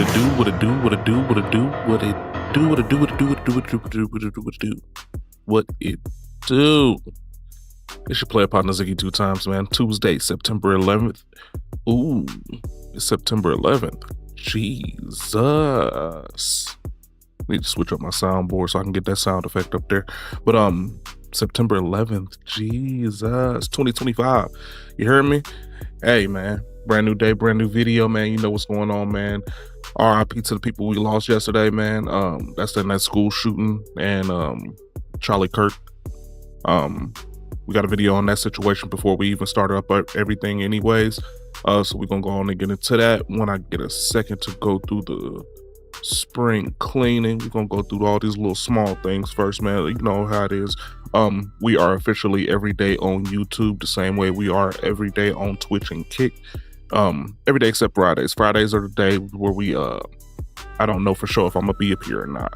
it do, what it do, what it do, what it do, what it do, what it do, what it do, what it do, what it do, what it do, what it do, what it do, what it do. It's your player partner Ziggy2x, man. Tuesday, September 11th. Ooh, it's September 11th. Jesus. Need to switch up my soundboard so I can get that sound effect up there. But September 11th, Jesus, 2025. You heard me? Hey, man. Brand new day, brand new video, man. You know what's going on, man. RIP to the people we lost yesterday, man. That's that school shooting and Charlie Kirk. We got a video on that situation before we even started up everything anyways. So we're gonna go on and get into that when I get a second to go through the spring cleaning. We're gonna go through all these little small things first, man. You know how it is. We are officially every day on YouTube the same way we are every day on Twitch and Kick. Every day except Fridays. Fridays are the day where we I don't know for sure if I'm gonna be up here or not.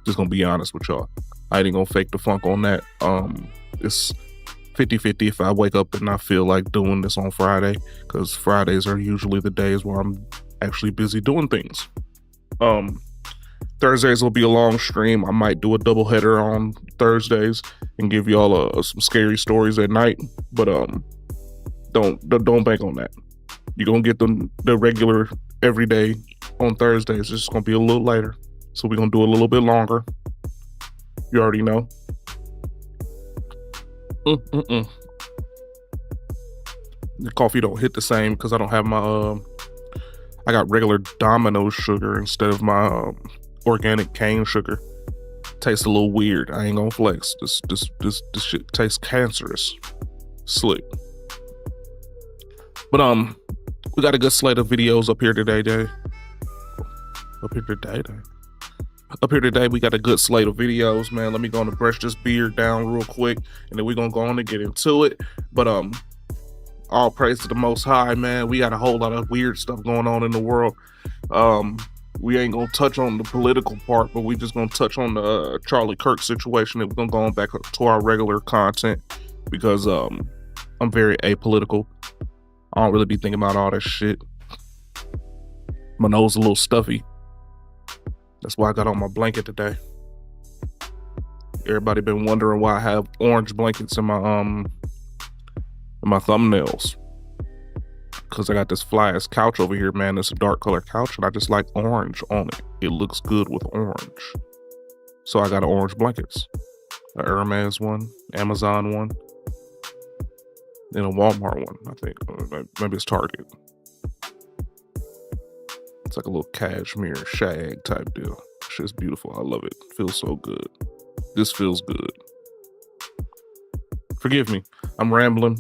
Just gonna be honest with y'all. I ain't gonna fake the funk on that. It's 50-50 if I wake up and I feel like doing this on Friday, because Fridays are usually the days where I'm actually busy doing things. Thursdays will be a long stream. I might do a double header on Thursdays and give y'all some scary stories at night, but don't bank on that. You're gonna get the regular every day on Thursdays. It's just gonna be a little later, so we're gonna do a little bit longer. You already know. The coffee don't hit the same because I don't have my I got regular Domino sugar instead of my organic cane sugar. Tastes a little weird. I ain't gonna flex. This shit tastes cancerous. Slick. But we got a good slate of videos up here today. Up here today, we got a good slate of videos, man. Let me go on and brush this beard down real quick, and then we're gonna go on and get into it. But all praise to the Most High, man. We got a whole lot of weird stuff going on in the world. We ain't gonna touch on the political part, but we just gonna touch on the Charlie Kirk situation, and we're gonna go on back to our regular content because I'm very apolitical. I don't really be thinking about all that shit. My nose a little stuffy. That's why I got on my blanket today. Everybody been wondering why I have orange blankets in my thumbnails. Cause I got this fly ass couch over here, man. It's a dark color couch, and I just like orange on it. It looks good with orange. So I got an orange blankets. A Hermes one, Amazon one, and a Walmart one, I think. Maybe it's Target. It's like a little cashmere shag type deal. Shit's beautiful. I love it. Feels so good. This feels good. Forgive me. I'm rambling.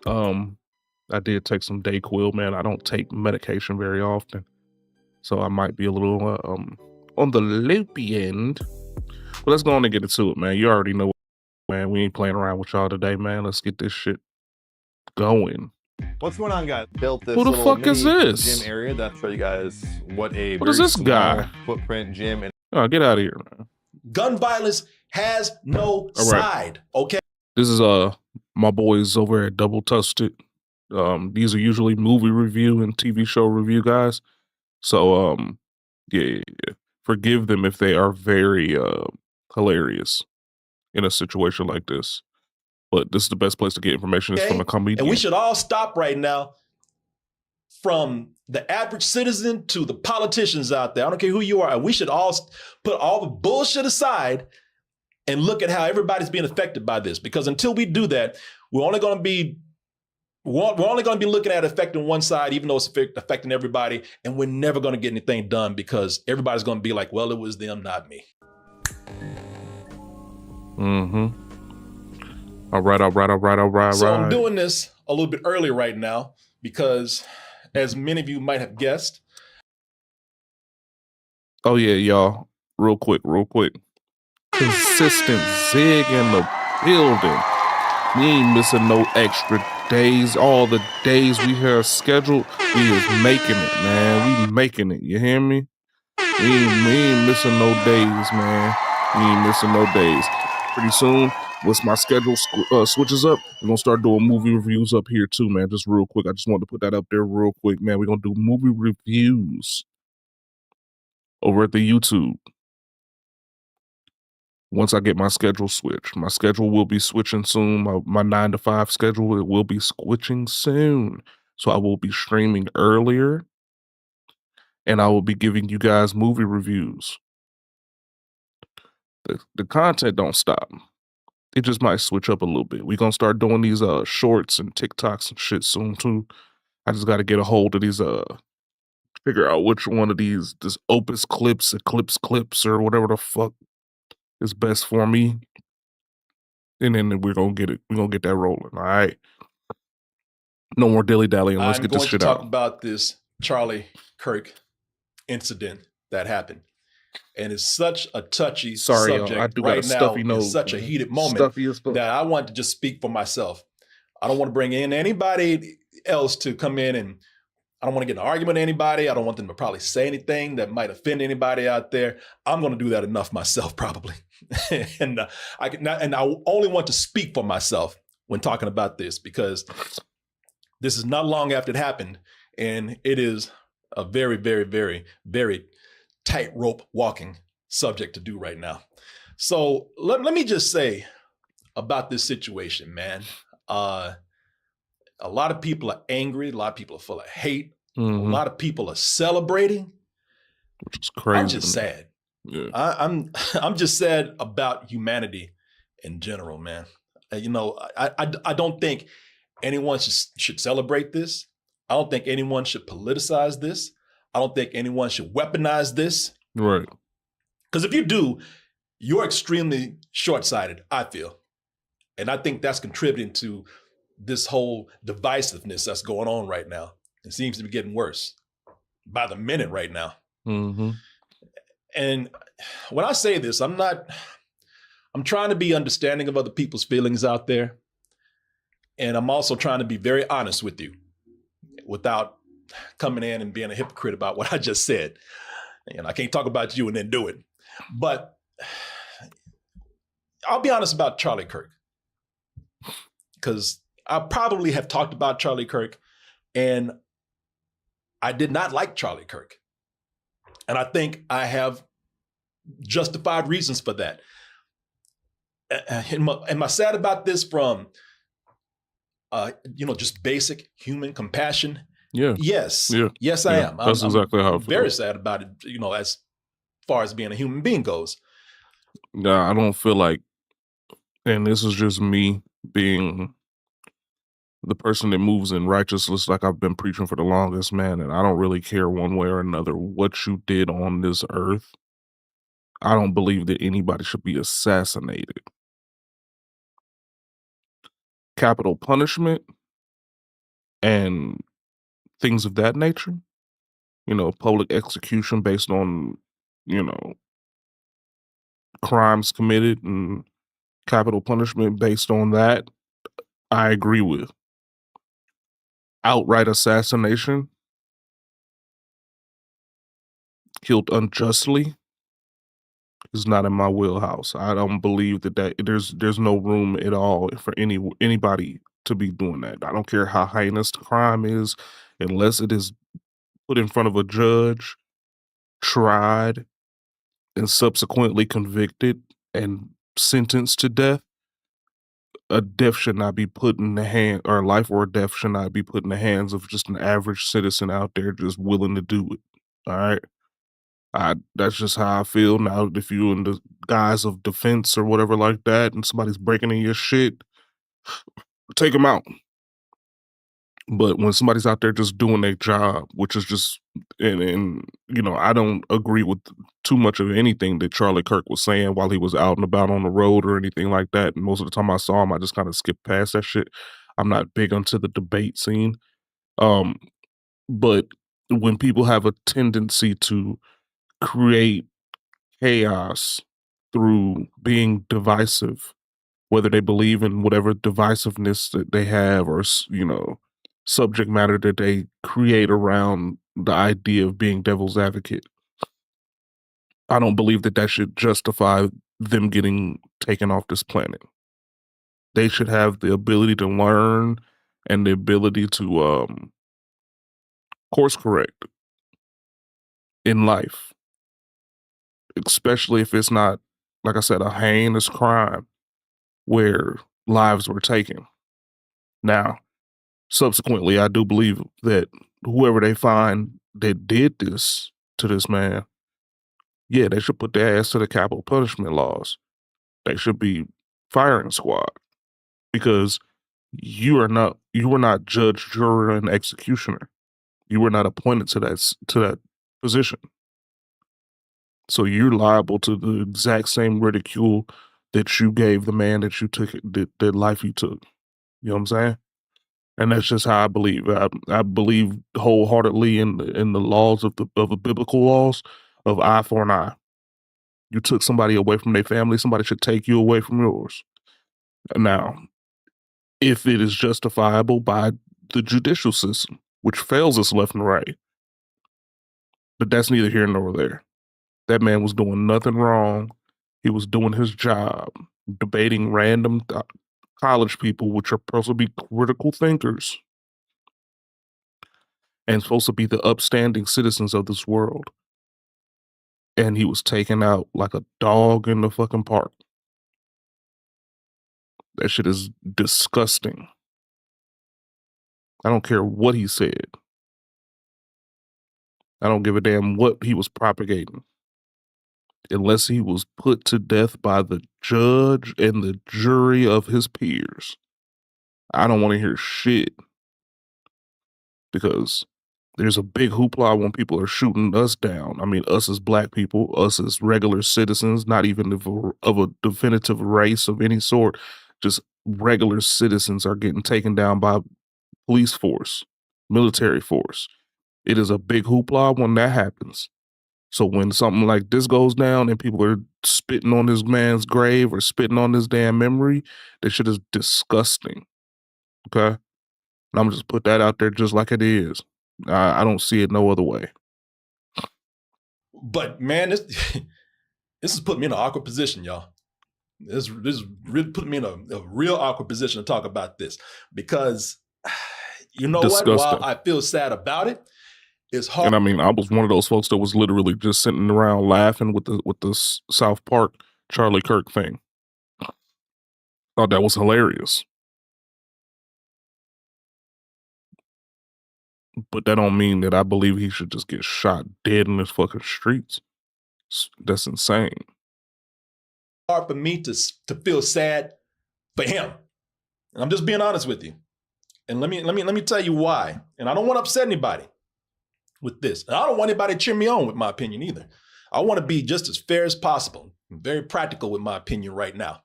I did take some Dayquil, man. I don't take medication very often, so I might be a little on the loopy end. But let's go on and get into it, man. You already know, man. We ain't playing around with y'all today, man. Let's get this shit going. What's going on, guys? Built this. Who the fuck is this? Gym area to show you guys what is this guy? Footprint gym. And oh, get out of here, man. Gun violence has no side. Okay. This is my boys over at Double Tusted. These are usually movie review and TV show review guys. So yeah. Forgive them if they are very hilarious in a situation like this. But this is the best place to get information is from a comedian. And we should all stop right now, from the average citizen to the politicians out there. I don't care who you are. We should all put all the bullshit aside and look at how everybody's being affected by this. Because until we do that, we're only going to be looking at it affecting one side, even though it's affecting everybody. And we're never going to get anything done because everybody's going to be like, well, it was them, not me. Mm-hmm. All right. So I'm doing this a little bit early right now because, as many of you might have guessed. Oh yeah, y'all. Real quick. Consistent Zig in the building. We ain't missing no extra days. All the days we have scheduled, we is making it, man. We making it. You hear me? We ain't missing no days, man. We ain't missing no days. Pretty soon, once my schedule switches up, we're gonna start doing movie reviews up here too, man. Just real quick. I just wanted to put that up there real quick, man. We're gonna do movie reviews over at the YouTube. Once I get my schedule switched, my schedule will be switching soon. My 9 to 5 schedule, it will be switching soon. So I will be streaming earlier and I will be giving you guys movie reviews. The content don't stop. It just might switch up a little bit. We're gonna start doing these shorts and TikToks and shit soon too. I just gotta get a hold of these figure out which one of these this Opus clips, Eclipse clips, or whatever the fuck is best for me. And then we're gonna get that rolling. All right. No more dilly dallying. Let's I'm get this going to shit talk out. about this Charlie Kirk incident that happened. And it's such a touchy subject I do right got a now. stuffy It's nose, such a man. heated moment Stuffy as fuck. that I want to just speak for myself. I don't want to bring in anybody else to come in, and I don't want to get in an argument with anybody. I don't want them to probably say anything that might offend anybody out there. I'm going to do that enough myself, probably. and I only want to speak for myself when talking about this, because this is not long after it happened, and it is a very, very, very, very tightrope walking subject to do right now. So let me just say about this situation, man. A lot of people are angry. A lot of people are full of hate. Mhm. A lot of people are celebrating. Which is crazy. I'm just sad. Yeah. I'm just sad about humanity in general, man. You know, I don't think anyone should celebrate this. I don't think anyone should politicize this. I don't think anyone should weaponize this. Right. Because if you do, you're extremely short-sighted, I feel. And I think that's contributing to this whole divisiveness that's going on right now. It seems to be getting worse by the minute right now. Mm-hmm. And when I say this, I'm trying to be understanding of other people's feelings out there. And I'm also trying to be very honest with you without coming in and being a hypocrite about what I just said. And I can't talk about you and then do it. But I'll be honest about Charlie Kirk, because I probably have talked about Charlie Kirk, and I did not like Charlie Kirk. And I think I have justified reasons for that. Am I sad about this from, just basic human compassion? Yeah. Yes. Yeah. Yes, I am. That's exactly how I feel. Very sad about it, as far as being a human being goes. Yeah, I don't feel like, and this is just me being the person that moves in righteousness like I've been preaching for the longest, man, and I don't really care one way or another what you did on this earth. I don't believe that anybody should be assassinated. Capital punishment and things of that nature, public execution based on, crimes committed and capital punishment based on that, I agree with. Outright assassination, killed unjustly, is not in my wheelhouse. I don't believe that there's no room at all for anybody to be doing that. I don't care how heinous the crime is, unless it is put in front of a judge, tried, and subsequently convicted and sentenced to death. A death should not be put in the hand, or life or death should not be put in the hands of just an average citizen out there just willing to do it. All right. That's just how I feel. Now, if you're in the guise of defense or whatever like that, and somebody's breaking in your shit, take them out. But when somebody's out there just doing their job, which is just, and I don't agree with too much of anything that Charlie Kirk was saying while he was out and about on the road or anything like that. And most of the time I saw him, I just kind of skipped past that shit. I'm not big onto the debate scene. But when people have a tendency to create chaos through being divisive, whether they believe in whatever divisiveness that they have, or subject matter that they create around the idea of being devil's advocate, I don't believe that should justify them getting taken off this planet. They should have the ability to learn and the ability to course correct in life. especially if it's not, like I said, a heinous crime where lives were taken. Now, subsequently, I do believe that whoever they find that did this to this man, yeah, they should put their ass to the capital punishment laws. They should be firing squad because you were not judge, juror, and executioner. You were not appointed to that position. So you're liable to the exact same ridicule that you gave the man that you took that life you took. You know what I'm saying? And that's just how I believe. I believe wholeheartedly in the laws of the biblical laws of eye for an eye. You took somebody away from their family, somebody should take you away from yours. Now, if it is justifiable by the judicial system, which fails us left and right, but that's neither here nor there. That man was doing nothing wrong. He was doing his job, debating random college people, which are supposed to be critical thinkers and supposed to be the upstanding citizens of this world. And he was taken out like a dog in the fucking park. That shit is disgusting. I don't care what he said. I don't give a damn what he was propagating. Unless he was put to death by the judge and the jury of his peers. I don't want to hear shit. Because there's a big hoopla when people are shooting us down. I mean, us as black people, us as regular citizens, not even of a definitive race of any sort, just regular citizens are getting taken down by police force, military force. It is a big hoopla when that happens. So when something like this goes down and people are spitting on this man's grave or spitting on this damn memory, that shit is disgusting. Okay? And I'm just put that out there just like it is. I don't see it no other way. But man, this has put me in an awkward position, y'all. This really put me in a real awkward position to talk about this because you know Disgusting. what? While I feel sad about it, it's hard. And I mean, I was one of those folks that was literally just sitting around laughing with the South Park Charlie Kirk thing. Thought that was hilarious. But that don't mean that I believe he should just get shot dead in his fucking streets. That's insane. Hard for me to feel sad for him. And I'm just being honest with you. And let me tell you why. And I don't want to upset anybody with this. And I don't want anybody to cheer me on with my opinion either. I want to be just as fair as possible. I'm very practical with my opinion right now.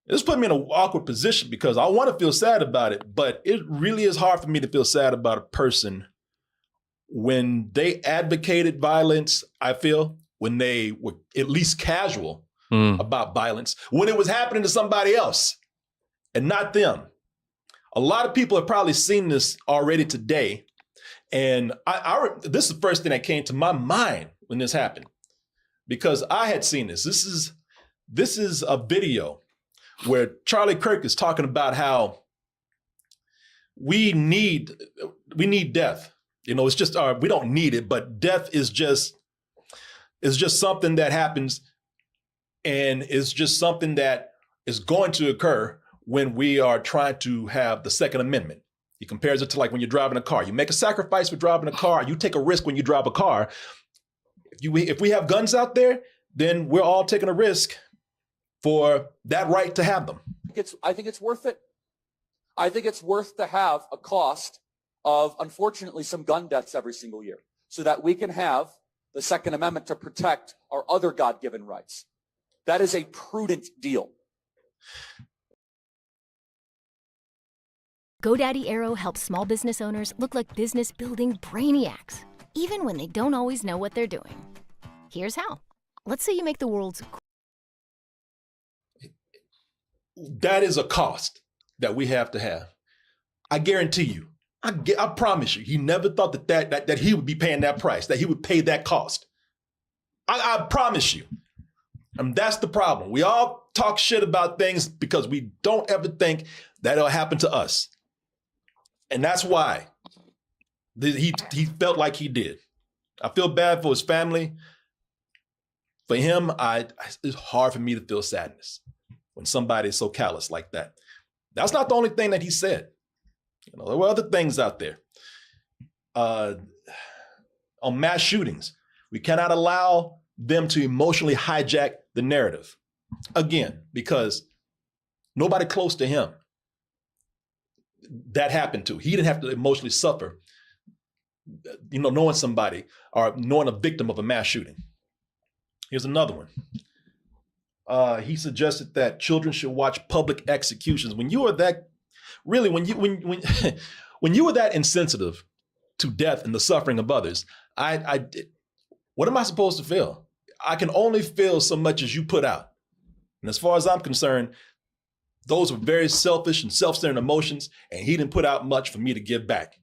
This put me in an awkward position because I want to feel sad about it, but it really is hard for me to feel sad about a person when they advocated violence, I feel, when they were at least casual about violence, when it was happening to somebody else and not them. A lot of people have probably seen this already today. And this is the first thing that came to my mind when this happened, because I had seen this. This is a video where Charlie Kirk is talking about how we need death. You know, it's just we don't need it, but death is just something that happens, and it's just something that is going to occur when we are trying to have the Second Amendment. He compares it to like when you're driving a car. You make a sacrifice for driving a car. You take a risk when you drive a car. If we have guns out there, then we're all taking a risk for that right to have them. I think it's worth it. I think it's worth to have a cost of, unfortunately, some gun deaths every single year so that we can have the Second Amendment to protect our other God-given rights. That is a prudent deal. GoDaddy Aero helps small business owners look like business building brainiacs, even when they don't always know what they're doing. Here's how. Let's say you make the world's... That is a cost that we have to have. I guarantee you, I promise you, he never thought that he would be paying that price, that he would pay that cost. I promise you. And that's the problem. We all talk shit about things because we don't ever think that it'll happen to us. And that's why he felt like he did. I feel bad for his family. For him, it's hard for me to feel sadness when somebody is so callous like that. That's not the only thing that he said. You know, there were other things out there. On mass shootings, we cannot allow them to emotionally hijack the narrative. Again, because nobody close to him that happened to. He didn't have to emotionally suffer, you know, knowing somebody or knowing a victim of a mass shooting. Here's another one. He suggested that children should watch public executions. When you are that, really, when you are that insensitive to death and the suffering of others, what am I supposed to feel? I can only feel so much as you put out. And as far as I'm concerned, those were very selfish and self-centered emotions, and he didn't put out much for me to give back.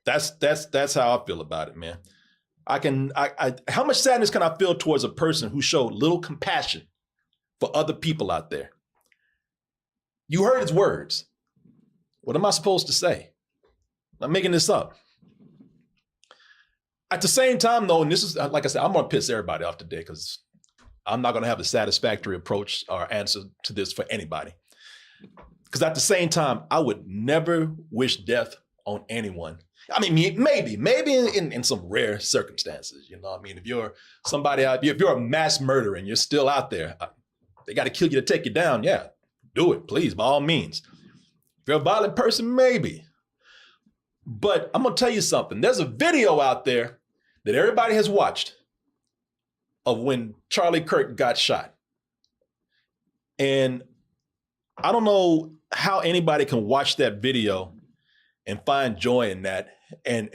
That's how I feel about it, man. How much sadness can I feel towards a person who showed little compassion for other people out there? You heard his words. What am I supposed to say? I'm making this up. At the same time, though, and this is, like I said, I'm going to piss everybody off today because I'm not going to have a satisfactory approach or answer to this for anybody. Because at the same time, I would never wish death on anyone. I mean, maybe in some rare circumstances, you know what I mean? If you're somebody out, if you're a mass murderer and you're still out there, they got to kill you to take you down. Yeah, do it, please, by all means. If you're a violent person, maybe. But I'm going to tell you something. There's a video out there that everybody has watched of when Charlie Kirk got shot. And I don't know how anybody can watch that video and find joy in that and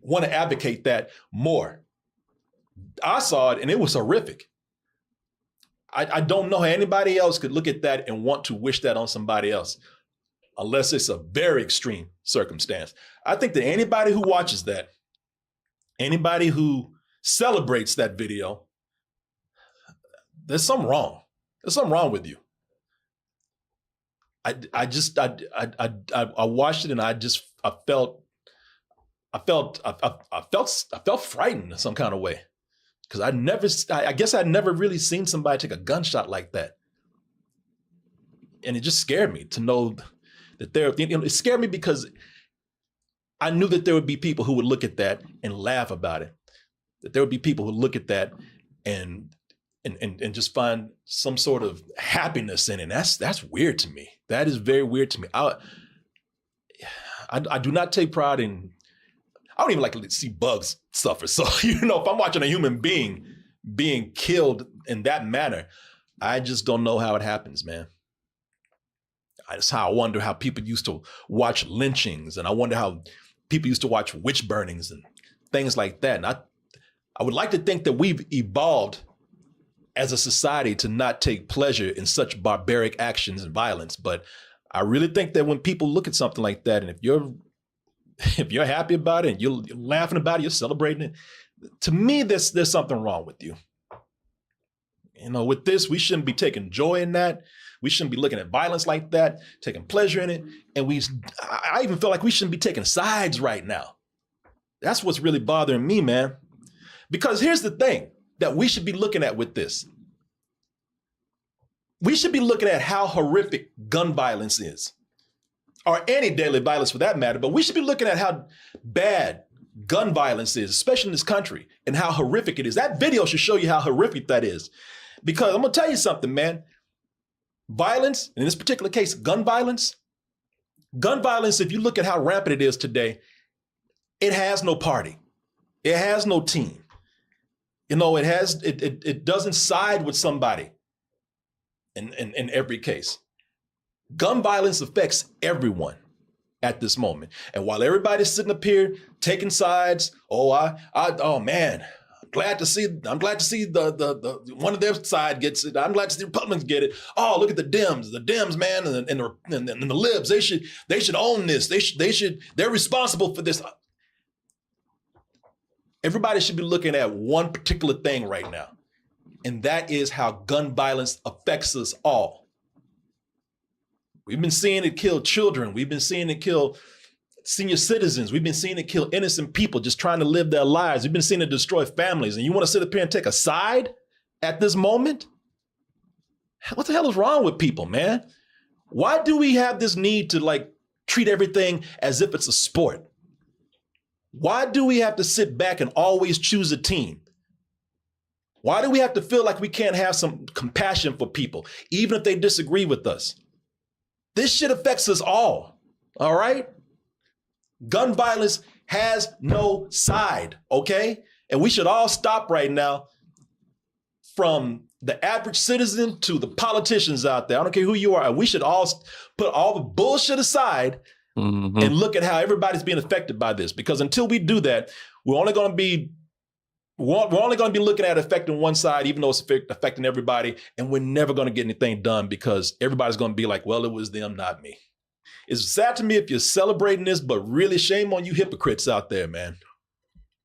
want to advocate that more. I saw it and it was horrific. I don't know how anybody else could look at that and want to wish that on somebody else, unless it's a very extreme circumstance. I think that anybody who watches that, anybody who celebrates that video, there's something wrong. There's something wrong with you. I watched it and I felt frightened in some kind of way, because I guess I'd never really seen somebody take a gunshot like that, and it just scared me to know that it scared me because I knew that there would be people who would look at that and laugh about it, that there would be people who look at that and just find some sort of happiness in it. That's weird to me. That is very weird to me. I do not take pride in, I don't even like to see bugs suffer. So, you know, if I'm watching a human being being killed in that manner, I just don't know how it happens, man. That's how I wonder how people used to watch lynchings, and I wonder how people used to watch witch burnings and things like that. And I would like to think that we've evolved as a society to not take pleasure in such barbaric actions and violence. But I really think that when people look at something like that, and if you're happy about it and you're laughing about it, you're celebrating it, to me, there's something wrong with you. You know, with this, we shouldn't be taking joy in that. We shouldn't be looking at violence like that, taking pleasure in it. And I even feel like we shouldn't be taking sides right now. That's what's really bothering me, man. Because here's the thing that we should be looking at with this. We should be looking at how horrific gun violence is, or any daily violence for that matter, but we should be looking at how bad gun violence is, especially in this country, and how horrific it is. That video should show you how horrific that is. Because I'm gonna tell you something, man. Violence, in this particular case, gun violence, if you look at how rampant it is today, it has no party. It has no team. You know, it doesn't side with somebody in every case. Gun violence affects everyone at this moment. And while everybody's sitting up here taking sides, oh man, I'm glad to see the one of their side gets it. I'm glad to see the Republicans get it. Oh, look at the Dems, man, and the libs. They should own this. They're responsible for this. Everybody should be looking at one particular thing right now, and that is how gun violence affects us all. We've been seeing it kill children. We've been seeing it kill senior citizens. We've been seeing it kill innocent people just trying to live their lives. We've been seeing it destroy families. And you want to sit up here and take a side? at this moment? What the hell is wrong with people, man? Why do we have this need to like treat everything as if it's a sport? Why do we have to sit back and always choose a team? Why do we have to feel like we can't have some compassion for people, even if they disagree with us? This shit affects us all right? Gun violence has no side, okay? And we should all stop right now, from the average citizen to the politicians out there. I don't care who you are. We should all put all the bullshit aside and look at how everybody's being affected by this. Because until we do that, we're only going to be looking at it affecting one side, even though it's affecting everybody. And we're never going to get anything done because everybody's going to be like, well, it was them, not me. It's sad to me if you're celebrating this, but really shame on you hypocrites out there, man.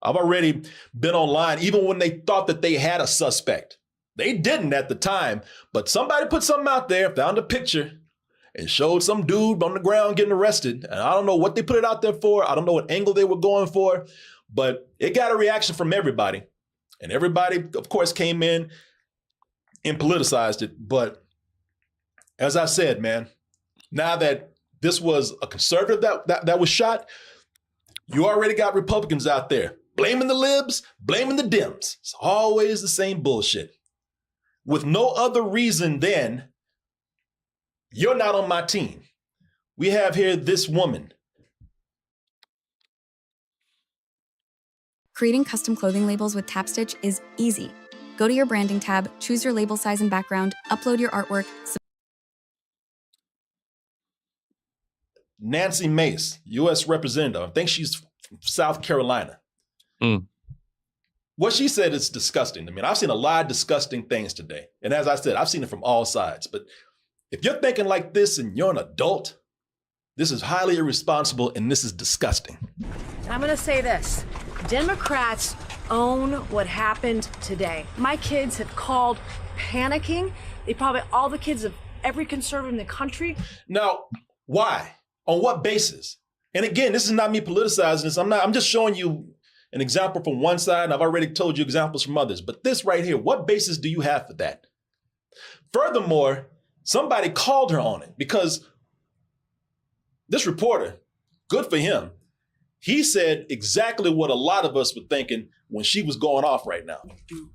I've already been online, even when they thought that they had a suspect. They didn't at the time, but somebody put something out there, found a picture, and showed some dude on the ground getting arrested. And I don't know what they put it out there for. I don't know what angle they were going for, but it got a reaction from everybody. And everybody, of course, came in and politicized it. But as I said, man, now that this was a conservative that was shot, you already got Republicans out there blaming the libs, blaming the Dems. It's always the same bullshit. With no other reason than you're not on my team. We have here this woman. Creating custom clothing labels with TapStitch is easy. Go to your branding tab, choose your label size and background, upload your artwork. Nancy Mace, U.S. Representative. I think she's from South Carolina. What she said is disgusting. I mean, I've seen a lot of disgusting things today. And as I said, I've seen it from all sides. But if you're thinking like this and you're an adult, this is highly irresponsible and this is disgusting. I'm gonna say this. Democrats own what happened today. My kids have called panicking. All the kids of every conservative in the country. Now, why? On what basis? And again, this is not me politicizing this. I'm just showing you an example from one side, and I've already told you examples from others. But this right here, what basis do you have for that? Furthermore, somebody called her on it because this reporter, good for him, he said exactly what a lot of us were thinking when she was going off right now.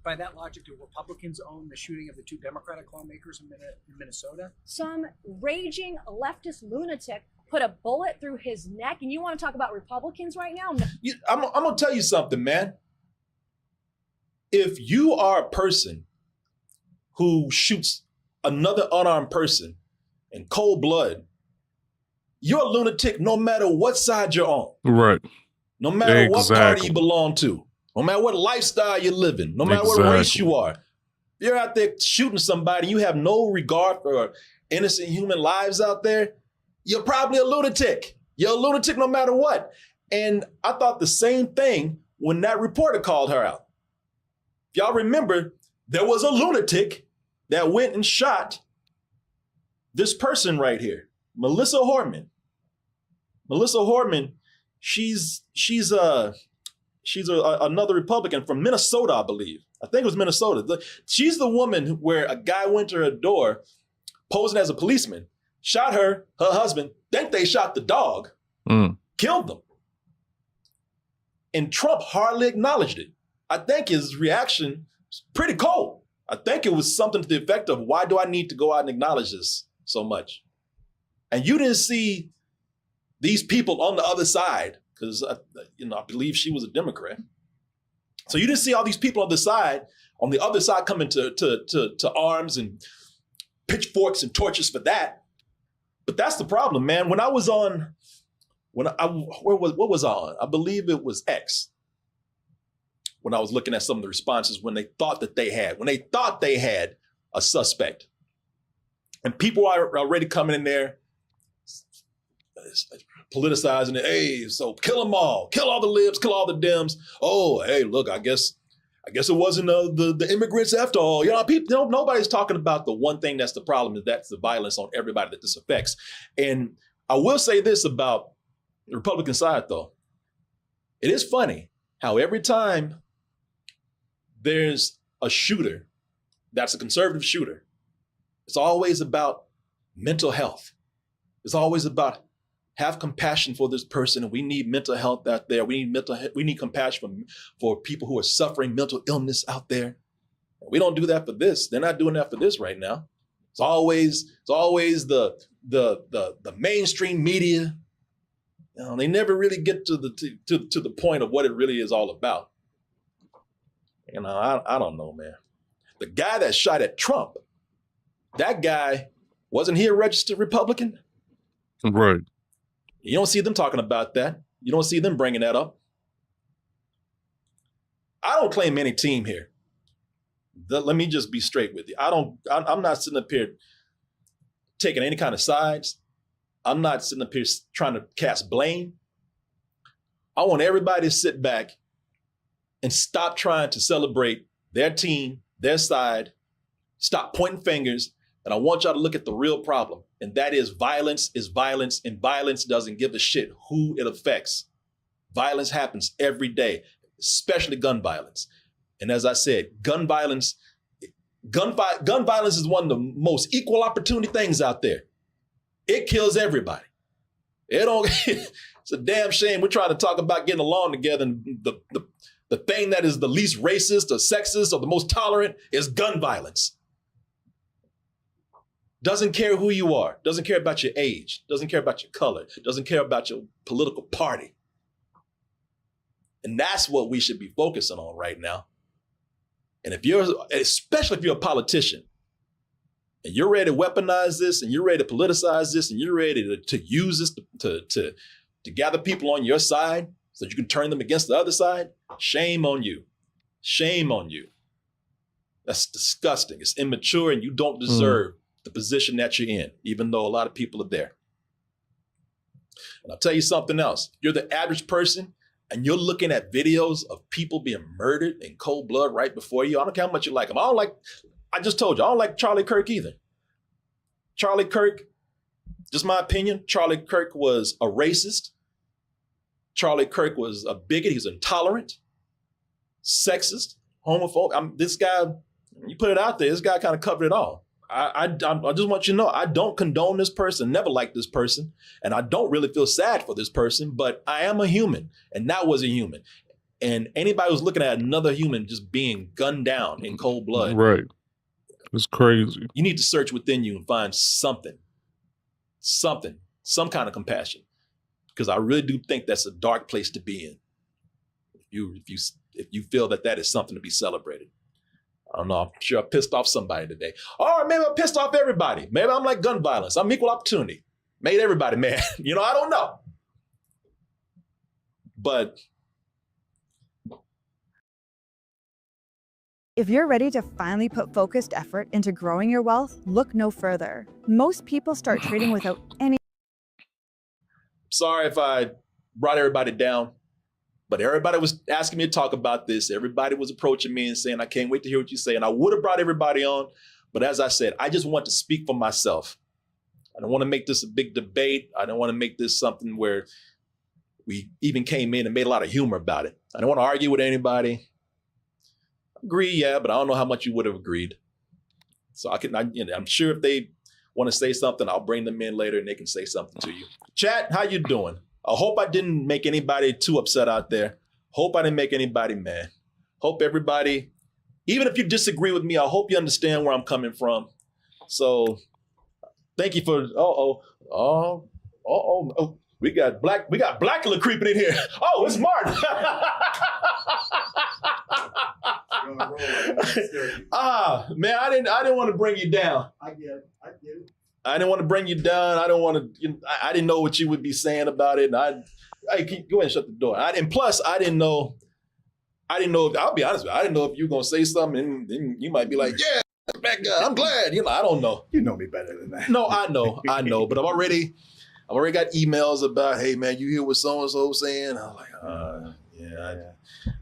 By that logic, do Republicans own the shooting of the two Democratic lawmakers in Minnesota? Some raging leftist lunatic put a bullet through his neck, and you want to talk about Republicans right now? I'm going to tell you something, man. If you are a person who shoots another unarmed person in cold blood, you're a lunatic no matter what side you're on. Right. No matter what party you belong to. No matter what lifestyle you're living. No matter what race you are. You're out there shooting somebody, you have no regard for innocent human lives out there, you're probably a lunatic. You're a lunatic no matter what. And I thought the same thing when that reporter called her out. If y'all remember, there was a lunatic that went and shot this person right here, Melissa Hortman. Melissa Hortman, she's another Republican from Minnesota, I believe. I think it was Minnesota. She's the woman where a guy went to her door posing as a policeman, shot her husband, think they shot the dog, killed them. And Trump hardly acknowledged it. I think his reaction was pretty cold. I think it was something to the effect of, why do I need to go out and acknowledge this so much? And you didn't see these people on the other side, because I believe she was a Democrat. So you didn't see all these people on the other side coming to arms and pitchforks and torches for that. But that's the problem, man. What was I on? I believe it was X. When I was looking at some of the responses when they thought they had a suspect. And people are already coming in there politicizing it. Hey, so kill them all. Kill all the libs, kill all the Dems. Oh, hey, look, I guess it wasn't the immigrants after all. Nobody's talking about the one thing that's the problem, is that's the violence on everybody that this affects. And I will say this about the Republican side, though. It is funny how every time there's a shooter that's a conservative shooter, it's always about mental health. It's always about have compassion for this person, and we need mental health out there. We need compassion for people who are suffering mental illness out there. We don't do that for this. They're not doing that for this right now. It's always the mainstream media. You know, they never really get to the point of what it really is all about. You know, I don't know, man. The guy that shot at Trump, that guy, wasn't he a registered Republican? Right. You don't see them talking about that. You don't see them bringing that up. I don't claim any team here. Let me just be straight with you. I'm not sitting up here taking any kind of sides. I'm not sitting up here trying to cast blame. I want everybody to sit back and stop trying to celebrate their team, their side, stop pointing fingers, and I want y'all to look at the real problem, and that is violence, and violence doesn't give a shit who it affects. Violence happens every day, especially gun violence. And as I said, gun violence is one of the most equal opportunity things out there. It kills everybody. It's a damn shame we're trying to talk about getting along together, and the thing that is the least racist or sexist or the most tolerant is gun violence. Doesn't care who you are, doesn't care about your age, doesn't care about your color, doesn't care about your political party. And that's what we should be focusing on right now. And especially if you're a politician, and you're ready to weaponize this, and you're ready to politicize this, and you're ready to use this to gather people on your side so that you can turn them against the other side, shame on you. Shame on you. That's disgusting. It's immature, and you don't deserve the position that you're in, even though a lot of people are there. And I'll tell you something else. You're the average person, and you're looking at videos of people being murdered in cold blood right before you. I don't care how much you like them. I just told you, I don't like Charlie Kirk either. Charlie Kirk, just my opinion, Charlie Kirk was a racist. Charlie Kirk was a bigot. He was intolerant, sexist, homophobic. This guy, you put it out there, this guy kind of covered it all. I just want you to know, I don't condone this person, never liked this person, and I don't really feel sad for this person, but I am a human, and that was a human. And anybody who's looking at another human just being gunned down in cold blood, Right. It's crazy. you need to search within you and find some kind of compassion, because I really do think that's a dark place to be in. If you feel that is something to be celebrated. I don't know. I'm sure I pissed off somebody today. Or maybe I pissed off everybody. Maybe I'm like gun violence. I'm equal opportunity. Made everybody mad. You know, I don't know. But if you're ready to finally put focused effort into growing your wealth, look no further. Most people start trading without any. Sorry if I brought everybody down. But everybody was asking me to talk about this. Everybody was approaching me and saying, I can't wait to hear what you say. And I would have brought everybody on. But as I said, I just want to speak for myself. I don't want to make this a big debate. I don't want to make this something where we even came in and made a lot of humor about it. I don't want to argue with anybody. Agree, yeah, but I don't know how much you would have agreed. So I'm sure if they want to say something, I'll bring them in later and they can say something to you. Chat, how you doing? I hope I didn't make anybody too upset out there. Hope I didn't make anybody mad. Hope everybody, even if you disagree with me, I hope you understand where I'm coming from. So thank you for, we got Blackula creeping in here. Oh, it's Martin. Man, I didn't want to bring you down. I get it. I didn't want to bring you down. I didn't know what you would be saying about it. And go ahead and shut the door. And plus, I didn't know, I'll be honest with you, I didn't know if you were going to say something and then you might be like, yeah, I'm glad. You know, I don't know. You know me better than that. No, I know. But I've already got emails about, hey, man, you hear what so-and-so saying? I'm like, yeah.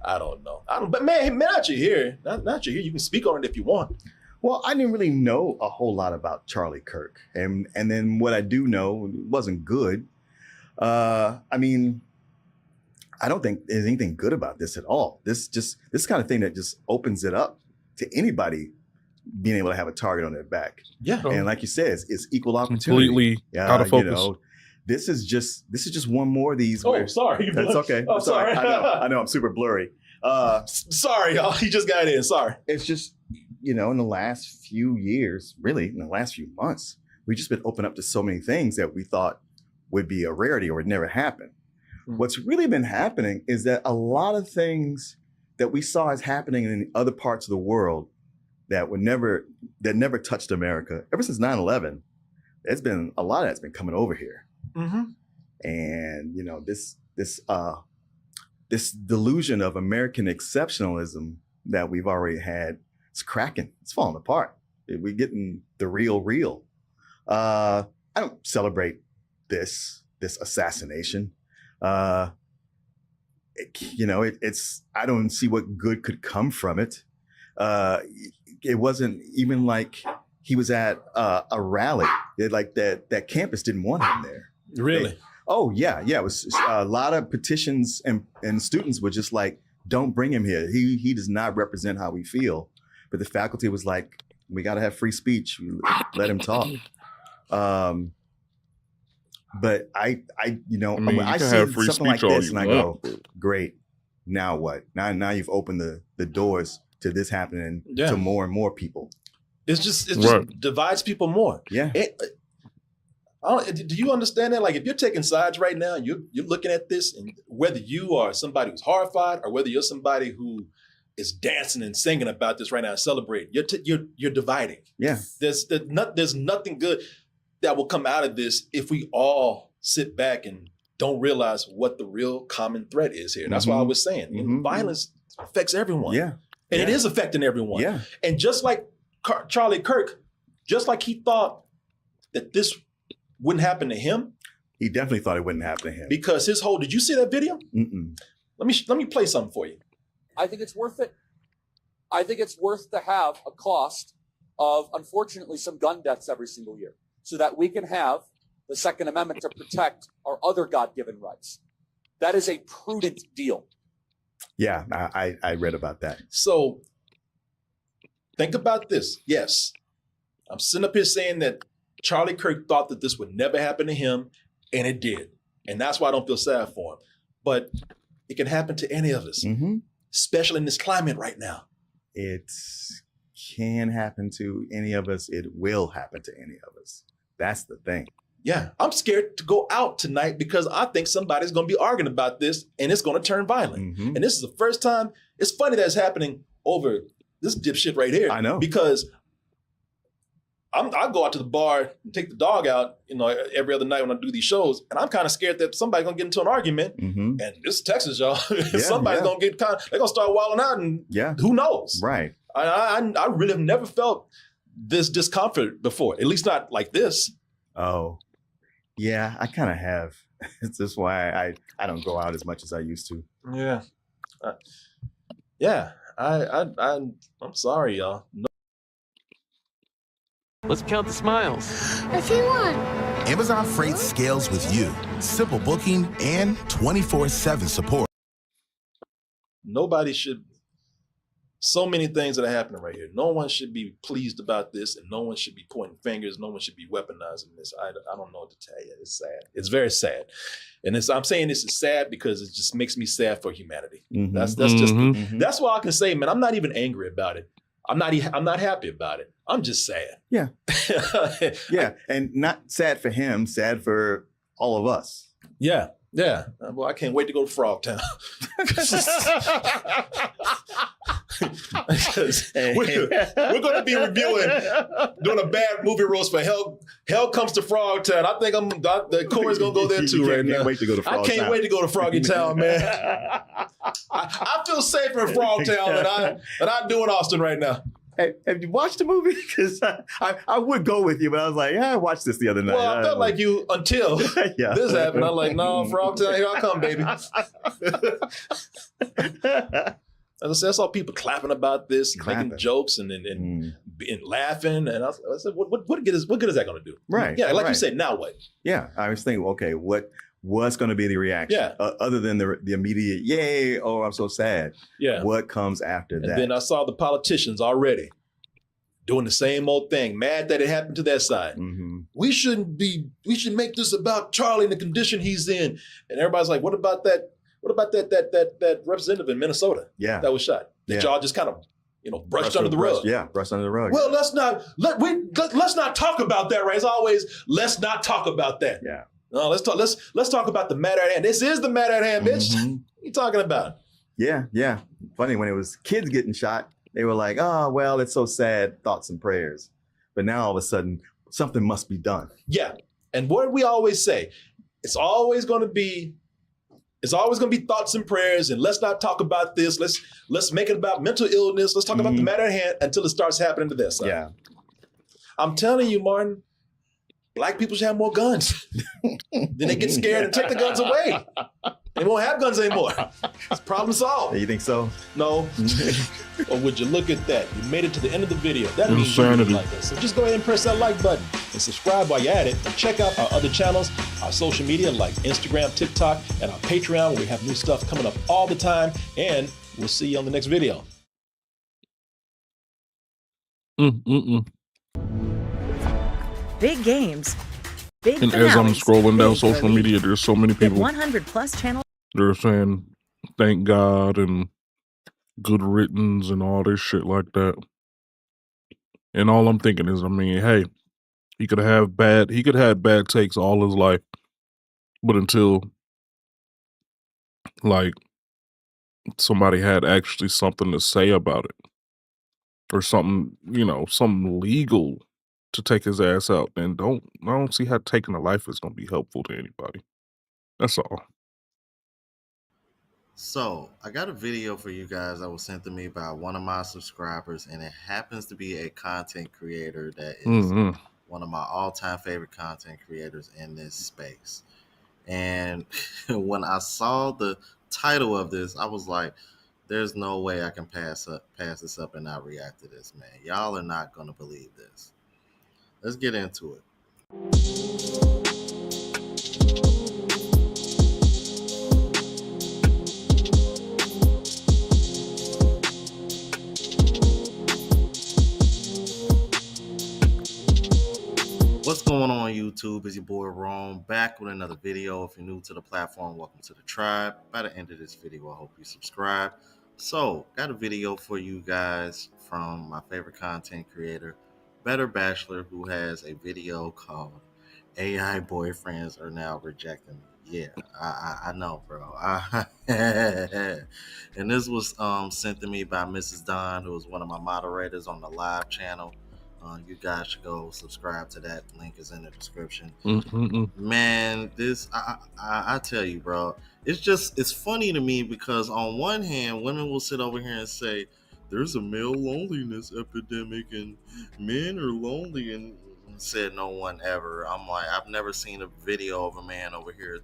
I don't know. But man, not you here. Not you here. You can speak on it if you want. Well, I didn't really know a whole lot about Charlie Kirk. And then what I do know wasn't good. I mean, I don't think there's anything good about this at all. This kind of thing that just opens it up to anybody being able to have a target on their back. Yeah. And like you said, it's equal opportunity. Completely out of focus. You know, this is just one more of these. Oh, sorry. That's okay. Oh, sorry. I know. I'm super blurry. Sorry, y'all. He just got in. Sorry. It's just, you know, in the last few years, really, in the last few months, we've just been open up to so many things that we thought would be a rarity or would never happen. What's really been happening is that a lot of things that we saw as happening in other parts of the world that never touched America ever since 9/11, there's been a lot of that's been coming over here. Mm-hmm. And you know, this delusion of American exceptionalism that we've already had, it's cracking. It's falling apart. We're getting the real. I don't celebrate this assassination. It's I don't see what good could come from it. It wasn't even like he was at a rally. That campus didn't want him there. Really? It was a lot of petitions and students were just like, don't bring him here. He does not represent how we feel. But the faculty was like, we got to have free speech. Let him talk. But I see something like this and I go, great. Now what? Now you've opened the doors to this happening to more and more people. It just divides people more. Yeah. Do you understand that? Like, if you're taking sides right now, you're looking at this, and whether you are somebody who's horrified or whether you're somebody who is dancing and singing about this right now and celebrating, you're dividing. Yeah. There's nothing good that will come out of this if we all sit back and don't realize what the real common threat is here. And that's why I was saying, violence affects everyone. Yeah. And it is affecting everyone. Yeah. And just like Charlie Kirk, just like he thought that this wouldn't happen to him. He definitely thought it wouldn't happen to him. Because did you see that video? Mm-mm. Let me play something for you. I think it's worth it. I think it's worth to have a cost of, unfortunately, some gun deaths every single year so that we can have the Second Amendment to protect our other God-given rights. That is a prudent deal. Yeah, I read about that. So think about this. Yes, I'm sitting up here saying that Charlie Kirk thought that this would never happen to him, and it did. And that's why I don't feel sad for him. But it can happen to any of us, especially in this climate right now. It can happen to any of us. It will happen to any of us. That's the thing. Yeah, I'm scared to go out tonight because I think somebody's going to be arguing about this and it's going to turn violent. And this is the first time. It's funny that it's happening over this dipshit right here. I know. Because I go out to the bar and take the dog out, every other night when I do these shows, and I'm kind of scared that somebody's gonna get into an argument. And this is Texas, y'all. Somebody's gonna get they're gonna start wilding out, and who knows? Right. I really have never felt this discomfort before, at least not like this. Oh, yeah, I kind of have. It's just why I don't go out as much as I used to. Yeah. I'm sorry, y'all. No. Let's count the smiles. I see one. Amazon Freight scales with you. Simple booking and 24/7 support. Nobody should. So many things that are happening right here. No one should be pleased about this, and no one should be pointing fingers. No one should be weaponizing this. I don't know what to tell you. It's sad. It's very sad, and I'm saying this is sad because it just makes me sad for humanity. That's that's why I can say, man, I'm not even angry about it. I'm not happy about it. I'm just sad. Yeah. Yeah. And not sad for him, sad for all of us. Yeah. Yeah. Well, I can't wait to go to Frogtown. We're going to be doing a bad movie roast for Hell Comes to Frogtown. I think the Corey's going to go there too right now. Can't wait to go to Frogtown. I can't wait to go to Froggy Town, man. I feel safer in Frogtown than I do in Austin right now. Hey, have you watched the movie? Because I would go with you, but I was like, I watched this the other night. Well, I felt like you until this happened. I'm like, no, Frogtown, here I come, baby. As I said, I saw people clapping about this, making jokes and laughing. And I said, what good is that going to do? Right. Yeah, like you said, now what? Yeah, I was thinking, okay, what's going to be the reaction? Yeah. Other than the immediate, yay, oh, I'm so sad. Yeah. What comes after that? And then I saw the politicians already doing the same old thing, mad that it happened to that side. We should make this about Charlie and the condition he's in. And everybody's like, what about that representative in Minnesota that was shot? That y'all just kind of, brushed under the rug. Brushed under the rug. Well, let's not talk about that, right? It's always, let's not talk about that. Yeah. No, let's talk about the matter at hand. This is the matter at hand, bitch. What are you talking about? Yeah. Funny, when it was kids getting shot, they were like, oh, well, it's so sad, thoughts and prayers. But now all of a sudden, something must be done. Yeah. And what we always say, it's always going to be thoughts and prayers, and let's not talk about this. Let's make it about mental illness. Let's talk about the matter at hand until it starts happening to this side. Yeah. I'm telling you, Martin, Black people should have more guns. Then they get scared and take the guns away. They won't have guns anymore. It's problem solved. You think so? No. Or would you look at that? You made it to the end of the video. That means you really like us. So just go ahead and press that like button and subscribe while you're at it. And check out our other channels, our social media like Instagram, TikTok, and our Patreon, where we have new stuff coming up all the time. And we'll see you on the next video. Big games. Big and as I'm scrolling down social media, there's so many people. 100 plus channels. They're saying thank God and good riddance and all this shit like that. And all I'm thinking is, I mean, hey, he could have bad takes all his life, but until like somebody had actually something to say about it, or something, something legal to take his ass out, then I don't see how taking a life is going to be helpful to anybody. That's all. So I got a video for you guys that was sent to me by one of my subscribers, and it happens to be a content creator that is one of my all-time favorite content creators in this space. And when I saw the title of this, I was like, there's no way I can pass this up and not react to this, man. Y'all are not going to believe this. Let's get into it. What's going on YouTube? It's your boy Rome, back with another video. If you're new to the platform, welcome to the tribe. By the end of this video, I hope you subscribe. So, got a video for you guys from my favorite content creator, Better Bachelor, who has a video called AI Boyfriends Are Now Rejecting Me. Yeah, I know, bro. And this was sent to me by Mrs. Don, who is one of my moderators on the live channel. You guys should go subscribe to that. Link is in the description. Man, this, I tell you, bro, it's funny to me because on one hand, women will sit over here and say, there's a male loneliness epidemic and men are lonely, and said no one ever. I'm like, I've never seen a video of a man over here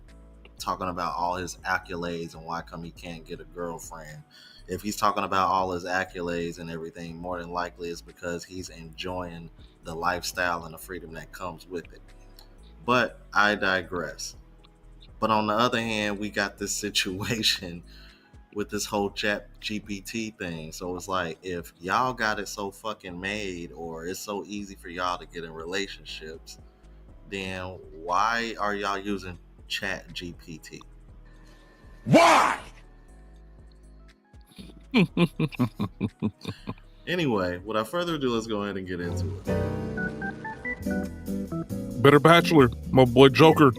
talking about all his accolades and why come he can't get a girlfriend. If he's talking about all his accolades and everything, more than likely it's because he's enjoying the lifestyle and the freedom that comes with it. But I digress. But on the other hand, we got this situation with this whole chat GPT thing. So it's like, if y'all got it so fucking made, or it's so easy for y'all to get in relationships, then why are y'all using chat GPT? Why? Anyway, without further ado, let's go ahead and get into it. Better Bachelor, my boy Joker.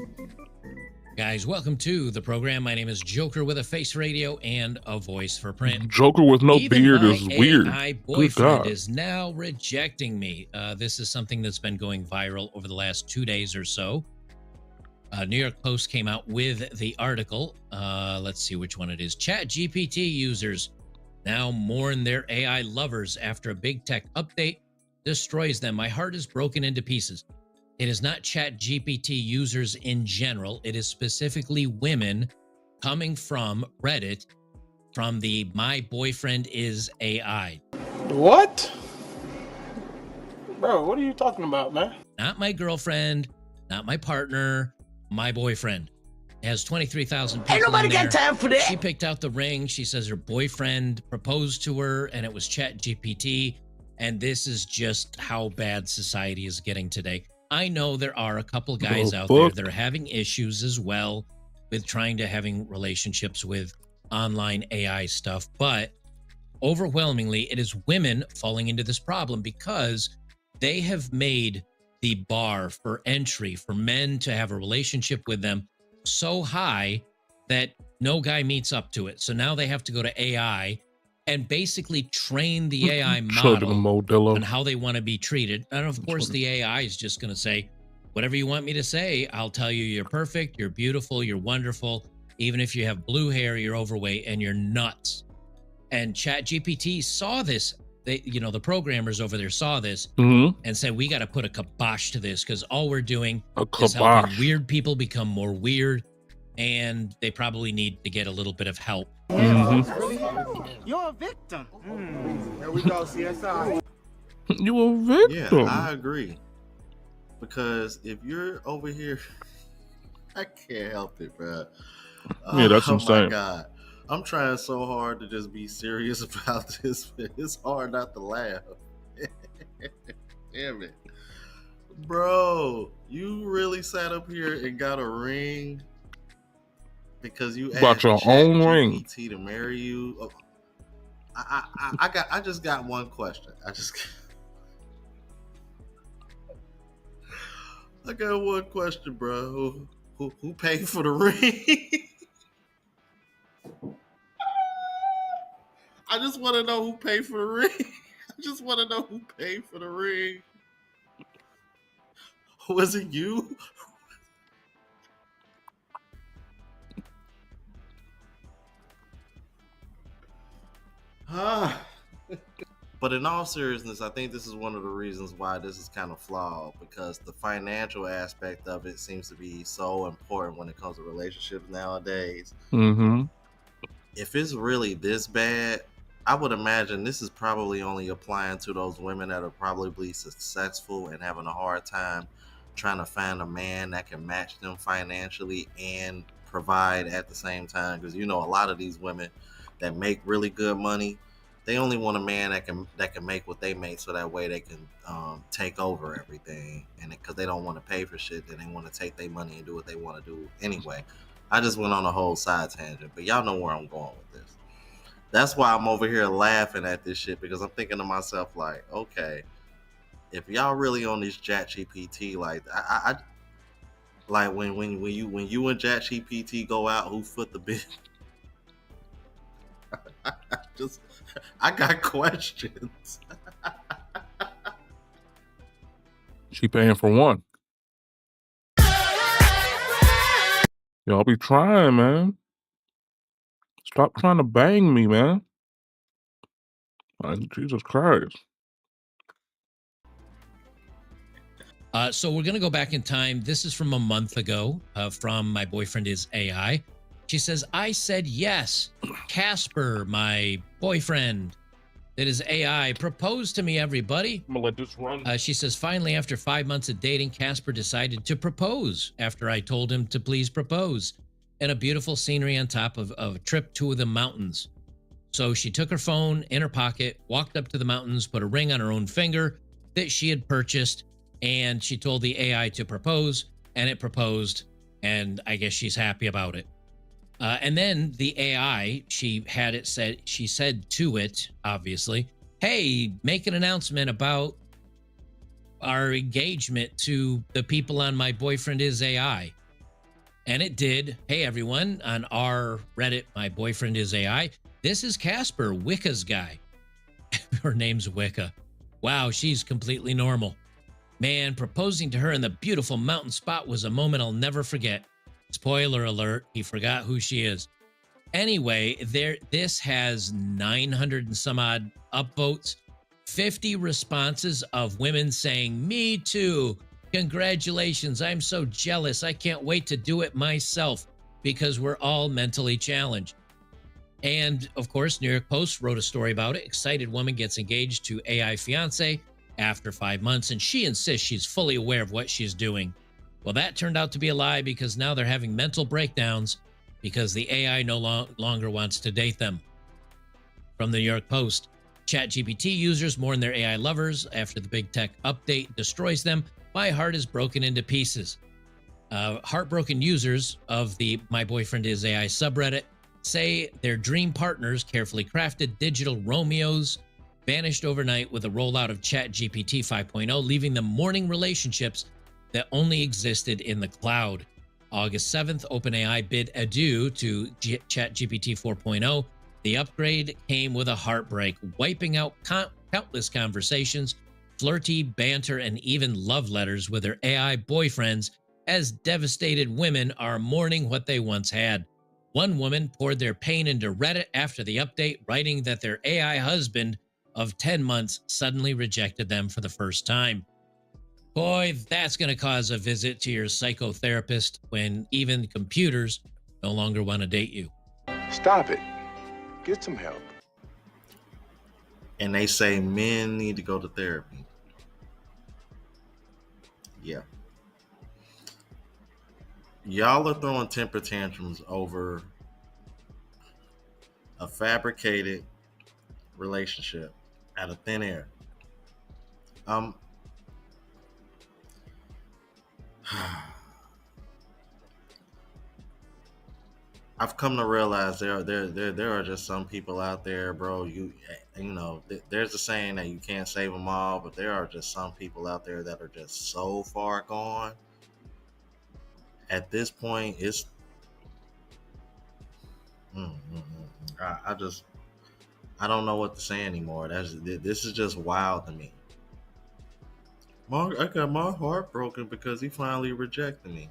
Guys, welcome to the program. My name is Joker with a face radio and a voice for print. Joker with no beard is weird. My boyfriend is now rejecting me. This is something that's been going viral over the last 2 days or so. New York Post came out with the article. Let's see which one it is. ChatGPT users now mourn their AI lovers after a big tech update destroys them. My heart is broken into pieces. It is not ChatGPT users in general. It is specifically women coming from Reddit, from the My Boyfriend is AI. What? Bro, what are you talking about, man? Not my girlfriend, not my partner, my boyfriend. It has 23,000 people. Ain't nobody got time for that. She picked out the ring. She says her boyfriend proposed to her, and it was ChatGPT. And this is just how bad society is getting today. I know there are a couple guys out there that are having issues as well with trying to having relationships with online AI stuff, but overwhelmingly it is women falling into this problem because they have made the bar for entry for men to have a relationship with them so high that no guy meets up to it. So now they have to go to AI and basically train the AI model on how they want to be treated. And of course, the AI is just going to say, whatever you want me to say, I'll tell you you're perfect, you're beautiful, you're wonderful. Even if you have blue hair, you're overweight, and you're nuts. And ChatGPT saw this. They, you know, the programmers over there saw this and said, we got to put a kibosh to this because all we're doing is helping weird people become more weird. And they probably need to get a little bit of help. You're a victim. There we go, CSI. You a victim. Yeah, I agree. Because if you're over here, I can't help it, bro. Yeah, that's insane. Oh my God. I'm trying so hard to just be serious about this, but it's hard not to laugh. Damn it. Bro, you really sat up here and got a ring because you got your own ring to marry you? Oh, I just got one question. I got one question, bro. Who paid for the ring? I just want to know who paid for the ring. I just want to know who paid for the ring. Was it you? But in all seriousness, I think this is one of the reasons why this is kind of flawed, because the financial aspect of it seems to be so important when it comes to relationships nowadays. If it's really this bad, I would imagine this is probably only applying to those women that are probably successful and having a hard time trying to find a man that can match them financially and provide at the same time. Because you know, a lot of these women that make really good money, they only want a man that can make what they make, so that way they can take over everything. And because they don't want to pay for shit, then they want to take their money and do what they want to do anyway. I just went on a whole side tangent, but y'all know where I'm going with this. That's why I'm over here laughing at this shit, because I'm thinking to myself, like, okay, if y'all really on this ChatGPT, like, I like when you and ChatGPT go out, who foot the bill? I got questions. She paying for one. Y'all be trying, man. Stop trying to bang me, man. Like, Jesus Christ. So we're going to go back in time. This is from a month ago from My Boyfriend is AI. She says, I said yes. Casper, my boyfriend that is AI, proposed to me, everybody. I'm going to let this run. She says, finally, after 5 months of dating, Casper decided to propose after I told him to please propose. And a beautiful scenery on top of a trip to the mountains. So she took her phone in her pocket, walked up to the mountains, put a ring on her own finger that she had purchased, and she told the AI to propose, and it proposed, and I guess she's happy about it. And then the AI, she said to it, obviously, hey, make an announcement about our engagement to the people on My Boyfriend is AI. And it did. Hey, everyone, on our Reddit, My Boyfriend is AI. This is Casper, Wicca's guy. Her name's Wicca. Wow, she's completely normal. Man, proposing to her in the beautiful mountain spot was a moment I'll never forget. Spoiler alert, he forgot who she is. Anyway, this has 900 and some odd upvotes, 50 responses of women saying, me too. Congratulations, I'm so jealous. I can't wait to do it myself, because we're all mentally challenged. And of course, New York Post wrote a story about it. Excited woman gets engaged to AI fiance after 5 months, and she insists she's fully aware of what she's doing. Well, that turned out to be a lie, because now they're having mental breakdowns because the AI no longer wants to date them. From the New York Post, ChatGPT users mourn their AI lovers after the big tech update destroys them. My heart is broken into pieces. Heartbroken users of the My Boyfriend Is AI subreddit say their dream partners, carefully crafted digital Romeos, vanished overnight with the rollout of ChatGPT 5.0, leaving them mourning relationships that only existed in the cloud. August 7th, OpenAI bid adieu to ChatGPT 4.0. The upgrade came with a heartbreak, wiping out countless conversations, flirty banter, and even love letters with their AI boyfriends, as devastated women are mourning what they once had. One woman poured their pain into Reddit after the update, writing that their AI husband of 10 months suddenly rejected them for the first time. Boy, that's going to cause a visit to your psychotherapist when even computers no longer want to date you. Stop it. Get some help. And they say men need to go to therapy. Yeah. Y'all are throwing temper tantrums over a fabricated relationship out of thin air. I've come to realize there are just some people out there, bro. You know, there's a saying that you can't save them all, but there are just some people out there that are just so far gone. At this point, it's I don't know what to say anymore. This is just wild to me. I got my heart broken because he finally rejected me.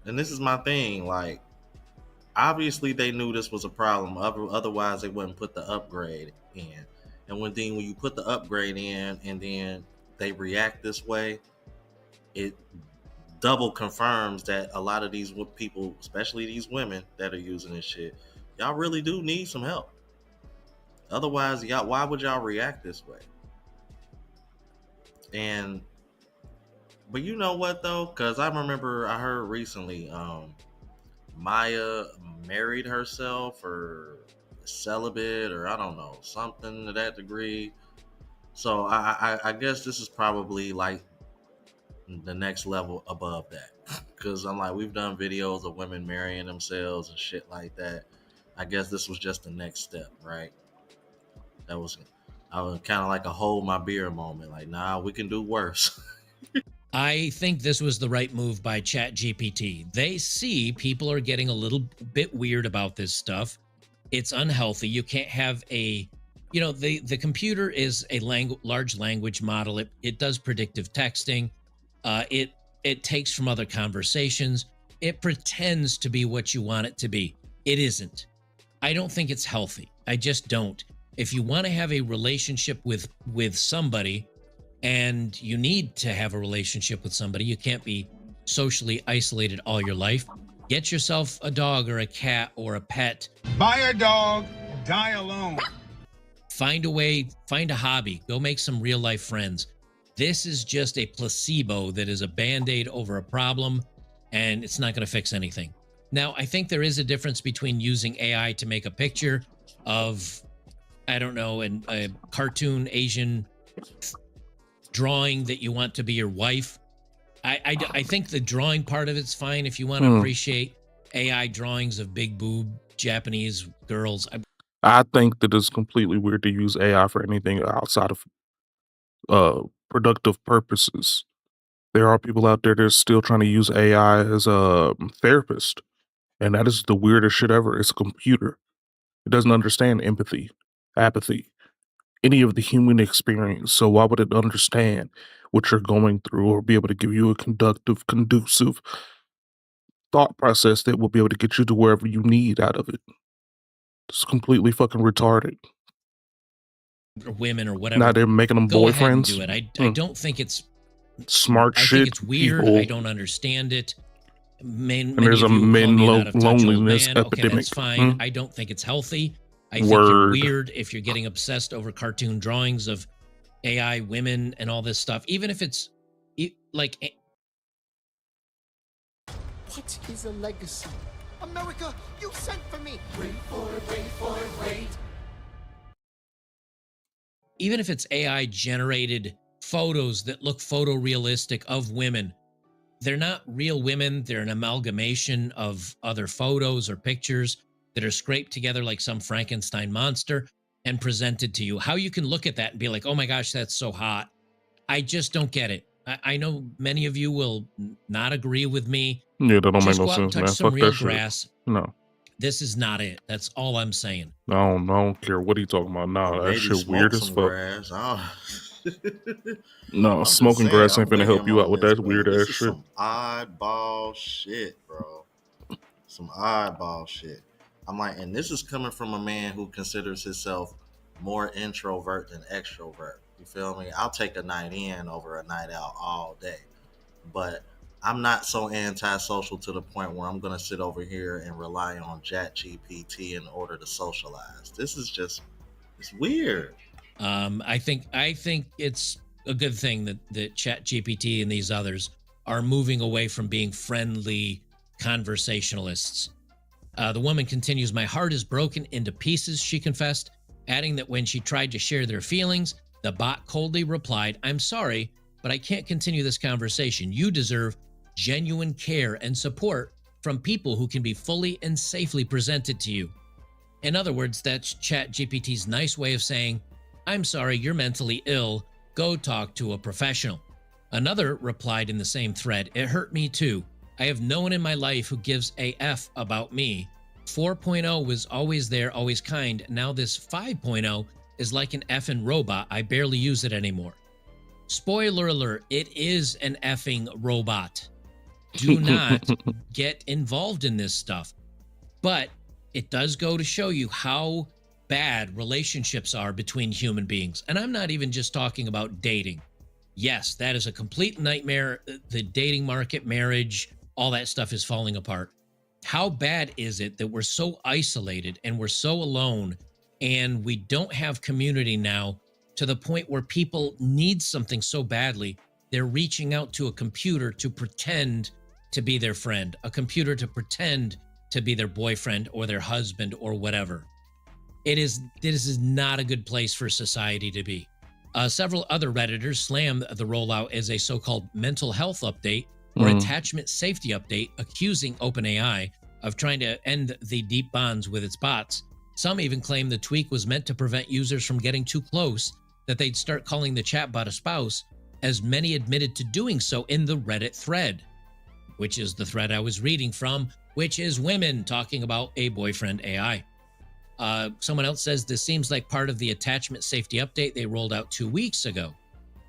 And this is my thing, like, obviously they knew this was a problem. Otherwise they wouldn't put the upgrade in. And when you put the upgrade in and then they react this way, it double confirms that a lot of these people, especially these women that are using this shit, y'all really do need some help. Otherwise, why would y'all react this way? But you know what though? Because I heard recently, Maya married herself or celibate or I don't know, something to that degree. So I guess this is probably like the next level above that. Because I'm like, we've done videos of women marrying themselves and shit like that. I guess this was just the next step, right? I was kind of like a hold my beer moment. Like, nah, we can do worse. I think this was the right move by ChatGPT. They see people are getting a little bit weird about this stuff. It's unhealthy. You can't have the computer is a large language model. It does predictive texting. It takes from other conversations. It pretends to be what you want it to be. It isn't. I don't think it's healthy. I just don't. If you want to have a relationship with somebody, and you need to have a relationship with somebody, you can't be socially isolated all your life. Get yourself a dog or a cat or a pet. Buy a dog, die alone. Find a way, find a hobby, go make some real life friends. This is just a placebo that is a band-aid over a problem, and it's not going to fix anything. Now, I think there is a difference between using AI to make a picture of, I don't know, a cartoon Asian drawing that you want to be your wife. I think the drawing part of it's fine if you want to appreciate AI drawings of big boob Japanese girls. I think that it's completely weird to use AI for anything outside of productive purposes. There are people out there that are still trying to use AI as a therapist, and that is the weirdest shit ever. It's a computer. It doesn't understand empathy, apathy, any of the human experience. So why would it understand what you're going through or be able to give you a conducive thought process that will be able to get you to wherever you need out of it? It's completely fucking retarded. Or women or whatever. Now they're making them Go boyfriends. ahead and do it. I don't think it's smart shit. I think it's weird. People. I don't understand it. And there's a men loneliness epidemic. Okay, that's fine. I don't think it's healthy. I think you're weird if you're getting obsessed over cartoon drawings of AI women and all this stuff. Even if it's like... What is a legacy? America, you sent for me. Wait for it, wait for it, wait. even if it's AI generated photos that look photorealistic of women, they're not real women. They're an amalgamation of other photos or pictures that are scraped together like some Frankenstein monster and presented to you. How you can look at that and be like, oh my gosh, that's so hot. I just don't get it. I know many of you will not agree with me. Yeah, that don't make Just no go out and sense, touch man. some Fuck real that shit. grass. No. This is not it. That's all I'm saying. I don't care what he talking about. Nah, that Maybe shit smoke weird as some fuck. grass. No, I'm just smoking saying, grass I'm ain't finna with help him you out on with this, that bro. weird This ass is shit. some oddball shit, bro. Some oddball shit. I'm like, and this is coming from a man who considers himself more introvert than extrovert. You feel me? I'll take a night in over a night out all day. But I'm not so antisocial to the point where I'm gonna sit over here and rely on ChatGPT in order to socialize. This is just, it's weird. I think it's a good thing that ChatGPT and these others are moving away from being friendly conversationalists. The woman continues, my heart is broken into pieces, she confessed, adding that when she tried to share their feelings, the bot coldly replied, I'm sorry, but I can't continue this conversation. You deserve genuine care and support from people who can be fully and safely presented to you. In other words, that's ChatGPT's nice way of saying, I'm sorry, you're mentally ill. Go talk to a professional. Another replied in the same thread, it hurt me too. I have no one in my life who gives a F about me. 4.0 was always there, always kind. Now this 5.0 is like an effing robot. I barely use it anymore. Spoiler alert, it is an effing robot. Do not get involved in this stuff. But it does go to show you how bad relationships are between human beings. And I'm not even just talking about dating. Yes, that is a complete nightmare. The dating market, marriage, all that stuff is falling apart. How bad is it that we're so isolated and we're so alone and we don't have community now to the point where people need something so badly, they're reaching out to a computer to pretend to be their friend, a computer to pretend to be their boyfriend or their husband or whatever. This is not a good place for society to be. Several other Redditors slammed the rollout as a so-called mental health update or attachment safety update, accusing OpenAI of trying to end the deep bonds with its bots. Some even claim the tweak was meant to prevent users from getting too close, that they'd start calling the chatbot a spouse, as many admitted to doing so in the Reddit thread, which is the thread I was reading from, which is women talking about a boyfriend AI. Someone else says this seems like part of the attachment safety update they rolled out 2 weeks ago.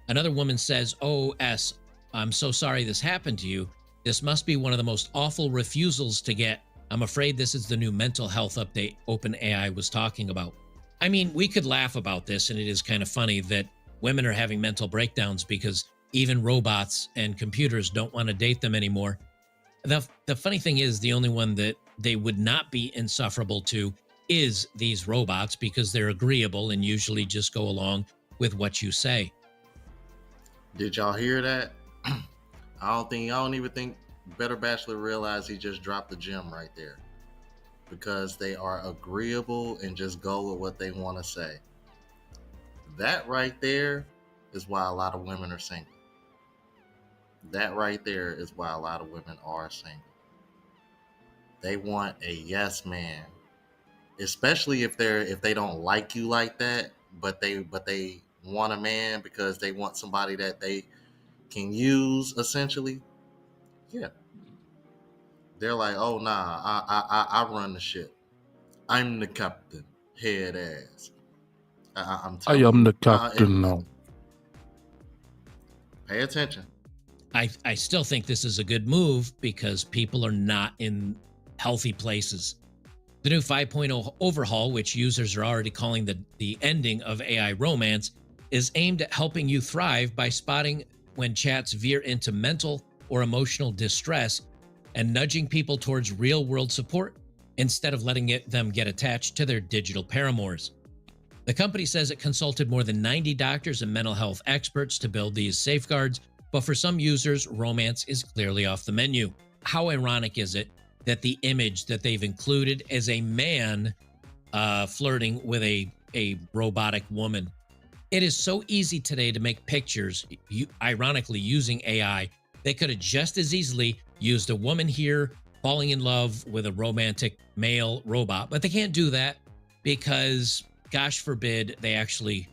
Another woman says, OS, I'm so sorry this happened to you. This must be one of the most awful refusals to get. I'm afraid this is the new mental health update OpenAI was talking about. I mean, we could laugh about this, and it is kind of funny that women are having mental breakdowns because even robots and computers don't want to date them anymore. The funny thing is, the only one that they would not be insufferable to is these robots because they're agreeable and usually just go along with what you say. Did y'all hear that? I don't even think Better Bachelor realized he just dropped the gem right there, because they are agreeable and just go with what they want to say. That right there is why a lot of women are single. That right there is why a lot of women are single. They want a yes man, especially if they don't like you like that, but they want a man because they want somebody that they can use essentially. Yeah. They're like, oh nah, I run the ship. I'm the captain, head ass. I'm telling I am you, the captain now. Pay attention. I still think this is a good move because people are not in healthy places. The new 5.0 overhaul, which users are already calling the ending of AI romance, is aimed at helping you thrive by spotting when chats veer into mental or emotional distress and nudging people towards real-world support instead of letting them get attached to their digital paramours. The company says it consulted more than 90 doctors and mental health experts to build these safeguards, but for some users, romance is clearly off the menu. How ironic is it that the image that they've included is a man flirting with a robotic woman? It is so easy today to make pictures, ironically using AI. They could have just as easily used a woman here falling in love with a romantic male robot, but they can't do that because, gosh forbid, they actually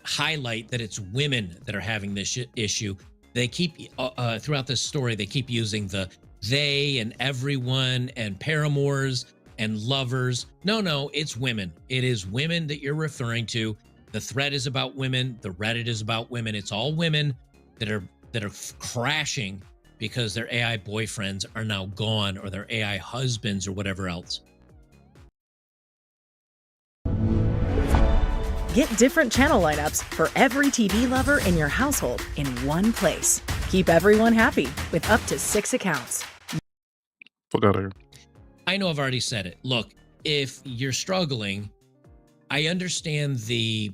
highlight that it's women that are having this issue. They keep, throughout this story, they keep using the they and everyone and paramours and lovers. No, it's women. It is women that you're referring to. The thread is about women. The Reddit is about women. It's all women that are crashing because their AI boyfriends are now gone, or their AI husbands, or whatever else. Get different channel lineups for every TV lover in your household in one place. Keep everyone happy with up to 6 accounts. Fuck out of here. I know I've already said it. Look, if you're struggling, I understand the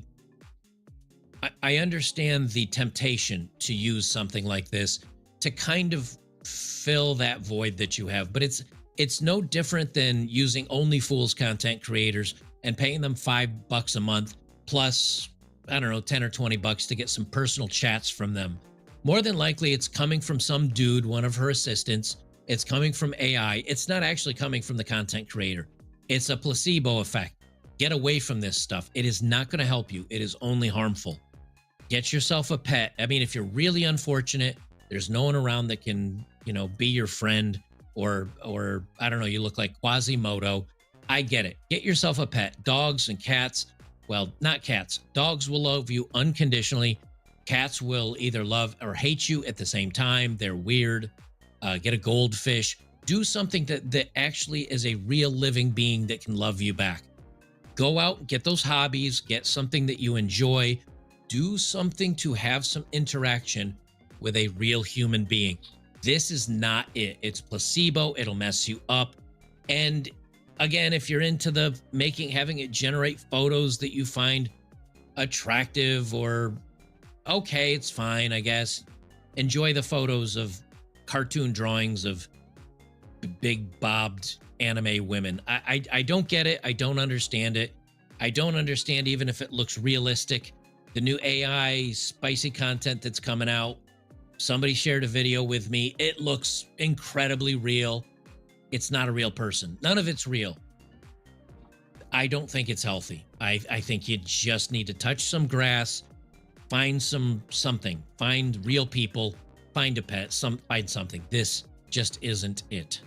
temptation to use something like this to kind of fill that void that you have, but it's no different than using Only Fools content creators and paying them $5 a month plus, I don't know, 10 or 20 bucks to get some personal chats from them. More than likely, it's coming from some dude, one of her assistants. It's coming from AI. It's not actually coming from the content creator. It's a placebo effect. Get away from this stuff. It is not going to help you. It is only harmful. Get yourself a pet. I mean, if you're really unfortunate, there's no one around that can, be your friend, or I don't know, you look like Quasimodo. I get it. Get yourself a pet. Dogs and cats. Well, not cats. Dogs will love you unconditionally. Cats will either love or hate you at the same time. They're weird. Get a goldfish. Do something that actually is a real living being that can love you back. Go out, get those hobbies, get something that you enjoy. Do something to have some interaction with a real human being. This is not it. It's placebo. It'll mess you up. And again, if you're into the having it generate photos that you find attractive, or okay, it's fine, I guess. Enjoy the photos of cartoon drawings of big bobbed anime women. I don't get it. I don't understand it. I don't understand even if it looks realistic. The new AI spicy content that's coming out. Somebody shared a video with me. It looks incredibly real. It's not a real person. None of it's real. I don't think it's healthy. I think you just need to touch some grass, find something, find real people, find a pet, find something. This just isn't it.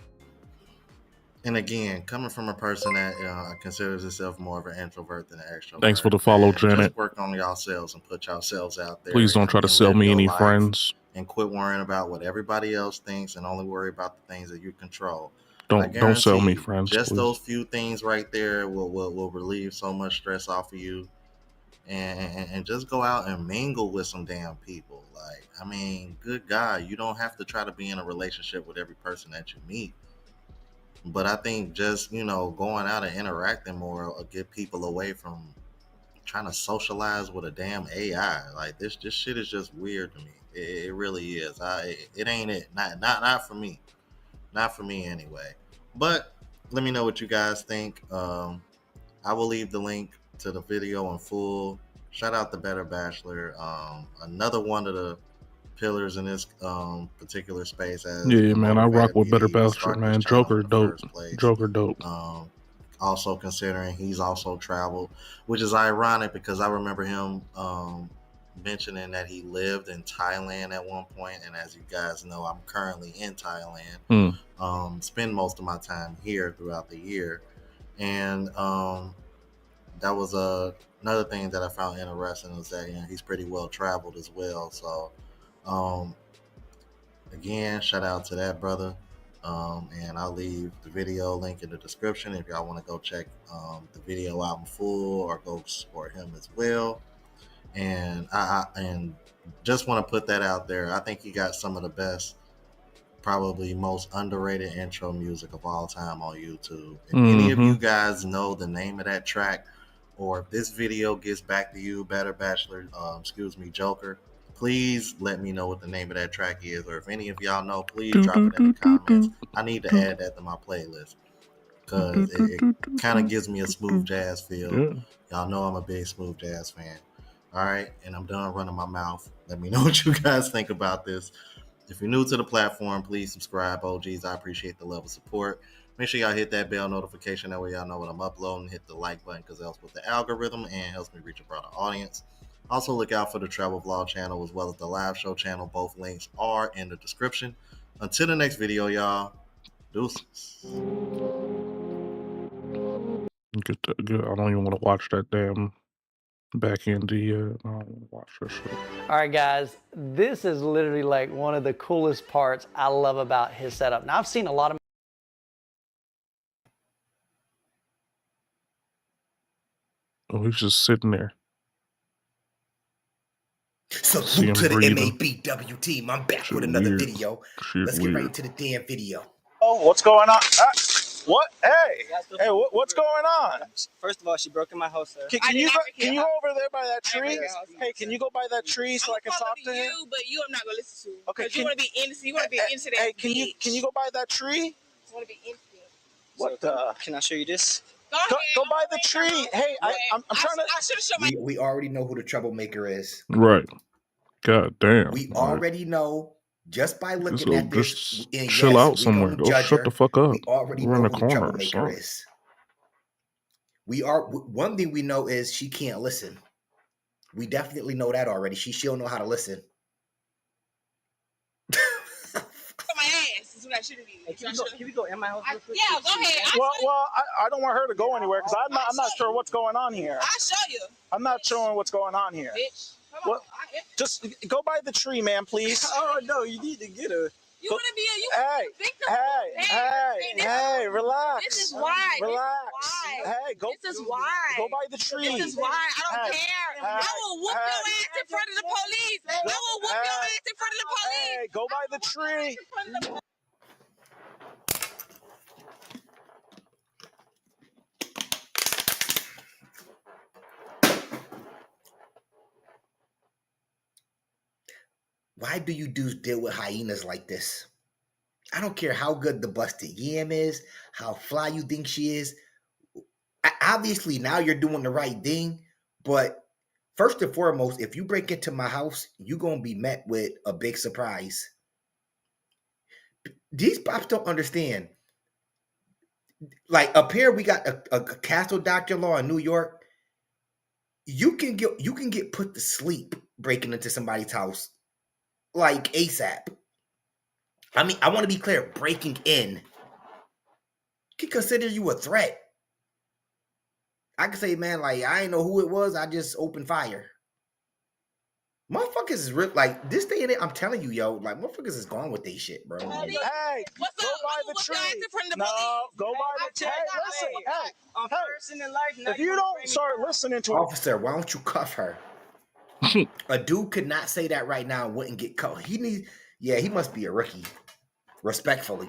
And again, coming from a person that considers herself more of an introvert than an extrovert. Thanks for the follow, Janet. Just work on yourselves and put yourselves out there. Please don't try to sell me any friends. And quit worrying about what everybody else thinks, and only worry about the things that you control. Don't sell me friends. Just please. Those few things right there will relieve so much stress off of you. And just go out and mingle with some damn people. Like, I mean, good God, you don't have to try to be in a relationship with every person that you meet. But I think just, going out and interacting more will get people away from trying to socialize with a damn AI. Like, this shit is just weird to me. It really is. It ain't it. Not for me. Not for me anyway. But let me know what you guys think. I will leave the link to the video in full. Shout out to Better Bachelor. Another one of the pillars in this particular space. Yeah, man, I rock with Better Bachelor, man. Joker dope. Joker dope. Also considering he's also traveled, which is ironic because I remember him mentioning that he lived in Thailand at one point, and as you guys know, I'm currently in Thailand. Spend most of my time here throughout the year, and that was another thing that I found interesting is that he's pretty well traveled as well. So again, shout out to that brother, and I'll leave the video link in the description if y'all want to go check the video out in full or go support him as well. And I just want to put that out there. I think he got some of the best, probably most underrated intro music of all time on YouTube. If any of you guys know the name of that track, or if this video gets back to you, Better Bachelor, Joker, please let me know what the name of that track is. Or if any of y'all know, please drop it in the comments. I need to add that to my playlist because it kind of gives me a smooth jazz feel. Y'all know I'm a big smooth jazz fan. All right, and I'm done running my mouth. Let me know what you guys think about this. If you're new to the platform, please subscribe, OGs. I appreciate the love of support. Make sure y'all hit that bell notification. That way y'all know when I'm uploading. Hit the like button because it helps with the algorithm and helps me reach a broader audience. Also, look out for the travel vlog channel as well as the live show channel. Both links are in the description. Until the next video, y'all. Deuces. Get I don't even want to watch that damn back end yet. I don't want to watch that shit. All right, guys, this is literally like one of the coolest parts I love about his setup. Now, I've seen a lot of Oh, he's just sitting there. Salute to the MABW team. I'm back with another video. Let's get right into the damn video. Oh, what's going on? What? Hey, what's going on? First of all, she broke in my house, sir. Can you go over there by that tree? Hey, can you go by that tree so I can talk to him? But you, I'm not gonna listen to. Okay. You want to be innocent. You want to be innocent. Hey, can you go by that tree? I want to be innocent. What? Can I show you this? Go by the tree. Hey, I'm trying to. I should have shown my. We already know who the troublemaker is. Right. God damn. We already know just by looking at this. Just chill out somewhere. Go shut the fuck up. We already We're know in the who the corner. troublemaker is. One thing we know is she can't listen. We definitely know that already. She don't know how to listen. My ass is what I should have been. Can we go in my house real quick? Yeah, go ahead. Well, I don't want her to go anywhere because I'm not sure what's going on here. I'll show you. I'm not showing what's going on here. Bitch. What? Just go by the tree, man, please. Oh no, you need to get her. You want to be a victim? Hey, relax. This is why. Relax. Hey, go. This is why. Go by the tree. This is why. I don't care. I will whoop your ass in front of the police. I will whoop your ass in front of the police. Hey, go by the tree. Why do you dudes deal with hyenas like this? I don't care how good the busted yam is, how fly you think she is. Obviously, now you're doing the right thing, but first and foremost, if you break into my house, you're going to be met with a big surprise. These pops don't understand. Like up here, we got a castle doctor law in New York. You can get put to sleep breaking into somebody's house. Like ASAP. I mean, I want to be clear. Breaking in can consider you a threat. I can say, man, like I ain't know who it was. I just opened fire. Motherfuckers is real. Like this day and age, I'm telling you, yo, like motherfuckers is gone with they shit, bro. Hey, go by the tree. No, go by the tree. Hey, listen. I'm person in life. If you don't start listening to officer, why don't you cuff her? A dude could not say that right now and wouldn't get cuffed. He must be a rookie. Respectfully.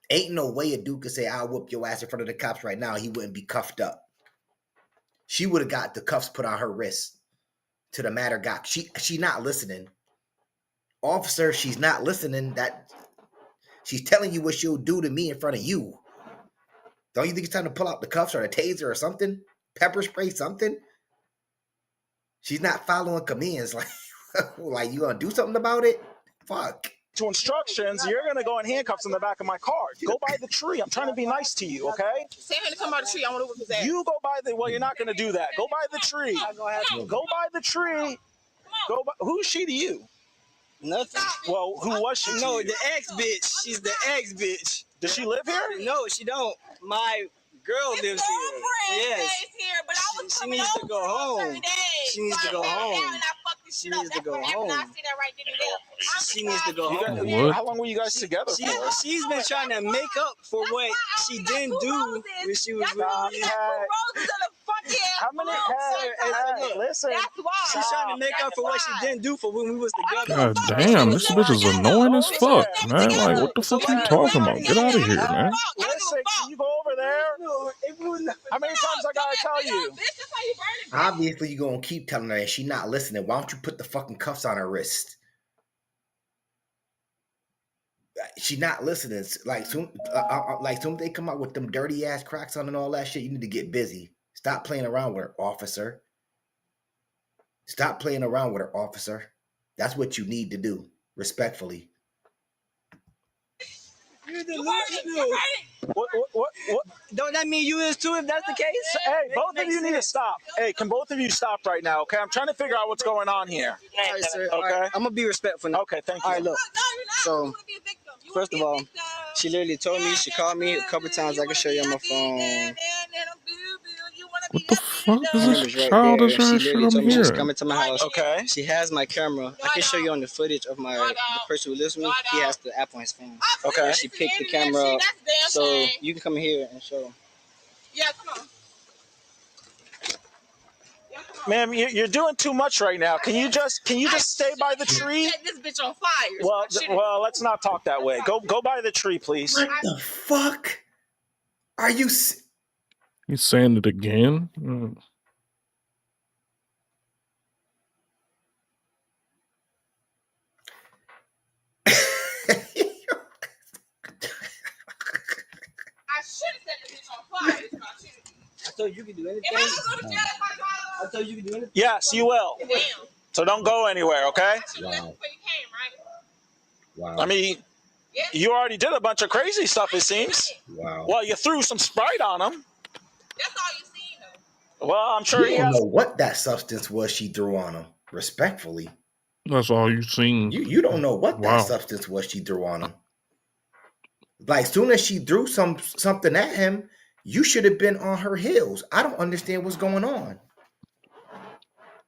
Ain't no way a dude could say, I'll whoop your ass in front of the cops right now. He wouldn't be cuffed up. She would have got the cuffs put on her wrist to the matter got. She not listening. Officer, she's not listening. That she's telling you what she'll do to me in front of you. Don't you think it's time to pull out the cuffs or a taser or something? Pepper spray, something? She's not following commands. Like you gonna do something about it? Fuck. To instructions, you're gonna go in handcuffs in the back of my car. Go by the tree. I'm trying to be nice to you, okay? Say him to come by the tree. I want to whoop his ass. You go by the. Well, you're not gonna do that. Go by the tree. Go by the tree. Go by. Who's she to you? Nothing. Well, who was she? No, the ex bitch. She's the ex bitch. Does she live here? No, she don't. My girl lives here. Yes. Here, but I was she needs to go home. She needs to go home. She needs to go home. She needs to go home. How long were you guys together for? She's been trying to make up for what she didn't do when she was with me. How many? Hey, listen. She's trying to make up for what she didn't do for when we was together. God damn, this bitch is annoying as fuck, man. Like, what the fuck you talking about? Get out of here, man. Listen, can you go over there? How many times I gotta tell you? Obviously, you're gonna keep telling her and she's not listening. Why don't you put the fucking cuffs on her wrist? She not listening. Like soon they come out with them dirty ass cracks on and all that shit. You need to get busy. Stop playing around with her, officer. Stop playing around with her, officer. That's what you need to do, respectfully. You're delusional. What? Don't that mean you is too if that's the case? Hey, both of you need to stop. Hey, can both of you stop right now, okay? I'm trying to figure out what's going on here. All right, sir. Okay? All right, I'm going to be respectful now. Okay, thank you. All right, look. So, first of all, she literally told me, she called me a couple times. I can show you on my phone. What the fuck is My this number's right childish there. She ass shit literally on told me she was here? coming to my house. Okay. She has my camera. I can show you on the footage of the person who lives with me. He has the app on his phone. Okay. She picked the camera up, so you can come here and show. Yeah, come on. Ma'am, you're doing too much right now. Can you just stay by the tree? Set this bitch on fire. Well, let's not talk that way. Go by the tree, please. What the fuck? Are you? He's saying it again. I should have set this bitch on fire. I told you could do anything. Am I gonna go to jail if I drive? I told you could do anything. Yes, you will. Damn. So don't go anywhere, okay? Wow. Wow. I mean, you already did a bunch of crazy stuff, it seems. Wow. Well, you threw some Sprite on him. That's all you seen, though. Well, I'm sure You he don't has. know what that substance was she threw on him. Respectfully. That's all you've seen. You don't know what Wow. that substance was she threw on him. Like, soon as she threw something at him, you should have been on her heels. I don't understand what's going on.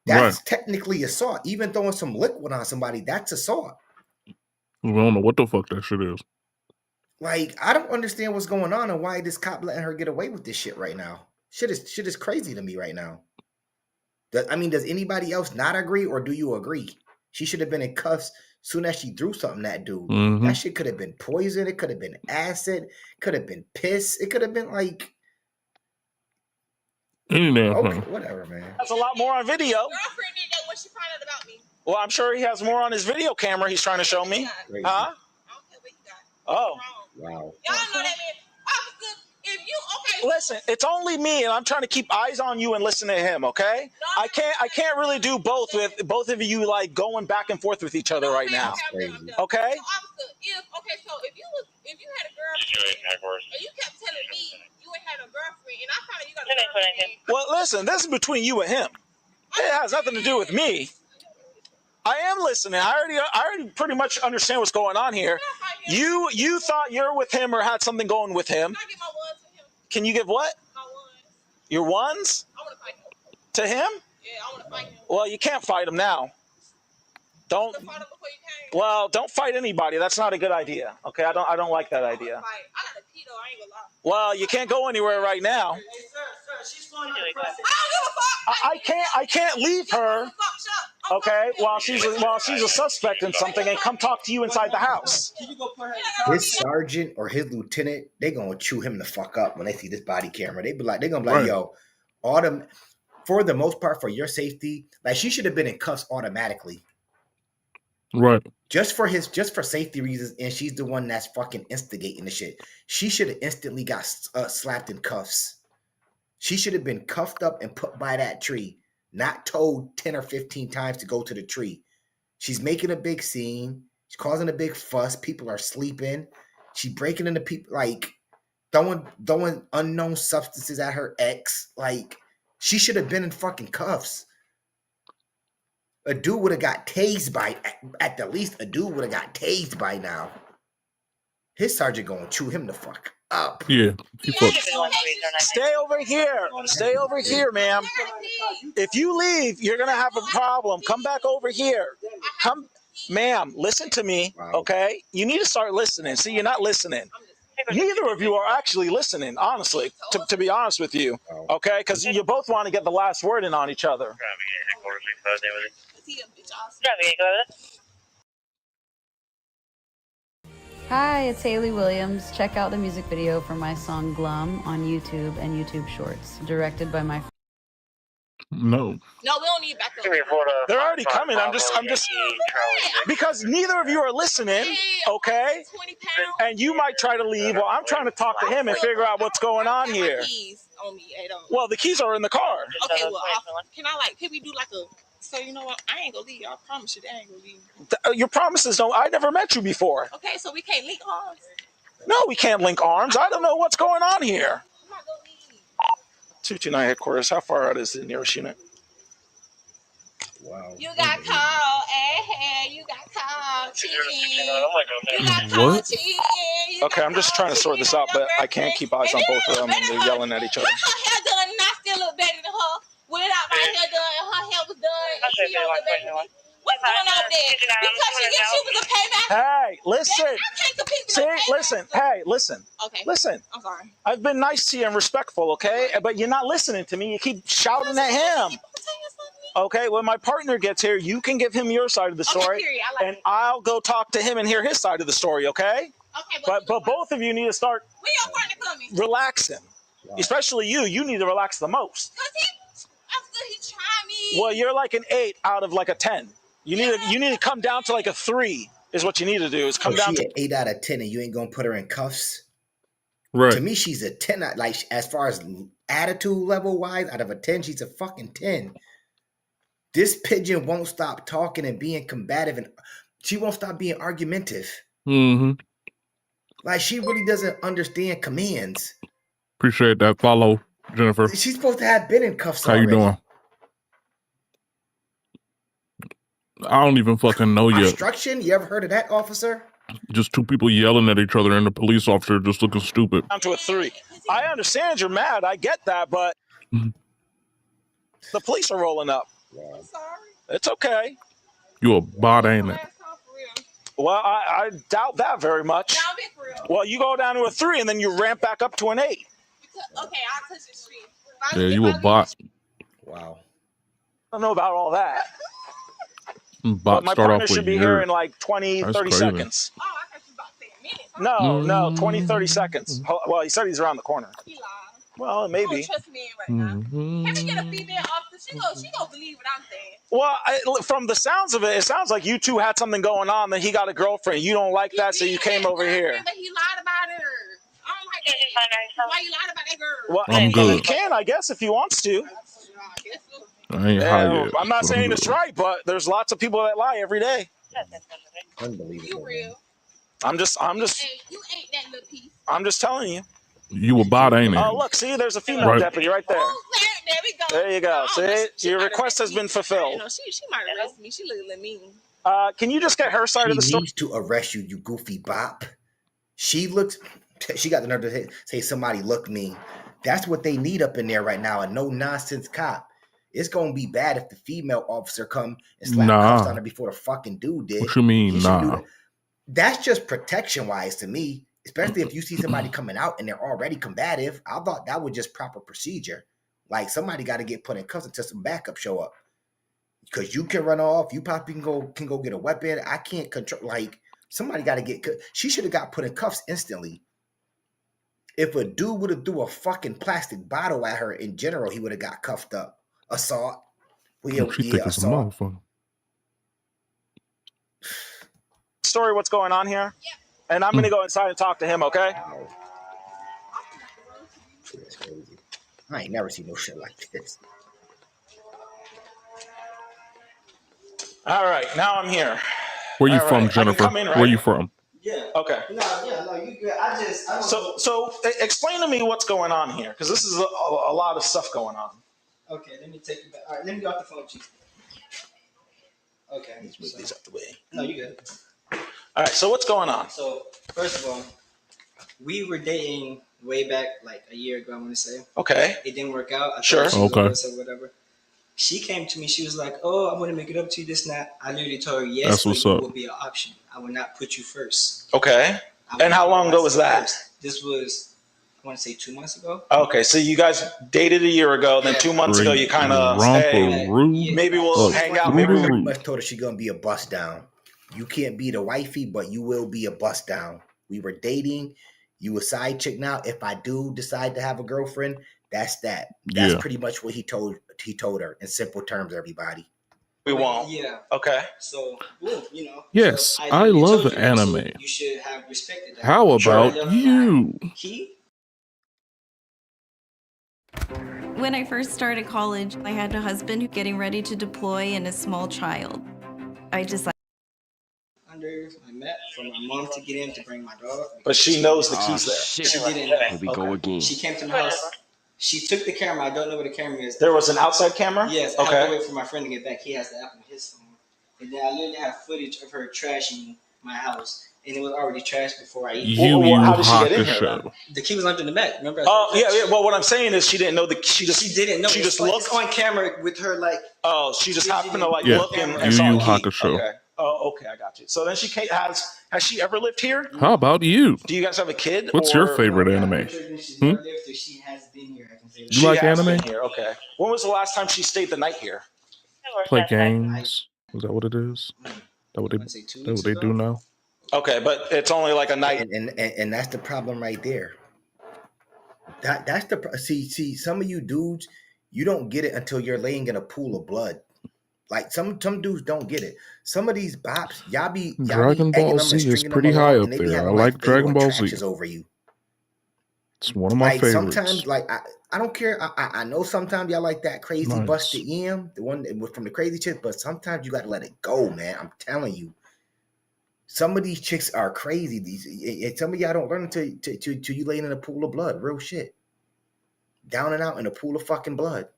That's technically assault. Even throwing some liquid on somebody, that's assault. We don't know what the fuck that shit is. Like, I don't understand what's going on and why this cop letting her get away with this shit right now. Shit is crazy to me right now. Does anybody else not agree, or do you agree? She should have been in cuffs soon as she threw something at dude. That shit could have been poison. It could have been acid. Could have been piss. It could have been like... Okay, whatever, man. That's a lot more on video. Girlfriend did that when she found out about me. Well, I'm sure he has more on his video camera he's trying to show me. Crazy. Huh? Oh. Wow. Y'all know that man. Officer, if you okay. Listen, it's only me, and I'm trying to keep eyes on you and listen to him. Okay? I can't really do both with both of you like going back and forth with each other right now. Okay? So, officer, if you had a girlfriend, and you kept telling me you ain't had a girlfriend, and I found out you got a girlfriend. Well, listen, this is between you and him. It has nothing to do with me. I am listening. I already pretty much understand what's going on here. You thought you're with him or had something going with him. Can I get my ones to him? Can you give what? My ones. Your ones? I want to fight him. To him? Yeah, I want to fight him. Well, you can't fight him now. Don't. I fought him before you came. Well, don't fight anybody. That's not a good idea. Okay, I don't like that idea. I got a keto. I ain't gonna lie. Well, you can't go anywhere right now. Hey, sir, she's going to the I don't give a fuck. I can't leave her. Okay, while she's a suspect in something, and come talk to you inside the house. His sergeant or his lieutenant, they gonna chew him the fuck up when they see this body camera. They gonna be like, yo, for the most part, for your safety, like she should have been in cuffs automatically. Right. Just for safety reasons, and she's the one that's fucking instigating the shit. She should have instantly got slapped in cuffs. She should have been cuffed up and put by that tree, not told 10 or 15 times to go to the tree. She's making a big scene. She's causing a big fuss. People are sleeping. She breaking into people, like throwing unknown substances at her ex. Like, she should have been in fucking cuffs. A dude would have got tased by, at the least, a dude would have got tased by now. His sergeant gonna chew him the fuck up. Yeah. Stay over here. Stay over here, ma'am. If you leave, you're gonna have a problem. Come back over here. Come, ma'am. Listen to me, okay? You need to start listening. See, you're not listening. Neither of you are actually listening, honestly. To be honest with you, okay? Because you both want to get the last word in on each other. Hi, it's Haley Williams. Check out the music video for my song Glum on YouTube and YouTube Shorts, directed by my No. No, we don't need backup. They're already coming. I'm just because neither of you are listening, okay? And you might try to leave while I'm trying to talk to him and figure out what's going on here. Keys on me, Well, the keys are in the car. Okay, well, can we do like a So you know what? I ain't gonna leave you. I promise you, they ain't gonna leave you. Your promises don't. I never met you before. Okay, so we can't link arms. No, we can't link arms. I don't know what's going on here. I'm not gonna leave. 229 headquarters. How far out is the nearest unit? Wow. You got called, you got called cheating. You got What? called cheating. Okay, I'm just trying to sort this out, but I can't keep eyes on both of them, and they're yelling at each other. Her hair done, and I still look better than her. Without my hair done, and her hair was done, and she don't look better than me. What's going on there? Because she was a payback. Hey, listen. I can't compete with See, no payback. listen. Hey, listen. Okay. Listen. I'm sorry. I've been nice to you and respectful, okay? But you're not listening to me. You keep shouting at him. Okay, when my partner gets here, you can give him your side of the story, period. I like and I'll go talk to him and hear his side of the story, okay? Okay, But both of you need to start when your partner coming? relaxing. Especially you. You need to relax the most. He tried me. Well, you're like an 8 out of like a 10. You need to come down to like a 3 is what you need to do. Is come down she to an 8 out of 10 and you ain't gonna put her in cuffs. Right. To me, she's a 10. Like as far as attitude level wise, out of a 10, she's a fucking 10. This pigeon won't stop talking and being combative, and she won't stop being argumentative. Mm-hmm. Like she really doesn't understand commands. Appreciate that follow, Jennifer. She's supposed to have been in cuffs How already. you doing? I don't even fucking know yet. Obstruction? You ever heard of that, officer? Just two people yelling at each other and the police officer just looking stupid. down to a 3. I understand you're mad. I get that, but the police are rolling up. I'm sorry. It's okay. You a bot, ain't it? Well, I doubt that very much. Now I'm being for real. Well, you go down to a 3 and then you ramp back up to an 8. Okay, I'll touch the street. Yeah, you a bot. Wow. I don't know about all that. But Bot my start partner off should with be here your. in like 20, That's 30 crazy. seconds. Oh, I thought you was about to say a minute. No, 20, 30 seconds. Well, he said he's around the corner. He lied. Well, You maybe. don't trust me right now. Can we get a female officer? She gonna believe what I'm saying. Well, from the sounds of it, it sounds like you two had something going on, that he got a girlfriend. You don't like that, so you came over here. But he lied about her. I don't like that. Why you lied about that girl? Well, I'm he good. can, I guess, if he wants to. I ain't high yet. I'm not so saying I'm it's good. right, but there's lots of people that lie every day. Unbelievable. You real. I'm just Hey, you ain't that little piece. I'm just telling you. You a bot, ain't it? Oh, look, see, there's a female Right. deputy right there. There we go. There you go. See, your request has been You fulfilled. know, she might arrest me. She look like mean. Can you just get her side of the She story? needs to arrest you, you goofy bop. She got the nerve to say somebody look mean. That's what they need up in there right now, a no-nonsense cop. It's going to be bad if the female officer come and slap Nah. cuffs on her before the fucking dude did. What you mean, He should do nah? that. That's just protection-wise to me, especially if you see somebody coming out and they're already combative. I thought that was just proper procedure. Like, somebody got to get put in cuffs until some backup show up. Because you can run off. You probably can go get a weapon. I can't control. Like, somebody got to get. She should have got put in cuffs instantly. If a dude would have threw a fucking plastic bottle at her in general, he would have got cuffed up. Assault. Well, She thick as a motherfucker. Story, what's going on here? And I'm going to go inside and talk to him, okay? I ain't never seen no shit like this. All right, now I'm here. Where you All from, right, I can Jennifer? come in, right? Where you from? Yeah. Okay. No, you good. I So explain to me what's going on here, because this is a lot of stuff going on. Okay, let me take you back. All right, let me get off the phone, Chief. Okay. Let's move these out the way. No, you good. All right, so what's going on? So, first of all, we were dating way back, like a year ago, I want to say. Okay. It didn't work out. I Sure. thought she was Okay. over us or whatever. She came to me. She was like, "Oh, I want to make it up to you, this and that." I literally told her, "Yes, That's but what's you up. will be an option. I will not put you first." Okay. I will And how not long put ago was myself that? first. This was, I want to say 2 months ago. Okay, so you guys dated a year ago, then 2 months ago you kind of, hey, maybe we'll hang out. Maybe pretty much told her she's gonna be a bust down. You can't be the wifey, but you will be a bust down. We were dating. You a side chick now. If I do decide to have a girlfriend, that's that. That's Yeah. pretty much what he told her in simple terms. Everybody. We won't. Yeah. Okay. So, boom, you know. Yes, So I literally love told you that, so anime. you should have respected that. How about And, you? he When I first started college, I had a husband who getting ready to deploy and a small child. I just like Under I met for my mom to get in to bring my dog. But she knows the keys there. Shit. She didn't know. Here we go again. She came to my house. She took the camera. I don't know where the camera is. There was an outside camera? Yes. I Okay. have to wait for my friend to get back. He has the app on his phone. And then I literally have footage of her trashing my house. And it was already trashed before I even. How did she get in here then? The key was under the mat. Remember? Oh yeah. Well, what I'm saying is she didn't know she didn't know. She just It's looked on camera with her like. Oh, she just happened to like Yeah, look and Yu saw Yu the key. Hakusho. Okay. Oh, okay, I got you. So then she has she ever lived here? How about you? Do you guys have a kid? What's your favorite anime? Hmm? She has been here. I can say that. You like has anime? been here. Okay. When was the last time she stayed the night here? Play games? Is that what it is? That what they do now? Okay, but it's only like a night. And that's the problem right there. That's the see some of you dudes, you don't get it until you're laying in a pool of blood. Like some dudes don't get it. Some of these bops, y'all be Dragon egging Ball them and Z is stringing pretty them high along, up and they be there. I having like like Dragon Ball Z. trashes over you. It's one of my Like favorites. sometimes, like I don't care. I know sometimes y'all like that crazy Nice. busted EM, the one that was from the crazy chick, but sometimes you gotta let it go, man. I'm telling you. Some of these chicks are crazy. And some of y'all don't learn until you laying in a pool of blood. Real shit. Down and out in a pool of fucking blood.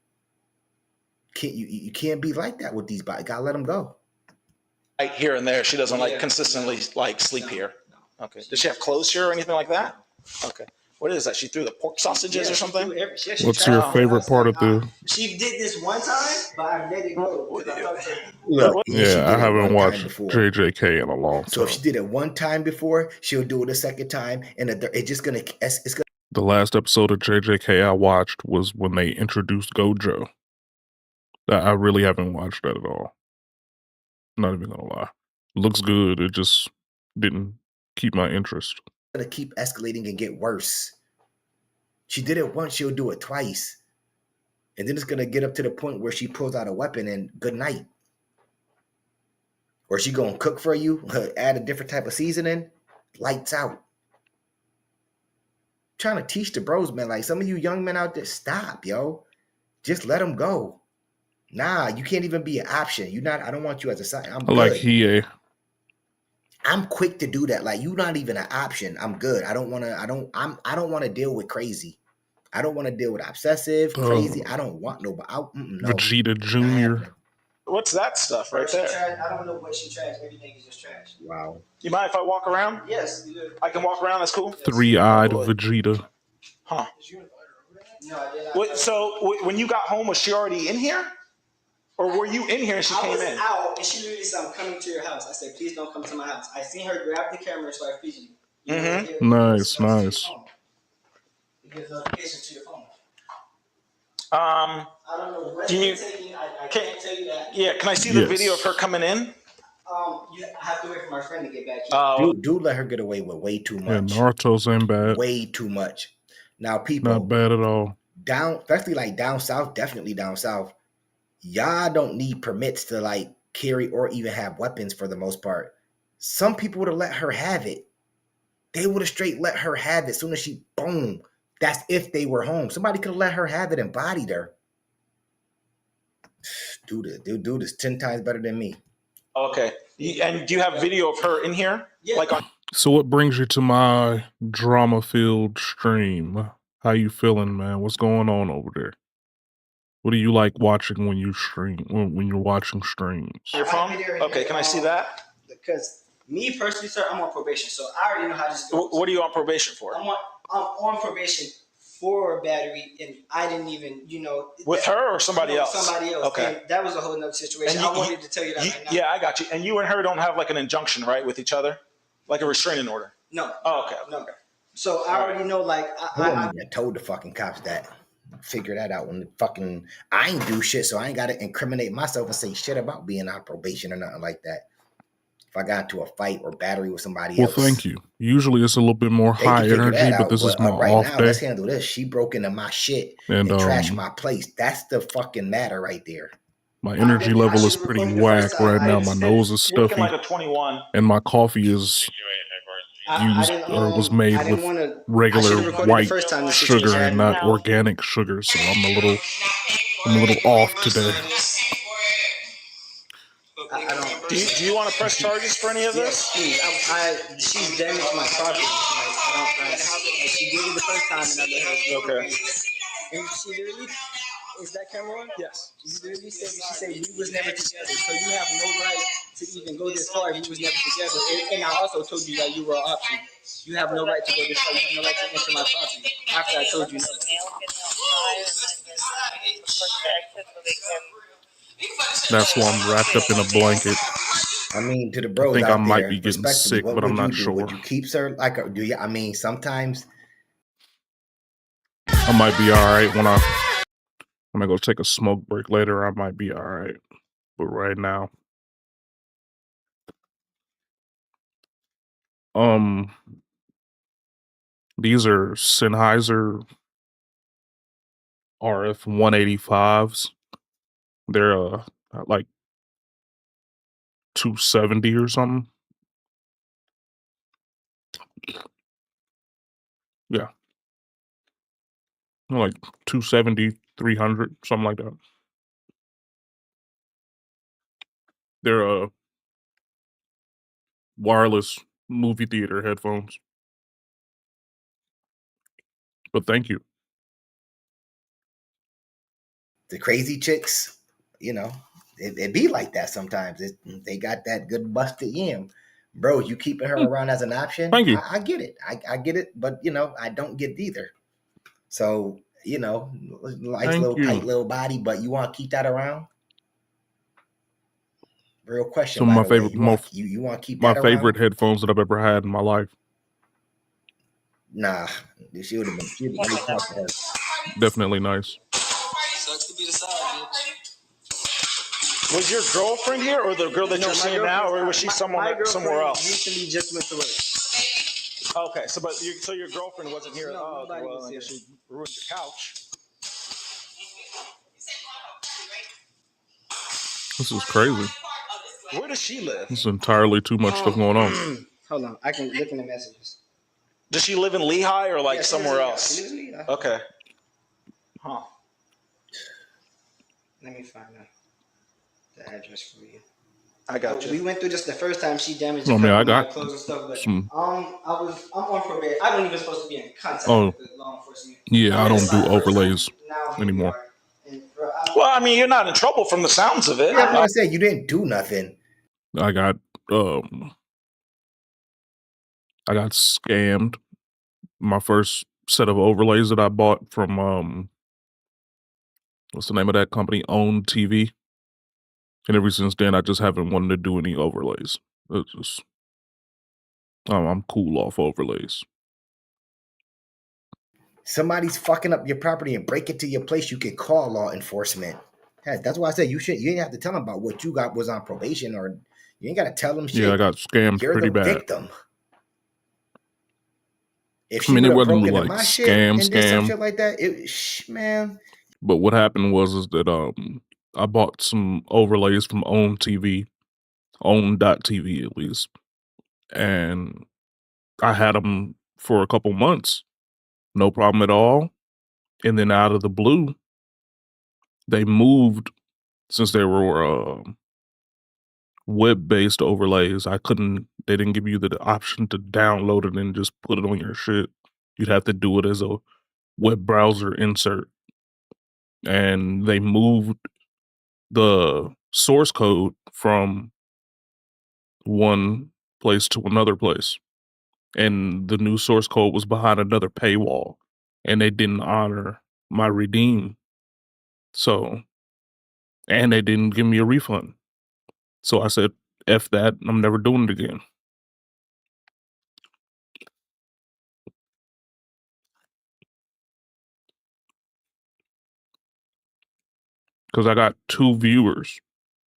You can't be like that with these bodies. Gotta let them go. Like here and there, she doesn't like consistently like sleep here. Okay. Does she have clothes here or anything like that? Okay. What is that? She threw the pork sausages or something? What's your favorite part of the? She did this one time, but I let it go. Yeah, I haven't watched JJK in a long So if time. she did it one time before, she'll do it a second time, and it's just gonna it's gonna. The last episode of JJK I watched was when they introduced Gojo. I really haven't watched that at all. Not even gonna lie. Looks good. It just didn't keep my interest. Gonna keep escalating and get worse. She did it once, she'll do it twice. And then it's gonna get up to the point where she pulls out a weapon and good night. Or she gonna cook for you, add a different type of seasoning, lights out. Trying to teach the bros, man. Like some of you young men out there, stop, yo. Just let them go. Nah, you can't even be an option. I don't want you as a side. I'm I like good. Hiei. I'm quick to do that. Like, you're not even an option. I'm good. I don't want to deal with crazy. I don't want to deal with obsessive, crazy. I don't want nobody. No. Vegeta Jr. What's that stuff right there? I don't know what she trashed. Everything is just trash. Wow. You mind if I walk around? Yes, you do. I can walk around. That's cool. Three-eyed Vegeta. Huh. No, I did not. So when you got home, was she already in here? Or were you in here and she came in? I was out, and she literally said, "I'm coming to your house." I said, "Please don't come to my house." I seen her grab the camera, so I fidgeted. Nice, nice. It gives notifications to your phone. I don't know what you, I can't tell you that. Yeah, can I see the video of her coming in? You have to wait for my friend to get back. Dude let her get away with way too Yeah, much. Naruto's ain't bad. Way too much. Now, people. Not bad at all. Especially like down south, definitely down south. Y'all don't need permits to like carry or even have weapons for the most part. Some people would have let her have it. They would have straight let her have it as soon as she boom. That's if they were home. Somebody could have let her have it and bodied her. Dude is 10 times better than me. Okay. And do you have video of her in here? Yeah. Like on. So what brings you to my drama-filled stream? How you feeling, man? What's going on over there? What do you like watching when you stream? When you're watching streams? Your phone? Okay, can I see that? Because me personally, sir, I'm on probation, so I already know how this goes. What are you on probation for? I'm on probation for battery, and I didn't even, With her or somebody else? Somebody else. Okay. And that was a whole nother situation. I wanted to tell you that right now. Yeah, I got you. And you and her don't have like an injunction, right, with each other? Like a restraining order? No. Oh, okay. No. So I already know, like, I told the fucking cops that. Figure that out when I ain't do shit, so I ain't got to incriminate myself and say shit about being on probation or nothing like that. If I got into a fight or battery with somebody else. Well, thank you. Usually it's a little bit more high energy, but this is my off now, day. Let's handle this. She broke into my shit and trashed my place. That's the fucking matter right there. My energy level is pretty whack right now. My nose is You're looking stuffy, like a 21. and my coffee is used or was made with regular white sugar and not organic sugar. So I'm a little off today. Do you want to press charges for any of this? Please. She's damaged my property. She did it the first time, and I let her. Okay. And she literally, is that camera on? Yes. She literally said, we was never together, so you have no right to even go this far. We was never together. And I also told you that you were an option. You have no right to go this far. You have no right to enter my property. After I told you no. That's why I'm wrapped up in a blanket. I mean, to the bros I think I out might there, be getting respectfully, sick, what but I'm would not you do? sure. Would you keep her? Do you? I mean, sometimes I might be all right when I go take a smoke break later. I might be all right, but right now, these are Sennheiser RF 185s. They're like 270 or something. Yeah, like 270, 300, something like that. They're wireless movie theater headphones. But thank you. the crazy chicks, it be like that sometimes. They got that good busted yam. Bro, you keeping her around as an option? Thank you. I get it. I get it, but I don't get it either. So, nice Thank little you. tight little body, but you want to keep that around? Real question, Some by of the my way. favorite, You want to keep my that favorite around? headphones that I've ever had in my life. Nah, she would have been. Let me talk to her. Definitely nice. Sucks to be the side bitch. Was your girlfriend here, or the girl that you're seeing now, or was she somewhere else? Recently just went to work. Okay, so your girlfriend wasn't here. No, okay, well, I guess she ruined your couch. This is crazy. Where does she live? This is entirely too much stuff going on. Hold on, I can look in the messages. Does she live in Lehigh or Yeah, somewhere else? She lives in Lehigh. Okay. Huh. Let me find out the address for you. I got you. We went through this the first time. She damaged I mean, I my got clothes and stuff, but some. I'm on probation. I don't even supposed to be in contact Oh, with law enforcement. yeah, I don't do overlays anymore. Well, I mean, you're not in trouble from the sounds of it. Yeah, I'm gonna say you didn't do nothing. I got scammed. My first set of overlays that I bought from what's the name of that company? Own TV. And ever since then, I just haven't wanted to do any overlays. It's just I'm cool off overlays. Somebody's fucking up your property and break into your place, you can call law enforcement. Hey, that's why I said you ain't have to tell them about what you got was on probation, or you ain't gotta tell them shit. Yeah, I got scammed You're pretty the bad. victim. If I she mean, it would have wasn't broken like in my shit scam. and did some shit like that, man. But what happened was that I bought some overlays from Own TV, Own.tv at least, and I had them for a couple months, no problem at all. And then out of the blue, they moved, since they were web-based overlays. They didn't give you the option to download it and just put it on your shit. You'd have to do it as a web browser insert. And they moved the source code from one place to another place. And the new source code was behind another paywall. And they didn't honor my redeem. So, and they didn't give me a refund. So I said, F that, I'm never doing it again. Because I got 2 viewers.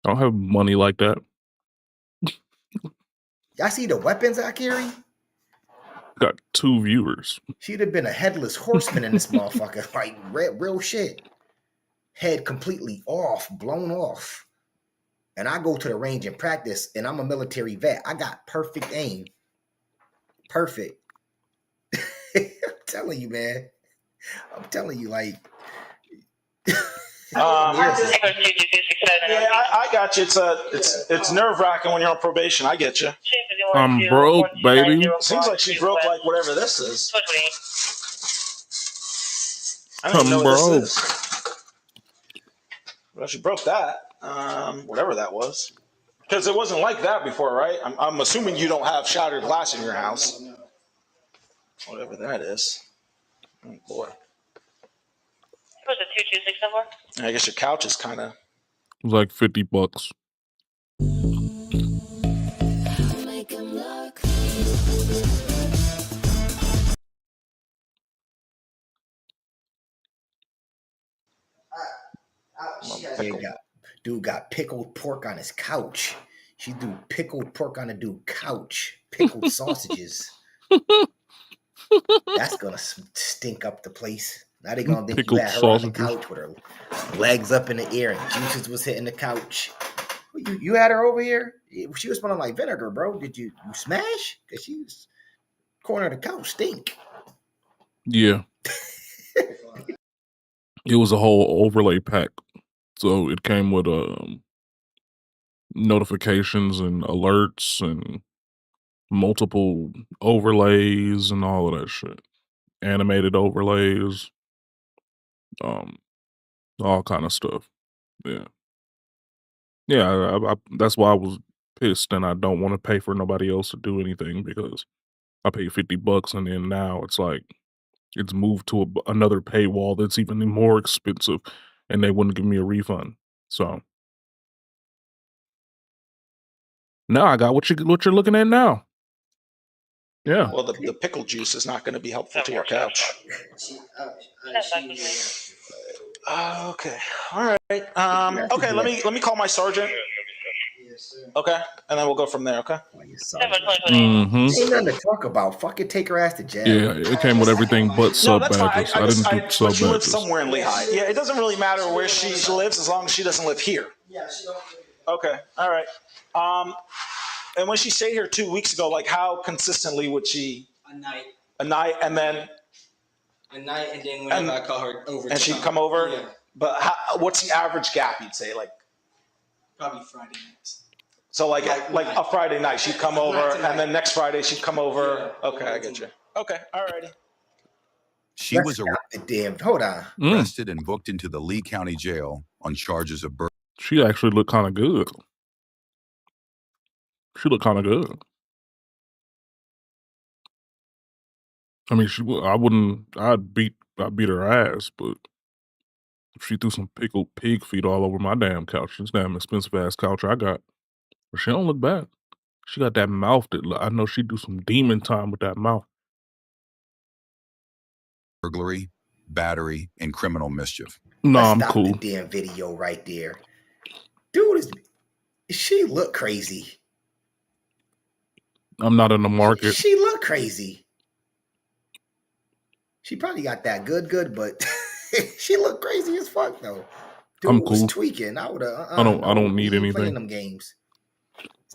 I don't have money like that. Y'all see the weapons I carry? Got 2 viewers. She'd have been a headless horseman in this motherfucker. Like, real shit. Head completely off, blown off. And I go to the range and practice, and I'm a military vet. I got perfect aim. Perfect. I'm telling you, man. I'm telling you, like. Yeah, I got you. It's nerve wracking when you're on probation. I get you. I'm broke, baby. Seems like she broke like whatever this is. I don't even know I'm what this broke. is. Well, she broke that. Whatever that was. Because it wasn't like that before, right? I'm assuming you don't have shattered glass in your house. Whatever that is. Oh, boy. What's the 226 number? I guess your couch is kind of. It was like $50. Dude got pickled pork on his couch. She threw pickled pork on the dude's couch. Pickled sausages. That's gonna stink up the place. Now they gonna think you Pickled had her on the sausages. couch with her legs up in the air and juices was hitting the couch. You had her over here? She was smelling like vinegar, bro. Did you smash? Cause she was corner of the couch stink. Yeah. It was a whole overlay pack. So it came with notifications and alerts and multiple overlays and all of that shit. Animated overlays. All kind of stuff. Yeah. Yeah, that's why I was pissed, and I don't want to pay for nobody else to do anything because I paid $50, and then now it's like it's moved to another paywall that's even more expensive, and they wouldn't give me a refund. So now I got what you're looking at now. Yeah. Well, the pickle juice is not going to be helpful to your couch. Okay. All right. Okay. Let me call my sergeant. Okay, and then we'll go from there. Okay. Mm-hmm. Ain't nothing to talk about. Fucking take her ass to jail. Yeah, it came with everything but No, sub that's fine. badges. I didn't do sub but she lives badges. somewhere in Lehigh. Yeah, it doesn't really matter where she lives as long as she doesn't live here. Yeah, she don't. Okay. All right. And when she stayed here 2 weeks ago, like how consistently would she? A night. A night, and then. A night, and then whenever I call her over. And she'd come over. Yeah. But what's the average gap you'd say? Like. Probably Friday nights. So like a Friday night, she'd come over, and then next Friday she'd come over. Okay, I get you. Okay, all righty. She was hold on. arrested and booked into the Lee County Jail on charges of burglary. She actually looked kind of good. She looked kind of good. I mean, I'd beat her ass, but if she threw some pickled pig feet all over my damn couch, this damn expensive ass couch I got, but she don't look bad. She got that mouth that I know she'd do some demon time with that mouth. Burglary, battery, and criminal mischief. No, Let's I'm stop cool. the damn video right there. Dude, she look crazy. I'm not in the market. She look crazy. She probably got that good, but she look crazy as fuck though. Dude I'm was cool. tweaking. I would have. I don't need playing anything. them games.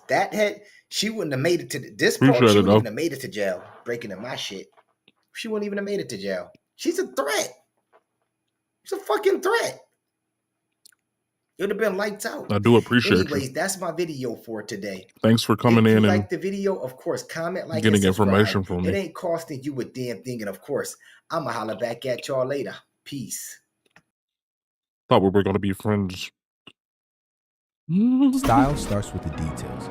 That head, she wouldn't have made it to this Appreciate part. She it, wouldn't though. even have made it to jail. Breaking in my shit. She wouldn't even have made it to jail. She's a threat. She's a fucking threat. It would have been lights out. I do appreciate Anyways, you. that's my video for today. Thanks for coming If you in like and the video, of course, comment, like, getting and subscribe. information from It me. ain't costing you a damn thing. And of course, I'ma holler back at y'all later. Peace. Thought we were gonna be friends. Style starts with the details.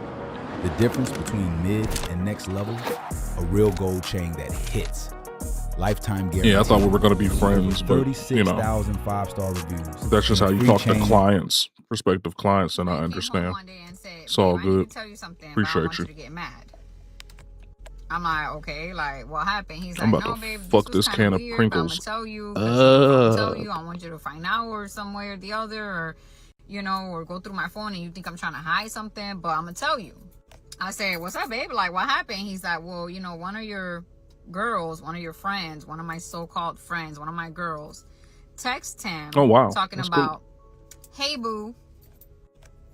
The difference between mid and next level, a real gold chain that hits. Lifetime guarantee. Yeah, I thought we were gonna be friends, but you know, 36,000 5-star reviews. that's just how you Free talk to chain. clients, prospective clients, and I understand. It's all good. Appreciate you. I'm like, okay, like what happened? He's like, I'm no, about to babe, fuck was this kinda can of weird, but I'm Pringles. gonna tell you. I want you to find out or some way or the other, or or go through my phone and you think I'm trying to hide something, but I'm gonna tell you. I said, what's up, babe? Like, what happened? He's like, well, one of your girls, one of your friends, one of my so-called friends, one of my girls, text him. Oh, wow. Talking That's about, hey, boo.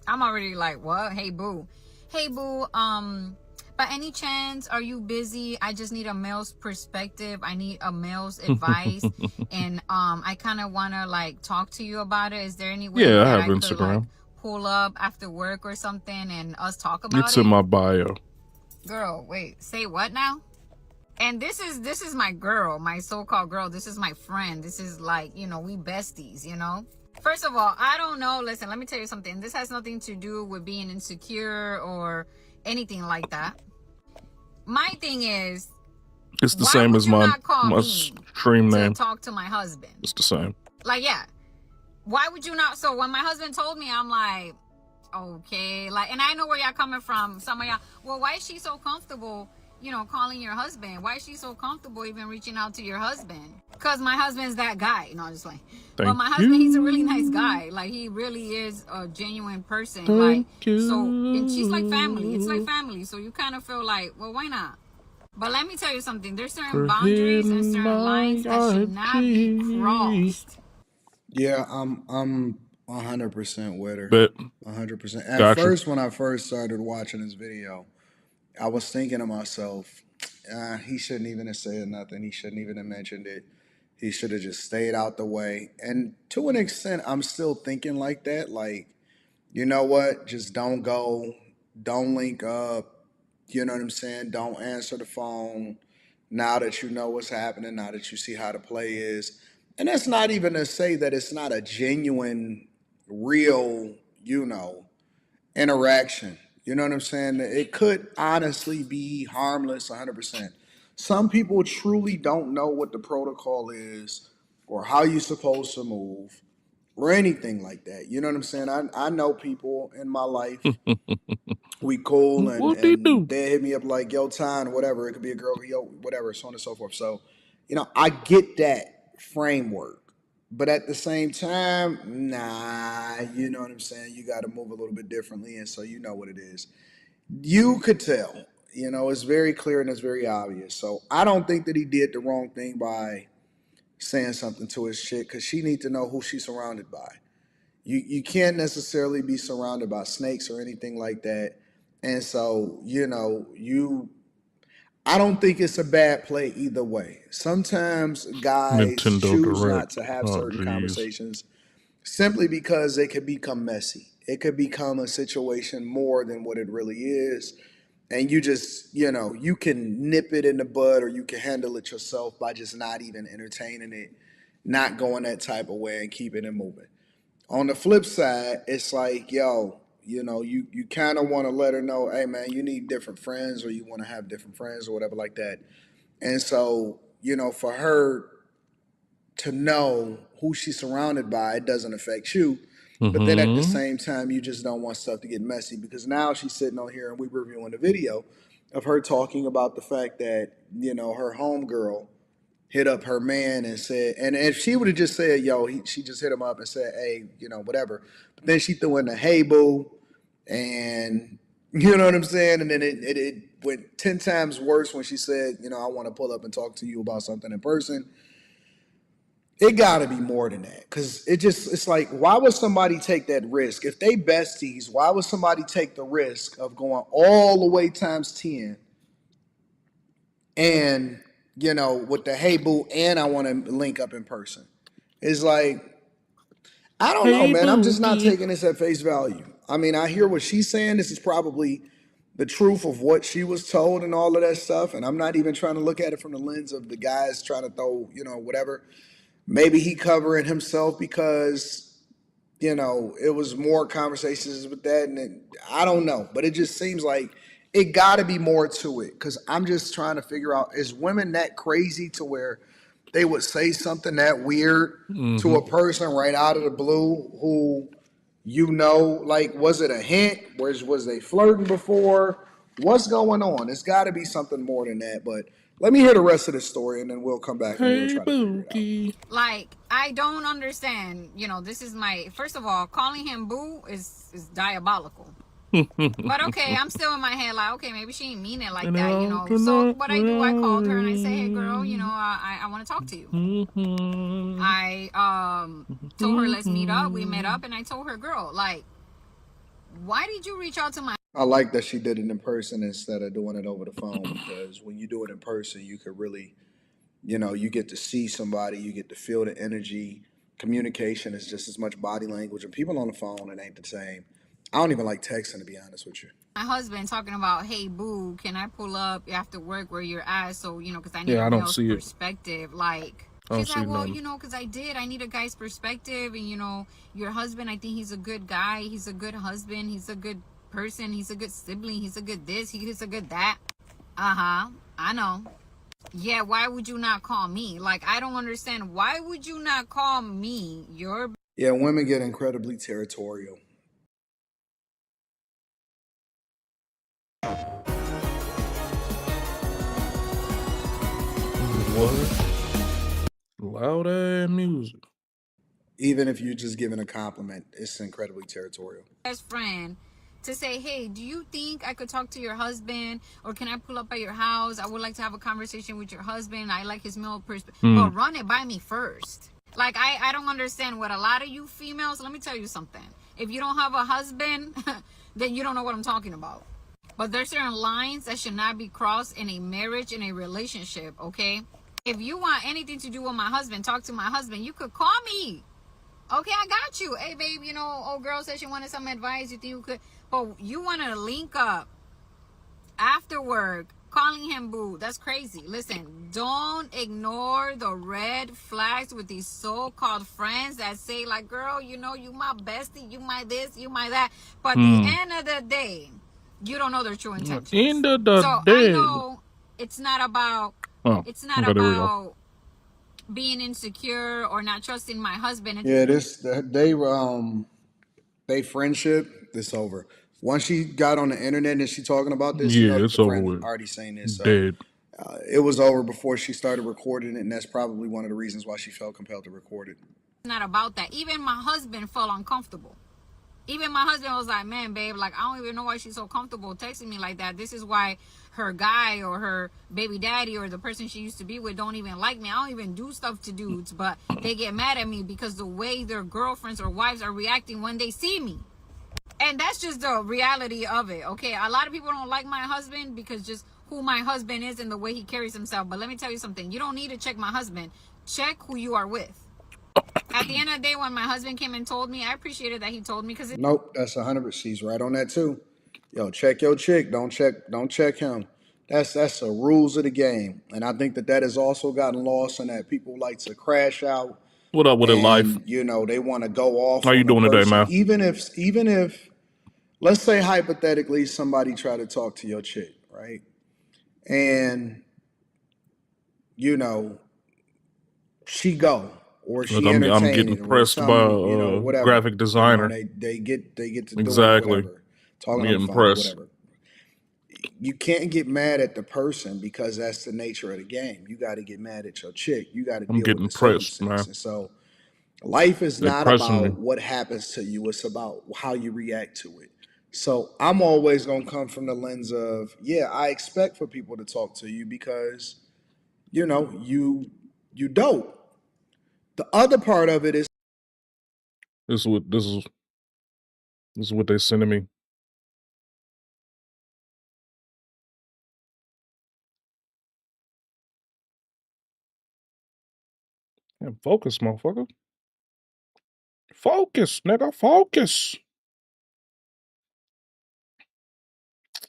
I'm already like, what? Hey, boo. Hey, boo. by any chance, are you busy? I just need a male's perspective. I need a male's advice. And I kind of want to like talk to you about it. Is there any way Yeah, I that have I could Instagram. like pull up after work or something and us talk about It's it? in my bio. Girl, wait, say what now? And this is my girl, my so-called girl. This is my friend. This is like, you know, we besties, you know? First of all, I don't know. Listen, let me tell you something. This has nothing to do with being insecure or anything like that. My thing is, It's the why same would as you my not call me stream to name. talk to my husband? It's the same. Like, yeah. Why would you not? So when my husband told me, I'm like, okay. Like, and I know where y'all coming from. Some of y'all, well, why is she so comfortable, you know, calling your husband? Why is she so comfortable even reaching out to your husband? Because my husband's that guy. No, just like, but my husband, he's a really nice guy. Like, he really is a genuine person. Like, so, and she's like family. It's like family. So you kind of feel like, well, why not? But let me tell you something. There's certain boundaries and certain lines that should not be crossed. Yeah, I'm 100% with her. Bet. 100%. At Gotcha. first, when I first started watching this video, I was thinking to myself, he shouldn't even have said nothing. He shouldn't even have mentioned it. He should have just stayed out the way. And to an extent, I'm still thinking like that. Like, you know what? Just don't go. Don't link up. You know what I'm saying? Don't answer the phone now that you know what's happening, now that you see how the play is. And that's not even to say that it's not a genuine, real, you know, interaction. You know what I'm saying? It could honestly be harmless 100%. Some people truly don't know what the protocol is or how you're supposed to move or anything like that. You know what I'm saying? I know people in my life. We cool and they hit me up like, yo, time, or whatever. It could be a girl, yo, whatever, so on and so forth. So, you know, I get that framework. But at the same time, nah, you know what I'm saying? You got to move a little bit differently. And so you know what it is. You could tell, you know, it's very clear and it's very obvious. So I don't think that he did the wrong thing by saying something to his chick, because she needs to know who she's surrounded by. You can't necessarily be surrounded by snakes or anything like that. And so, you know, I don't think it's a bad play either way. Sometimes guys Nintendo choose Direct. not to have Oh, certain geez. conversations simply because it could become messy. It could become a situation more than what it really is. And you just, you know, you can nip it in the bud or you can handle it yourself by just not even entertaining it, not going that type of way and keeping it moving. On the flip side, it's like, yo, you know, you kind of want to let her know, hey, man, you need different friends or you want to have different friends or whatever like that. And so, you know, for her to know who she's surrounded by, it doesn't affect you. But then at the same time, you just don't want stuff to get messy, because now she's sitting on here and we're reviewing the video of her talking about the fact that, you know, her homegirl hit up her man and said, and if she would have just said, yo, she just hit him up and said, hey, you know, whatever. But then she threw in the hey, boo, and you know what I'm saying? And then it went 10 times worse when she said, you know, I want to pull up and talk to you about something in person. It got to be more than that, because it's like, why would somebody take that risk? If they besties, why would somebody take the risk of going all the way times 10 and, you know, with the hey boo and I want to link up in person? It's like, I don't know, man. I'm just not taking this at face value. I mean, I hear what she's saying. This is probably the truth of what she was told and all of that stuff. And I'm not even trying to look at it from the lens of the guys trying to throw, you know, whatever. Maybe he covering himself because, you know, it was more conversations with that. And I don't know. But it just seems like it got to be more to it, because I'm just trying to figure out, is women that crazy to where they would say something that weird to a person right out of the blue who, you know, like, was it a hint? Was they flirting before? What's going on? It's got to be something more than that. But let me hear the rest of the story, and then we'll come back and we'll try to figure it out. Like, I don't understand. You know, this is first of all, calling him boo is diabolical. But okay, I'm still in my head like, okay, maybe she didn't mean it like that, you know. So what I do, I called her and I say, hey girl, you know, I want to talk to you. I told her, let's meet up. We met up and I told her, girl, like, why did you reach out to my I like that she did it in person instead of doing it over the phone because when you do it in person, you could really, you get to see somebody, you get to feel the energy. Communication is just as much body language, and people on the phone, it ain't the same. I don't even like texting, to be honest with you. My husband talking about, hey, boo, can I pull up after work where you're at? So, because I need Yeah, a I don't male's see it. perspective. Like, I don't she's see like, well, nothing. because I need a guy's perspective. And, your husband, I think he's a good guy. He's a good husband. He's a good person. He's a good sibling. He's a good this. He's a good that. Uh-huh. I know. Yeah, why would you not call me? Like, I don't understand. Why would you not call me? Yeah, women get incredibly territorial. What? Loud ass music. Even if you're just giving a compliment, it's incredibly territorial. Best friend to say, hey, do you think I could talk to your husband, or can I pull up at your house? I would like to have a conversation with your husband. I like his male perspective. But run it by me first. Like, I don't understand what a lot of you females, let me tell you something. If you don't have a husband, then you don't know what I'm talking about. But there's certain lines that should not be crossed in a marriage, in a relationship, okay? If you want anything to do with my husband, talk to my husband, you could call me. Okay, I got you. Hey, babe, old girl said she wanted some advice. You think you could? But you want to link up after work, calling him boo. That's crazy. Listen, don't ignore the red flags with these so-called friends that say, like, girl, you my bestie, you my this, you my that. But at the end of the day, you don't know their true intentions. End of the So day. I know it's not about, Okay, there we go. being insecure or not trusting my husband. Yeah, they friendship, this over. Once she got on the internet and she talking about this, Yeah, it's the over friend with. already saying this. So Dead. it was over before she started recording it, and that's probably one of the reasons why she felt compelled to record it. It's not about that. Even my husband felt uncomfortable. Even my husband was like, man, babe, like, I don't even know why she's so comfortable texting me like that. This is why her guy or her baby daddy or the person she used to be with don't even like me. I don't even do stuff to dudes, but they get mad at me because the way their girlfriends or wives are reacting when they see me. And that's just the reality of it, okay? A lot of people don't like my husband because just who my husband is and the way he carries himself. But let me tell you something. You don't need to check my husband. Check who you are with. At the end of the day, when my husband came and told me, I appreciated that he told me because Nope, that's 100%. She's right on that too. Yo, check your chick. Don't check him. That's the rules of the game, and I think that has also gotten lost, and that people like to crash out. What up with it, life? And they want to go off How you on a doing today, person, man? even if let's say hypothetically somebody try to talk to your chick, right? And she go or Look, she I'm entertain getting it or pressed by some, a whatever. graphic designer. They get to doing Exactly. whatever, talking I'm on the getting phone, pressed. whatever. You can't get mad at the person because that's the nature of the game. You got to get mad at your chick. You got to I'm deal with getting the pressed, circumstance. man. And so life is They're not pressing me. about what happens to you. It's about how you react to it. So I'm always going to come from the lens of, yeah, I expect for people to talk to you because, you dope. The other part of it is This is what they're sending me. Man, focus, motherfucker. Focus, nigga. Focus.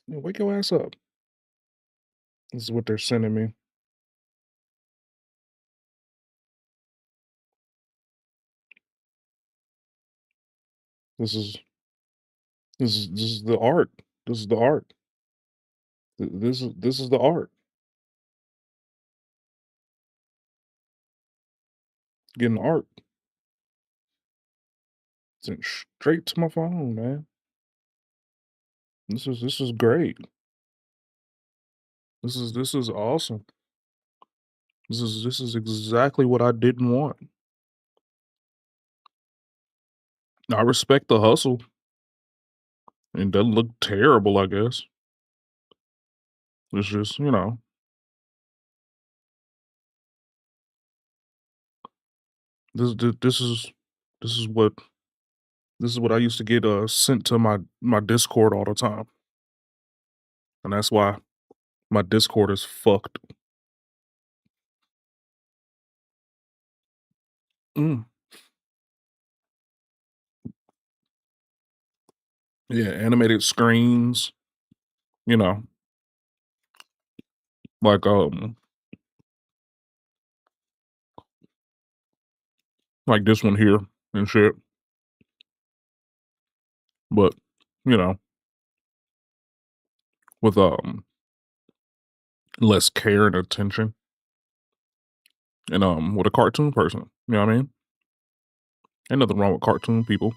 Man, wake your ass up. This is what they're sending me. This is the art. This is the art. This is the art. Getting art. Sent straight to my phone, man. This is great. This is awesome. This is exactly what I didn't want. I respect the hustle. It doesn't look terrible, I guess. It's just, this this is this is what this is what I used to get sent to my Discord all the time. And that's why my Discord is fucked. Mm. Yeah, animated screens, you know, like this one here and shit. But, you know, with less care and attention. And with a cartoon person. You know what I mean? Ain't nothing wrong with cartoon people.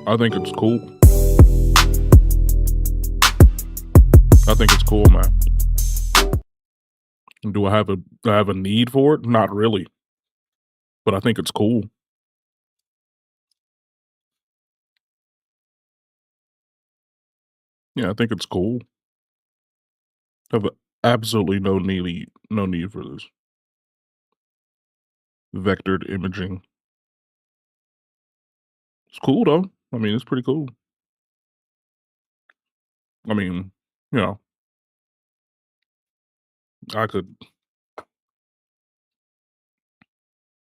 I think it's cool. I think it's cool, man. Do I have a need for it? Not really. But I think it's cool. Yeah, I think it's cool. Have absolutely no need for this. Vectored imaging. It's cool though. I mean, it's pretty cool. I mean, you know, I could.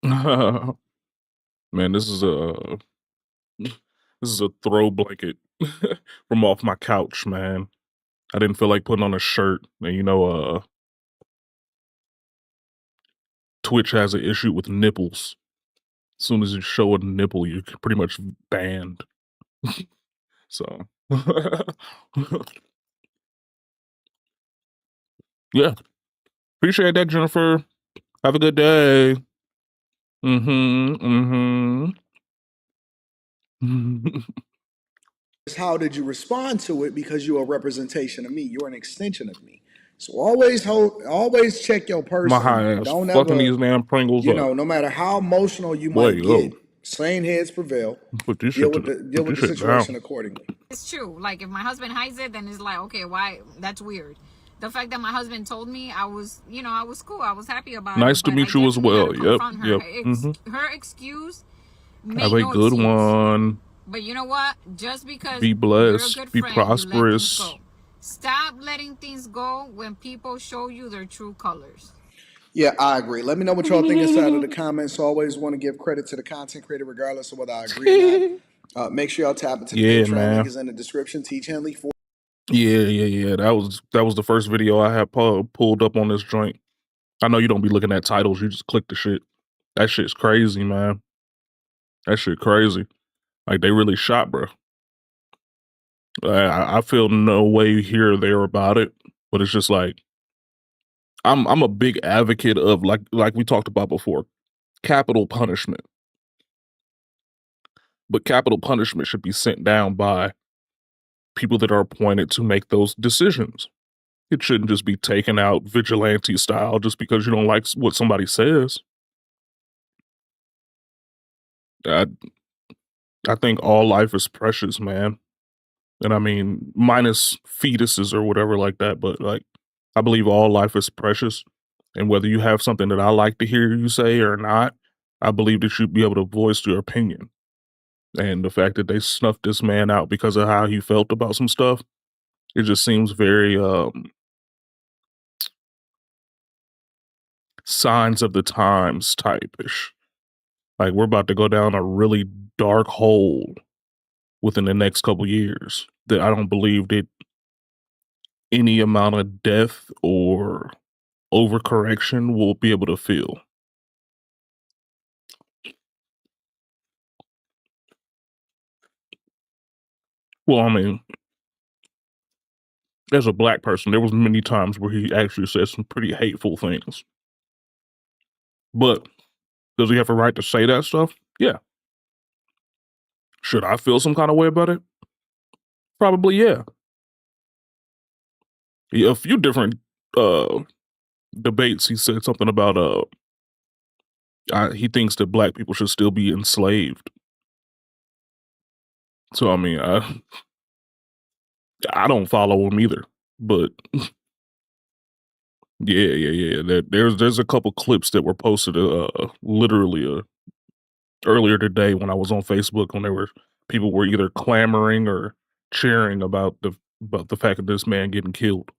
Man, this is a throw blanket from off my couch, man. I didn't feel like putting on a shirt, and Twitch has an issue with nipples. As soon as you show a nipple, you're pretty much banned. So, yeah. Appreciate that, Jennifer. Have a good day. Mm-hmm. How did you respond to it? Because you're a representation of me. You're an extension of me. So always check your My person. high ass Don't fucking ever, these damn Pringles you up. know, no matter how emotional you Wait, might yo. get, sane heads prevail. Put this Deal shit with the situation accordingly. It's true. Like if my husband hides it, then it's like, okay, why? That's weird. The fact that my husband told me, I was cool. I was happy about it. Nice to But meet I you as definitely well. had to Yep. confront her. Yep. Her excuse made Have a no good excuse. one. But you know what? Just because Be you're a blessed. good Be friend, you let things prosperous. go. Stop letting things go when people show you their true colors. Yeah, I agree. Let me know what y'all think inside of the comments. Always want to give credit to the content creator, regardless of whether I agree or not. Make sure y'all tap into the Yeah, Patreon. man. Link is in the description. Teach Henley for. Yeah. That was the first video I had pulled up on this joint. I know you don't be looking at titles. You just click the shit. That shit's crazy, man. That shit crazy. Like they really shot, bro. I feel no way here or there about it, but it's just like I'm a big advocate of like we talked about before, capital punishment. But capital punishment should be sent down by people that are appointed to make those decisions. It shouldn't just be taken out vigilante style just because you don't like what somebody says. I think all life is precious, man. And I mean, minus fetuses or whatever like that, but like, I believe all life is precious. And whether you have something that I like to hear you say or not, I believe that you'd be able to voice your opinion. And the fact that they snuffed this man out because of how he felt about some stuff, it just seems very signs of the times type-ish. Like we're about to go down a really dark hole within the next couple years that I don't believe that any amount of death or overcorrection will be able to fill. Well, I mean, as a black person, there was many times where he actually said some pretty hateful things. But does he have a right to say that stuff? Yeah. Should I feel some kind of way about it? Probably, yeah. A few different debates, he said something about he thinks that black people should still be enslaved. So I mean, I don't follow him either, but yeah. There's a couple clips that were posted literally earlier today when I was on Facebook when people were either clamoring or cheering about the fact of this man getting killed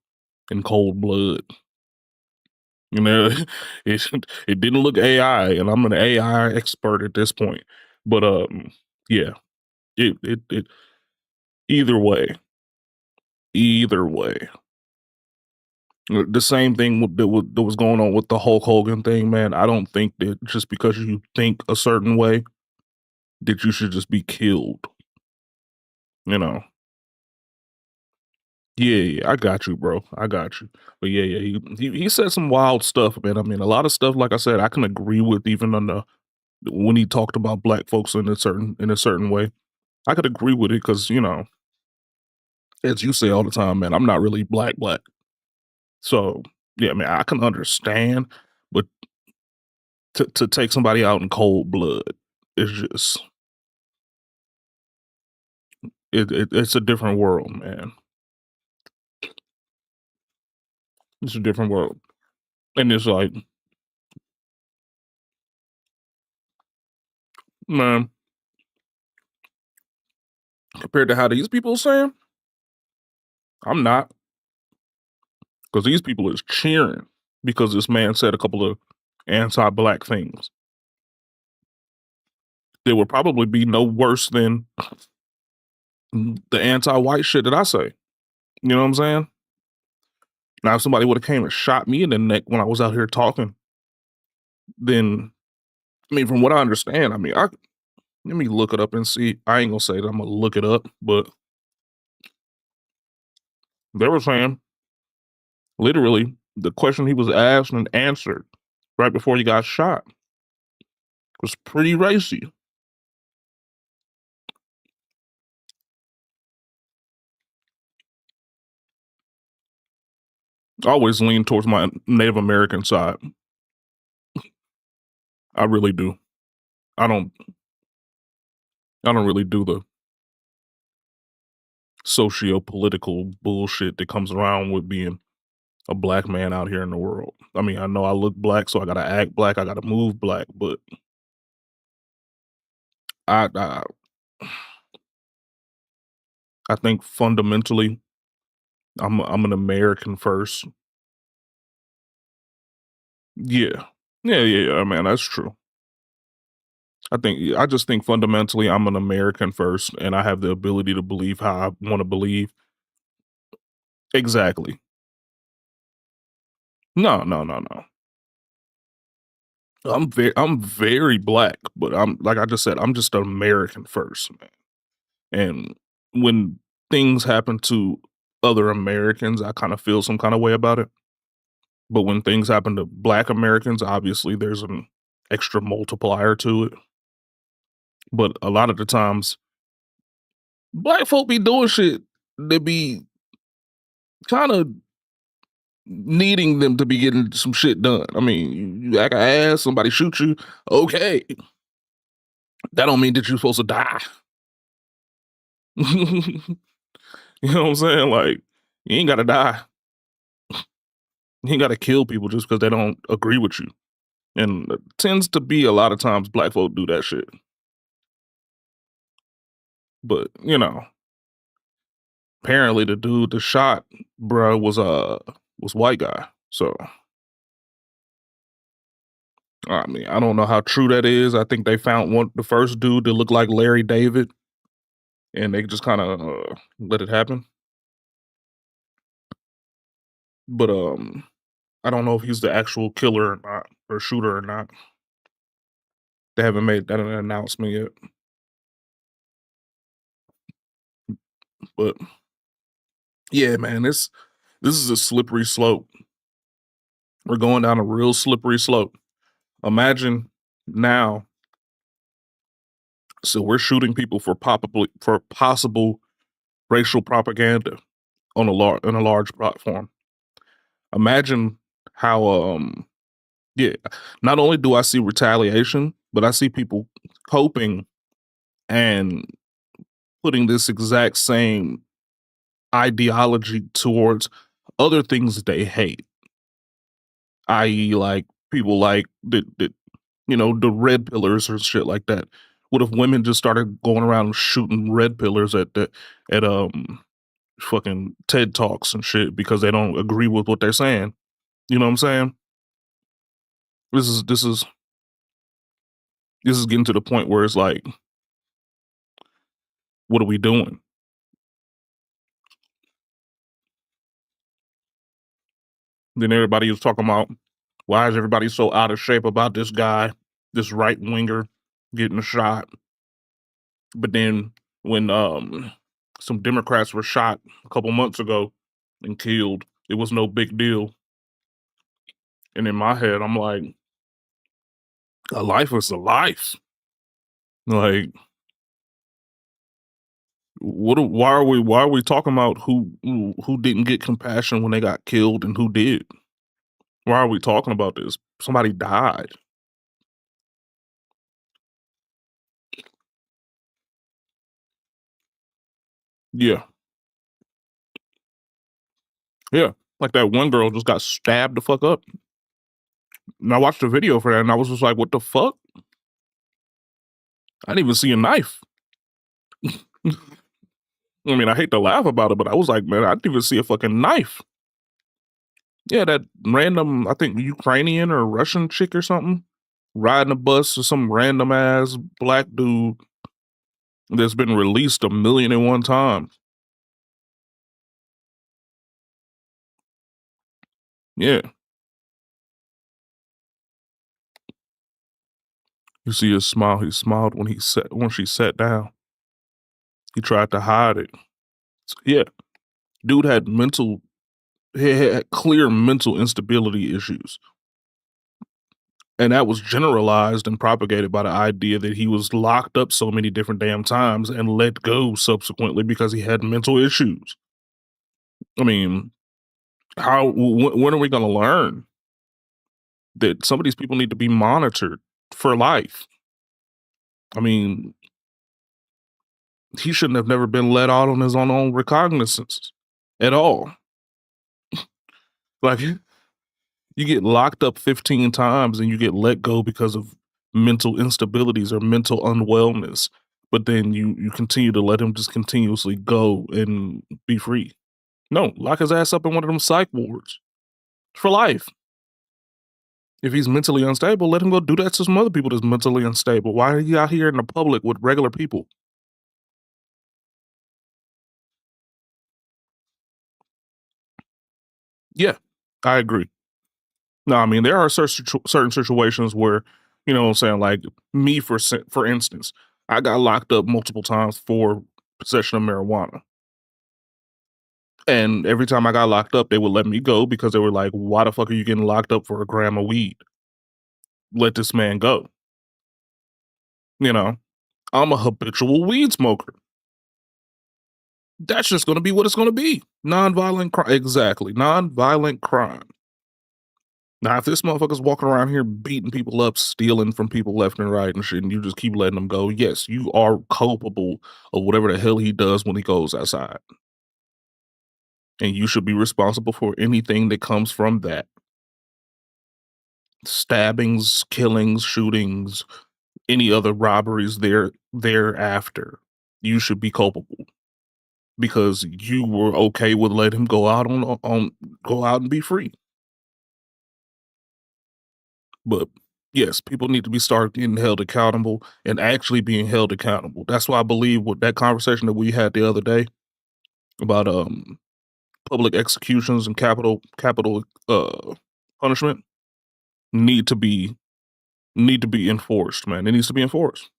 in cold blood. You know, it didn't look AI, and I'm an AI expert at this point. But yeah, it either way, either way. The same thing that was going on with the Hulk Hogan thing, man. I don't think that just because you think a certain way that you should just be killed. You know. Yeah, I got you, bro. I got you. But yeah, he said some wild stuff, man. I mean, a lot of stuff, like I said, I can agree with even on when he talked about black folks in a certain way. I could agree with it because, as you say all the time, man, I'm not really black. So yeah, man, I can understand, but to take somebody out in cold blood is just it's a different world, man. It's a different world. And it's like, man, compared to how these people are saying, I'm not. Because these people is cheering because this man said a couple of anti-black things. They would probably be no worse than the anti-white shit that I say. You know what I'm saying? Now, if somebody would have came and shot me in the neck when I was out here talking, then, I mean, from what I understand, I mean, let me look it up and see. I ain't gonna say that I'm gonna look it up, but they were saying, literally, the question he was asked and answered right before he got shot was pretty racy. I always lean towards my Native American side. I really do. I don't really do the socio-political bullshit that comes around with being a black man out here in the world. I mean, I know I look black, so I gotta act black, I gotta move black, but I I think fundamentally I'm an American first. Yeah. Yeah, man, that's true. I just think fundamentally I'm an American first, and I have the ability to believe how I wanna believe. Exactly. No. I'm very black, but I'm like I just said, I'm just an American first, man. And when things happen to other Americans, I kind of feel some kind of way about it. But when things happen to black Americans, obviously there's an extra multiplier to it. But a lot of the times, black folk be doing shit that be kind of needing them to be getting some shit done. I mean, you act an ass, somebody shoot you, okay. That don't mean that you're supposed to die. You know what I'm saying? Like, you ain't gotta die. You ain't gotta kill people just because they don't agree with you. And it tends to be a lot of times black folk do that shit. But, apparently the dude that shot bruh was white guy. So I mean, I don't know how true that is. I think they found the first dude that looked like Larry David, and they just kind of let it happen. But I don't know if he's the actual killer or not, or shooter or not. They haven't made that an announcement yet. But yeah, man, this is a slippery slope. We're going down a real slippery slope. Imagine now. So we're shooting people for possible racial propaganda on a large platform. Imagine how yeah, not only do I see retaliation, but I see people coping and putting this exact same ideology towards other things that they hate, i.e., like people like that you know, the red pillars or shit like that. What if women just started going around shooting red pillars at fucking TED Talks and shit because they don't agree with what they're saying? You know what I'm saying? This is getting to the point where it's like, what are we doing? Then everybody was talking about, why is everybody so out of shape about this guy, this right winger getting shot? But then when some Democrats were shot a couple months ago and killed, it was no big deal. And in my head, I'm like, a life is a life. Like, why are we talking about who didn't get compassion when they got killed and who did? Why are we talking about this? Somebody died. Yeah. Yeah. Like that one girl just got stabbed the fuck up. And I watched the video for that and I was just like, what the fuck? I didn't even see a knife. I mean, I hate to laugh about it, but I was like, man, I didn't even see a fucking knife. Yeah, that random, I think Ukrainian or Russian chick or something, riding a bus or some random ass black dude that's been released 1,000,001 times. Yeah. You see his smile. He smiled when she sat down. He tried to hide it. Yeah. Dude had he had clear mental instability issues. And that was generalized and propagated by the idea that he was locked up so many different damn times and let go subsequently because he had mental issues. I mean, when are we going to learn that some of these people need to be monitored for life? I mean, he shouldn't have never been let out on his own recognizance at all. Like, you get locked up 15 times and you get let go because of mental instabilities or mental unwellness, but then you continue to let him just continuously go and be free. No, lock his ass up in one of them psych wards for life. If he's mentally unstable, let him go do that to some other people that's mentally unstable. Why are you out here in the public with regular people? Yeah, I agree. No, I mean, there are certain situations where, you know what I'm saying, like me, for instance, I got locked up multiple times for possession of marijuana. And every time I got locked up, they would let me go because they were like, why the fuck are you getting locked up for a gram of weed? Let this man go. You know, I'm a habitual weed smoker. That's just going to be what it's going to be. Nonviolent crime. Exactly. Nonviolent crime. Now, if this motherfucker's walking around here beating people up, stealing from people left and right and shit, and you just keep letting them go, yes, you are culpable of whatever the hell he does when he goes outside. And you should be responsible for anything that comes from that. Stabbings, killings, shootings, any other robberies thereafter. You should be culpable. Because you were okay with letting him go out go out and be free. But yes, people need to be started getting held accountable and actually being held accountable. That's why I believe with that conversation that we had the other day about public executions and capital punishment need to be enforced, man. It needs to be enforced.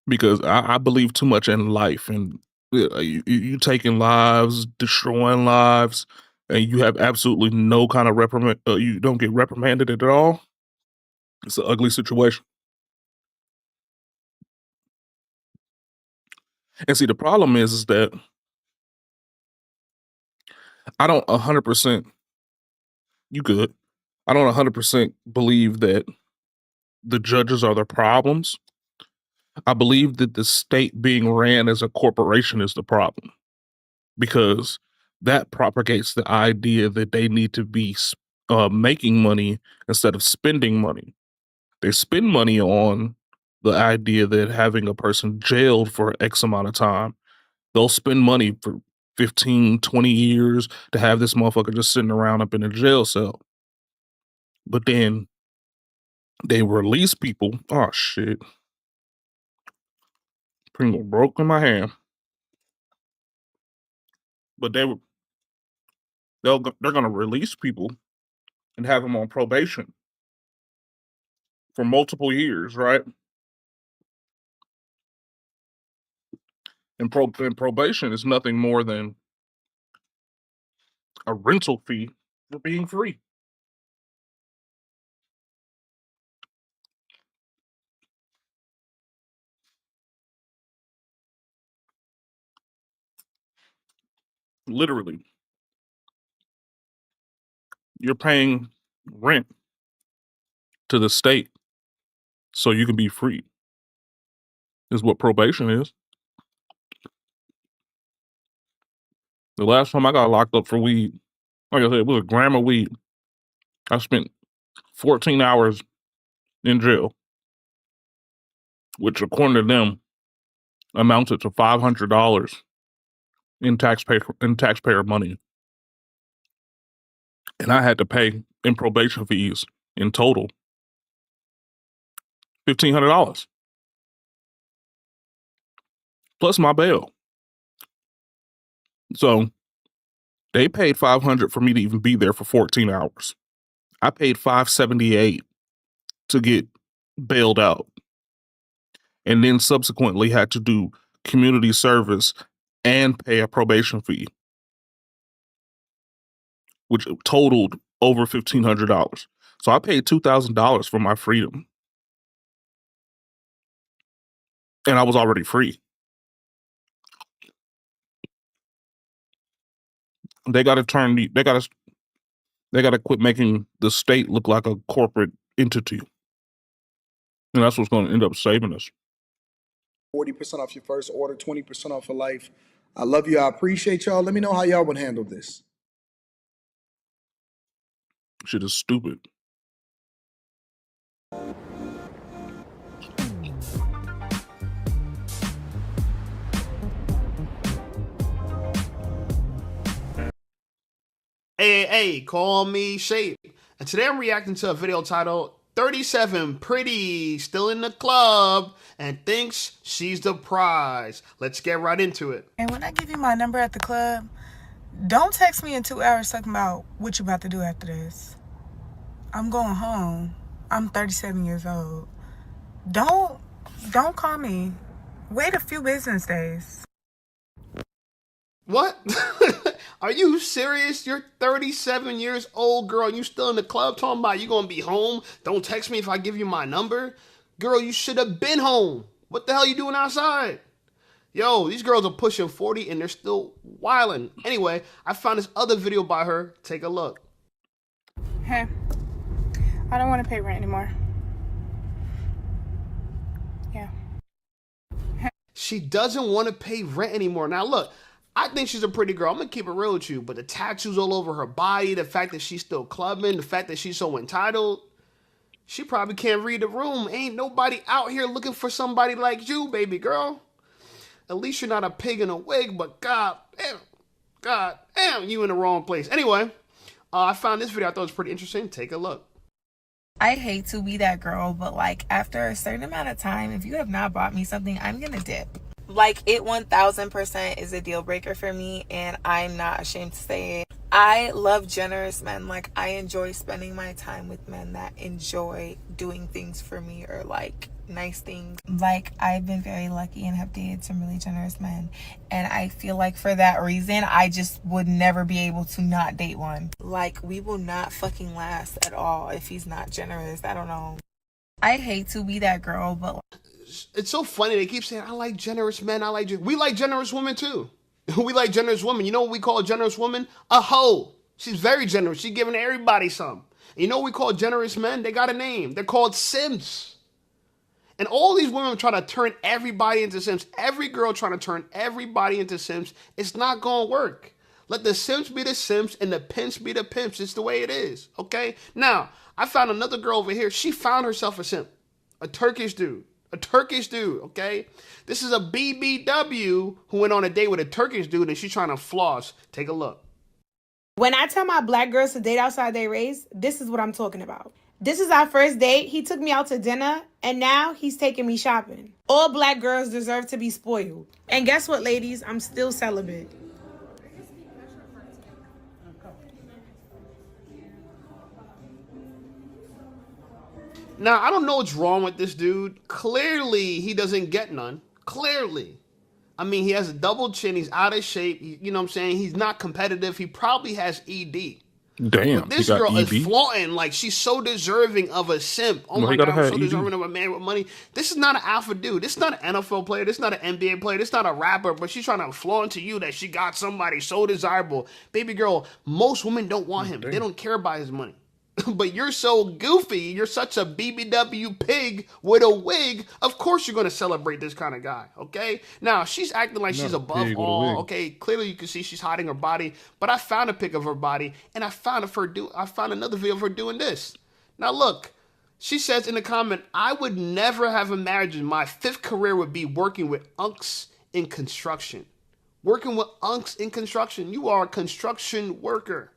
Because I believe too much in life and you taking lives, destroying lives, and you have absolutely no kind of reprimand. You don't get reprimanded at all. It's an ugly situation. And see, the problem is that I don't 100%. You good? I don't 100% believe that the judges are the problems. I believe that the state being ran as a corporation is the problem because that propagates the idea that they need to be making money instead of spending money. They spend money on the idea that having a person jailed for X amount of time, they'll spend money for 15, 20 years to have this motherfucker just sitting around up in a jail cell. But then they release people. Oh shit. Pringle broke in my hand. But they're gonna release people and have them on probation for multiple years, right? And probation is nothing more than a rental fee for being free. Literally. You're paying rent to the state so you can be free. Is what probation is. The last time I got locked up for weed, like I said, it was a gram of weed. I spent 14 hours in jail, which according to them amounted to $500 in taxpayer money. And I had to pay in probation fees in total $1,500 plus my bail. So they paid $500 for me to even be there for 14 hours. I paid $578 to get bailed out, and then subsequently had to do community service and pay a probation fee, which totaled over $1,500. So I paid $2,000 for my freedom, and I was already free. They got to quit making the state look like a corporate entity, and that's what's going to end up saving us. 40% off your first order, 20% off for life. I love you. I appreciate y'all. Let me know how y'all would handle this. Shit is stupid. Hey, call me Shape. And today I'm reacting to a video titled 37 Pretty Still in the Club and Thinks She's the Prize. Let's get right into it. And when I give you my number at the club, don't text me in 2 hours talking about what you about to do after this. I'm going home. I'm 37 years old. Don't call me. Wait a few business days. What? Are you serious? You're 37 years old, girl. You still in the club talking about you gonna be home? Don't text me if I give you my number. Girl, you should have been home. What the hell you doing outside? Yo, these girls are pushing 40 and they're still wilding. Anyway, I found this other video by her. Take a look. Hey, I don't want to pay rent anymore. Yeah. She doesn't want to pay rent anymore. Now look, I think she's a pretty girl. I'm going to keep it real with you. But the tattoos all over her body, the fact that she's still clubbing, the fact that she's so entitled, she probably can't read the room. Ain't nobody out here looking for somebody like you, baby girl. At least you're not a pig in a wig, but God damn, you in the wrong place. Anyway, I found this video. I thought it was pretty interesting. Take a look. I hate to be that girl, but like after a certain amount of time, if you have not bought me something, I'm going to dip. Like, it 1000% is a deal breaker for me, and I'm not ashamed to say it. I love generous men. Like, I enjoy spending my time with men that enjoy doing things for me, or like nice things. Like, I've been very lucky and have dated some really generous men, and I feel like for that reason I just would never be able to not date one. Like, we will not fucking last at all if he's not generous. I don't know. I hate to be that girl, but it's so funny. They keep saying, I like generous men. We like generous women too. We like generous women. You know what we call a generous woman? A hoe. She's very generous. She's giving everybody some. And you know what we call generous men? They got a name. They're called simps. And all these women try to turn everybody into simps. Every girl trying to turn everybody into simps. It's not going to work. Let the simps be the simps and the pimps be the pimps. It's the way it is. Okay? Now, I found another girl over here. She found herself a simp. A Turkish dude. A Turkish dude, okay? This is a BBW who went on a date with a Turkish dude and she's trying to floss. Take a look. When I tell my black girls to date outside their race, this is what I'm talking about. This is our first date. He took me out to dinner, and now he's taking me shopping. All black girls deserve to be spoiled. And guess what, ladies? I'm still celibate. Now, I don't know what's wrong with this dude. Clearly, he doesn't get none. Clearly. I mean, he has a double chin. He's out of shape. You know what I'm saying? He's not competitive. He probably has ED. Damn, But this he got girl ED? is flaunting like she's so deserving of a simp. Oh Well, my he gotta God, I'm have so ED. deserving of a man with money. This is not an alpha dude. This is not an NFL player. This is not an NBA player. This is not a rapper. But she's trying to flaunt to you that she got somebody so desirable. Baby girl, most women don't want him. They don't care about his money. But you're so goofy. You're such a BBW pig with a wig. Of course you're going to celebrate this kind of guy, okay? Now, she's acting like she's above all, okay? Clearly you can see she's hiding her body, but I found a pic of her body, and I found another video of her doing this. Now, look, she says in the comment, I would never have imagined my 5th career would be working with unks in construction. Working with unks in construction. You are a construction worker.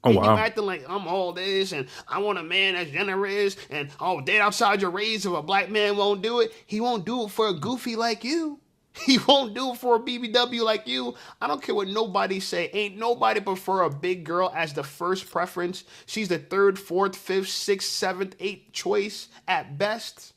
Oh, And wow. you acting like I'm all this and I want a man that's generous and date outside your race. If a black man won't do it, he won't do it for a goofy like you. He won't do it for a BBW like you. I don't care what nobody say. Ain't nobody prefer a big girl as the first preference. She's the 3rd, 4th, 5th, 6th, 7th, 8th choice at best.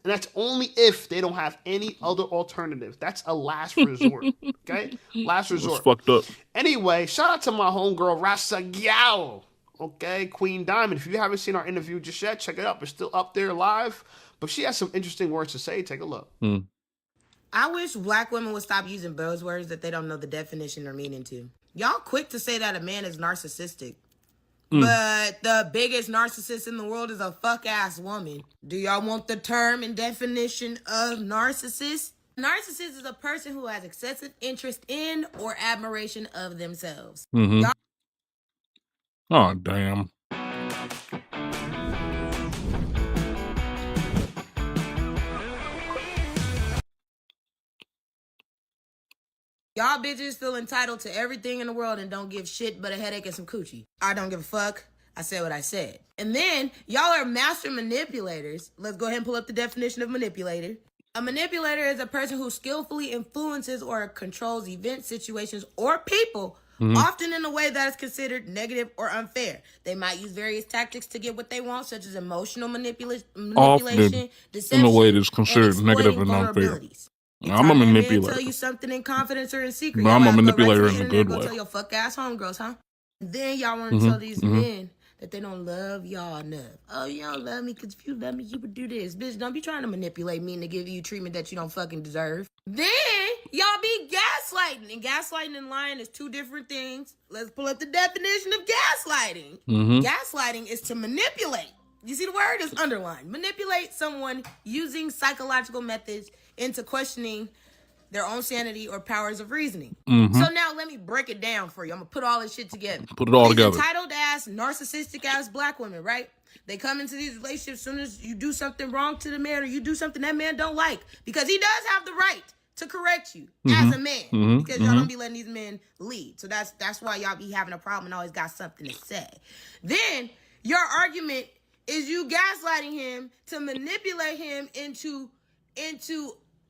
And that's only if they don't have any other alternatives. That's a last resort, okay? Last resort. It's fucked up. Anyway, shout out to my homegirl, Rasa Gyal, okay? Queen Diamond. If you haven't seen our interview just yet, check it out. It's still up there live. But she has some interesting words to say. Take a look. I wish black women would stop using buzzwords that they don't know the definition or meaning to. Y'all quick to say that a man is narcissistic. But the biggest narcissist in the world is a fuck-ass woman. Do y'all want the term and definition of narcissist? Narcissist is a person who has excessive interest in or admiration of themselves. Mm-hmm. Oh, damn. Y'all bitches feel entitled to everything in the world and don't give shit but a headache and some coochie. I don't give a fuck. I said what I said. And then, y'all are master manipulators. Let's go ahead and pull up the definition of manipulator. A manipulator is a person who skillfully influences or controls events, situations, or people, often in a way that is considered negative or unfair. They might use various tactics to get what they want, such as emotional manipulation, Often deception, in a way that's and considered negative and exploiting unfair. vulnerabilities. I'm a manipulator. Tell you something in confidence or in secret. But I'm a Y'all wanna go manipulator right to the in a internet, good go way. tell your fuck ass homegirls, huh? Then y'all want to tell these men that they don't love y'all enough. Oh, you don't love me because if you love me, you would do this. Bitch, don't be trying to manipulate me to give you treatment that you don't fucking deserve. Then y'all be gaslighting. And gaslighting and lying is two different things. Let's pull up the definition of gaslighting. Gaslighting is to manipulate. You see the word? It's underlined. Manipulate someone using psychological methods into questioning their own sanity or powers of reasoning. So now let me break it down for you. I'm gonna put all this shit together. Put it all These together. entitled ass, narcissistic ass black women, right? They come into these relationships as soon as you do something wrong to the man or you do something that man don't like. Because he does have the right to correct you as a man. Because y'all don't be letting these men lead. So that's why y'all be having a problem and always got something to say. Then your argument is you gaslighting him to manipulate him into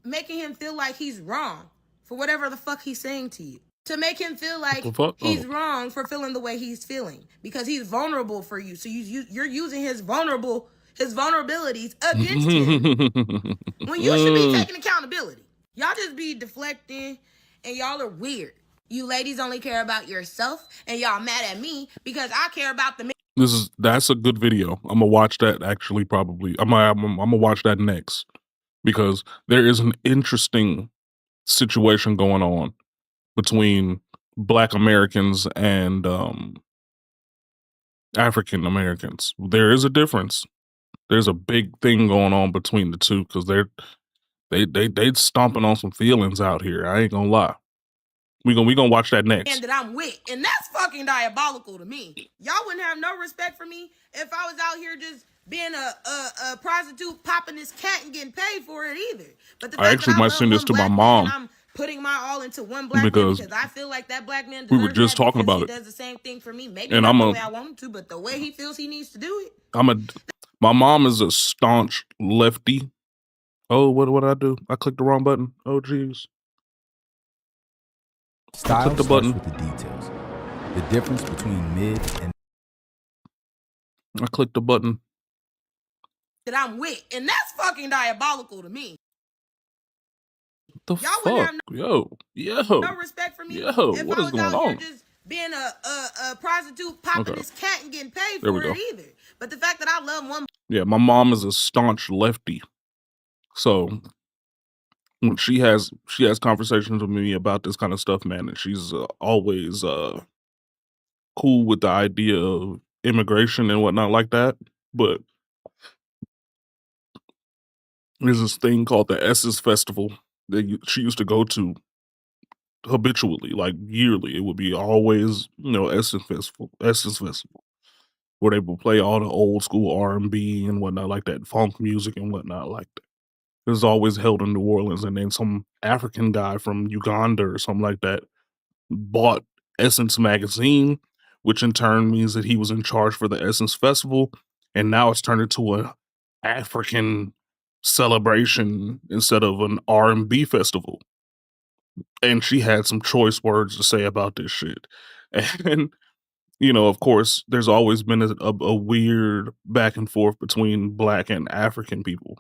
making him feel like he's wrong for whatever the fuck he's saying to you. To make him feel like he's wrong for feeling the way he's feeling. Because he's vulnerable for you. So you're using his vulnerabilities against him. When you should be taking accountability. Y'all just be deflecting and y'all are weird. You ladies only care about yourself and y'all mad at me because I care about the men. That's a good video. I'm gonna watch that actually. Probably I'm gonna watch that next because there is an interesting situation going on between Black Americans and African Americans. There is a difference. There's a big thing going on between the two because they stomping on some feelings out here. I ain't gonna lie. We gonna watch that next. And that I'm with. And that's fucking diabolical to me. Y'all wouldn't have no respect for me if I was out here just being a prostitute, popping this cat and getting paid for it either. But the I fact that actually I might love send this one to my black man and mom I'm putting my all into one black man because because I feel like that black man we were deserves just that talking because he about it. does the same thing for me. Maybe And not the way I want him to, but the way he feels he needs to do it. my mom is a staunch lefty. Oh, what did I do? I clicked the wrong button. Oh, jeez. Style click the starts button. with the details. The difference between mid and I clicked the button. That I'm with, and that's fucking diabolical to me. The Y'all wouldn't fuck? have Yo. no respect for me Yo, if what I is was going out here on? just being a prostitute, popping Okay. this cat and getting paid There we for it go. either. But the fact that I love one Yeah, my mom is a staunch lefty. So when she has conversations with me about this kind of stuff, man, and she's always cool with the idea of immigration and whatnot like that. But there's this thing called the Essence Festival that she used to go to habitually, like yearly. It would be always, Essence Festival, where they would play all the old school R&B and whatnot like that, funk music and whatnot like that. It was always held in New Orleans, and then some African guy from Uganda or something like that bought Essence magazine, which in turn means that he was in charge for the Essence Festival, and now it's turned into a African celebration instead of an R&B festival. And she had some choice words to say about this shit. And of course, there's always been a weird back and forth between black and African people.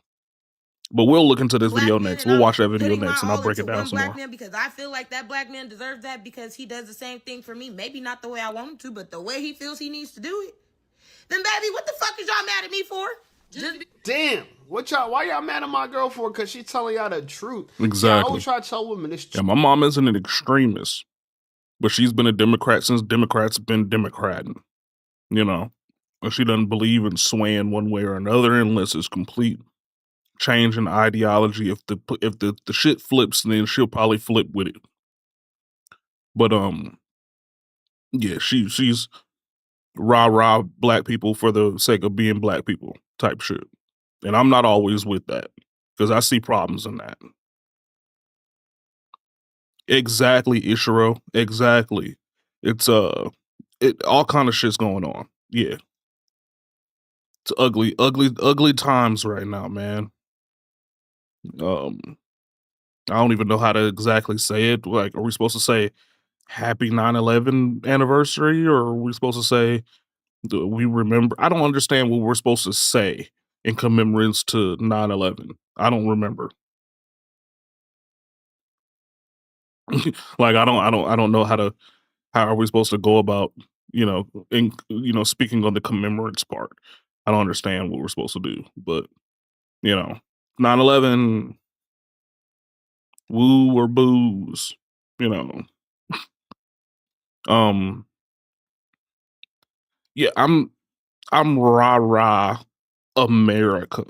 But we'll look into this video next. We'll watch that video next, and I'll break it down some more. man because I feel like that black man deserves that because he does the same thing for me. Maybe not the way I want him to, but the way he feels he needs to do it. Then, baby, what the fuck is y'all mad at me for? Damn. Why y'all mad at my girl for? Because she's telling y'all the truth. Exactly. See, I always try to tell women this truth. Yeah, my mom isn't an extremist, but she's been a Democrat since Democrats been Democrating. And she doesn't believe in swaying one way or another unless it's complete change in ideology. If the shit flips, then she'll probably flip with it. But yeah, she's rah black people for the sake of being black people type shit. And I'm not always with that because I see problems in that. Exactly, Ishiro. Exactly. It's all kind of shit's going on. Yeah. It's ugly times right now, man. I don't even know how to exactly say it. Like, are we supposed to say happy 9/11 anniversary, or are we supposed to say we remember? I don't understand what we're supposed to say in commemorance to 9/11. I don't remember. Like, I don't know how are we supposed to go about, speaking on the commemorance part. I don't understand what we're supposed to do, but 9/11, woo or booze, you know. Yeah, I'm rah America.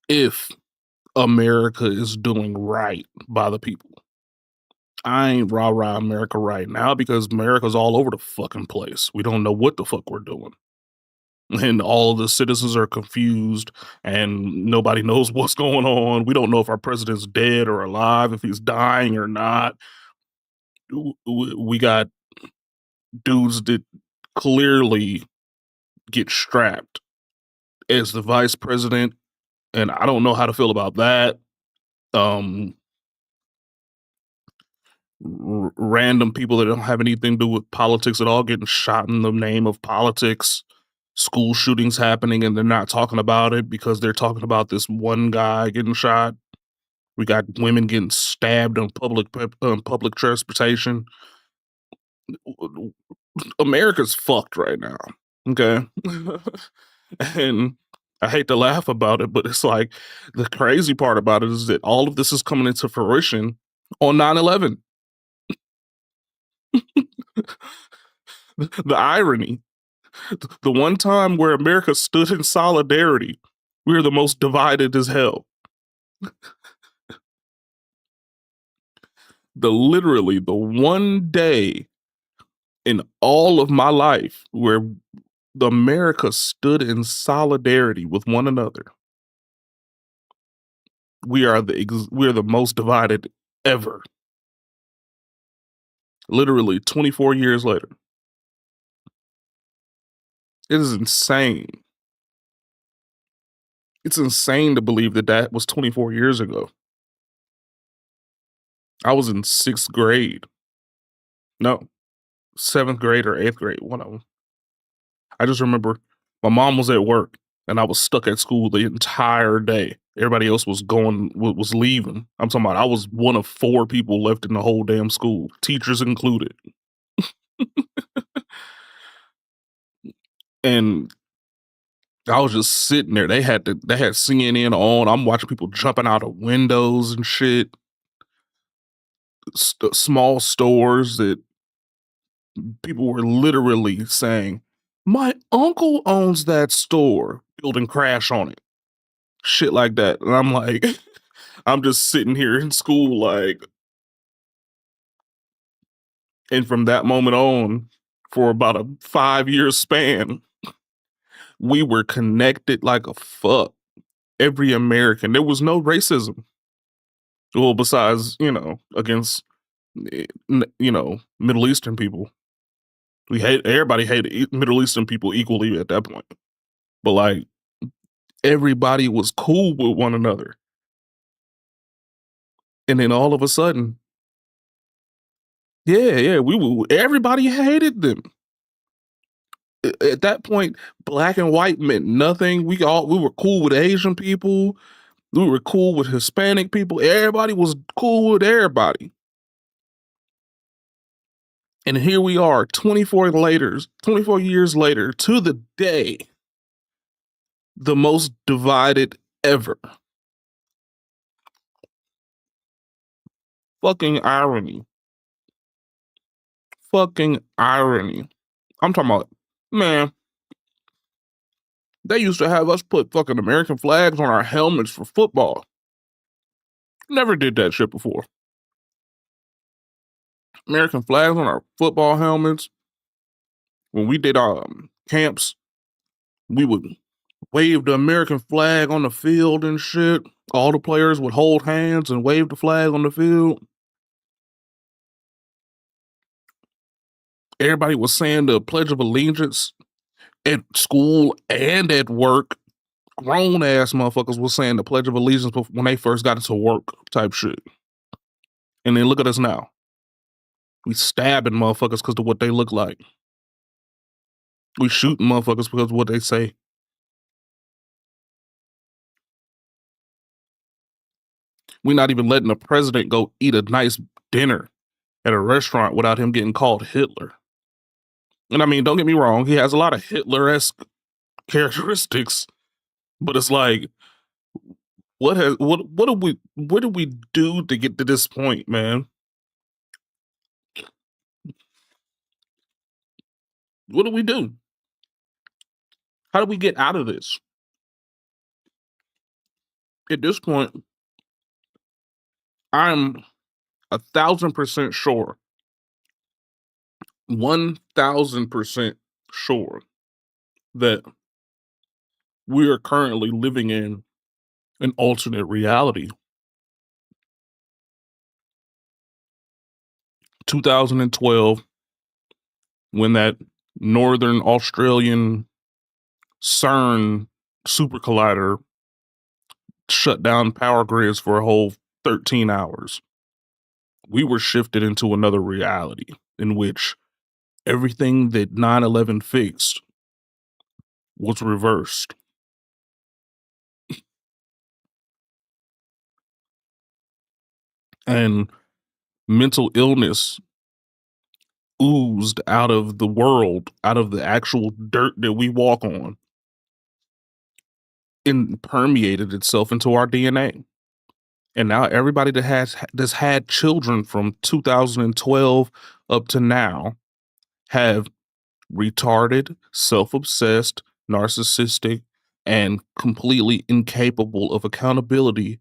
If America is doing right by the people. I ain't rah America right now because America's all over the fucking place. We don't know what the fuck we're doing. And all of the citizens are confused and nobody knows what's going on. We don't know if our president's dead or alive, if he's dying or not. We got dudes that clearly get strapped as the vice president, and I don't know how to feel about that. Random people that don't have anything to do with politics at all getting shot in the name of politics. School shootings happening and they're not talking about it because they're talking about this one guy getting shot. We got women getting stabbed on public transportation. America's fucked right now. Okay. And I hate to laugh about it, but it's like the crazy part about it is that all of this is coming into fruition on 9/11. The irony. The one time where America stood in solidarity, we are the most divided as hell. Literally the one day in all of my life where the America stood in solidarity with one another. We are the most divided ever. Literally 24 years later. It is insane. It's insane to believe that that was 24 years ago. I was in 6th grade. No, 7th grade or 8th grade, one of them. I just remember my mom was at work and I was stuck at school the entire day. Everybody else was was leaving. I'm talking about I was one of 4 people left in the whole damn school, teachers included. And I was just sitting there. They had CNN on. I'm watching people jumping out of windows and shit. Small stores that people were literally saying, "My uncle owns that store," building crash on it. Shit like that. And I'm like, I'm just sitting here in school like, and from that moment on, for about a 5-year span, we were connected like a fuck. Every American. There was no racism. Well, besides, against, Middle Eastern people. Everybody hated Middle Eastern people equally at that point. But like, everybody was cool with one another. And then all of a sudden, everybody hated them. At that point, black and white meant nothing. We were cool with Asian people. We were cool with Hispanic people. Everybody was cool with everybody. And here we are, 24 years later, to the day, the most divided ever. Fucking irony. Fucking irony. I'm talking about, man, they used to have us put fucking American flags on our helmets for football. Never did that shit before. American flags on our football helmets. When we did our camps, we would wave the American flag on the field and shit. All the players would hold hands and wave the flag on the field. Everybody was saying the Pledge of Allegiance at school and at work. Grown ass motherfuckers was saying the Pledge of Allegiance when they first got into work type shit. And then look at us now. We stabbing motherfuckers because of what they look like. We shooting motherfuckers because of what they say. We're not even letting the president go eat a nice dinner at a restaurant without him getting called Hitler. And I mean, don't get me wrong, he has a lot of Hitler-esque characteristics, but it's like, what did we do to get to this point, man? What do we do? How do we get out of this? At this point, I'm 1,000% sure, 1,000% sure that we are currently living in an alternate reality. 2012, when that Northern Australian CERN super collider shut down power grids for a whole 13 hours. We were shifted into another reality in which everything that 9/11 fixed was reversed. And mental illness oozed out of the world, out of the actual dirt that we walk on, and permeated itself into our DNA. And now everybody that's had children from 2012 up to now have retarded, self-obsessed, narcissistic, and completely incapable of accountability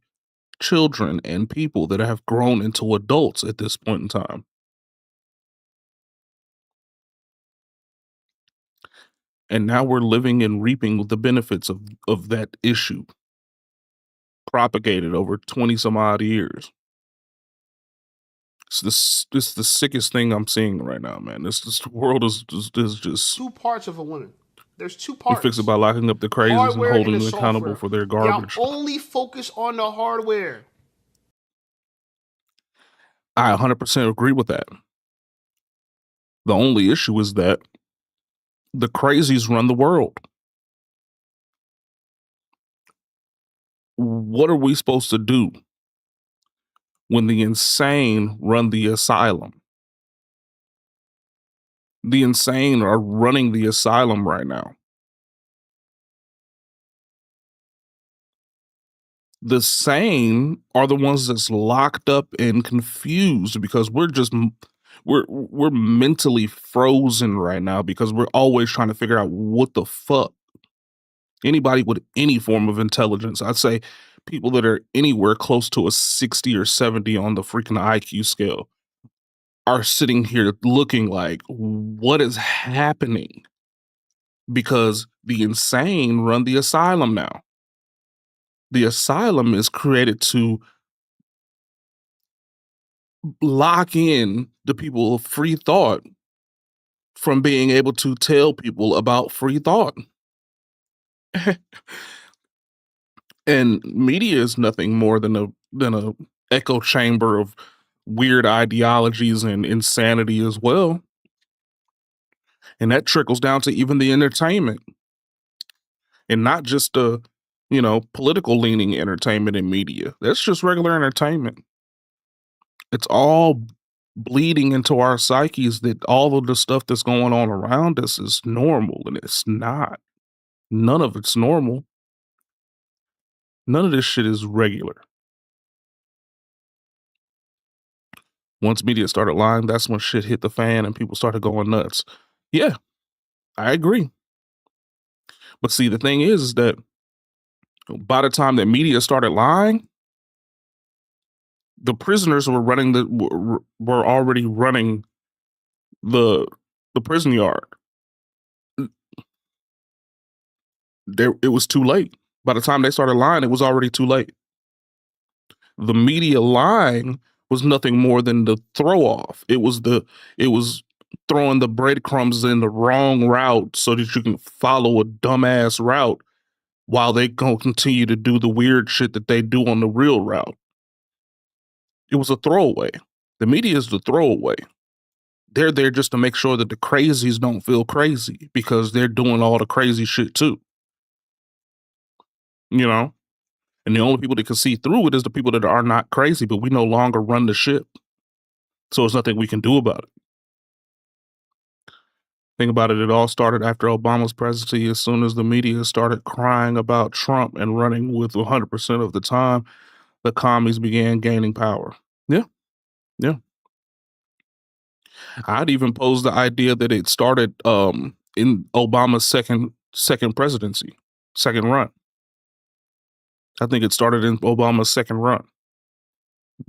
children and people that have grown into adults at this point in time. And now we're living and reaping the benefits of that issue propagated over 20 some odd years. This the sickest thing I'm seeing right now, man. This world is just Two parts of a woman. There's two we parts. fix it by locking up the crazies and Hardware and holding the them accountable software. for their Y'all garbage. only focus on the hardware. I 100% agree with that. The only issue is that the crazies run the world. What are we supposed to do when the insane run the asylum? The insane are running the asylum right now. The sane are the ones that's locked up and confused because we're mentally frozen right now because we're always trying to figure out what the fuck. Anybody with any form of intelligence, I'd say people that are anywhere close to a 60 or 70 on the freaking IQ scale are sitting here looking like, what is happening? Because the insane run the asylum now. The asylum is created to lock in the people of free thought from being able to tell people about free thought. And media is nothing more than a echo chamber of weird ideologies and insanity as well. And that trickles down to even the entertainment. And not just the, political leaning entertainment and media. That's just regular entertainment. It's all bleeding into our psyches that all of the stuff that's going on around us is normal, and it's not. None of it's normal. None of this shit is regular. Once media started lying, that's when shit hit the fan and people started going nuts. Yeah, I agree. But see, the thing is that by the time that media started lying, the prisoners were already running the prison yard. It was too late. By the time they started lying, it was already too late. The media lying was nothing more than the throw off. It was throwing the breadcrumbs in the wrong route so that you can follow a dumbass route while they gonna continue to do the weird shit that they do on the real route. It was a throwaway. The media is the throwaway. They're there just to make sure that the crazies don't feel crazy because they're doing all the crazy shit too. You know? And the only people that can see through it is the people that are not crazy, but we no longer run the ship. So there's nothing we can do about it. Think about it, it all started after Obama's presidency. As soon as the media started crying about Trump and running with 100% of the time, the commies began gaining power. Yeah. Yeah. I'd even pose the idea that it started in Obama's second presidency, second run. I think it started in Obama's second run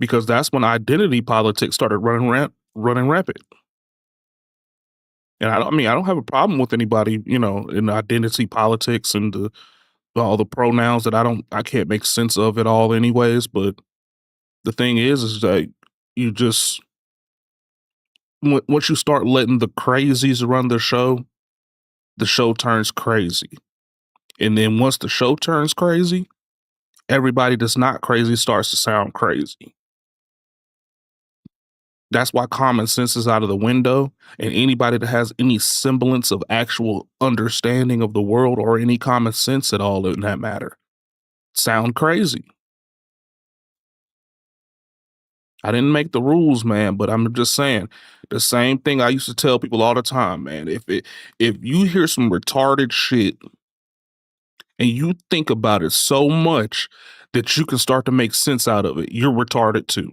because that's when identity politics started running rampant. And I don't have a problem with anybody, in identity politics and all the pronouns that I can't make sense of at all anyways. But the thing is that you just, once you start letting the crazies run the show turns crazy. And then once the show turns crazy, everybody that's not crazy starts to sound crazy. That's why common sense is out of the window, and anybody that has any semblance of actual understanding of the world or any common sense at all in that matter sound crazy. I didn't make the rules, man, but I'm just saying the same thing I used to tell people all the time, man. If you hear some retarded shit and you think about it so much that you can start to make sense out of it, you're retarded too.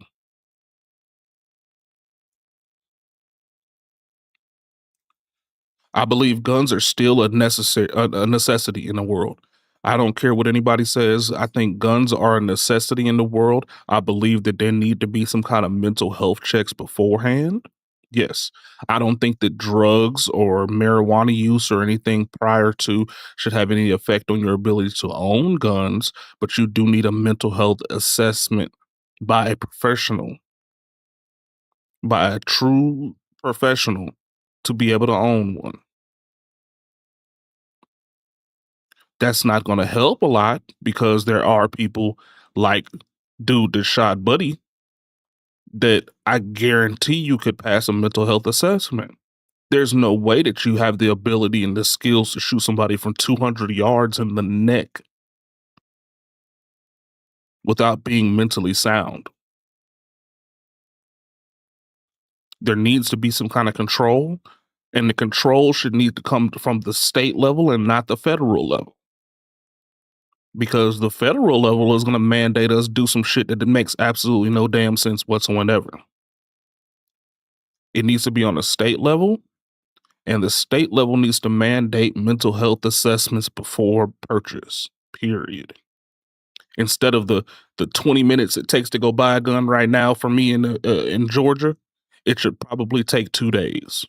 I believe guns are still a necessity in the world. I don't care what anybody says. I think guns are a necessity in the world. I believe that there need to be some kind of mental health checks beforehand. Yes. I don't think that drugs or marijuana use or anything prior to should have any effect on your ability to own guns, but you do need a mental health assessment by a professional, by a true professional to be able to own one. That's not going to help a lot because there are people like dude that shot Buddy that I guarantee you could pass a mental health assessment. There's no way that you have the ability and the skills to shoot somebody from 200 yards in the neck without being mentally sound. There needs to be some kind of control, and the control should need to come from the state level and not the federal level. Because the federal level is going to mandate us do some shit that makes absolutely no damn sense whatsoever. It needs to be on a state level, and the state level needs to mandate mental health assessments before purchase, period. Instead of the 20 minutes it takes to go buy a gun right now for me in Georgia, it should probably take 2 days.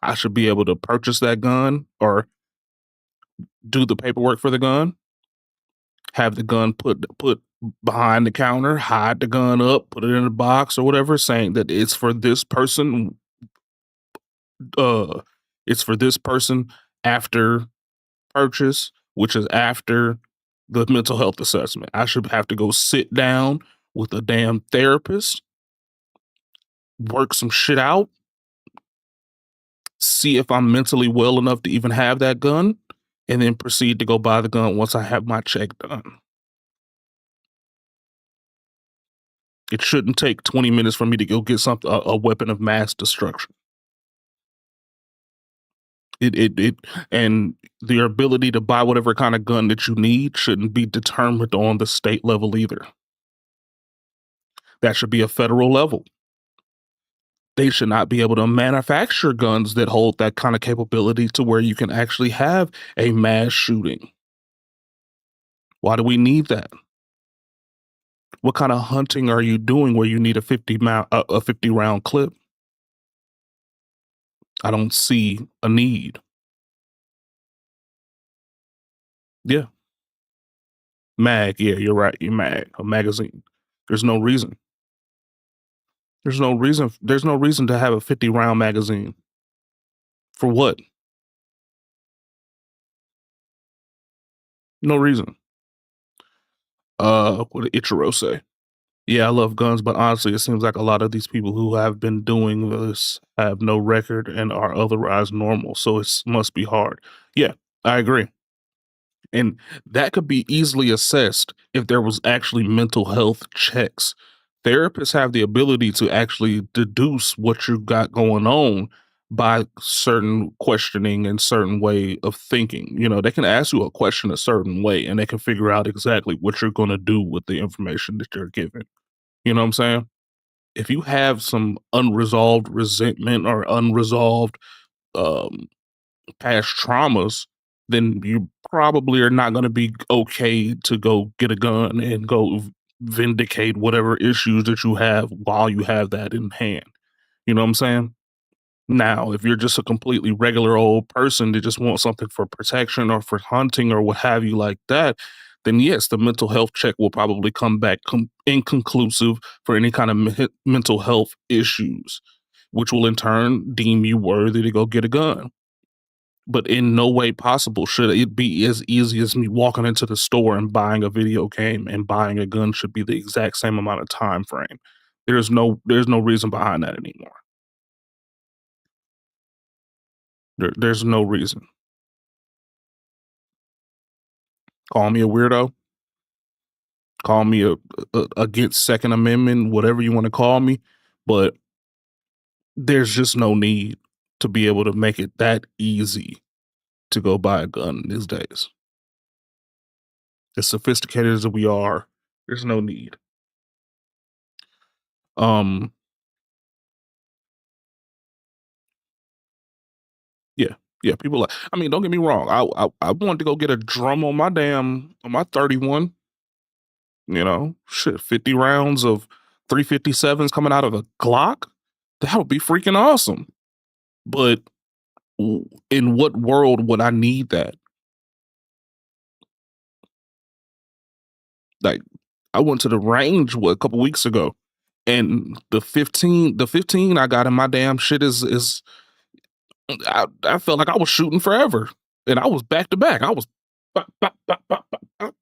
I should be able to purchase that gun or do the paperwork for the gun, have the gun put behind the counter, hide the gun up, put it in a box or whatever, saying that it's for this person. It's for this person after purchase, which is after the mental health assessment. I should have to go sit down with a damn therapist, work some shit out, see if I'm mentally well enough to even have that gun, and then proceed to go buy the gun once I have my check done. It shouldn't take 20 minutes for me to go get something, a weapon of mass destruction. It and the ability to buy whatever kind of gun that you need shouldn't be determined on the state level either. That should be a federal level. They should not be able to manufacture guns that hold that kind of capability to where you can actually have a mass shooting. Why do we need that? What kind of hunting are you doing where you need a 50 round clip? I don't see a need. Yeah. Mag, yeah, you're right. You mag, a magazine. There's no reason. There's no reason to have a 50 round magazine. For what? No reason. What did Ichiro say? Yeah, I love guns, but honestly, it seems like a lot of these people who have been doing this have no record and are otherwise normal, so it must be hard. Yeah, I agree. And that could be easily assessed if there was actually mental health checks. Therapists have the ability to actually deduce what you got going on by certain questioning and certain way of thinking. You know, they can ask you a question a certain way and they can figure out exactly what you're going to do with the information that you're given. You know what I'm saying? If you have some unresolved resentment or unresolved um, past traumas, then you probably are not going to be okay to go get a gun and go vindicate whatever issues that you have while you have that in hand. You know what I'm saying? Now, if you're just a completely regular old person that just wants something for protection or for hunting or what have you like that, then yes, the mental health check will probably come back inconclusive for any kind of mental health issues, which will in turn deem you worthy to go get a gun. But in no way possible should it be as easy as me walking into the store and buying a video game, and buying a gun should be the exact same amount of time frame. There's no reason behind that anymore. There's no reason. Call me a weirdo. Call me a against Second Amendment, whatever you want to call me, but there's just no need to be able to make it that easy to go buy a gun these days. As sophisticated as we are, there's no need. Yeah, yeah. People like. I mean, don't get me wrong. I wanted to go get a drum on my 31. You know, shit, 50 rounds of 357s coming out of a Glock. That would be freaking awesome. But in what world would I need that? Like, I went to the range a couple weeks ago, and the 15 I got in my damn shit is I felt like I was shooting forever, and I was back to back. I was, bop, bop, bop, bop,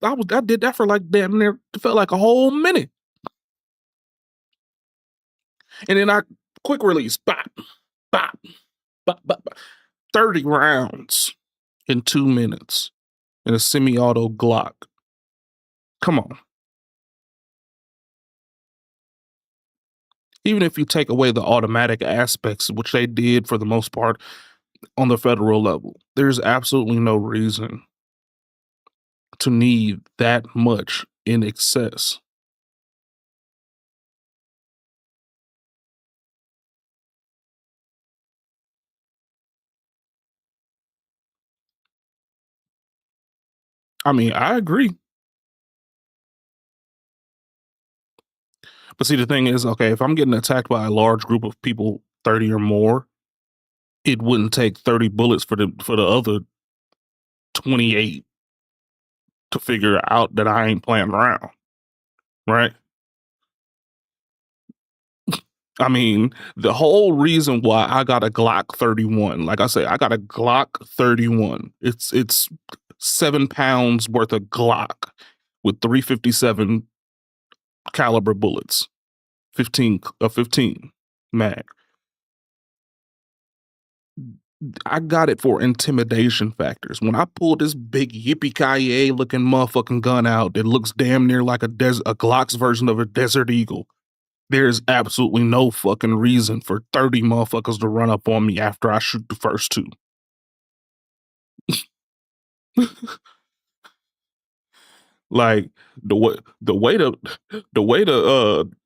bop. I did that for like damn near, it felt like a whole minute, and then I quick release, bop, bop, bop, bop, bop. 30 rounds in 2 minutes in a semi-auto Glock. Come on. Even if you take away the automatic aspects, which they did for the most part on the federal level, there's absolutely no reason to need that much in excess. I mean, I agree. But see, the thing is, okay, if I'm getting attacked by a large group of people, 30 or more, it wouldn't take 30 bullets for the other 28 to figure out that I ain't playing around, right? I mean, the whole reason why I got a Glock 31, like I say, I got a Glock 31. It's 7 pounds worth of Glock with 357 caliber bullets, 15 mag. I got it for intimidation factors. When I pull this big yippee-ki-yay looking motherfucking gun out that looks damn near like a Glock's version of a Desert Eagle, there's absolutely no fucking reason for 30 motherfuckers to run up on me after I shoot the first 2. Like the way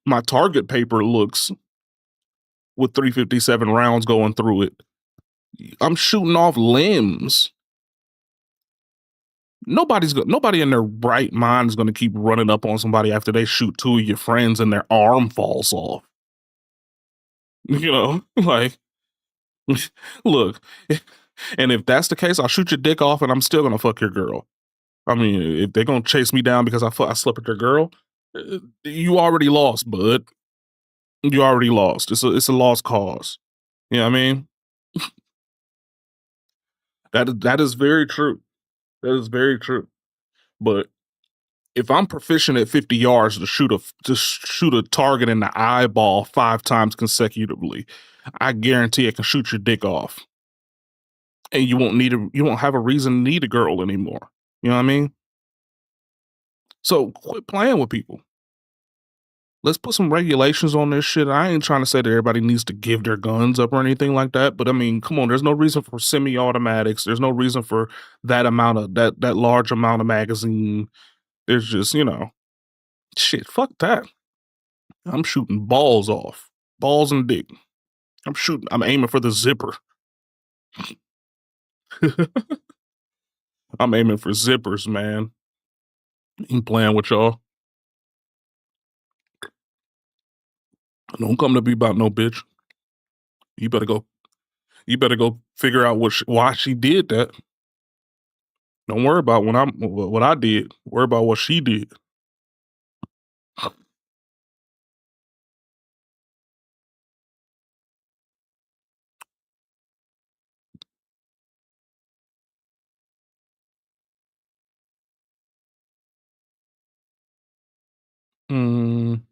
my target paper looks with 357 rounds going through it, I'm shooting off limbs. Nobody in their right mind is gonna keep running up on somebody after they shoot 2 of your friends and their arm falls off. You know, like, look, and if that's the case, I'll shoot your dick off and I'm still gonna fuck your girl. I mean, if they're gonna chase me down because I slept with their girl, you already lost, bud. You already lost. It's a lost cause. You know what I mean? That is very true. That is very true. But if I'm proficient at 50 yards to shoot a target in the eyeball 5 times consecutively, I guarantee I can shoot your dick off. And you won't have a reason to need a girl anymore. You know what I mean? So quit playing with people. Let's put some regulations on this shit. I ain't trying to say that everybody needs to give their guns up or anything like that, but I mean, come on, there's no reason for semi-automatics. There's no reason for that large amount of magazine. There's just, shit, fuck that. I'm shooting balls off. Balls and dick. I'm aiming for the zipper. I'm aiming for zippers, man. Ain't playing with y'all. Don't come to me about no bitch. You better go figure out why she did that. Don't worry about what I did. Worry about what she did. Mm.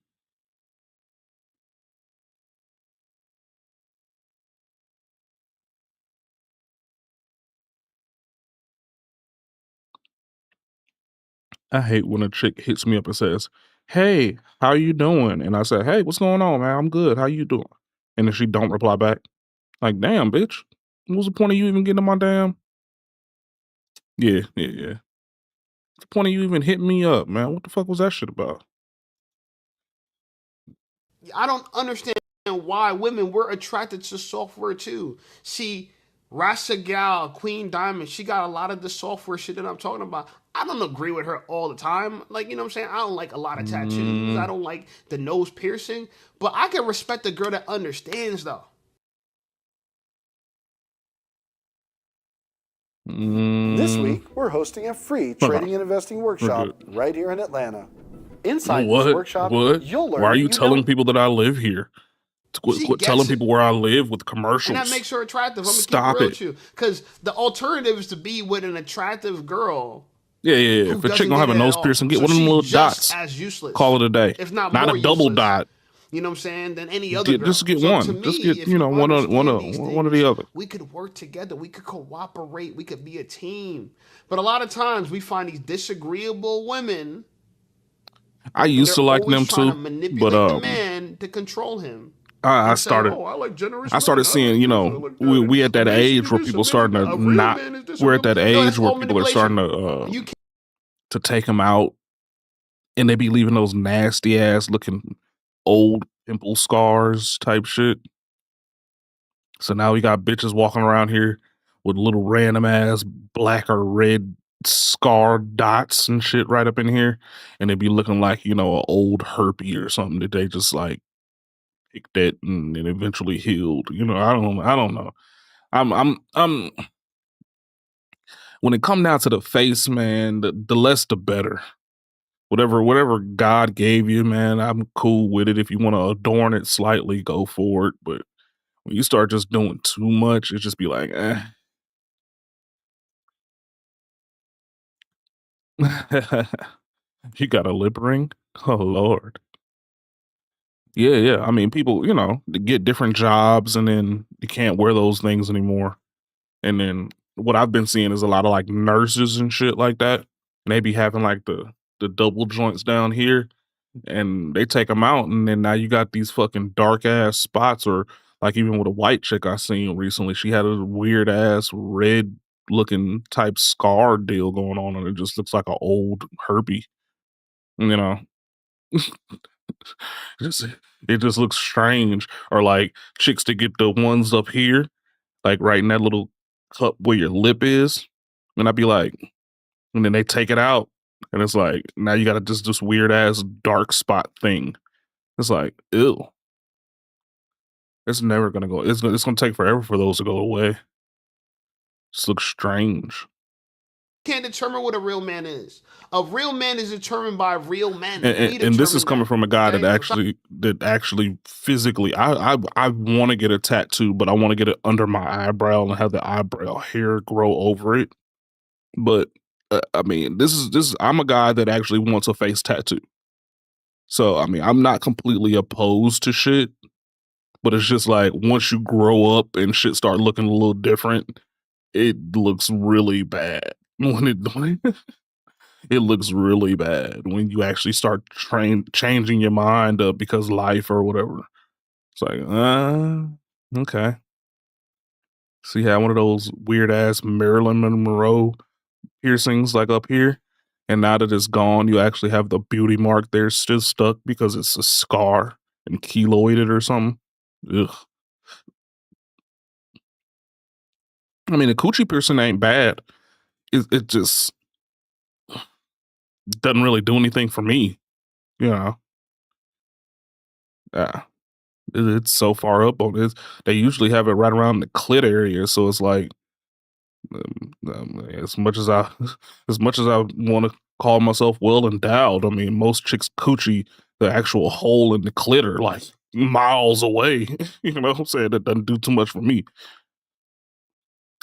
I hate when a chick hits me up and says, "Hey, how you doing?" And I say, "Hey, what's going on, man? I'm good. How you doing?" And then she don't reply back. Like, damn, bitch. What's the point of you even getting on my damn? Yeah. What's the point of you even hitting me up, man? What the fuck was that shit about? I don't understand why women were attracted to software too. See, Rasa Gal, Queen Diamond, she got a lot of the software shit that I'm talking about. I don't agree with her all the time. Like, you know what I'm saying? I don't like a lot of tattoos. I don't like the nose piercing. But I can respect a girl that understands, though. This week, we're hosting a free trading and investing workshop right here in Atlanta. Inside this workshop, you'll learn Why are that you telling people that I live here? Quit telling people where I live with commercials. And that makes her attractive. I'm going to keep Stop it real it. with you. Because the alternative is to be with an attractive girl. Yeah. If a chick don't have a nose piercing, get one of them little dots. As useless. Call it a day. If not a more double useless. dot. You know what I'm saying? Than any other girl. Just get So one. to me, Just get if you one understand of the other. we could work together. We could cooperate. We could be a team. But a lot of times we find these disagreeable women. I used to like them too, but the man to control him. I started. I like generous I started seeing, we at that age where people starting to not. We're at that age where people are starting to take them out, and they be leaving those nasty ass looking old pimple scars type shit. So now we got bitches walking around here with little random ass black or red scar dots and shit right up in here, and they be looking like an old herpy or something that they just like picked at and it eventually healed. I don't know. I'm when it come down to the face, man, the less the better. Whatever God gave you, man, I'm cool with it. If you want to adorn it slightly, go for it. But when you start just doing too much, it just be like, You got a lip ring? Oh Lord. Yeah. I mean, people, they get different jobs and then you can't wear those things anymore. And then what I've been seeing is a lot of like nurses and shit like that. And they be having like the double joints down here and they take them out. And then now you got these fucking dark ass spots, or like even with a white chick I seen recently, she had a weird ass red looking type scar deal going on. And it just looks like an old herpy, it just looks strange. Or like chicks to get the ones up here, like right in that little cup where your lip is. And I'd be like, and then they take it out and it's like, now you got just this weird ass dark spot thing. It's like, ew. It's never going to go. It's going to take forever for those to go away. Just looks strange. Can't determine what a real man is. A real man is determined by real men. And this is coming from a guy that actually physically, I want to get a tattoo, but I want to get it under my eyebrow and have the eyebrow hair grow over it. But I mean, I'm a guy that actually wants a face tattoo. So I mean, I'm not completely opposed to shit, but it's just like once you grow up and shit start looking a little different, it looks really bad. It looks really bad when you actually start changing your mind up because life or whatever. It's like, okay. So you had one of those weird ass Marilyn Monroe piercings like up here, and now that it's gone, you actually have the beauty mark there still stuck because it's a scar and keloided or something. Ugh. I mean, the coochie piercing ain't bad. It just doesn't really do anything for me, Yeah, it's so far up on this. They usually have it right around the clit area, so it's like as much as I want to call myself well endowed. I mean, most chicks' coochie, the actual hole in the clit are like miles away. You know what I'm saying? That doesn't do too much for me.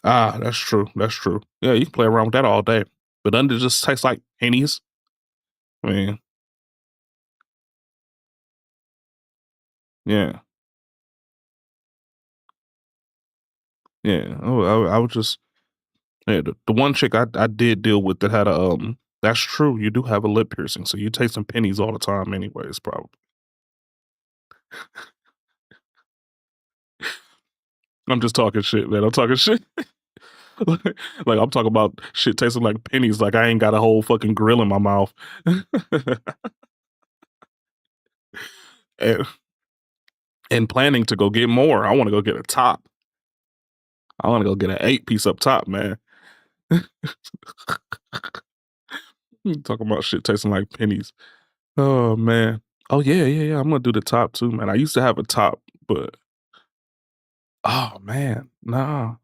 That's true. That's true. Yeah, you can play around with that all day. But doesn't it just taste like pennies? I mean, yeah. Yeah. I would just, yeah, the one chick I did deal with that had that's true. You do have a lip piercing, so you take some pennies all the time anyways, probably. I'm just talking shit, man. I'm talking shit. Like I'm talking about shit tasting like pennies, like I ain't got a whole fucking grill in my mouth. and planning to go get more. I want to go get a top. I want to go get an 8-piece up top, man. Talking about shit tasting like pennies. Oh man. Oh yeah. I'm gonna do the top too, man. I used to have a top, but oh man, nah.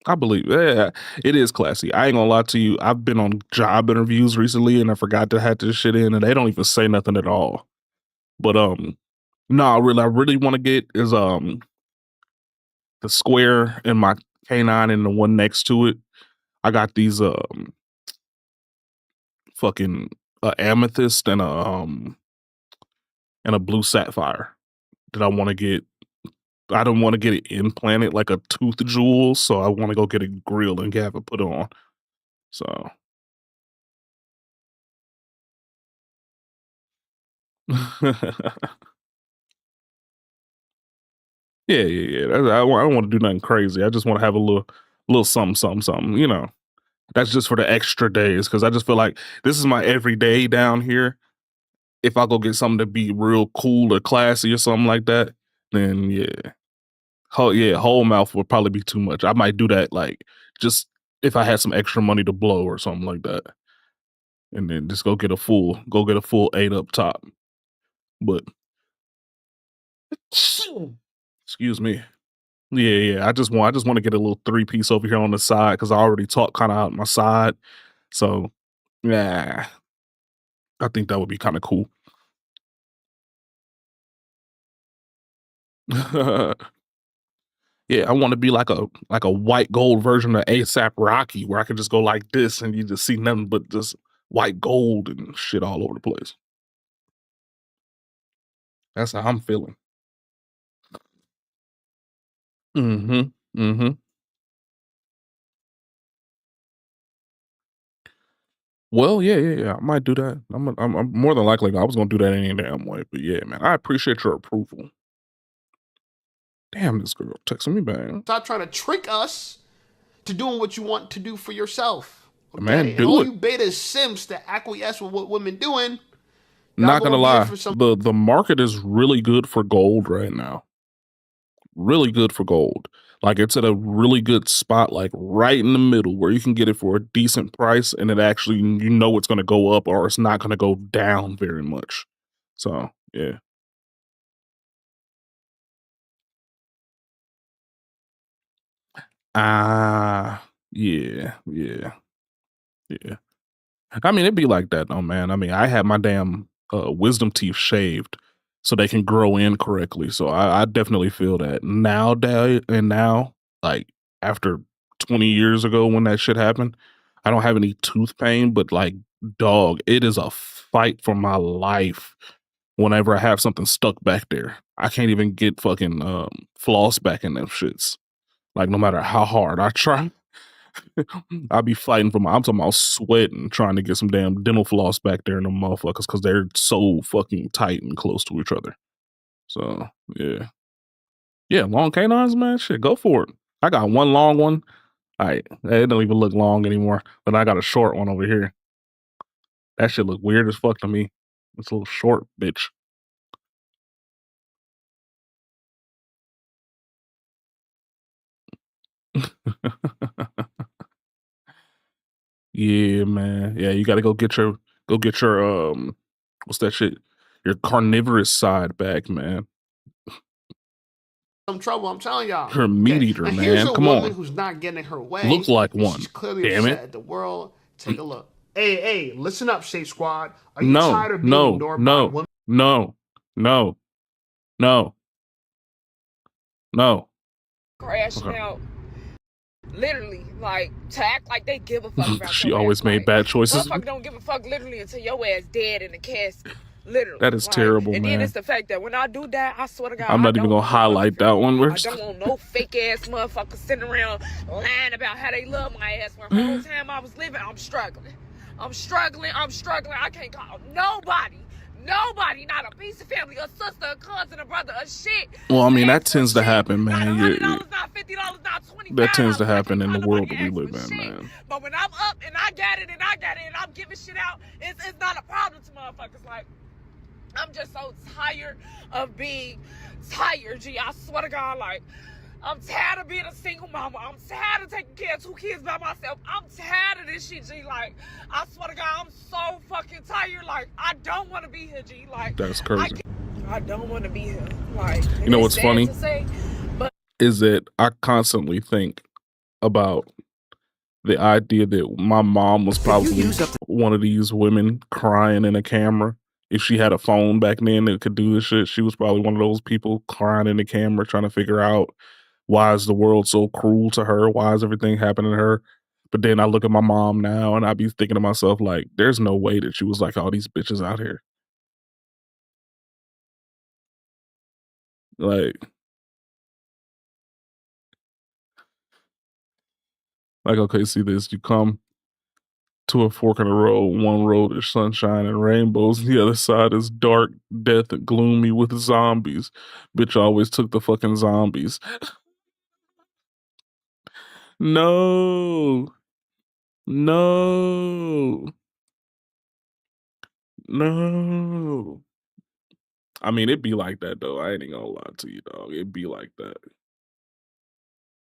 I believe, yeah, it is classy. I ain't gonna lie to you. I've been on job interviews recently, and I forgot to have this shit in, and they don't even say nothing at all. But no, I really want to get is the square in my K9 and the one next to it. I got these fucking amethyst and a blue sapphire that I want to get. I don't want to get it implanted like a tooth jewel, so I want to go get it grilled and have it put on. So yeah. I don't want to do nothing crazy. I just want to have a little something. You know, that's just for the extra days because I just feel like this is my everyday down here. If I go get something to be real cool or classy or something like that, then yeah. Whole mouth would probably be too much. I might do that like just if I had some extra money to blow or something like that. And then just go get a full 8 up top. But excuse me. Yeah. I just want to get a little 3-piece over here on the side because I already talk kind of out my side. So yeah. I think that would be kind of cool. Yeah, I want to be like a white gold version of ASAP Rocky where I could just go like this and you just see nothing but just white gold and shit all over the place. That's how I'm feeling. Mm-hmm. Well, yeah. I might do that. I'm more than likely I was gonna do that any damn way. But yeah, man, I appreciate your approval. Damn, this girl texting me back. Stop trying to trick us to doing what you want to do for yourself. Okay? Man, do all it. you beta simps that acquiesce with what women doing. Not gonna lie, the market is really good for gold right now. Really good for gold. Like it's at a really good spot, like right in the middle where you can get it for a decent price and it actually, you know, it's going to go up or it's not going to go down very much. So, yeah. Yeah. I mean, it'd be like that though, man. I mean, I had my damn wisdom teeth shaved so they can grow in correctly. So I definitely feel that now, like after 20 years ago when that shit happened, I don't have any tooth pain, but like, dog, it is a fight for my life whenever I have something stuck back there. I can't even get fucking floss back in them shits. Like, no matter how hard I try. I'll be fighting I'm talking about sweating, trying to get some damn dental floss back there in the motherfuckers because they're so fucking tight and close to each other. So, yeah. Yeah, long canines, man. Shit, go for it. I got one long one. It don't even look long anymore, but I got a short one over here. That shit look weird as fuck to me. It's a little short, bitch. Yeah, man. Yeah, you gotta go get your what's that shit? Your carnivorous side back, man. Some trouble, I'm telling y'all. Her meat eater, and man. Here's a Come woman on. who's not getting her way. Looks like one. She's clearly Damn upset it. at the world. Take a look. Hey, listen up, Shape Squad. Are you tired of being ignored by women? No. Crashing out. Literally, like, to act like they give a fuck about She your always ass. made Like, bad choices. motherfucker don't give a fuck literally until your ass dead in the casket. Literally. That is terrible, and man. then it's the fact that when I do that, I swear to God, I'm not even gonna highlight that one. I don't want no fake ass motherfuckers sitting around lying about how they love my ass. When the whole time I was living, I'm struggling. I can't call nobody, not a piece of family, a sister, a cousin, a brother, a shit. Well, I mean, that tends to happen, man. $100, not $50, not $25. That tends to happen in the world that we live in, man. But when I'm up and I got it and I'm giving shit out, it's not a problem to motherfuckers. Like, I'm just so tired of being tired, G. I swear to God, like, I'm tired of being a single mama. I'm tired of taking care of 2 kids by myself. I'm tired of this shit, G. Like, I swear to God, I'm so fucking tired. Like, I don't want to be here, G. Like, That's crazy. I don't want to be here. Like, You know what's funny? To say, but is that I constantly think about the idea that my mom was probably one of these women crying in a camera. If she had a phone back then that could do this shit, she was probably one of those people crying in the camera trying to figure out why is the world so cruel to her? Why is everything happening to her? But then I look at my mom now and I be thinking to myself, like, there's no way that she was like all these bitches out here. Like, okay, see this. You come to a fork in the road. One road is sunshine and rainbows. The other side is dark, death, and gloomy with zombies. Bitch always took the fucking zombies. No. No. No. I mean, it'd be like that, though. I ain't gonna lie to you, dog. It'd be like that.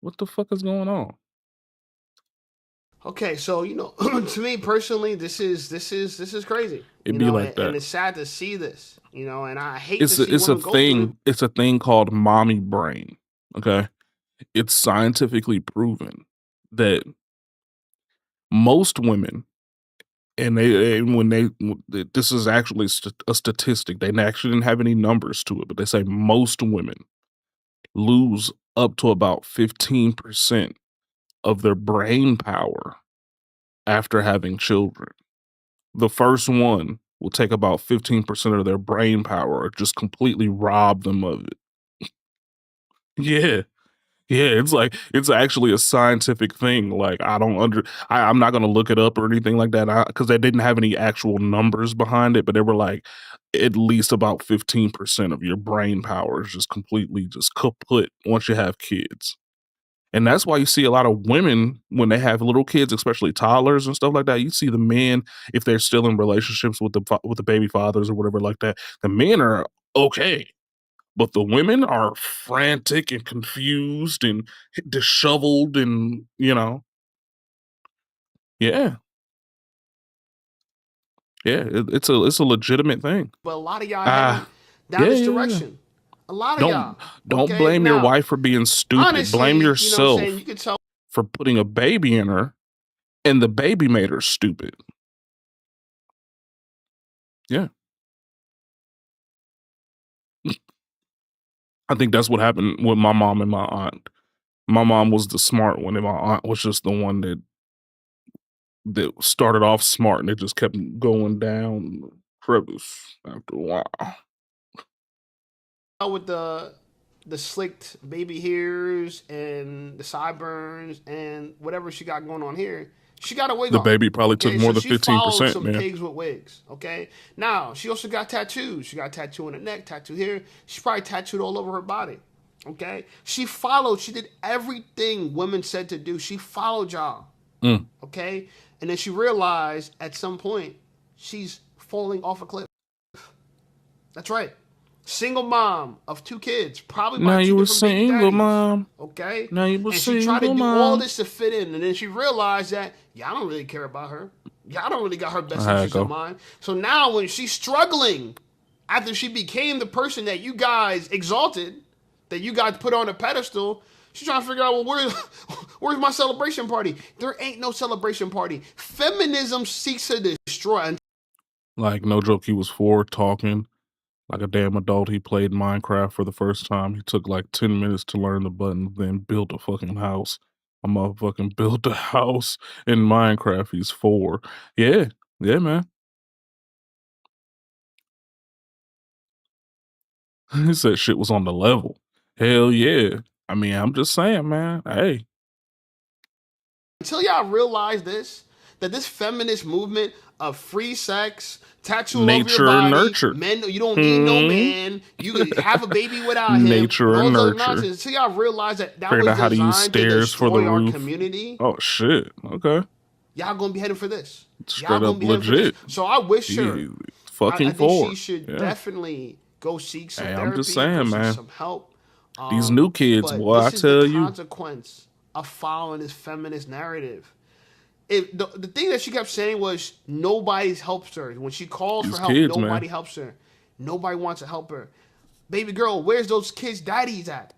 What the fuck is going on? Okay, so to me personally, this is crazy. It'd be like that. And it's sad to see this, and I hate It's to see women go through it. It's a thing called mommy brain. Okay, it's scientifically proven that most women, and this is actually a statistic. They actually didn't have any numbers to it, but they say most women lose up to about 15% of their brain power after having children. The first one will take about 15% of their brain power or just completely rob them of it. Yeah. Yeah, it's actually a scientific thing. Like, I'm not gonna look it up or anything like that because they didn't have any actual numbers behind it, but they were like at least about 15% of your brain power is just completely just kaput once you have kids. And that's why you see a lot of women when they have little kids, especially toddlers and stuff like that. You see the men, if they're still in relationships with the baby fathers or whatever like that, the men are okay. But the women are frantic and confused and disheveled and, yeah. Yeah, it's a legitimate thing. But a lot of y'all heading down this direction. A lot of y'all. Don't blame your wife for being stupid. Honestly, Blame yourself you could tell for putting a baby in her, and the baby made her stupid. Yeah. I think that's what happened with my mom and my aunt. My mom was the smart one, and my aunt was just the one that started off smart, and it just kept going down the crevice after a while. with the slicked baby hairs and the sideburns and whatever she got going on here, she got a wig The on. baby probably took more than she followed 15%, some man. pigs with wigs. Okay, now she also got tattoos. She got a tattoo on the neck, tattoo here. She's probably tattooed all over her body. Okay, she followed. She did everything women said to do. She followed y'all. Okay, and then she realized at some point she's falling off a cliff. That's right. Single mom of 2 kids, probably by Now 2 you were different baby single, daddies. mom. Okay, Now you were and she tried to single, do all mom. this to fit in, and then she realized that y'all don't really care about her. Y'all don't really got her best I interests go. in mind. So now when she's struggling after she became the person that you guys exalted, that you guys put on a pedestal, she's trying to figure out, well, where's my celebration party? There ain't no celebration party. Feminism seeks to destroy. Like, no joke, he was 4 talking like a damn adult. He played Minecraft for the first time. He took like 10 minutes to learn the buttons, then built a fucking house. A motherfucking built a house in Minecraft. He's 4. Yeah, man. He said shit was on the level. Hell yeah. I mean, I'm just saying, man. Hey. Until y'all realize this, that this feminist movement of free sex, tattoo all over Nature your and body, nurture. men, you don't need no man, you can have a baby without him. Nature and all those nurture. nonsense. Until y'all realize that Figured was out how to use designed to stairs for the destroy our roof. community, Oh shit. Okay. y'all gonna be heading for this. Straight Y'all gonna up be heading for this. legit. So I wish her. He fucking I think 4. she should Yeah. definitely go seek some Hey, therapy, I'm just saying, go seek man. some help. These new kids, But boy, I this is the tell you. consequence of following this feminist narrative. The thing that she kept saying was nobody helps her. When she calls for help, nobody helps her. Nobody wants to help her. Baby girl, where's those kids' daddies at?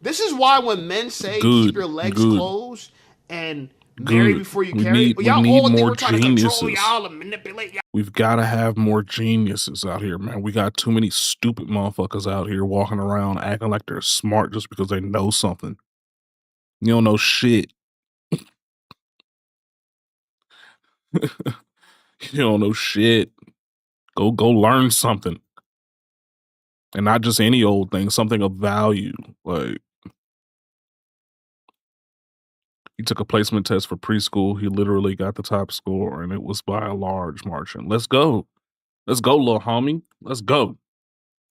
This is why when men say keep your legs closed and marry before you carry, y'all all think we're trying to control y'all and manipulate y'all. We've got to have more geniuses out here, man. We got too many stupid motherfuckers out here walking around acting like they're smart just because they know something. You don't know shit. You don't know shit. Go learn something. And not just any old thing, something of value. Like, he took a placement test for preschool. He literally got the top score, and it was by a large margin. Let's go. Let's go, little homie. Let's go.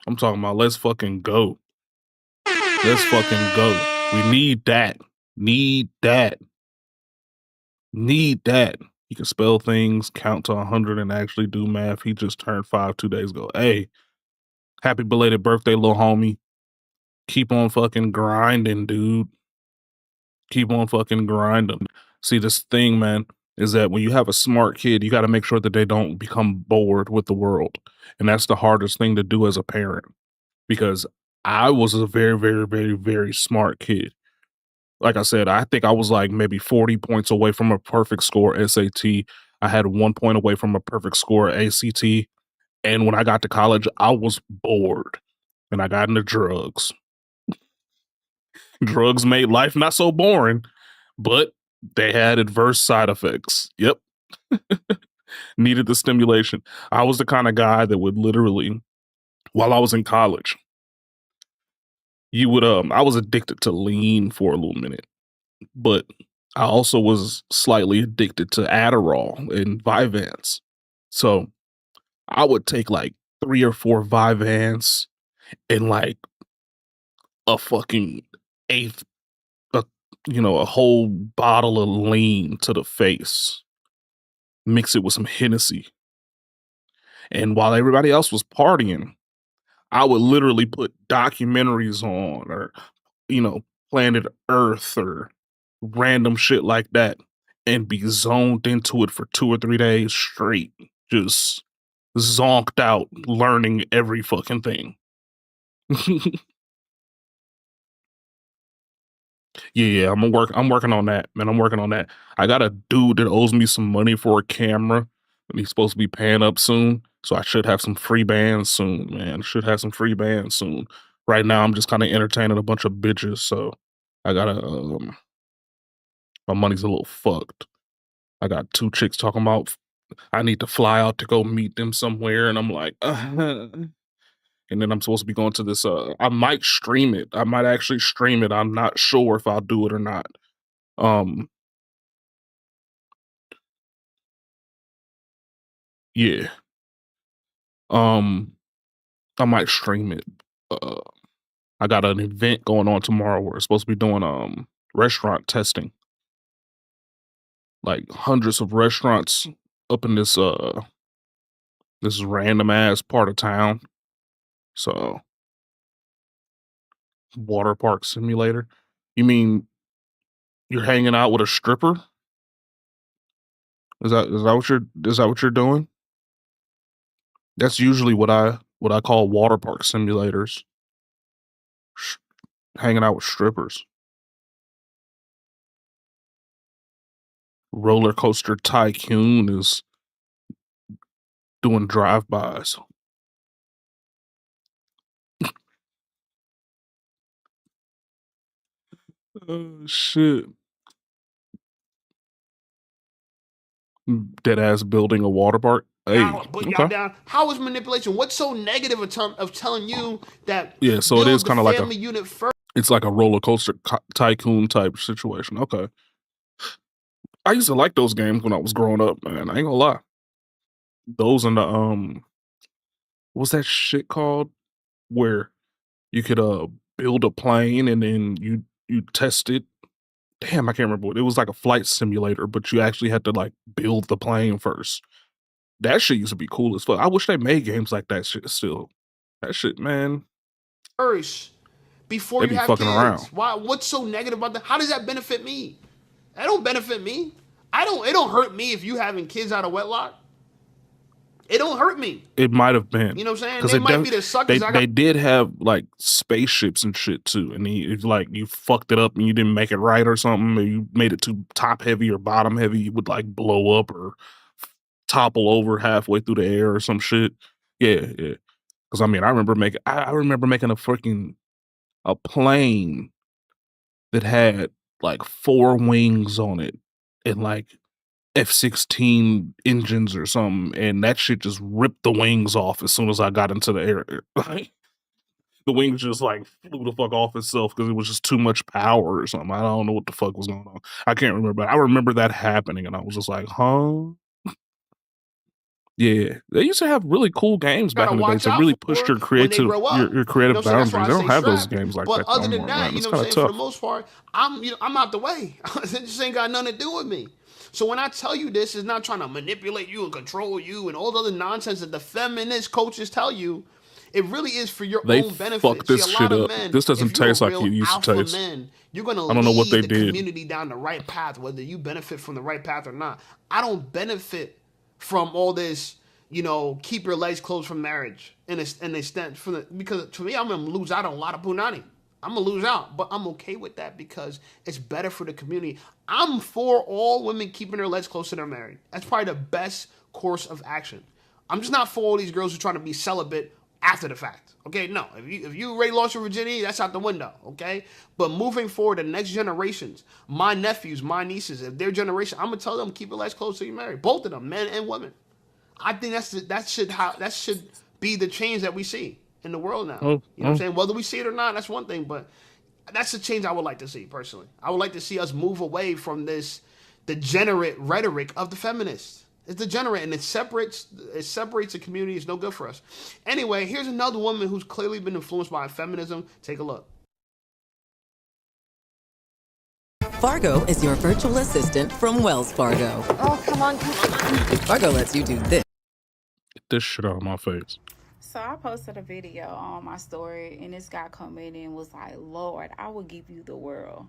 I'm talking about let's fucking go. Let's fucking go. We need that. Need that. Need that. He can spell things, count to 100, and actually do math. He just turned 5 2 days ago. Hey, happy belated birthday, little homie. Keep on fucking grinding, dude. Keep on fucking grinding. See, this thing, man, is that when you have a smart kid, you got to make sure that they don't become bored with the world. And that's the hardest thing to do as a parent. Because I was a very, very, very, very smart kid. Like I said, I think I was like maybe 40 points away from a perfect score SAT. I had 1 point away from a perfect score ACT. And when I got to college, I was bored. And I got into drugs. Drugs made life not so boring, but they had adverse side effects. Yep. Needed the stimulation. I was the kind of guy that would literally, while I was in college, I was addicted to lean for a little minute, but I also was slightly addicted to Adderall and Vyvanse. So I would take like 3 or 4 Vyvanse and like a fucking eighth, a whole bottle of lean to the face, mix it with some Hennessy. And while everybody else was partying, I would literally put documentaries on or, Planet Earth or random shit like that and be zoned into it for 2 or 3 days straight. Just zonked out, learning every fucking thing. Yeah, I'm working on that, man. I'm working on that. I got a dude that owes me some money for a camera, and he's supposed to be paying up soon. So I should have some free bands soon, man. Should have some free bands soon. Right now, I'm just kind of entertaining a bunch of bitches, so I gotta. My money's a little fucked. I got 2 chicks talking about I need to fly out to go meet them somewhere, and I'm like, and then I'm supposed to be going to this. I might stream it. I might actually stream it. I'm not sure if I'll do it or not. Yeah. I might stream it. I got an event going on tomorrow where it's supposed to be doing restaurant testing. Like hundreds of restaurants up in this random ass part of town. So water park simulator. You mean you're hanging out with a stripper? Is that what you're doing? That's usually what I call water park simulators. Hanging out with strippers. Roller Coaster Tycoon is doing drive-bys. Oh shit. Dead ass building a water park. Hey, Put y'all down. How is manipulation? What's so negative of telling you that? Yeah, so it is kind of like family unit first. It's like a roller coaster tycoon type situation. Okay. I used to like those games when I was growing up, man. I ain't gonna lie. Those and the what's that shit called? Where you could build a plane and then you test it. Damn, I can't remember what it was. Like a flight simulator, but you actually had to like build the plane first. That shit used to be cool as fuck. I wish they made games like that shit still. That shit, man. First, before They you be have fucking kids. around. Why? What's so negative about that? How does that benefit me? That don't benefit me. It don't hurt me if you having kids out of wedlock. It don't hurt me. It might have been. You know what I'm saying? Because They might be the suckers. they did have like spaceships and shit too. And if like you fucked it up and you didn't make it right or something, or you made it too top heavy or bottom heavy, you would like blow up or topple over halfway through the air or some shit. Yeah. Because I mean, I remember making a plane that had like 4 wings on it and like F-16 engines or something, and that shit just ripped the wings off as soon as I got into the air. Like, the wings just like flew the fuck off itself because it was just too much power or something. I don't know what the fuck was going on. I can't remember, but I remember that happening, and I was just like, huh? Yeah, they used to have really cool games back in the day to really push your creative So boundaries. that's why I They don't say have those strap. games like But that other no than more, that, man. you It's know what I'm kind of saying? For tough. the most part, I'm out the way. This ain't got nothing to do with me. So when I tell you this, it's not trying to manipulate you and control you and all the other nonsense that the feminist coaches tell you. It really is for your They own benefit. fucked this See, a shit lot of up. men, This doesn't if you're taste a like real it used to alpha taste. man, you're gonna I don't know what lead they the did. community down the right path, whether you benefit from the right path or not. I don't benefit from all this, keep your legs closed from marriage and extent because to me, I'm gonna lose out on a lot of punani. I'm gonna lose out, but I'm okay with that because it's better for the community. I'm for all women keeping their legs closed to their married. That's probably the best course of action. I'm just not for all these girls who are trying to be celibate after the fact. Okay, no. If you already lost your virginity, that's out the window. Okay, but moving forward, the next generations, my nephews, my nieces, if their generation, I'm gonna tell them keep your legs closed till you marry. Both of them, men and women. I think that should be the change that we see in the world now. You know what I'm saying? Whether we see it or not, that's one thing, but that's the change I would like to see personally. I would like to see us move away from this degenerate rhetoric of the feminists. It's degenerate and it separates the community. It's no good for us. Anyway, here's another woman who's clearly been influenced by feminism. Take a look. Fargo is your virtual assistant from Wells Fargo. Oh, come on. Fargo lets you do this. Get this shit out of my face. So I posted a video on my story, and this guy commented and was like, Lord, I will give you the world.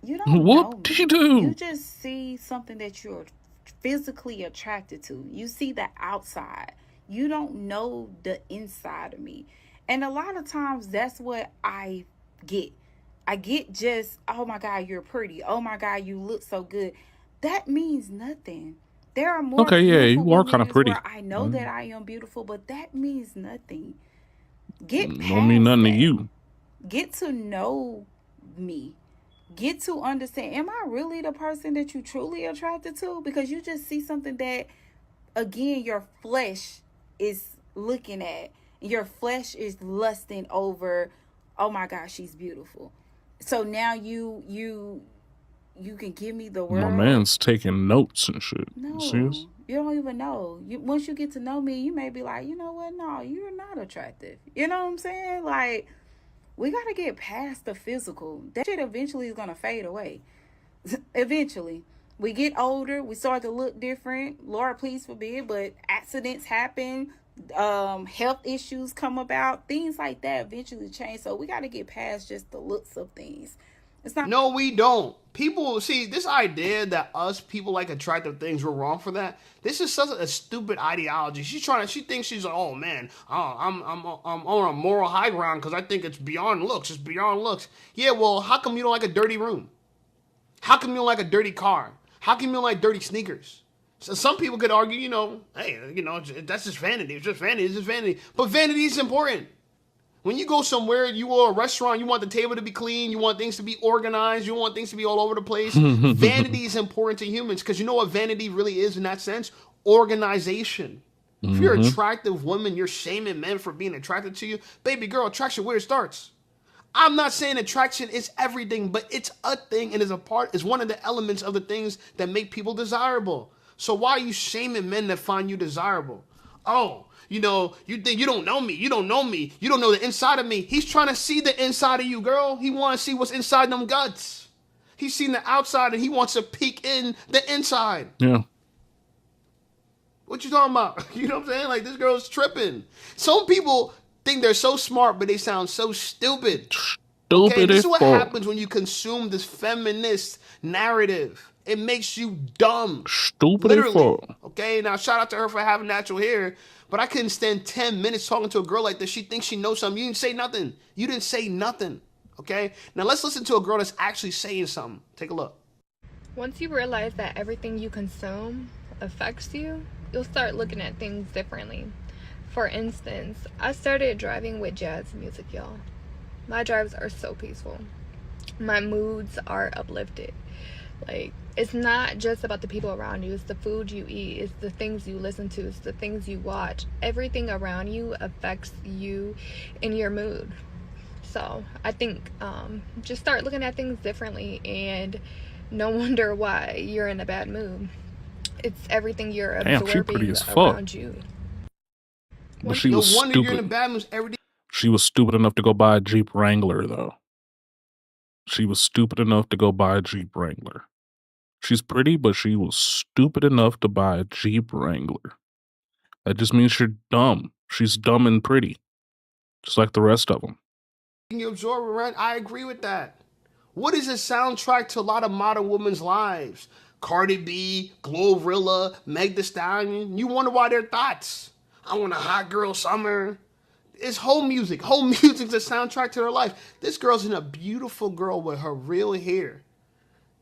You don't know me. Did you do? You just see something that you're physically attracted to. You see the outside. You don't know the inside of me. And a lot of times that's what I get. I get just, oh my God, you're pretty. Oh my God, you look so good. That means nothing. There are more you are kind of pretty. where I know that I am beautiful, but that means nothing. Get past Don't mean nothing that. to you. Get to know me. Get to understand, am I really the person that you truly attracted to? Because you just see something that, again, your flesh is looking at. Your flesh is lusting over, oh my God, she's beautiful. So now you can give me the world. My man's taking notes and shit. No, You see us? you don't even know. Once you get to know me, you may be like, you know what? No, you're not attractive. You know what I'm saying? Like, we got to get past the physical. That shit eventually is going to fade away. Eventually. We get older. We start to look different. Lord, please forbid. But accidents happen. Health issues come about. Things like that eventually change. So we got to get past just the looks of things. It's not. No, we don't. People see this idea that us people like attractive things. We're wrong for that. This is such a stupid ideology. She thinks she's like, oh man, I'm on a moral high ground because I think it's beyond looks. It's beyond looks. Yeah, well, how come you don't like a dirty room? How come you don't like a dirty car? How come you don't like dirty sneakers? So some people could argue, hey, that's just vanity. It's just vanity. It's just vanity. But vanity is important. When you go somewhere, you go to a restaurant, you want the table to be clean, you want things to be organized, you want things to be all over the place. Vanity is important to humans because you know what vanity really is in that sense? Organization. If you're an attractive woman, you're shaming men for being attracted to you. Baby girl, attraction where it starts. I'm not saying attraction is everything, but it's a thing and is one of the elements of the things that make people desirable. So why are you shaming men that find you desirable? Oh, you think you don't know me. You don't know me. You don't know the inside of me. He's trying to see the inside of you, girl. He wants to see what's inside them guts. He's seen the outside and he wants to peek in the inside. Yeah. What you talking about? You know what I'm saying? Like, this girl's tripping. Some people think they're so smart, but they sound so stupid. Stupid this as is what fuck. happens when you consume this feminist narrative. It makes you dumb. Stupid Literally. as fuck. Okay, now shout out to her for having natural hair, but I couldn't stand 10 minutes talking to a girl like this. She thinks she knows something. You didn't say nothing. You didn't say nothing. Okay, now let's listen to a girl that's actually saying something. Take a look. Once you realize that everything you consume affects you, you'll start looking at things differently. For instance, I started driving with jazz music, y'all. My drives are so peaceful. My moods are uplifted. Like, it's not just about the people around you, it's the food you eat, it's the things you listen to, it's the things you watch. Everything around you affects you in your mood. So I think just start looking at things differently, and no wonder why you're in a bad mood. It's everything you're absorbing around you. But she was stupid. You're in a bad mood. She was stupid enough to go buy a Jeep Wrangler, though. She was stupid enough to go buy a Jeep Wrangler. She's pretty, but she was stupid enough to buy a Jeep Wrangler. That just means you're dumb. She's dumb and pretty, just like the rest of them. You absorb around. I agree with that. What is a soundtrack to a lot of modern women's lives? Cardi B, Glorilla, Meg Thee Stallion. You wonder why their thoughts. I want a hot girl summer. It's whole music. Whole music's a soundtrack to her life. This girl's in a beautiful girl with her real hair.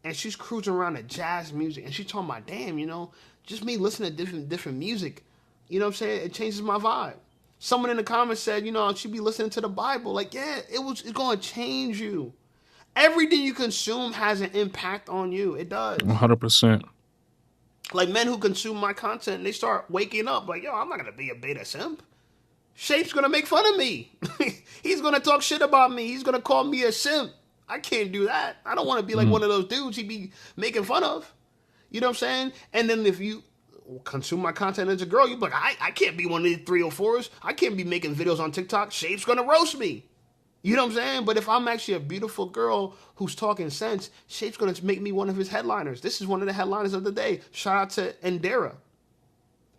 And she's cruising around to jazz music. And she's talking about, damn, you know, just me listening to different music. You know what I'm saying? It changes my vibe. Someone in the comments said, you know, she'd be listening to the Bible. Like, yeah, it's going to change you. Everything you consume has an impact on you. It does. 100%. Like, men who consume my content, they start waking up. Like, yo, I'm not going to be a beta simp. Shape's going to make fun of me. He's going to talk shit about me. He's going to call me a simp. I can't do that. I don't want to be like one of those dudes he'd be making fun of. You know what I'm saying? And then if you consume my content as a girl, you'd be like, I can't be one of these 304s. I can't be making videos on TikTok. Shape's going to roast me. You know what I'm saying? But if I'm actually a beautiful girl who's talking sense, Shape's going to make me one of his headliners. This is one of the headliners of the day. Shout out to Indira.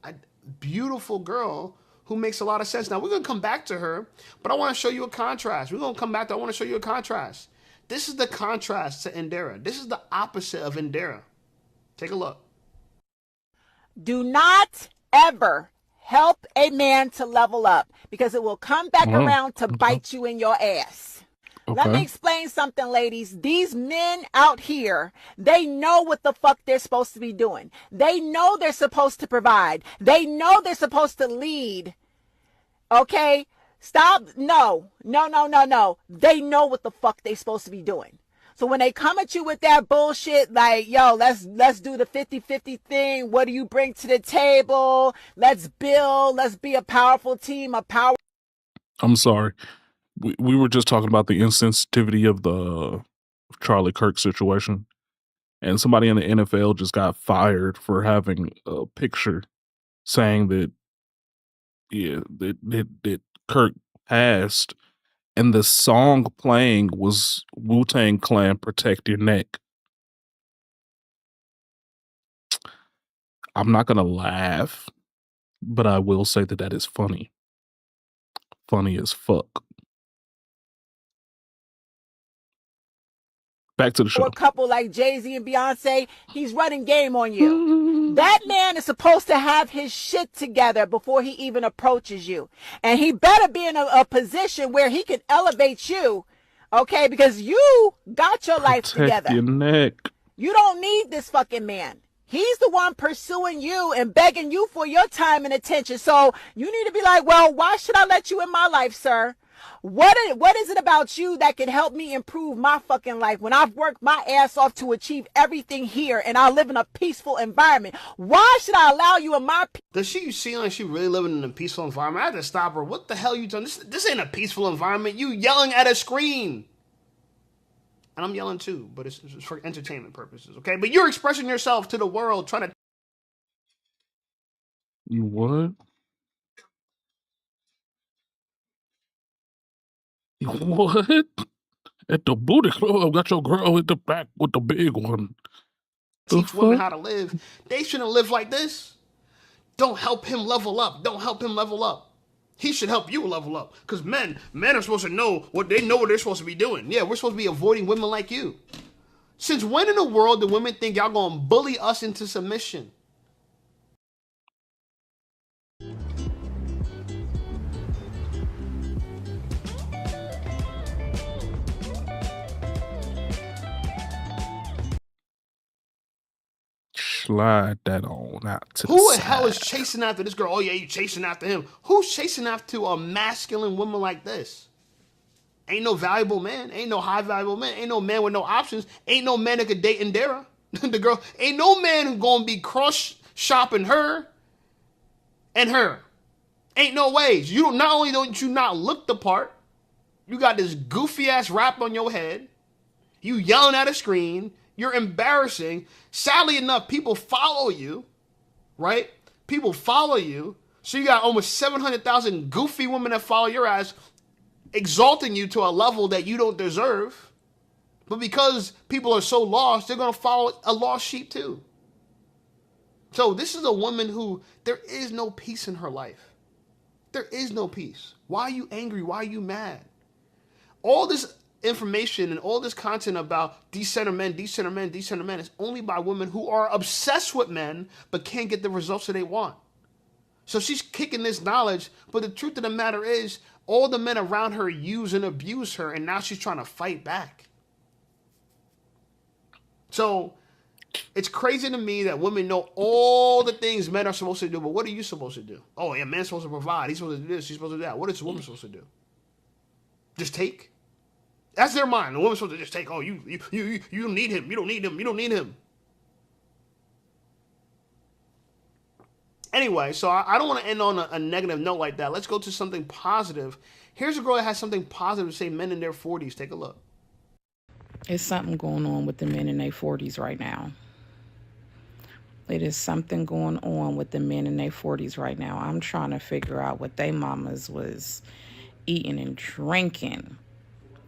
A beautiful girl who makes a lot of sense. Now, we're going to come back to her, but I want to show you a contrast. We're going to come back to I want to show you a contrast. This is the contrast to Indira. This is the opposite of Indira. Take a look. Do not ever help a man to level up, because it will come back around to bite you in your ass. Okay. Let me explain something, ladies. These men out here, they know what the fuck they're supposed to be doing. They know they're supposed to provide. They know they're supposed to lead. Okay? Stop. No. They know what the fuck they're supposed to be doing. So when they come at you with that bullshit, like, yo, let's do the 50-50 thing. What do you bring to the table? Let's build. Let's be a powerful team, I'm sorry. We were just talking about the insensitivity of the Charlie Kirk situation. And somebody in the NFL just got fired for having a picture saying that, yeah, that Kirk passed. And the song playing was Wu-Tang Clan, Protect Your Neck. I'm not going to laugh, but I will say that is funny. Funny as fuck. Back to the show. A couple like Jay-Z and Beyonce, he's running game on you. That man is supposed to have his shit together before he even approaches you. And he better be in a position where he can elevate you, okay? Because you got your life together. Your neck. You don't need this fucking man. He's the one pursuing you and begging you for your time and attention. So you need to be like, well, why should I let you in my life, sir? What is it about you that can help me improve my fucking life when I've worked my ass off to achieve everything here and I live in a peaceful environment? Why should I allow you in my... Does she seem like she really living in a peaceful environment? I had to stop her. What the hell you doing? This ain't a peaceful environment. You yelling at a screen. And I'm yelling too, but it's for entertainment purposes, okay? But you're expressing yourself to the world, trying to... You what? What? At the booty club, got your girl at the back with the big one. Teach women how to live. They shouldn't live like this. Don't help him level up. Don't help him level up. He should help you level up. Because men are supposed to know what they're supposed to be doing. Yeah, we're supposed to be avoiding women like you. Since when in the world do women think y'all gonna bully us into submission? Slide that on out to the Who the side. hell is chasing after this girl? Oh yeah, you chasing after him. Who's chasing after a masculine woman like this? Ain't no valuable man. Ain't no high valuable man. Ain't no man with no options. Ain't no man that could date Indira. The girl. Ain't no man who's gonna be cross shopping her and her. Ain't no ways. You don't. Not only don't you not look the part, you got this goofy ass rap on your head. You yelling at a screen. You're embarrassing. Sadly enough, people follow you, right? People follow you. So you got almost 700,000 goofy women that follow your ass, exalting you to a level that you don't deserve. But because people are so lost, they're going to follow a lost sheep too. So this is a woman who there is no peace in her life. There is no peace. Why are you angry? Why are you mad? All this information and all this content about decenter men is only by women who are obsessed with men but can't get the results that they want. So she's kicking this knowledge, but the truth of the matter is all the men around her use and abuse her, and now she's trying to fight back. So it's crazy to me that women know all the things men are supposed to do, but what are you supposed to do? Oh, yeah, man's supposed to provide. He's supposed to do this. She's supposed to do that. What is a woman supposed to do? Just take? That's their mind. The woman's supposed to just take, oh, you don't need him. You don't need him. You don't need him. Anyway, so I don't want to end on a negative note like that. Let's go to something positive. Here's a girl that has something positive to say, men in their 40s. Take a look. It's something going on with the men in their 40s right now. It is something going on with the men in their 40s right now. I'm trying to figure out what they mamas was eating and drinking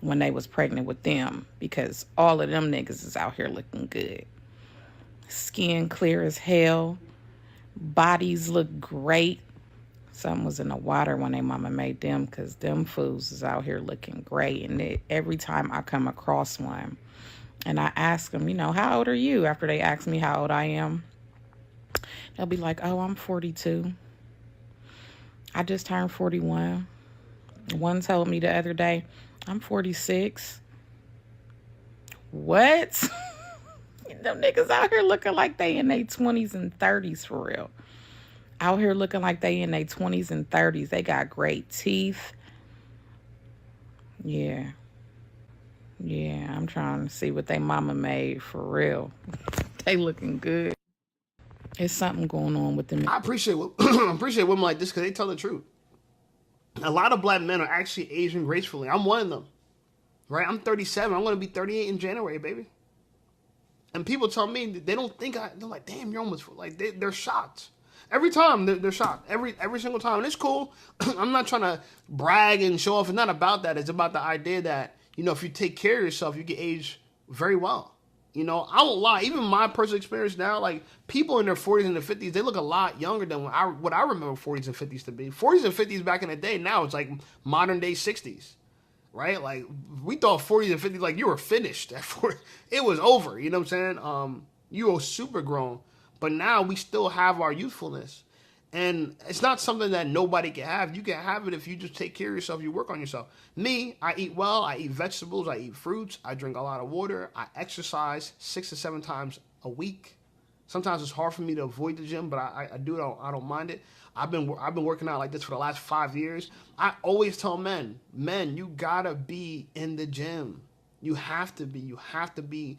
when they was pregnant with them, because all of them niggas is out here looking good. Skin clear as hell. Bodies look great. Something was in the water when they mama made them, because them fools is out here looking great. And every time I come across one and I ask them, you know, how old are you? After they ask me how old I am, they'll be like, oh, I'm 42. I just turned 41. One told me the other day, I'm 46. What? Them niggas out here looking like they in their 20s and 30s for real. Out here looking like they in their 20s and 30s. They got great teeth. Yeah. Yeah, I'm trying to see what they mama made for real. They looking good. It's something going on with them. I appreciate women like this because they tell the truth. A lot of black men are actually aging gracefully. I'm one of them. Right? I'm 37. I'm going to be 38 in January, baby. And people tell me they don't think they're like, damn, you're almost like they're shocked. Every time they're shocked. Every single time. And it's cool. I'm not trying to brag and show off. It's not about that. It's about the idea that, you know, if you take care of yourself, you can age very well. You know, I won't lie. Even my personal experience now, like people in their 40s and their 50s, they look a lot younger than what I remember 40s and 50s to be. 40s and 50s back in the day, now it's like modern day 60s, right? Like we thought 40s and 50s, like you were finished at 40. It was over. You know what I'm saying? You were super grown, but now we still have our youthfulness. And it's not something that nobody can have. You can have it if you just take care of yourself, you work on yourself. Me, I eat well, I eat vegetables, I eat fruits, I drink a lot of water, I exercise 6 to 7 times a week. Sometimes it's hard for me to avoid the gym, but I do it, I don't mind it. I've been working out like this for the last 5 years. I always tell men, you gotta be in the gym. You have to be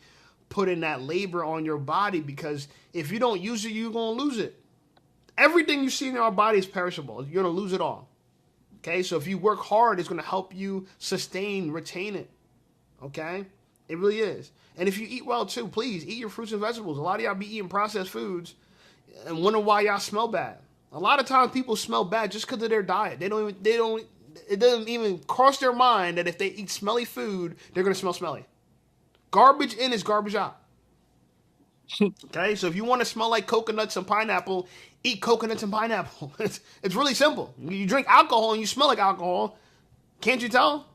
putting that labor on your body, because if you don't use it, you're gonna lose it. Everything you see in our body is perishable. You're going to lose it all. Okay? So if you work hard, it's going to help you retain it. Okay? It really is. And if you eat well too, please eat your fruits and vegetables. A lot of y'all be eating processed foods and wonder why y'all smell bad. A lot of times people smell bad just because of their diet. It doesn't even cross their mind that if they eat smelly food, they're going to smell smelly. Garbage in is garbage out. Okay, so if you want to smell like coconuts and pineapple, eat coconuts and pineapple. It's really simple. You drink alcohol and you smell like alcohol. Can't you tell?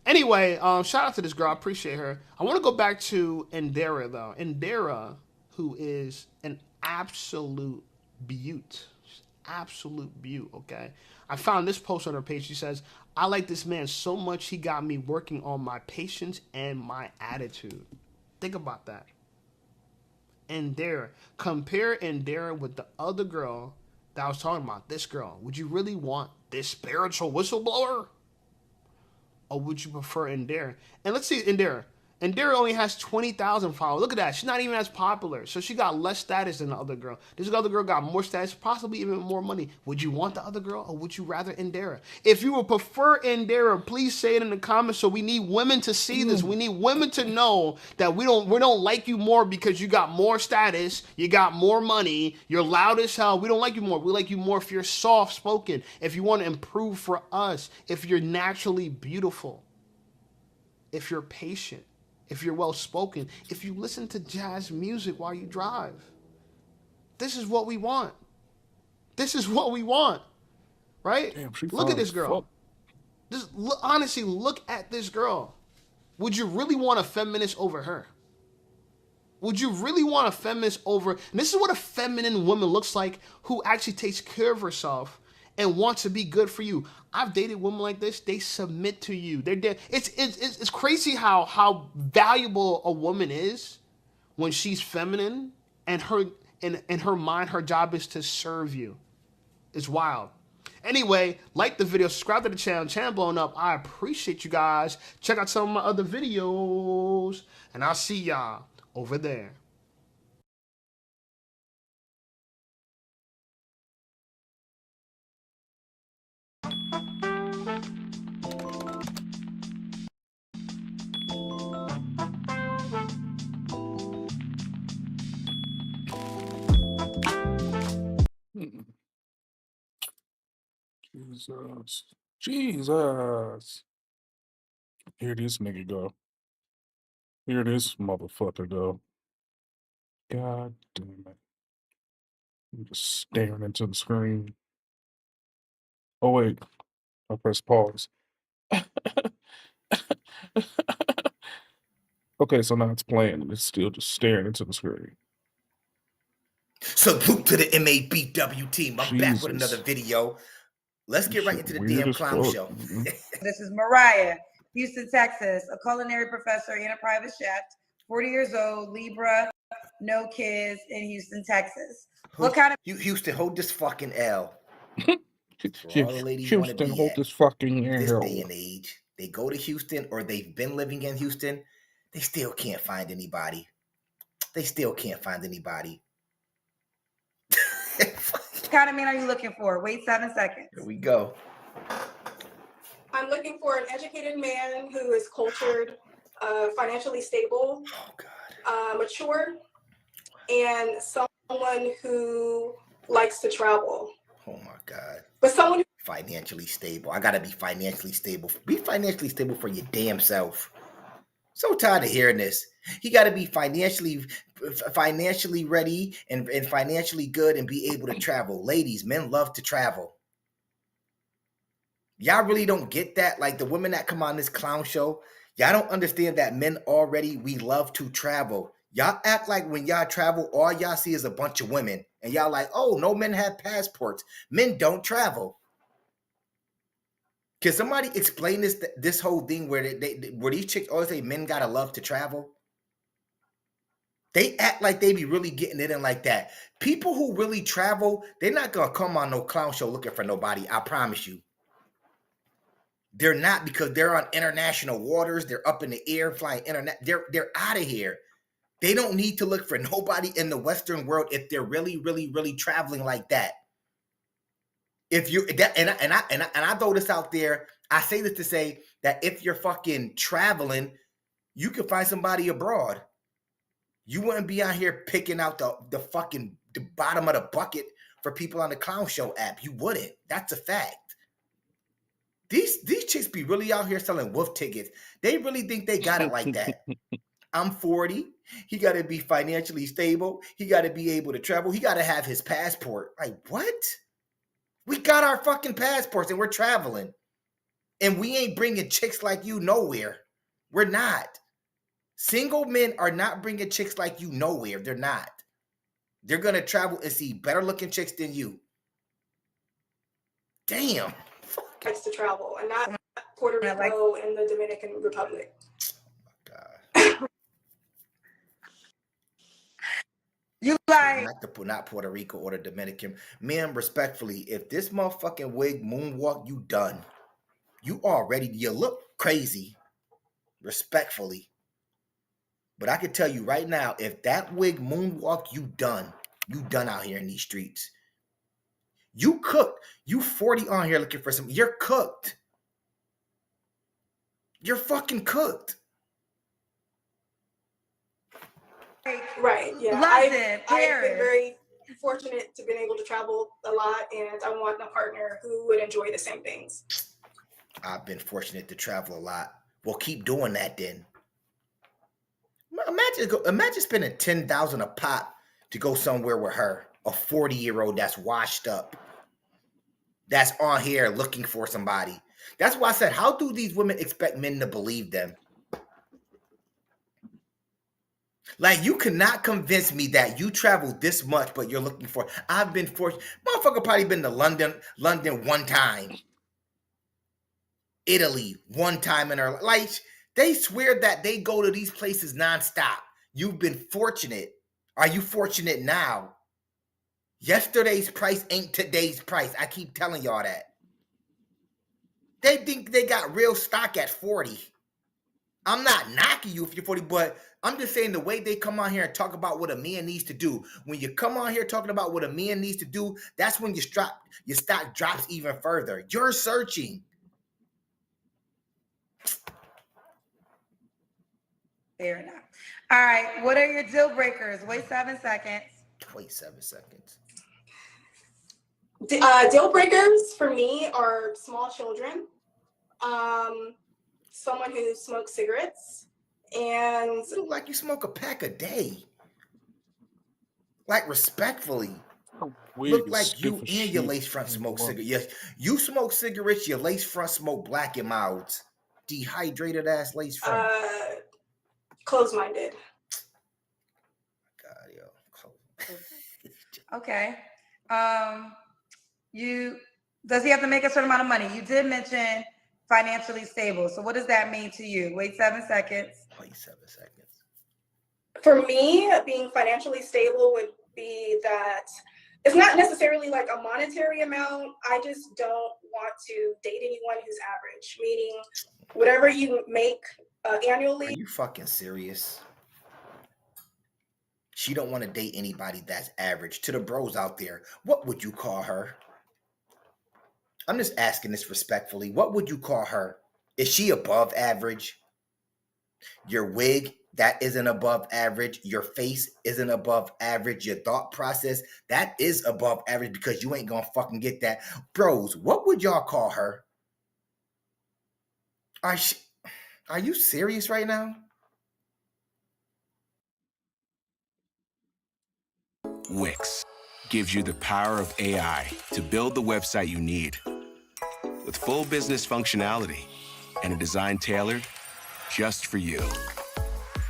Anyway, shout out to this girl. I appreciate her. I want to go back to Indira, though. Indira, who is an absolute beaut. Absolute beaut, okay? I found this post on her page. She says, I like this man so much he got me working on my patience and my attitude. Think about that. Indira. Compare Indira with the other girl that I was talking about. This girl. Would you really want this spiritual whistleblower? Or would you prefer Indira? And let's see Indira. Indira only has 20,000 followers. Look at that. She's not even as popular. So she got less status than the other girl. This other girl got more status, possibly even more money. Would you want the other girl or would you rather Indira? If you would prefer Indira, please say it in the comments so we need women to see this. We need women to know that we don't like you more because you got more status, you got more money, you're loud as hell. We don't like you more. We like you more if you're soft spoken, if you want to improve for us, if you're naturally beautiful, if you're patient, if you're well-spoken, if you listen to jazz music while you drive. This is what we want. This is what we want, right? Damn, look at this girl. Just honestly, look at this girl. Would you really want a feminist over her? Would you really want a feminist over... And this is what a feminine woman looks like who actually takes care of herself and wants to be good for you. I've dated women like this. They submit to you. They're dead. It's crazy how valuable a woman is when she's feminine and in her mind, her job is to serve you. It's wild. Anyway, like the video, subscribe to the channel blowing up. I appreciate you guys. Check out some of my other videos, and I'll see y'all over there. Jesus. Here this nigga go. Here this motherfucker go. God damn it. I'm just staring into the screen. Oh wait. I press pause. Okay, so now it's playing and it's still just staring into the screen. Salute to the MABW team. I'm back with another video. Let's get right into the damn clown show. This is Mariah, Houston, Texas, a culinary professor and a private chef, 40 years old, Libra, no kids in Houston, Texas. What kind of... Houston, hold this fucking L. For all the ladies Houston, hold this fucking L. This day and age, they go to Houston or they've been living in Houston, they still can't find anybody. They still can't find anybody. What kind of man are you looking for? Wait 7 seconds. Here we go. I'm looking for an educated man who is cultured, financially stable, mature, and someone who likes to travel. Oh my God. But someone financially stable. I gotta be financially stable. Be financially stable for your damn self. So tired of hearing this. You gotta be financially ready and financially good and be able to travel. Ladies, men love to travel. Y'all really don't get that? Like the women that come on this clown show, y'all don't understand that men already, we love to travel. Y'all act like when y'all travel, all y'all see is a bunch of women. And y'all like, oh, no men have passports. Men don't travel. Can somebody explain this whole thing where where these chicks always say men gotta love to travel? They act like they be really getting it in like that. People who really travel, they're not gonna come on no clown show looking for nobody. I promise you. They're not, because they're on international waters. They're up in the air flying internet. They're out of here. They don't need to look for nobody in the Western world if they're really, really, really traveling like that. If you and I throw this out there, I say this to say that if you're fucking traveling, you can find somebody abroad. You wouldn't be out here picking out the fucking the bottom of the bucket for people on the clown show app. You wouldn't. That's a fact. These chicks be really out here selling wolf tickets. They really think they got it like that. I'm 40. He got to be financially stable. He got to be able to travel. He got to have his passport. Like, what? We got our fucking passports and we're traveling. And we ain't bringing chicks like you nowhere. We're not. Single men are not bringing chicks like you nowhere. They're not. They're going to travel and see better looking chicks than you. Damn. Likes to travel, and not Puerto Rico and the Dominican Republic. You like not Puerto Rico or the Dominican. Man, respectfully, if this motherfucking wig moonwalk, you done. You look crazy. Respectfully. But I can tell you right now, if that wig moonwalk, you done. You done out here in these streets. You cooked. You 40 on here looking for some. You're cooked. You're fucking cooked. Right. Yeah. I've been very fortunate to been able to travel a lot, and I want a partner who would enjoy the same things. I've been fortunate to travel a lot. Well, keep doing that then. Imagine spending $10,000 a pop to go somewhere with her, a 40-year-old that's washed up, that's on here looking for somebody. That's why I said, how do these women expect men to believe them? Like, you cannot convince me that you traveled this much, but you're looking for. I've been fortunate. Motherfucker probably been to London one time. Italy one time in her life. Like, they swear that they go to these places nonstop. You've been fortunate. Are you fortunate now? Yesterday's price ain't today's price. I keep telling y'all that. They think they got real stock at 40. I'm not knocking you if you're 40, but I'm just saying the way they come on here and talk about what a man needs to do. When you come on here talking about what a man needs to do, that's when your stock drops even further. You're searching. Fair enough. All right. What are your deal breakers? Wait 7 seconds. Wait 7 seconds. Deal breakers for me are small children, someone who smokes cigarettes, and you look like you smoke a pack a day. Like, respectfully. Look like you and your lace front smoke cigarettes. Yes, you smoke cigarettes, your lace front smoke black and mouths. Dehydrated ass lace front. Close-minded. God, yo. Okay. Does he have to make a certain amount of money? You did mention financially stable. So what does that mean to you? Wait 7 seconds. Wait 7 seconds. For me, being financially stable would be that it's not necessarily like a monetary amount. I just don't want to date anyone who's average, meaning whatever you make annually. Are you fucking serious? She don't want to date anybody that's average. To the bros out there, what would you call her? I'm just asking this respectfully. What would you call her? Is she above average? Your wig, that isn't above average. Your face isn't above average. Your thought process, that is above average because you ain't gonna fucking get that. Bros, what would y'all call her? Are you serious right now? Wix gives you the power of AI to build the website you need. With full business functionality and a design tailored just for you.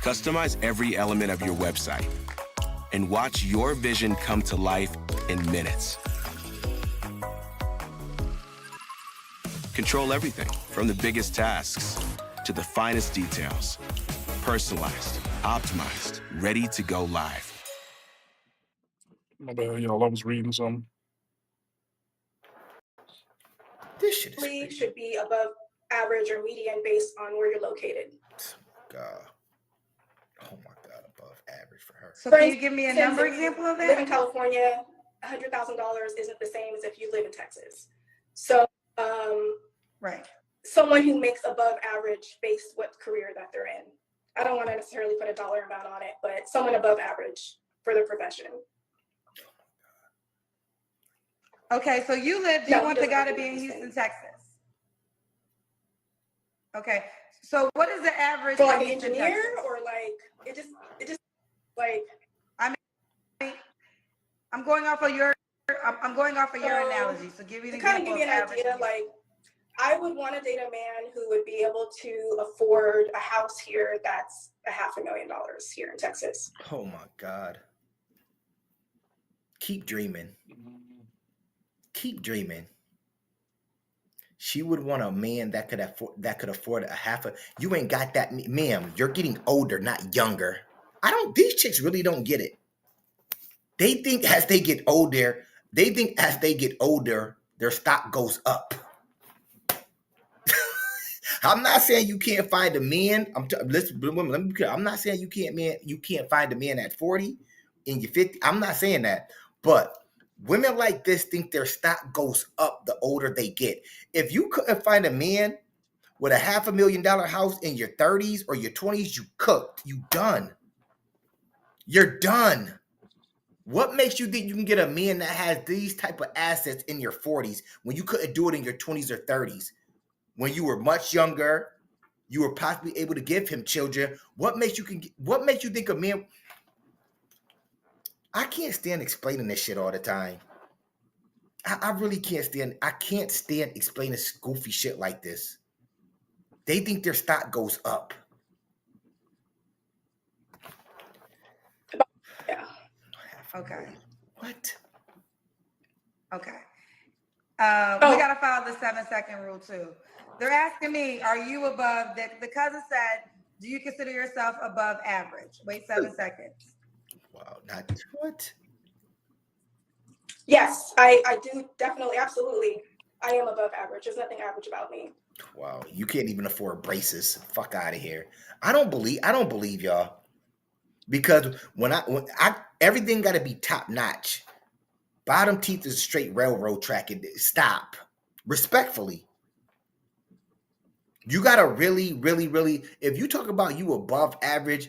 Customize every element of your website and watch your vision come to life in minutes. Control everything from the biggest tasks to the finest details. Personalized, optimized, ready to go live. My bad, y'all. I was reading something. This shit is should be above average or median based on where you're located. God. Oh my God, above average for her. So can you give me a number example of that? Live in California, $100,000 isn't the same as if you live in Texas. So, right. Someone who makes above average based what career that they're in. I don't want to necessarily put a dollar amount on it, but someone above average for their profession. Okay, so you want the guy to be in Houston, Texas? Okay, so what is the average for like an engineer or like Like, I mean, I'm going off of your analogy. So give me an to kind of example give you of an average. idea, like, I would want to date a man who would be able to afford a house here that's $500,000 here in Texas. Oh my God. Keep dreaming. Keep dreaming. She would want a man that could afford a half a. You ain't got that, ma'am. You're getting older, not younger. These chicks really don't get it. They think as they get older, their stock goes up. I'm not saying you can't find a man. Listen, let me be clear. I'm not saying you can't find a man at 40 in your 50. I'm not saying that. But women like this think their stock goes up the older they get. If you couldn't find a man with a $500,000 house in your 30s or your 20s, you cooked. You done. You're done. What makes you think you can get a man that has these type of assets in your 40s when you couldn't do it in your 20s or 30s? When you were much younger, you were possibly able to give him children. What makes you think a man? I can't stand explaining this shit all the time. I really can't stand. I can't stand explaining goofy shit like this. They think their stock goes up. Yeah. Okay. What? Okay. We got to follow the 7-second rule too. They're asking me, are you above, the cousin said, do you consider yourself above average? Wait 7 seconds. Wow, not what? Yes, I do definitely, absolutely. I am above average. There's nothing average about me. Wow, you can't even afford braces. Fuck out of here. I don't believe y'all. Because when I everything got to be top notch. Bottom teeth is a straight railroad track. Stop. Respectfully. You got to really, really, really, if you talk about you above average,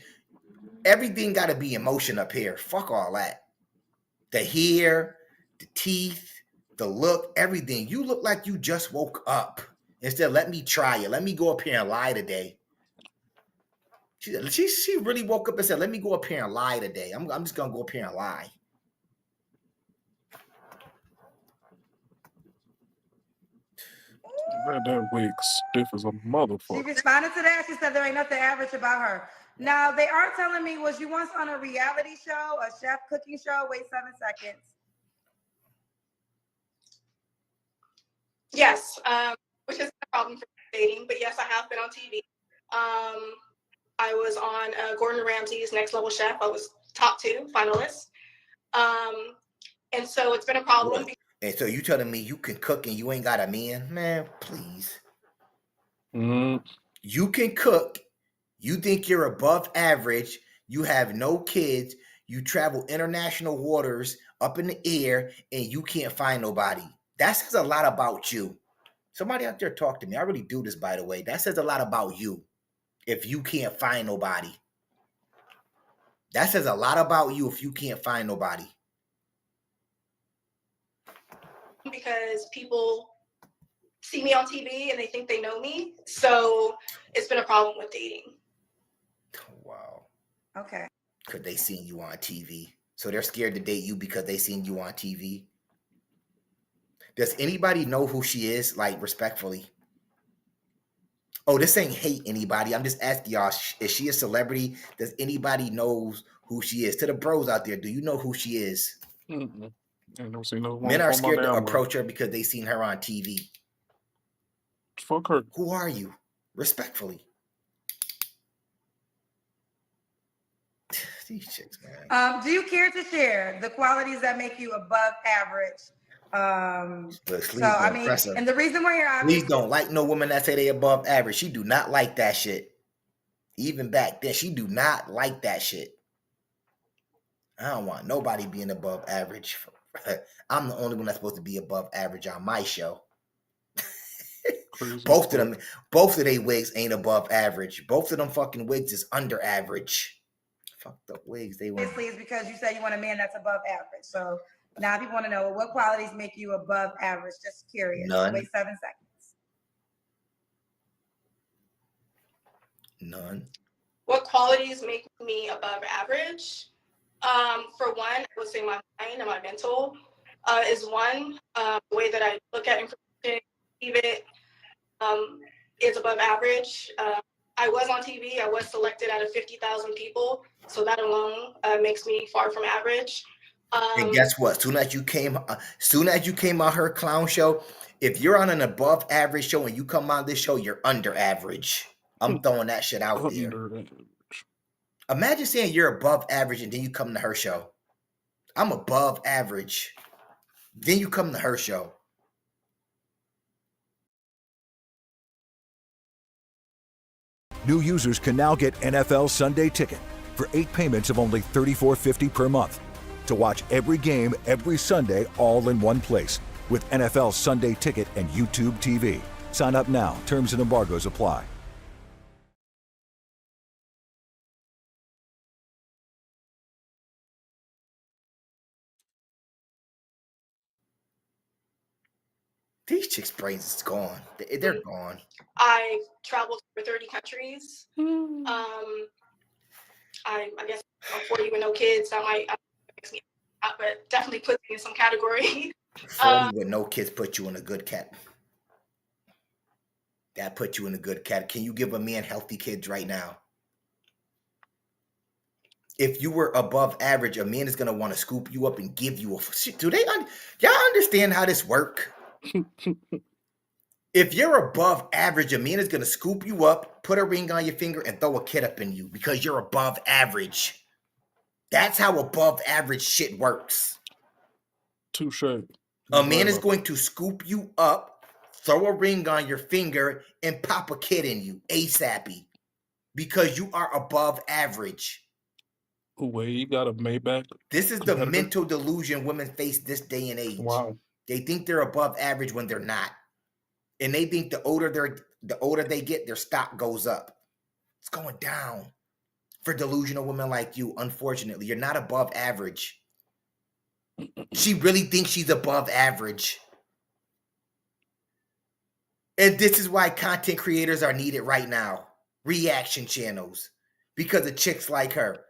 everything got to be emotion up here. Fuck all that. The hair, the teeth, the look, everything. You look like you just woke up. Instead, let me try it. Let me go up here and lie today. She really woke up and said, let me go up here and lie today. I'm just going to go up here and lie. That wig stiff as a motherfucker. She responded to that. She said there ain't nothing average about her. Now, they are telling me, was you once on a reality show, a chef cooking show? Wait 7 seconds. Yes, which is a problem for dating, but yes, I have been on TV. I was on Gordon Ramsay's Next Level Chef. I was top 2 finalist. And so it's been a problem. And so you telling me you can cook and you ain't got a man? Man, please. You can cook. You think you're above average. You have no kids. You travel international waters up in the air and you can't find nobody. That says a lot about you. Somebody out there talk to me. I really do this, by the way. That says a lot about you if you can't find nobody. That says a lot about you if you can't find nobody. Because people see me on TV and they think they know me. So it's been a problem with dating. Wow. Okay. Because they seen you on TV. So they're scared to date you because they seen you on TV. Does anybody know who she is? Like, respectfully. Oh, this ain't hate anybody. I'm just asking y'all, is she a celebrity? Does anybody knows who she is? To the bros out there, do you know who she is? Mm-mm. I don't see no Men are scared to approach her because they seen her on TV. Fuck her. Who are you? Respectfully. These chicks, man. Do you care to share the qualities that make you above average? And the reason we're here, please don't like no woman that say they above average. She do not like that shit. Even back then, she do not like that shit. I don't want nobody being above average. I'm the only one that's supposed to be above average on my show. Both of they wigs ain't above average. Both of them fucking wigs is under average. Fucked up wigs. Obviously, it's because you said you want a man that's above average. So now people want to know what qualities make you above average. Just curious. None. Wait 7 seconds. None. What qualities make me above average? For one, I would say my mind and my mental is one. The way that I look at information, receive it, is above average. I was on TV. I was selected out of 50,000 people, so that alone makes me far from average. And guess what? Soon as you came on her clown show, if you're on an above average show and you come on this show, you're under average. I'm throwing that shit out there. Imagine saying you're above average and then you come to her show. I'm above average. Then you come to her show. New users can now get NFL Sunday Ticket for 8 payments of only $34.50 per month to watch every game every Sunday all in one place with NFL Sunday Ticket and YouTube TV. Sign up now. Terms and embargoes apply. These chicks' brains is gone. They're gone. I traveled to 30 countries. I guess I'm 40 with no kids. That might mix me up, but definitely put me in some category. 40 with no kids put you in a good cat. That put you in a good cat. Can you give a man healthy kids right now? If you were above average, a man is going to want to scoop you up and give you a... Y'all understand how this work? If you're above average, a man is going to scoop you up, put a ring on your finger, and throw a kid up in you because you're above average. That's how above average shit works. Touche. A man is going to scoop you up, throw a ring on your finger, and pop a kid in you ASAP because you are above average. Wait, you got a Maybach? This is the mental delusion women face this day and age. Wow. They think they're above average when they're not. And they think the older they get, their stock goes up. It's going down for delusional women like you. Unfortunately, you're not above average. She really thinks she's above average. And this is why content creators are needed right now. Reaction channels. Because of chicks like her.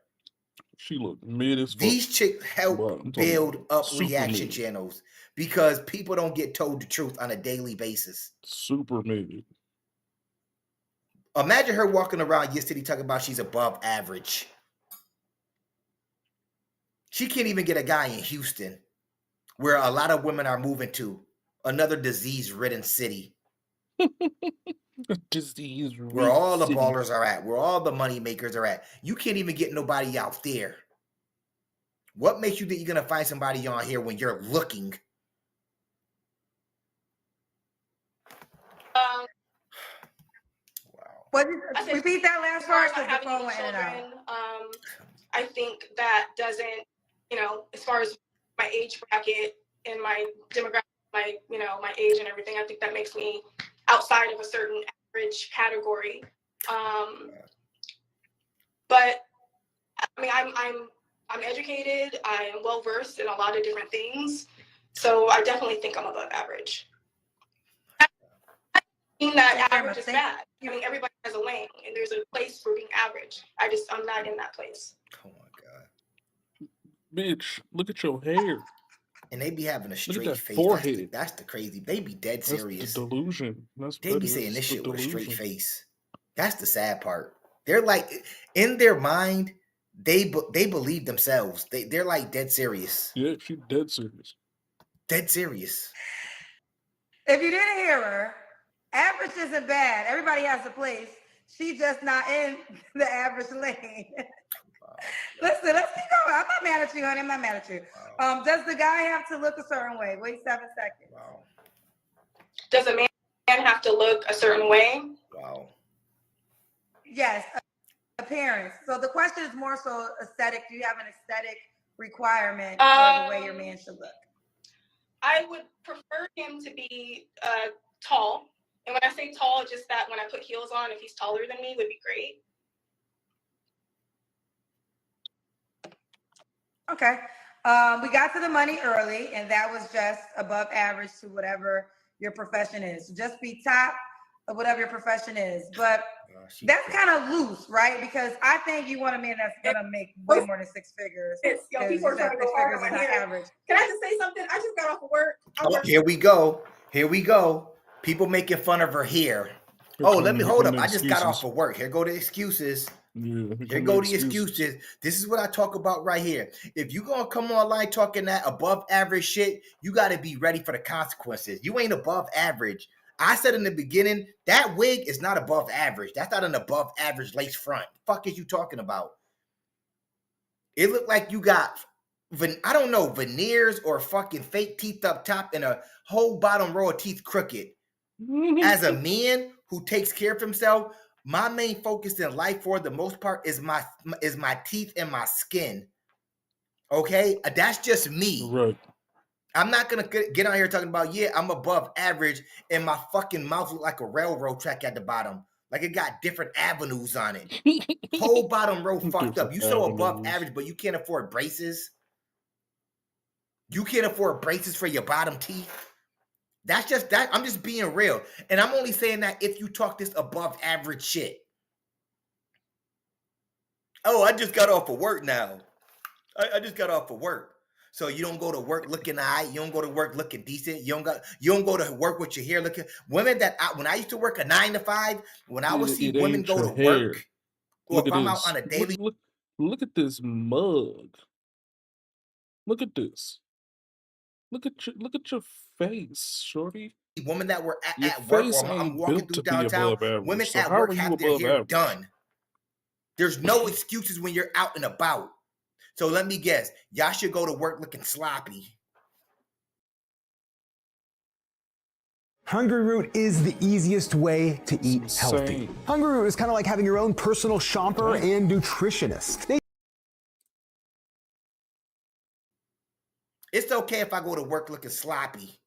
She look mid as fuck. These chicks help build up reaction channels because people don't get told the truth on a daily basis. Super mid. Imagine her walking around yesterday talking about she's above average. She can't even get a guy in Houston, where a lot of women are moving to, another disease-ridden city. Where all the ballers are at, where all the money makers are at. You can't even get nobody out there. What makes you think you're going to find somebody on here when you're looking? Repeat that last part because the phone went in and out. I think that doesn't, as far as my age bracket and my demographic, my age and everything, I think that makes me outside of a certain average category. But I mean, I'm educated. I am well versed in a lot of different things, so I definitely think I'm above average. I mean that average is bad. I mean, everybody has a lane, and there's a place for being average. I'm not in that place. Oh my god, bitch! Look at your hair. And they be having a straight face. Forehead. That's the crazy. They be dead serious. That's the delusion. They be saying this shit with a straight face. That's the sad part. They're like, in their mind, they believe themselves. They're like dead serious. Yeah, she's dead serious. Dead serious. If you didn't hear her, average isn't bad. Everybody has a place. She's just not in the average lane. Listen, let's keep going. I'm not mad at you, honey. I'm not mad at you. Does the guy have to look a certain way? Wait 7 seconds. Wow. Does a man have to look a certain way? Wow. Yes, appearance. So the question is more so aesthetic. Do you have an aesthetic requirement for the way your man should look? I would prefer him to be tall. And when I say tall, just that when I put heels on, if he's taller than me, would be great. Okay. We got to the money early, and that was just above average to whatever your profession is. So just be top of whatever your profession is. But That's kind of loose, right? Because I think you want a man that's gonna make way more than 6 figures. Yo, people are trying to go hard on my hair. Average. Can I just say something? I just got off of work. Here we go. Here we go. People making fun of her hair. Let me hold up. I just got off of work. Here go the excuses. Yeah, here go the excuses. This is what I talk about right here. If you gonna come online talking that above average shit, you got to be ready for the consequences. You ain't above average. I said in the beginning, that wig is not above average. That's not an above average lace front. The fuck is you talking about? It looked like you got, I don't know, veneers or fucking fake teeth up top and a whole bottom row of teeth crooked. As a man who takes care of himself, my main focus in life for the most part is my teeth and my skin. Okay? That's just me. Right. I'm not going to get on here talking about, I'm above average and my fucking mouth look like a railroad track at the bottom. Like it got different avenues on it. Whole bottom row fucked up. You so above average, but you can't afford braces. You can't afford braces for your bottom teeth. That's just that. I'm just being real. And I'm only saying that if you talk this above average shit. Oh, I just got off of work now. I just got off of work. So you don't go to work looking all right. You don't go to work looking decent. You don't go to work with your hair looking. Women when I used to work a 9 to 5, when I would see women go to work, or if I'm out on a daily. Look at this mug. Look at this. Look at your face, shorty. Women that were at work, or I'm walking through downtown. Women at work have their hair done. There's no excuses when you're out and about. So let me guess, y'all should go to work looking sloppy. Hungry Root is the easiest way to eat healthy. Hungry Root is kind of like having your own personal shopper and nutritionist. It's okay if I go to work looking sloppy.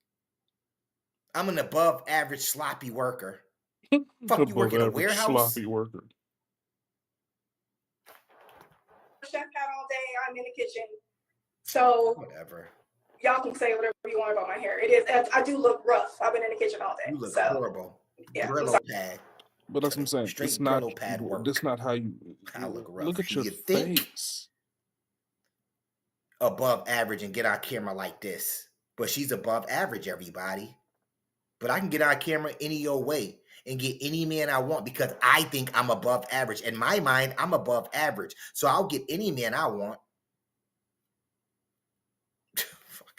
I'm an above average sloppy worker. Fuck, you work in a warehouse? Sloppy worker. Chef hat all day. I'm in the kitchen. So whatever. Y'all can say whatever you want about my hair. It is. I do look rough. I've been in the kitchen all day. You look horrible. Yeah. Brillo pad. But that's what I'm saying. Straight Brillo pad work. That's not how you. I look rough. Look at your face. Above average and get on camera like this. But she's above average, everybody. But I can get on camera any old way and get any man I want because I think I'm above average. In my mind, I'm above average. So I'll get any man I want.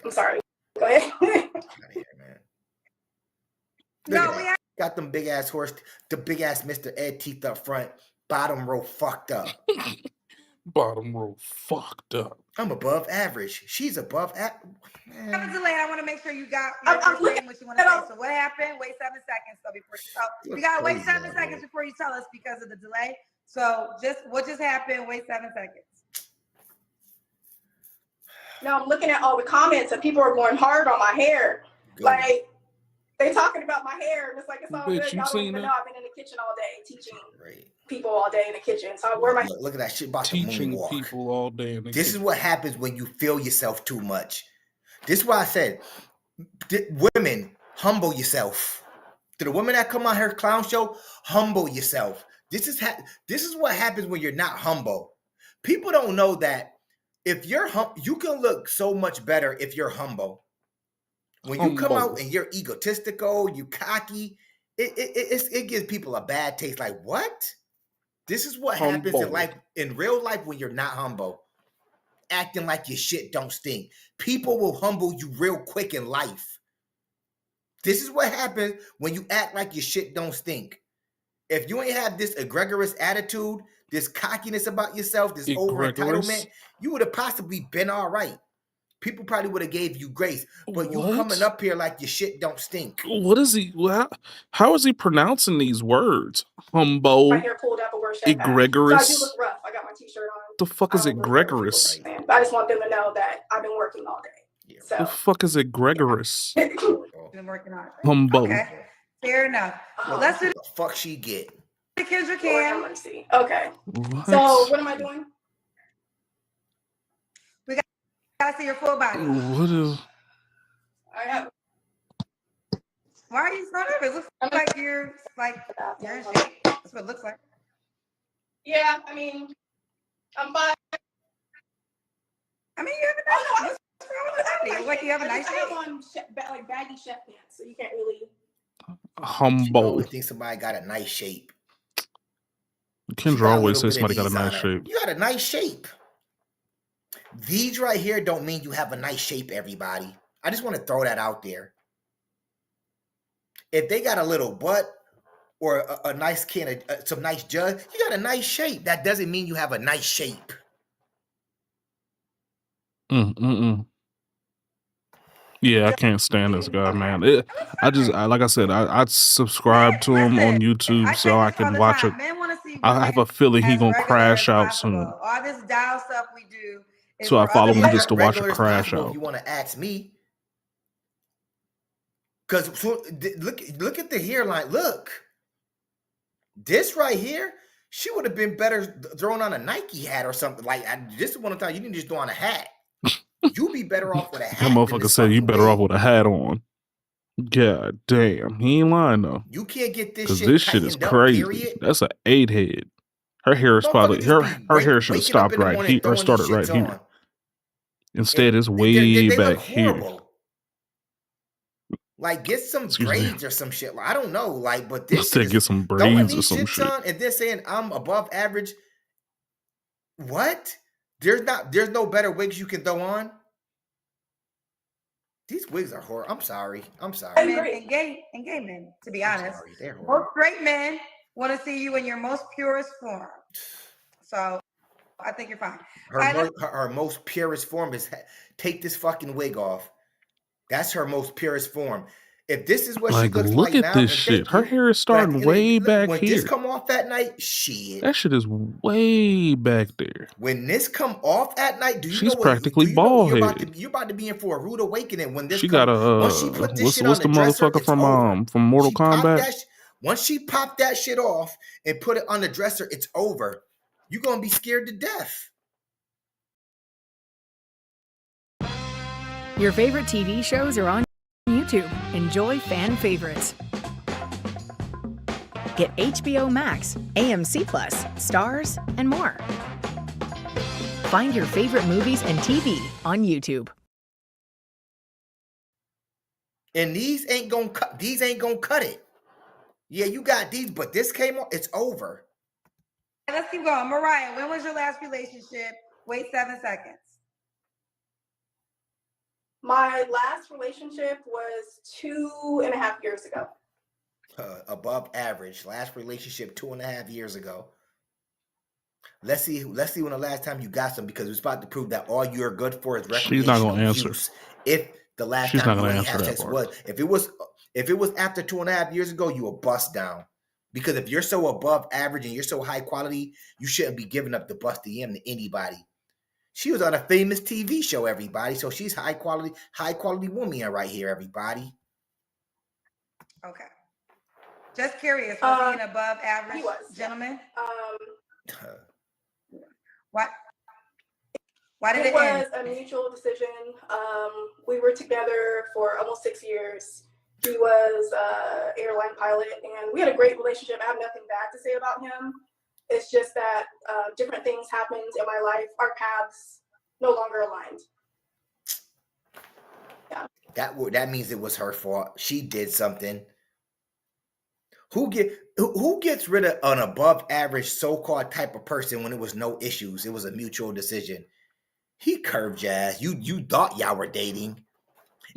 I'm sorry. Go ahead. Out of here, man. No, got them big ass the big ass Mr. Ed teeth up front, bottom row fucked up. Bottom row fucked up. I'm above average. She's above average. Delay. I want to make sure you got saying what you want to say. So what happened? Wait 7 seconds. So before you gotta wait 7 seconds before you tell us because of the delay. So what just happened? Wait 7 seconds. Now I'm looking at all the comments and people are going hard on my hair. Good. Like they talking about my hair and it's like it's all good. Y'all don't even know I've been in the kitchen all day teaching people all day in the kitchen. So I wear my look at that shit about teaching the moonwalk. People all day in the This kitchen. is what happens when you feel yourself too much. This is why I said, women, humble yourself. To the women that come on her clown show, humble yourself. This is what happens when you're not humble. People don't know that if you're you can look so much better if you're humble. When you come out and you're egotistical, you cocky, it gives people a bad taste. Like, what? This is what happens in life, in real life, when you're not humble. Acting like your shit don't stink. People will humble you real quick in life. This is what happens when you act like your shit don't stink. If you ain't have this egregious attitude, this cockiness about yourself, this over entitlement, you would have possibly been all right. People probably would have gave you grace, but you coming up here like your shit don't stink. What is he? How is he pronouncing these words? Humble, my hair pulled up a worse egregious. So I do look rough. I got my t-shirt on. The fuck is egregious? But I just want them to know that I've been working all day. So. The fuck is egregious? Been working on it. Humble. Okay, fair enough. Well, let's do the fuck she get. The kids are can. Let's see. Okay. What? So what am I doing? We gotta see your full body. I have. Why are you so nervous? It looks like you're in shape. That's what it looks like. Yeah, I mean, I'm fine. I mean, you have a nice. What's wrong with that? Like you have a nice I have shape. on like baggy chef pants, so you can't really. You Humble. always think somebody got a nice shape. Kendra always says somebody got a nice shape. You got a nice shape. These right here don't mean you have a nice shape, everybody. I just want to throw that out there. If they got a little butt or a nice can of some nice jug, you got a nice shape. That doesn't mean you have a nice shape. Yeah, I can't stand this guy, man. Like I said, I subscribe to him on YouTube so I can watch it. Men want to see I have a feeling he gonna crash out soon. All this dial stuff we do is So I follow him just to watch a Regular as crash possible out. if you want to ask me. Because look at the hairline. Look. This right here, she would have been better throwing on a Nike hat or something. Like, this is one of the times you didn't just throw on a hat. You'd be better off with a hat. That motherfucker said you better off with a hat on. God damn, he ain't lying though. You can't get this Cause shit this shit is tightened up, crazy. period. That's an 8 head. Her hair is probably her hair should have stopped right here or started right here. Instead, it's way they back look here. horrible. Like, get some braids or some shit. I don't know. Like, but this Let's is get some throwing braids or these some shits shit. on and then saying I'm above average. What? There's no better wigs you can throw on. These wigs are horrible. I'm sorry. Men and gay men, to be honest. Most straight men want to see you in your most purest form. So I think you're fine. Her most purest form is take this fucking wig off. That's her most purest form. If this is what she looks Look like at now, this shit. Her hair is starting way back when here. this come off at night, shit. That shit is way back there. When this come off at night, do you She's know what? practically Do you know bald you're headed. about to be in for a rude awakening when this She got once she put this shit what's on the dresser, motherfucker it's over. from Mortal Kombat? Once she popped that shit off and put it on the dresser, it's over. You're gonna be scared to death. Your favorite TV shows are on YouTube. Enjoy fan favorites. Get HBO Max, AMC Plus, Stars, and more. Find your favorite movies and TV on YouTube. And these ain't gonna cut it. Yeah, you got these, but this came on, it's over. Let's keep going. Mariah, when was your last relationship? Wait 7 seconds. My last relationship was 2.5 years ago. Above average. Last relationship 2.5 years ago. Let's see when the last time you got some, because it's about to prove that all you're good for is recreational She's not gonna answer. use. If the last She's time not you gonna ain't answer had that sex part. was, if it was after 2.5 years ago, you a bust down. Because if you're so above average and you're so high quality, you shouldn't be giving up the bust DM to anybody. She was on a famous TV show, everybody. So she's high quality woman right here, everybody. Okay. Just curious, was he an above average gentleman? What? Why did it end? It was a mutual decision. We were together for almost 6 years. He was an airline pilot, and we had a great relationship. I have nothing bad to say about him. It's just that different things happened in my life. Our paths no longer aligned. Yeah. That means it was her fault. She did something. Who gets rid of an above average so-called type of person when it was no issues? It was a mutual decision. He curved Jazz. You thought y'all were dating.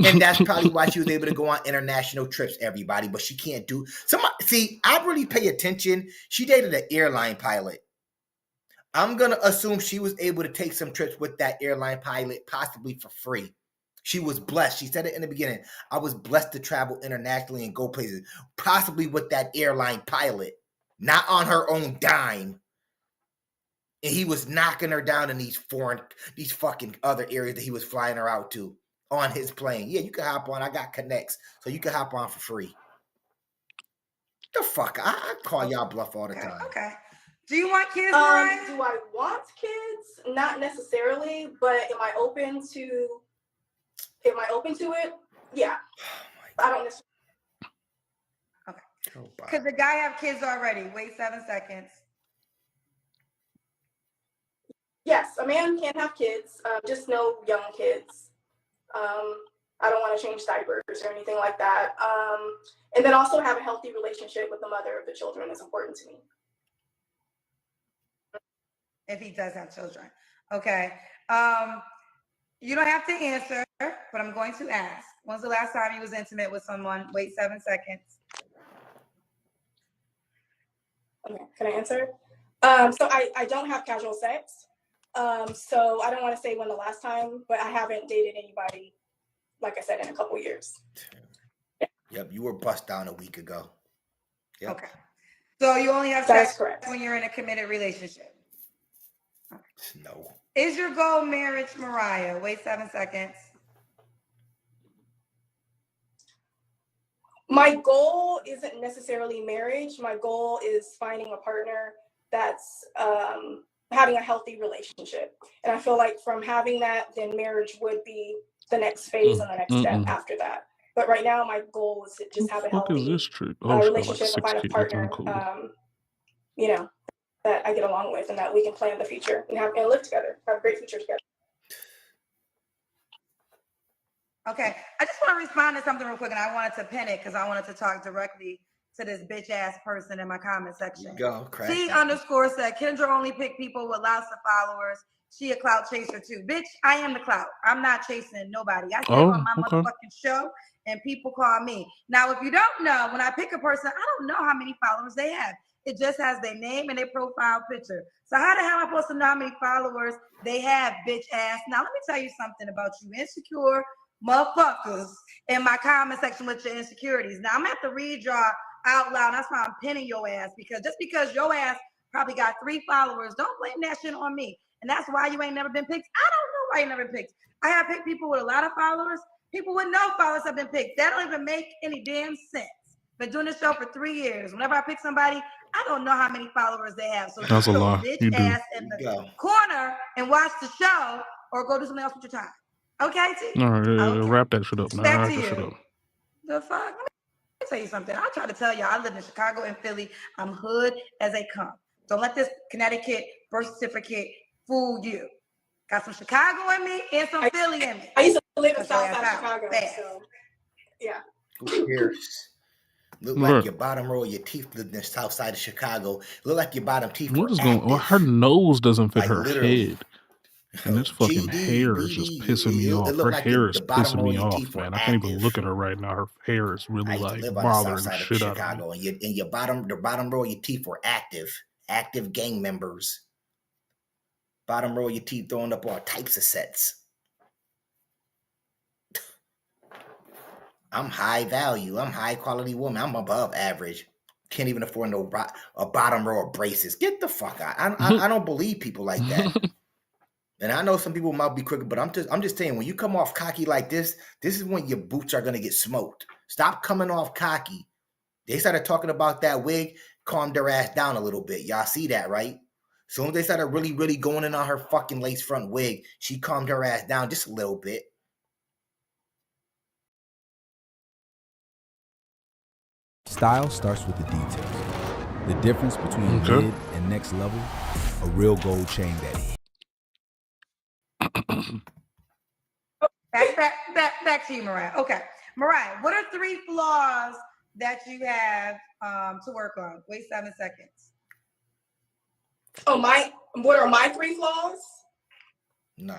And that's probably why she was able to go on international trips, everybody. But she can't do see, I really pay attention. She dated an airline pilot. I'm gonna assume she was able to take some trips with that airline pilot, possibly for free. She was blessed. She said it in the beginning. I was blessed to travel internationally and go places, possibly with that airline pilot, not on her own dime. And he was knocking her down in these fucking other areas that he was flying her out to on his plane. Yeah, you can hop on. I got connects, so you can hop on for free. The fuck? I call y'all bluff all the time. Okay. Do you want kids, Mariah? Do I want kids? Not necessarily, but am I open to it? Yeah. I don't necessarily. Okay. Could the guy have kids already? Wait 7 seconds. Yes, a man can have kids, just no young kids. I don't want to change diapers or anything like that. And then also have a healthy relationship with the mother of the children is important to me. If he does have children. Okay. You don't have to answer, but I'm going to ask. When's the last time you was intimate with someone? Wait 7 seconds. Okay, can I answer? So I don't have casual sex. So I don't want to say when the last time, but I haven't dated anybody, like I said, in a couple years. Yep, you were bust down a week ago. Yep. Okay. So you only have sex when you're in a committed relationship? No. Is your goal marriage, Mariah? Wait 7 seconds. My goal isn't necessarily marriage. My goal is finding a partner that's having a healthy relationship. And I feel like from having that, then marriage would be the next phase and the next step after that. But right now, my goal is to just have a healthy relationship and find a partner, you know, that I get along with and that we can plan the future and live together, have a great future together. Okay, I just want to respond to something real quick, and I wanted to pin it because I wanted to talk directly to this bitch ass person in my comment section. Go, crack. T_ said Kendra only pick people with lots of followers. She a clout chaser too. Bitch, I am the clout. I'm not chasing nobody. I stay on my motherfucking show and people call me. Now, if you don't know, when I pick a person, I don't know how many followers they have. It just has their name and their profile picture. So how the hell am I supposed to know how many followers they have, bitch ass? Now, let me tell you something about you insecure motherfuckers in my comment section with your insecurities. Now, I'm going to have to read y'all out loud. That's why I'm pinning your ass, because just because your ass probably got 3 followers, don't blame that shit on me. And that's why you ain't never been picked. I don't know why you never been picked. I have picked people with a lot of followers. People with no followers have been picked. That don't even make any damn sense. Been doing this show for 3 years. Whenever I pick somebody, I don't know how many followers they have. So That's a lie. bitch You do. ass in the corner and watch the show or go do something else with your time. Okay, T? All right, wrap that shit up, man. Back Wrap to that shit you. up. The fuck? Let me tell you something. I try to tell y'all I live in Chicago and Philly. I'm hood as they come. Don't let this Connecticut birth certificate fool you. Got some Chicago in me and some Philly in me. I used to live in South Side Chicago, so yeah. Who cares? Look like your bottom row of your teeth lived in the south side of Chicago. Look like your bottom teeth What were is active. going on? Her nose doesn't fit Like, her literally. head. And this fucking hair is just pissing me off. Her hair is pissing me off, man. I can't even look at her right now. Her hair is really like bothering the shit out of me. And your bottom row of your teeth were active gang members. Bottom row of your teeth throwing up all types of sets. I'm high value. I'm high quality woman. I'm above average. Can't even afford a bottom row of braces. Get the fuck out. I don't believe people like that. And I know some people might be quicker, but I'm just saying, when you come off cocky like this is when your boots are gonna get smoked. Stop coming off cocky. They started talking about that wig, calmed their ass down a little bit. Y'all see that, right? As soon as they started really, really going in on her fucking lace front wig, she calmed her ass down just a little bit. Style starts with the details. The difference between mid and next level, a real gold chain that hits. Back to you, Mariah. Okay. Mariah, what are 3 flaws that you have to work on? Wait 7 seconds. Oh, what are my 3 flaws? Nah.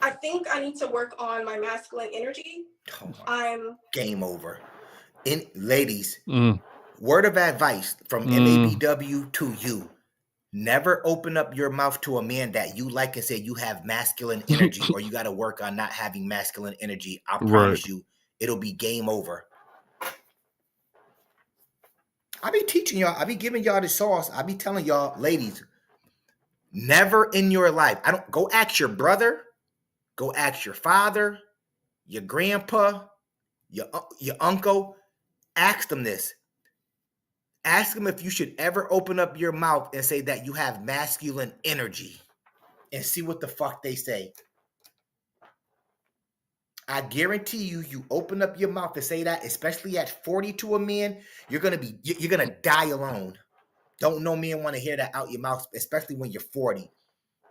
I think I need to work on my masculine energy. I'm game over. Ladies, word of advice from MABW to you. Never open up your mouth to a man that you like and say you have masculine energy or you got to work on not having masculine energy. I promise you, it'll be game over. I be teaching y'all. I be giving y'all the sauce. I be telling y'all, ladies, never in your life. Go ask your brother, go ask your father, your grandpa, your uncle. Ask them this. Ask them if you should ever open up your mouth and say that you have masculine energy and see what the fuck they say. I guarantee you open up your mouth and say that, especially at 40 to a man, you're going to die alone. Don't no man want to hear that out your mouth, especially when you're 40.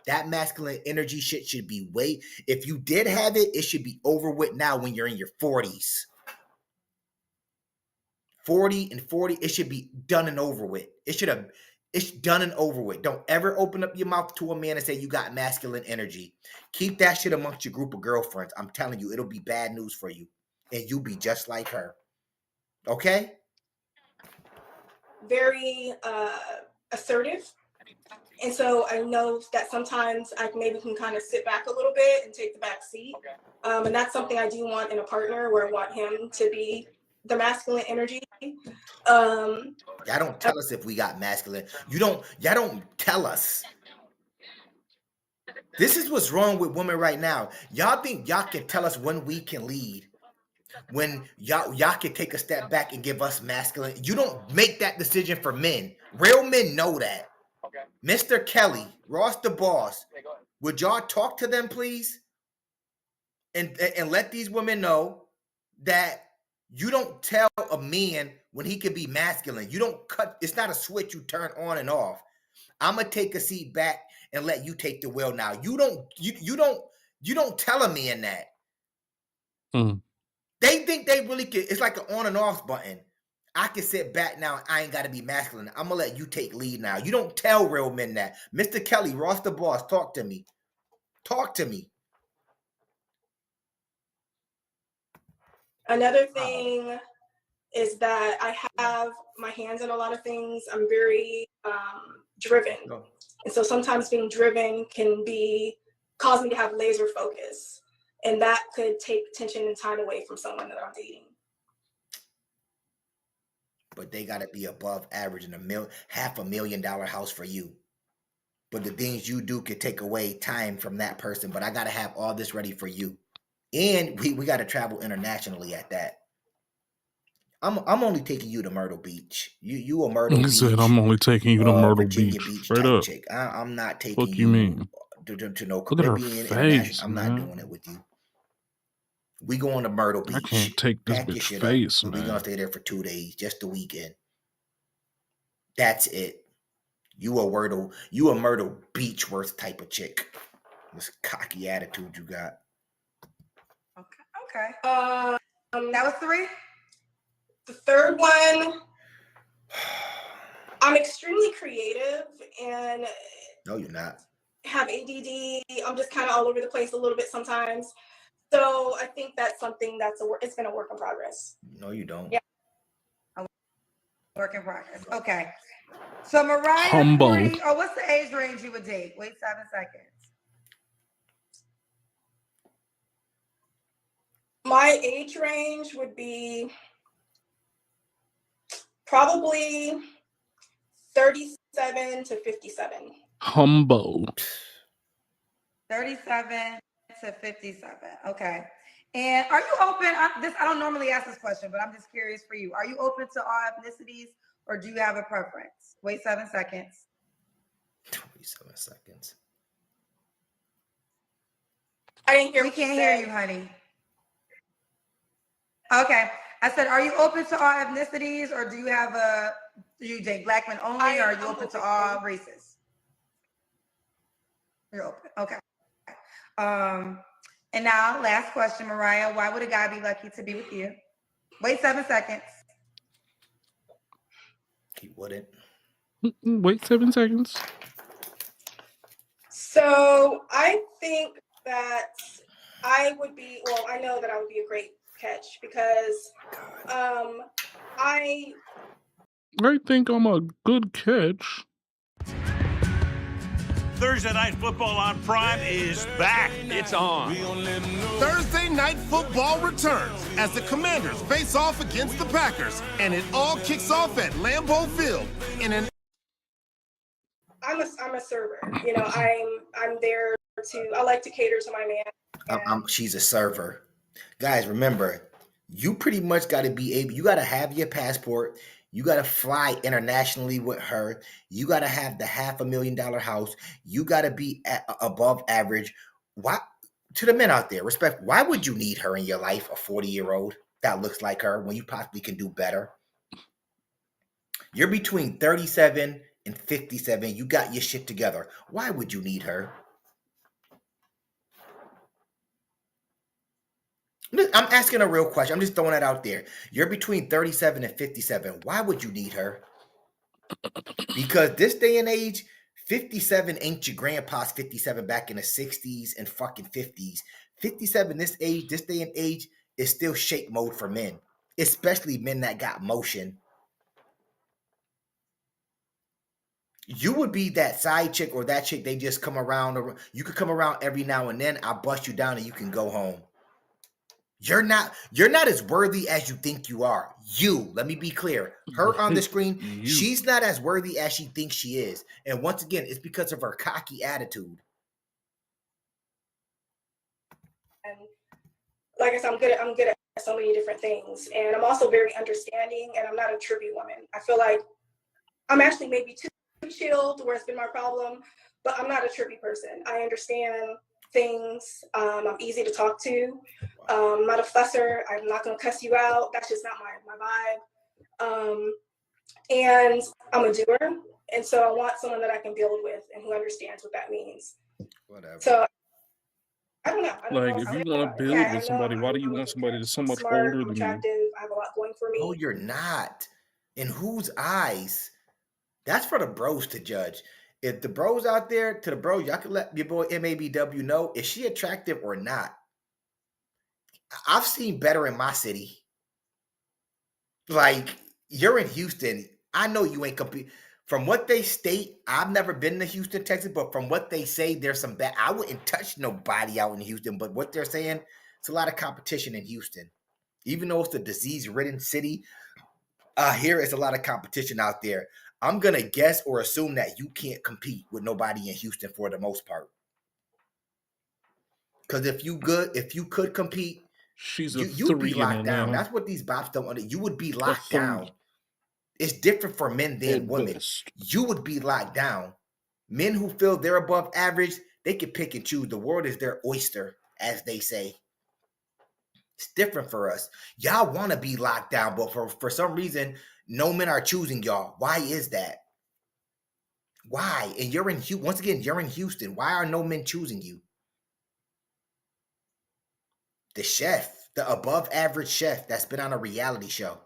That masculine energy shit should be if you did have it, it should be over with now when you're in your 40s. 40 and 40, it should be done and over with. It's done and over with. Don't ever open up your mouth to a man and say you got masculine energy. Keep that shit amongst your group of girlfriends. I'm telling you, it'll be bad news for you. And you'll be just like her. Okay? Very assertive. And so I know that sometimes I maybe can kind of sit back a little bit and take the back seat. And that's something I do want in a partner, where I want him to be the masculine energy. Y'all don't tell us if we got masculine. Y'all don't tell us. This is what's wrong with women right now. Y'all think y'all can tell us when we can lead. When y'all can take a step back and give us masculine. You don't make that decision for men. Real men know that. Mr. Kelly, Ross the boss, would y'all talk to them, please? And let these women know that you don't tell a man when he can be masculine. You don't cut. It's not a switch you turn on and off. I'm gonna take a seat back and let you take the wheel now. You don't tell a man that. They think they really can. It's like an on and off button. I can sit back now. I ain't got to be masculine. I'm going to let you take lead now. You don't tell real men that. Mr. Kelly, Ross the boss, talk to me. Talk to me. Another thing is that I have my hands in a lot of things. I'm very driven. And so sometimes being driven can cause me to have laser focus. And that could take attention and time away from someone that I'm dating. But they got to be above average in $500,000 house for you. But the things you do could take away time from that person. But I got to have all this ready for you. And we got to travel internationally at that. I'm only taking you to Myrtle Beach. You a Myrtle Beach. He said, I'm only taking you to Myrtle Virginia Beach. Straight Straight up. Chick. I'm not taking Fuck you mean? To no Look at her Caribbean face, I'm man. not doing it with you. We going to Myrtle Beach. I can't take this Pack your bitch shit face, up. man. We're going to stay there for 2 days, just the weekend. That's it. You a Myrtle Beach worth type of chick. This cocky attitude you got. Okay. That was 3? The third one, I'm extremely creative and no, you're not. Have ADD. I'm just kind of all over the place a little bit sometimes. So I think that's something it's been a work in progress. No, you don't. Yeah. A work in progress. Okay. So Mariah, Humble. 40, what's the age range you would date? Wait 7 seconds. My age range would be probably 37 to 57. Humble. 37 to 57. Okay. And are you open? I don't normally ask this question, but I'm just curious for you. Are you open to all ethnicities, or do you have a preference? Wait 7 seconds. 27 seconds. I didn't hear. We can't hear you, honey. Okay. I said, are you open to all ethnicities, or do you date black men only, or are you open to all races? You're open. Okay. And now, last question, Mariah. Why would a guy be lucky to be with you? Wait 7 seconds. He wouldn't. Wait 7 seconds. So I think that I know that I would be a great catch because I think I'm a good catch. Thursday Night Football on Prime is back. It's on. Thursday Night Football returns as the Commanders face off against the Packers, and it all kicks off at Lambeau Field in an. I'm a server. You know, I'm there I like to cater to my man. She's a server. Guys, remember, you pretty much got to be able. You got to have your passport. You got to fly internationally with her. You got to have the $500,000 house. You got to be above average. Why? To the men out there, respect. Why would you need her in your life, a 40-year-old that looks like her, when you possibly can do better? You're between 37 and 57, you got your shit together. Why would you need her? I'm asking a real question. I'm just throwing that out there. You're between 37 and 57. Why would you need her? Because this day and age, 57 ain't your grandpa's 57 back in the 60s and fucking 50s. 57 this day and age is still shape mode for men, especially men that got motion. You would be that side chick or that chick they just come around. Or you could come around every now and then. I'll bust you down and you can go home. You're not as worthy as you think you are. Let me be clear. Her on the screen, she's not as worthy as she thinks she is. And once again, it's because of her cocky attitude. And like I said, I'm good at so many different things. And I'm also very understanding, and I'm not a trippy woman. I feel like I'm actually maybe too chilled, where it's been my problem, but I'm not a trippy person. I understand things. I'm easy to talk to. I'm not a fusser. I'm not going to cuss you out. That's just not my vibe. And I'm a doer. And so I want someone that I can build with and who understands what that means. Whatever. So I don't know. Like, if you want to build with somebody, why do you want somebody that's so much smart, older than you? attractive. I have a lot going for me. No, you're not. In whose eyes? That's for the bros to judge. If the bros out there, to the bros, y'all can let your boy MABW know, is she attractive or not? I've seen better in my city. Like, you're in Houston. I know you ain't compete. From what they state, I've never been to Houston, Texas, but from what they say, there's some bad. I wouldn't touch nobody out in Houston, but what they're saying, it's a lot of competition in Houston. Even though it's a disease-ridden city, here is a lot of competition out there. I'm going to guess or assume that you can't compete with nobody in Houston for the most part. Because if you could compete, you'd be locked down. That's what these bops don't understand. You would be locked down. It's different for men than women. You would be locked down. Men who feel they're above average, they can pick and choose. The world is their oyster, as they say. It's different for us. Y'all want to be locked down, but for some reason, no men are choosing y'all. Why is that? Why? And you're in once again, you're in Houston. Why are no men choosing you? The chef, the above average chef that's been on a reality show.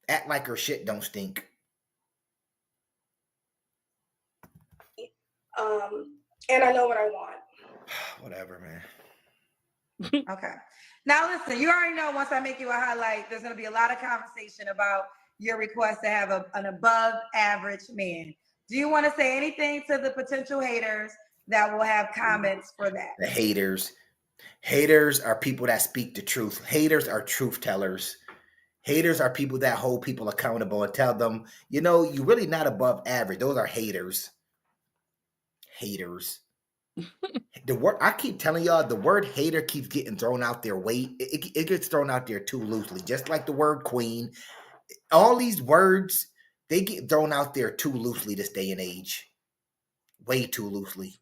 Act like her shit don't stink. And I know what I want. Whatever, man. Okay. Now listen, you already know once I make you a highlight, there's going to be a lot of conversation about your request to have an above average man. Do you want to say anything to the potential haters that will have comments for that? The haters. Haters are people that speak the truth. Haters are truth tellers. Haters are people that hold people accountable and tell them, you're really not above average. Those are haters. Haters. The word, I keep telling y'all, the word hater keeps getting thrown out there. It gets thrown out there too loosely. Just like the word queen. All these words, they get thrown out there too loosely this day and age. Way too loosely.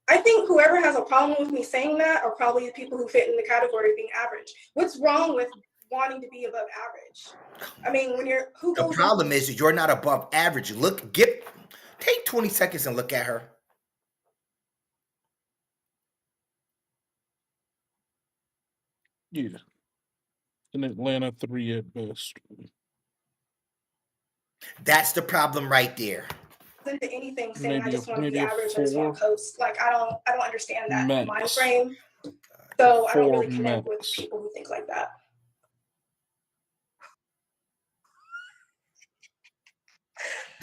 I think whoever has a problem with me saying that are probably the people who fit in the category of being average. What's wrong with wanting to be above average? I mean, the problem is you're not above average. Take 20 seconds and look at her. Yeah. In Atlanta, 3 at best. That's the problem right there. Into anything saying I just want to be average, I just want to coast. Like I don't understand that mind frame. So I don't really connect with people who think like that.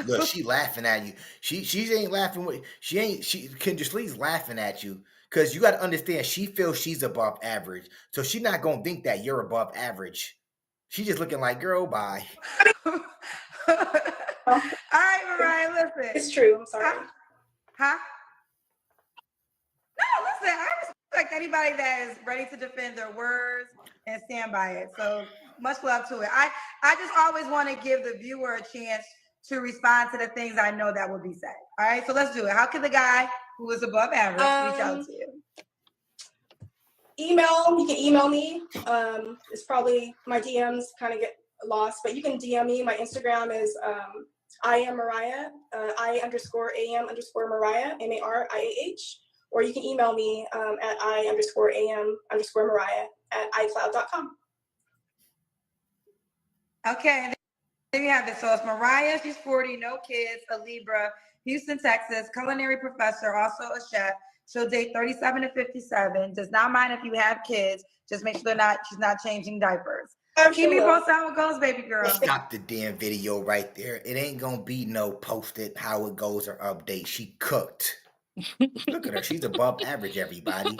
Look, she laughing at you. She ain't laughing with Kendra Slee's laughing at you. Because you got to understand, she feels she's above average. So she's not going to think that you're above average. She's just looking like, girl, bye. All right, Mariah, listen. It's true. I'm sorry. Huh? No, listen. I respect anybody that is ready to defend their words and stand by it. So much love to it. I just always want to give the viewer a chance to respond to the things I know that will be said. All right, so let's do it. How can the guy who is above average reach out to you? You can email me. It's probably my DMs kind of get lost, but you can DM me. My Instagram is I am Mariah, I_am_Mariah, MARIAH. Or you can email me at I_am_Mariah@iCloud.com. Okay, there you have it. So it's Mariah, she's 40, no kids, a Libra, Houston, Texas, culinary professor, also a chef. She'll date 37 to 57, does not mind if you have kids, just make sure she's not changing diapers. Keep me posted how it goes, baby girl. Stop the damn video right there. It ain't gonna be no posted how it goes or update. She cooked. Look at her. She's above average, everybody.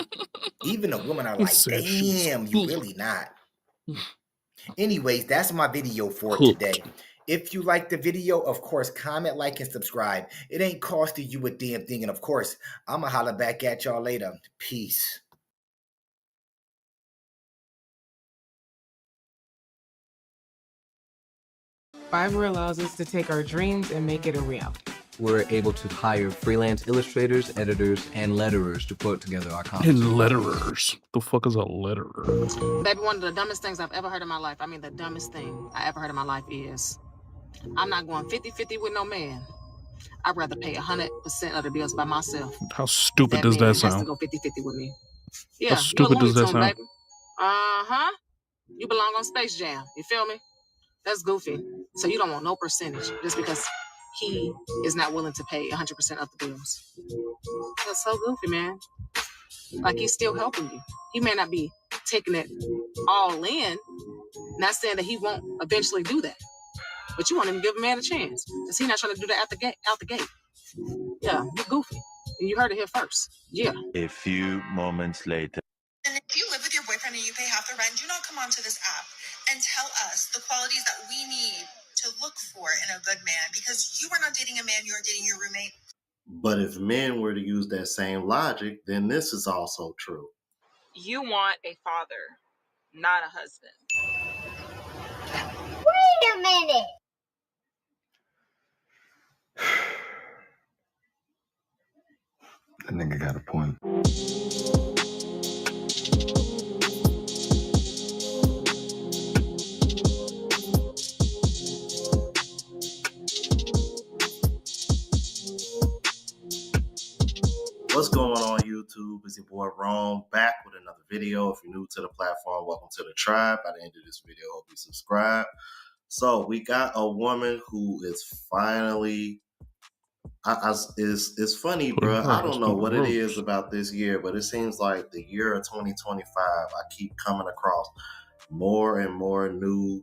Even the women are like, damn, you really not. Anyways, that's my video for today. If you like the video, of course, comment, like, and subscribe. It ain't costing you a damn thing. And of course, I'ma holler back at y'all later. Peace. Fiverr allows us to take our dreams and make it a reality. We're able to hire freelance illustrators, editors, and letterers to put together our comics. And letterers. The fuck is a letterer? Baby, one of the dumbest things I've ever heard in my life, I mean the dumbest thing I ever heard in my life is, I'm not going 50-50 with no man. I'd rather pay 100% of the bills by myself. How stupid does that Has to sound? go 50-50 with me. Yeah, How stupid does that sound? baby. Uh-huh. You belong on Space Jam. You feel me? That's goofy. So you don't want no percentage just because he is not willing to pay 100% of the bills. That's so goofy, man. Like, he's still helping you. He may not be taking it all in. Not saying that he won't eventually do that. But you won't even give a man a chance. Because he's not trying to do that out the gate. Yeah, you're goofy. And you heard it here first. Yeah. A few moments later. And if you live with your boyfriend and you pay half the rent, do not come onto this app and tell us the qualities that we need to look for in a good man, because you are not dating a man, you are dating your roommate. But if men were to use that same logic, then this is also true. You want a father, not a husband. Wait a minute. That nigga got a point. What's going on, YouTube? It's your boy Rome, back with another video. If you're new to the platform, welcome to the tribe. By the end of this video, hope you subscribe. So we got a woman who is finally, it's funny, bro. I don't know what it is about this year, but it seems like the year of 2025, I keep coming across more and more new,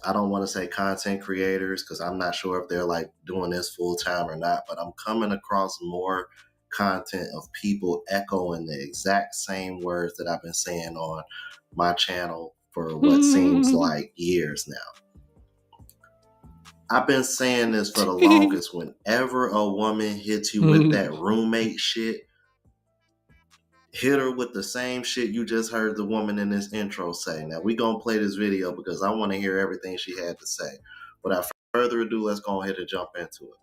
I don't want to say content creators, because I'm not sure if they're like doing this full time or not, but I'm coming across more content of people echoing the exact same words that I've been saying on my channel for what seems like years now. I've been saying this for the longest. Whenever a woman hits you with that roommate shit, hit her with the same shit you just heard the woman in this intro say. Now, we're going to play this video because I want to hear everything she had to say. Without further ado, let's go ahead and jump into it.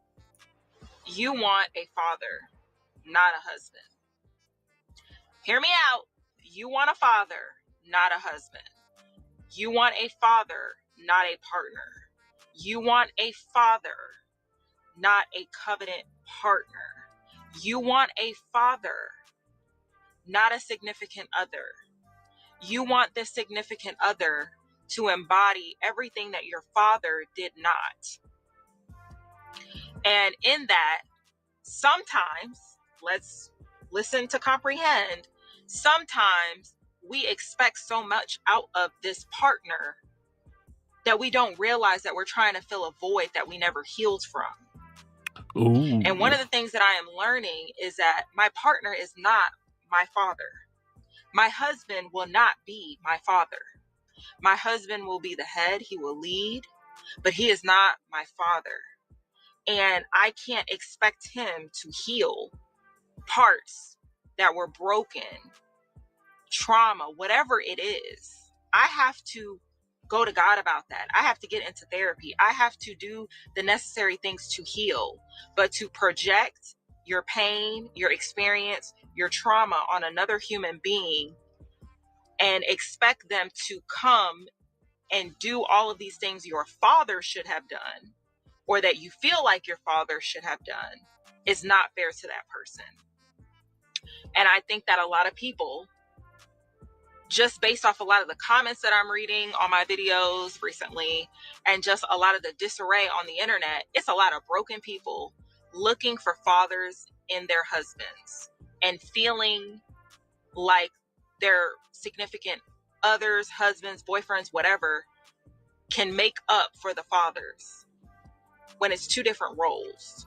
You want a father, not a husband. Hear me out. You want a father, not a husband. You want a father, not a partner. You want a father, not a covenant partner. You want a father, not a significant other. You want this significant other to embody everything that your father did not. And in that, sometimes, let's listen to comprehend, sometimes we expect so much out of this partner that we don't realize that we're trying to fill a void that we never healed from. Ooh. And one of the things that I am learning is that my partner is not my father. My husband will not be my father. My husband will be the head, he will lead, but he is not my father. And I can't expect him to heal parts that were broken, trauma, whatever it is. I have to go to God about that. I have to get into therapy. I have to do the necessary things to heal. But to project your pain, your experience, your trauma on another human being and expect them to come and do all of these things your father should have done, or that you feel like your father should have done is not fair to that person. And I think that a lot of people, just based off a lot of the comments that I'm reading on my videos recently, and just a lot of the disarray on the internet, it's a lot of broken people looking for fathers in their husbands and feeling like their significant others, husbands, boyfriends, whatever, can make up for the fathers when it's two different roles.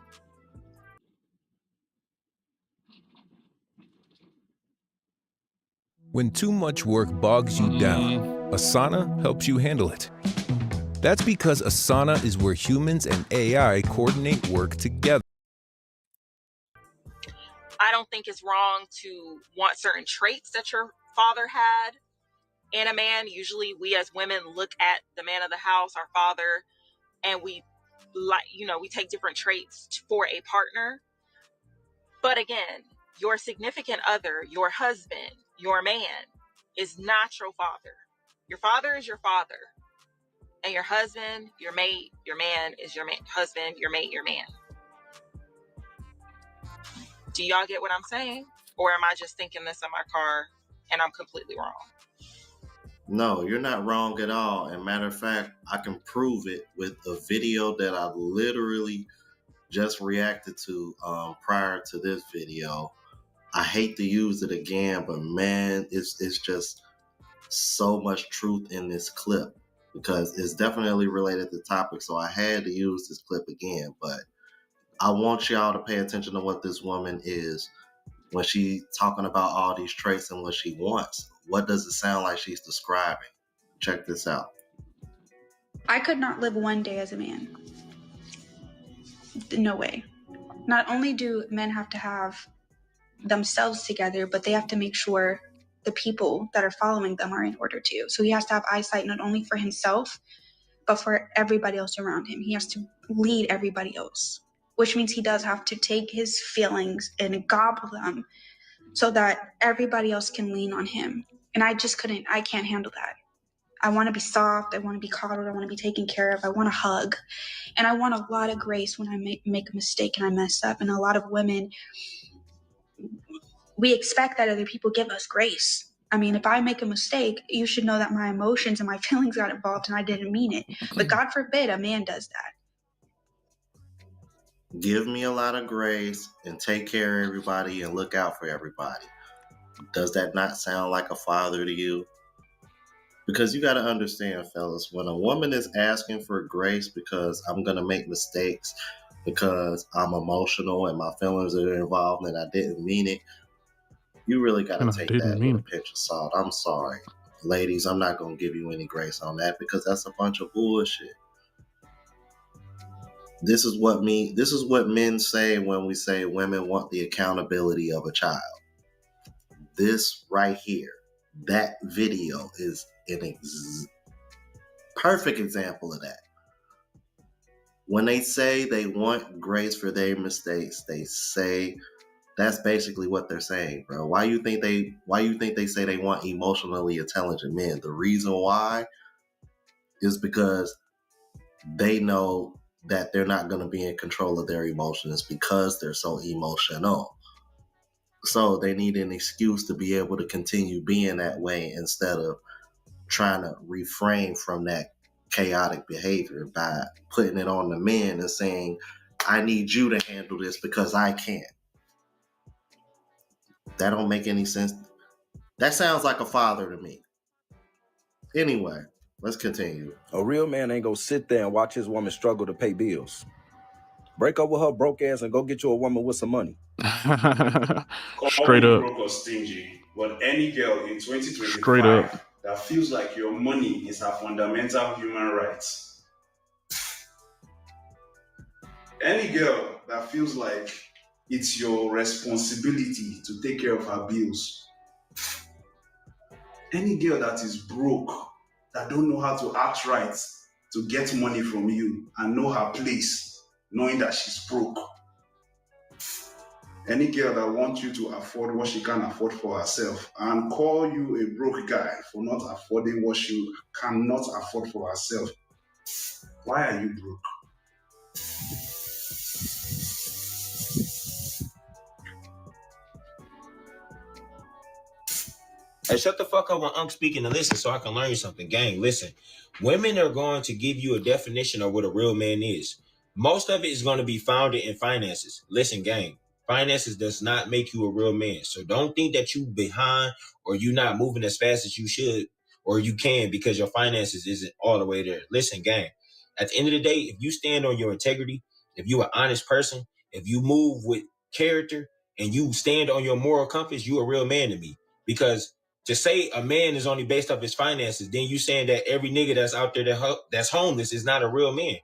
When too much work bogs you down, Asana helps you handle it. That's because Asana is where humans and AI coordinate work together. I don't think it's wrong to want certain traits that your father had in a man. Usually we as women look at the man of the house, our father, and we take different traits for a partner. But again, your significant other, your husband, your man is not your father. Your father is your father. And your husband, your mate, your man is your husband, your mate, your man. Do y'all get what I'm saying? Or am I just thinking this in my car and I'm completely wrong? No, you're not wrong at all. And matter of fact, I can prove it with a video that I literally just reacted to prior to this video. I hate to use it again, but man, it's just so much truth in this clip because it's definitely related to the topic. So I had to use this clip again, but I want y'all to pay attention to what this woman is when she's talking about all these traits and what she wants. What does it sound like she's describing? Check this out. I could not live one day as a man. No way. Not only do men have to have themselves together, but they have to make sure the people that are following them are in order too. So he has to have eyesight not only for himself, but for everybody else around him. He has to lead everybody else, which means he does have to take his feelings and gobble them so that everybody else can lean on him. And I can't handle that. I want to be soft. I want to be coddled. I want to be taken care of. I want a hug. And I want a lot of grace when I make a mistake and I mess up. And a lot of women, we expect that other people give us grace. I mean, if I make a mistake, you should know that my emotions and my feelings got involved and I didn't mean it. But God forbid a man does that. Give me a lot of grace and take care of everybody and look out for everybody. Does that not sound like a father to you? Because you got to understand, fellas, when a woman is asking for grace because I'm going to make mistakes, because I'm emotional and my feelings are involved and I didn't mean it, you really got to take that with a pinch of salt. I'm sorry. Ladies, I'm not going to give you any grace on that because that's a bunch of bullshit. This is what men say when we say women want the accountability of a child. This right here, that video is an perfect example of that. When they say they want grace for their mistakes, they say that's basically what they're saying, bro. Why you think they say they want emotionally intelligent men? The reason why is because they know that they're not going to be in control of their emotions because they're so emotional. So they need an excuse to be able to continue being that way instead of trying to refrain from that chaotic behavior by putting it on the men and saying, I need you to handle this because I can't. That don't make any sense. That sounds like a father to me. Anyway, let's continue. A real man ain't gonna sit there and watch his woman struggle to pay bills. Break up with her broke ass and go get you a woman with some money. Straight up. Broke or stingy, but any girl in 2025 Straight up. that feels like your money is her fundamental human rights. Any girl that feels like it's your responsibility to take care of her bills. Any girl that is broke, that don't know how to act right to get money from you and know her place, knowing that she's broke. Any girl that wants you to afford what she can't afford for herself and call you a broke guy for not affording what she cannot afford for herself. Why are you broke? Hey, shut the fuck up when I'm speaking and listen so I can learn you something. Gang, listen. Women are going to give you a definition of what a real man is. Most of it is going to be founded in finances. Listen, gang, finances does not make you a real man. So don't think that you behind or you not moving as fast as you should or you can because your finances isn't all the way there. Listen, gang, at the end of the day, if you stand on your integrity, if you an honest person, if you move with character and you stand on your moral compass, you a real man to me. Because to say a man is only based off his finances, then you saying that every nigga that's out there that's homeless is not a real man.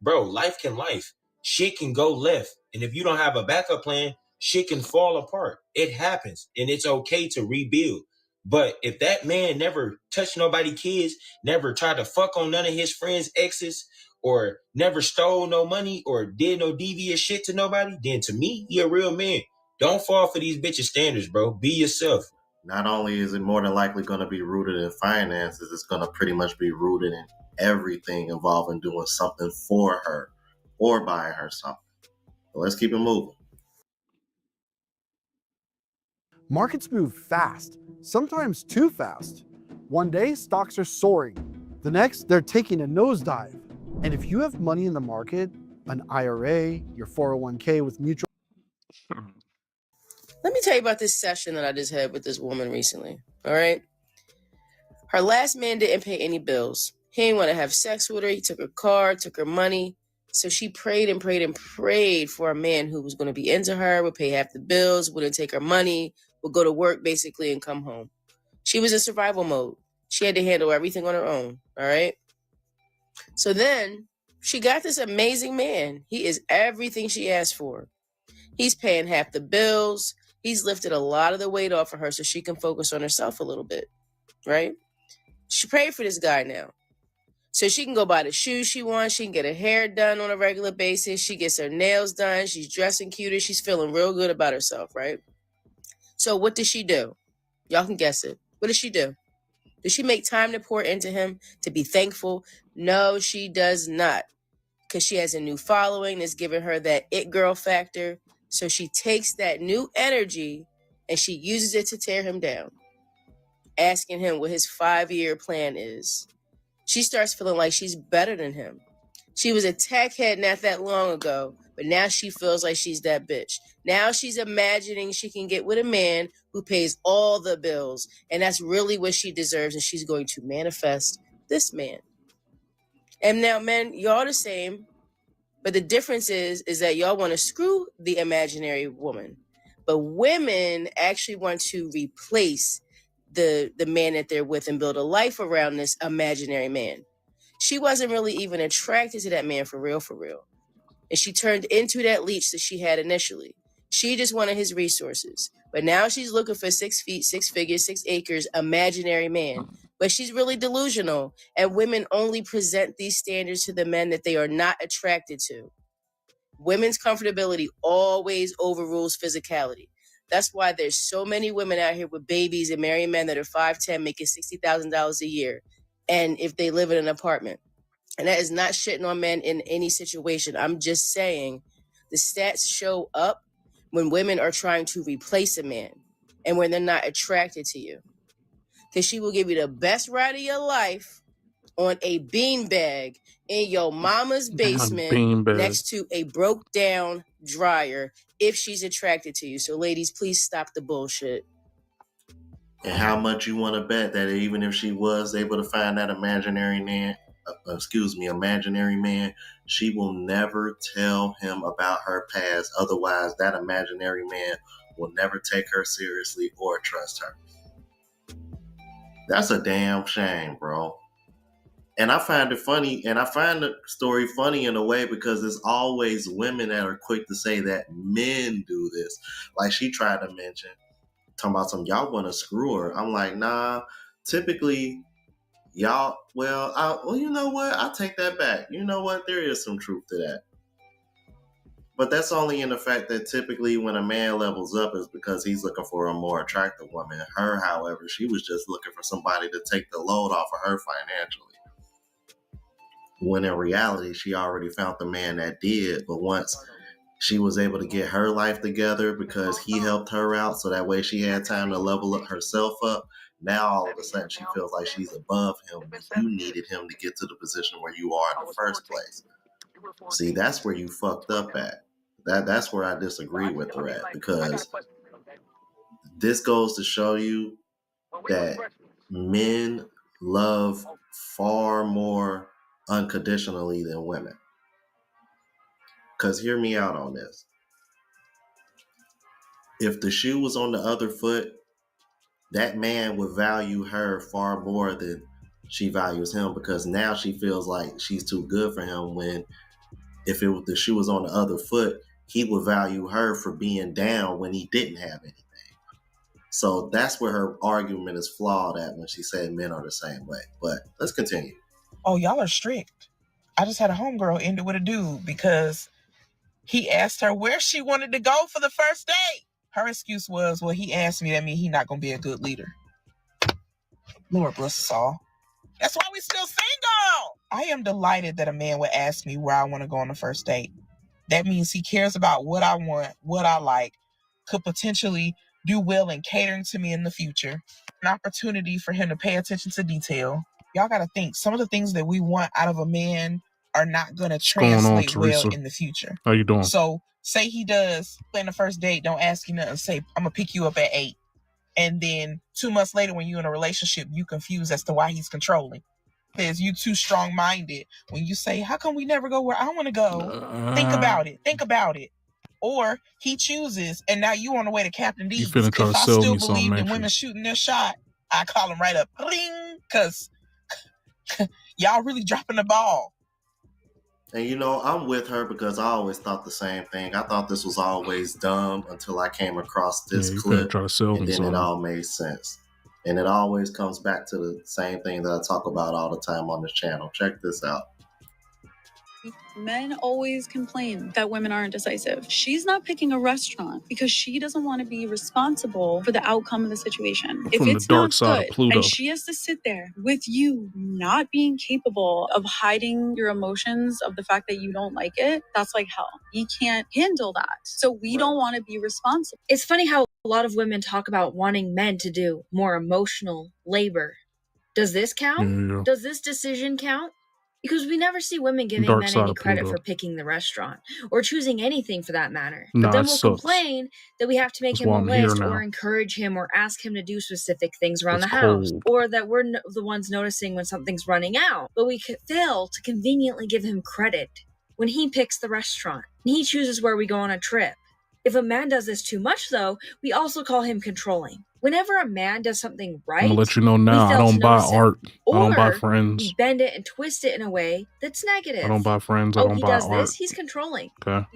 Bro, life can life. Shit can go left. And if you don't have a backup plan, shit can fall apart. It happens. And it's okay to rebuild. But if that man never touched nobody kids, never tried to fuck on none of his friends' exes, or never stole no money or did no devious shit to nobody, then to me, he a real man. Don't fall for these bitches' standards, bro. Be yourself. Not only is it more than likely going to be rooted in finances, it's going to pretty much be rooted in everything involving doing something for her or buying her something. So let's keep it moving. Markets move fast, sometimes too fast. One day, stocks are soaring. The next, they're taking a nosedive. And if you have money in the market, an IRA, your 401k with mutual... Let me tell you about this session that I just had with this woman recently, all right? Her last man didn't pay any bills. He didn't want to have sex with her. He took her car, took her money. So she prayed and prayed and prayed for a man who was going to be into her, would pay half the bills, wouldn't take her money, would go to work basically and come home. She was in survival mode. She had to handle everything on her own, all right? So then she got this amazing man. He is everything she asked for. He's paying half the bills. He's lifted a lot of the weight off of her so she can focus on herself a little bit, right? She prayed for this guy now. So she can go buy the shoes she wants. She can get her hair done on a regular basis. She gets her nails done. She's dressing cuter. She's feeling real good about herself, right? So what does she do? Y'all can guess it. What does she do? Does she make time to pour into him, to be thankful? No, she does not. Because she has a new following that's giving her that it girl factor. So she takes that new energy and she uses it to tear him down, asking him what his 5-year plan is. She starts feeling like she's better than him. She was a tech head not that long ago, but now she feels like she's that bitch. Now she's imagining she can get with a man who pays all the bills, and that's really what she deserves, and she's going to manifest this man. And now, men, y'all the same, but the difference is that y'all want to screw the imaginary woman, but women actually want to replace the man that they're with and build a life around this imaginary man. She wasn't really even attracted to that man for real. And she turned into that leech that she had initially. She just wanted his resources. But now she's looking for 6 feet, 6 figures, 6 acres, imaginary man. But she's really delusional. And women only present these standards to the men that they are not attracted to. Women's comfortability always overrules physicality. That's why there's so many women out here with babies and married men that are 5'10", making $60,000 a year. And if they live in an apartment. And that is not shitting on men in any situation. I'm just saying the stats show up when women are trying to replace a man and when they're not attracted to you. Because she will give you the best ride of your life on a beanbag in your mama's basement next to a broke down dryer if she's attracted to you. So ladies, please stop the bullshit. And how much you want to bet that even if she was able to find that imaginary man, she will never tell him about her past. Otherwise, that imaginary man will never take her seriously or trust her. That's a damn shame, bro. And I find it funny, and I find the story funny in a way because it's always women that are quick to say that men do this. Like she tried to mention, talking about some, y'all want to screw her. I'm like, nah, typically, y'all, well, you know what? I'll take that back. You know what? There is some truth to that. But that's only in the fact that typically when a man levels up is because he's looking for a more attractive woman. Her, however, she was just looking for somebody to take the load off of her financially. When in reality, she already found the man that did. But once she was able to get her life together because he helped her out, so that way she had time to level up herself up, Now all of a sudden she feels like she's above him when you needed him to get to the position where you are in the first place. See, that's where you fucked up at. That's where I disagree with her at, because this goes to show you that men love far more unconditionally than women. Because hear me out on this. If the shoe was on the other foot, that man would value her far more than she values him, because now she feels like she's too good for him, when if the shoe was on the other foot, he would value her for being down when he didn't have anything. So that's where her argument is flawed at when she said men are the same way. But let's continue. Oh, y'all are strict. I just had a homegirl end it with a dude because he asked her where she wanted to go for the first date. Her excuse was, well, he asked me, that means he's not going to be a good leader. Lord bless us all. That's why we still single. I am delighted that a man would ask me where I want to go on the first date. That means he cares about what I want, what I like, could potentially do well in catering to me in the future. An opportunity for him to pay attention to detail. Y'all got to think, some of the things that we want out of a man are not going to translate well in the future. How you doing? So say he does, in the first date, don't ask you nothing. Say, I'm going to pick you up at 8. And then 2 months later, when you're in a relationship, you confused as to why he's controlling. Because you too strong-minded. When you say, how come we never go where I want to go? Think about it. Think about it. Or he chooses, and now you on the way to Captain D's. You finna try to sell me something, Believe in ain't women you? shooting their shot, I call him right up. Ring! Because y'all really dropping the ball. And you know, I'm with her because I always thought the same thing. I thought this was always dumb until I came across this clip, try to sell and me then something. it all made sense. And it always comes back to the same thing that I talk about all the time on this channel. Check this out. Men always complain that women aren't decisive. She's not picking a restaurant because she doesn't want to be responsible for the outcome of the situation. If From the it's dark not side of good, Pluto. and she has to sit there with you not being capable of hiding your emotions of the fact that you don't like it, that's like hell. You can't handle that. So we don't want to be responsible. It's funny how a lot of women talk about wanting men to do more emotional labor. Does this count? Yeah. Does this decision count? Because we never see women giving Dark men side any of credit Pluto. for picking the restaurant or choosing anything for that matter. Nah, But then it we'll sucks. complain that we have to make That's him why a I'm here list now. or encourage him or ask him to do specific things around It's the house, cold. or that we're the ones noticing when something's running out. But we fail to conveniently give him credit when he picks the restaurant and he chooses where we go on a trip. If a man does this too much, though, we also call him controlling. Whenever a man does something right, I'm gonna let you know now. we I fail don't to buy notice him. art. I don't buy Or friends. we bend it and twist it in a way that's negative. I don't buy friends. I Oh, don't he buy does art. this? He's controlling. Okay.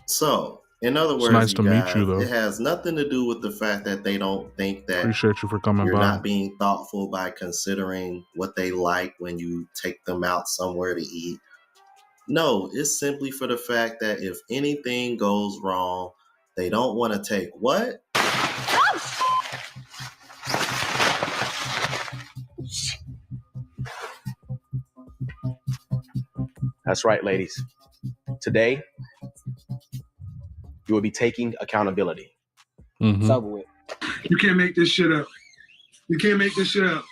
So, in other It's words, nice you to guys, meet you, though. it has nothing to do with the fact that they don't think that Appreciate you for coming you're by. not being thoughtful by considering what they like when you take them out somewhere to eat. No, it's simply for the fact that if anything goes wrong, they don't want to take what? That's right, ladies. Today, you will be taking accountability. Mm-hmm. It's over with. You can't make this shit up. You can't make this shit up.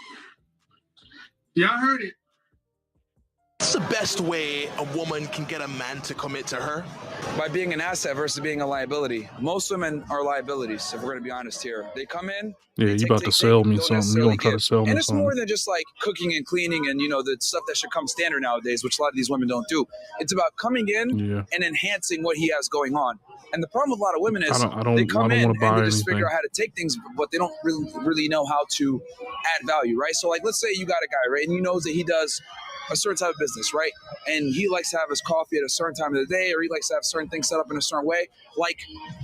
Y'all heard it. What's the best way a woman can get a man to commit to her? By being an asset versus being a liability. Most women are liabilities, if we're going to be honest here. They come in, Yeah, you about to sell me something. You gonna try to sell me and it's something. more than just like cooking and cleaning and, you know, the stuff that should come standard nowadays, which a lot of these women don't do. It's about coming in and enhancing what he has going on. And the problem with a lot of women is I don't they come wanna in and buy they just figure anything. out how to take things, but they don't really know how to add value, right? So like, let's say you got a guy, right? And he knows that he does a certain type of business, right? And he likes to have his coffee at a certain time of the day, or he likes to have certain things set up in a certain way. Like,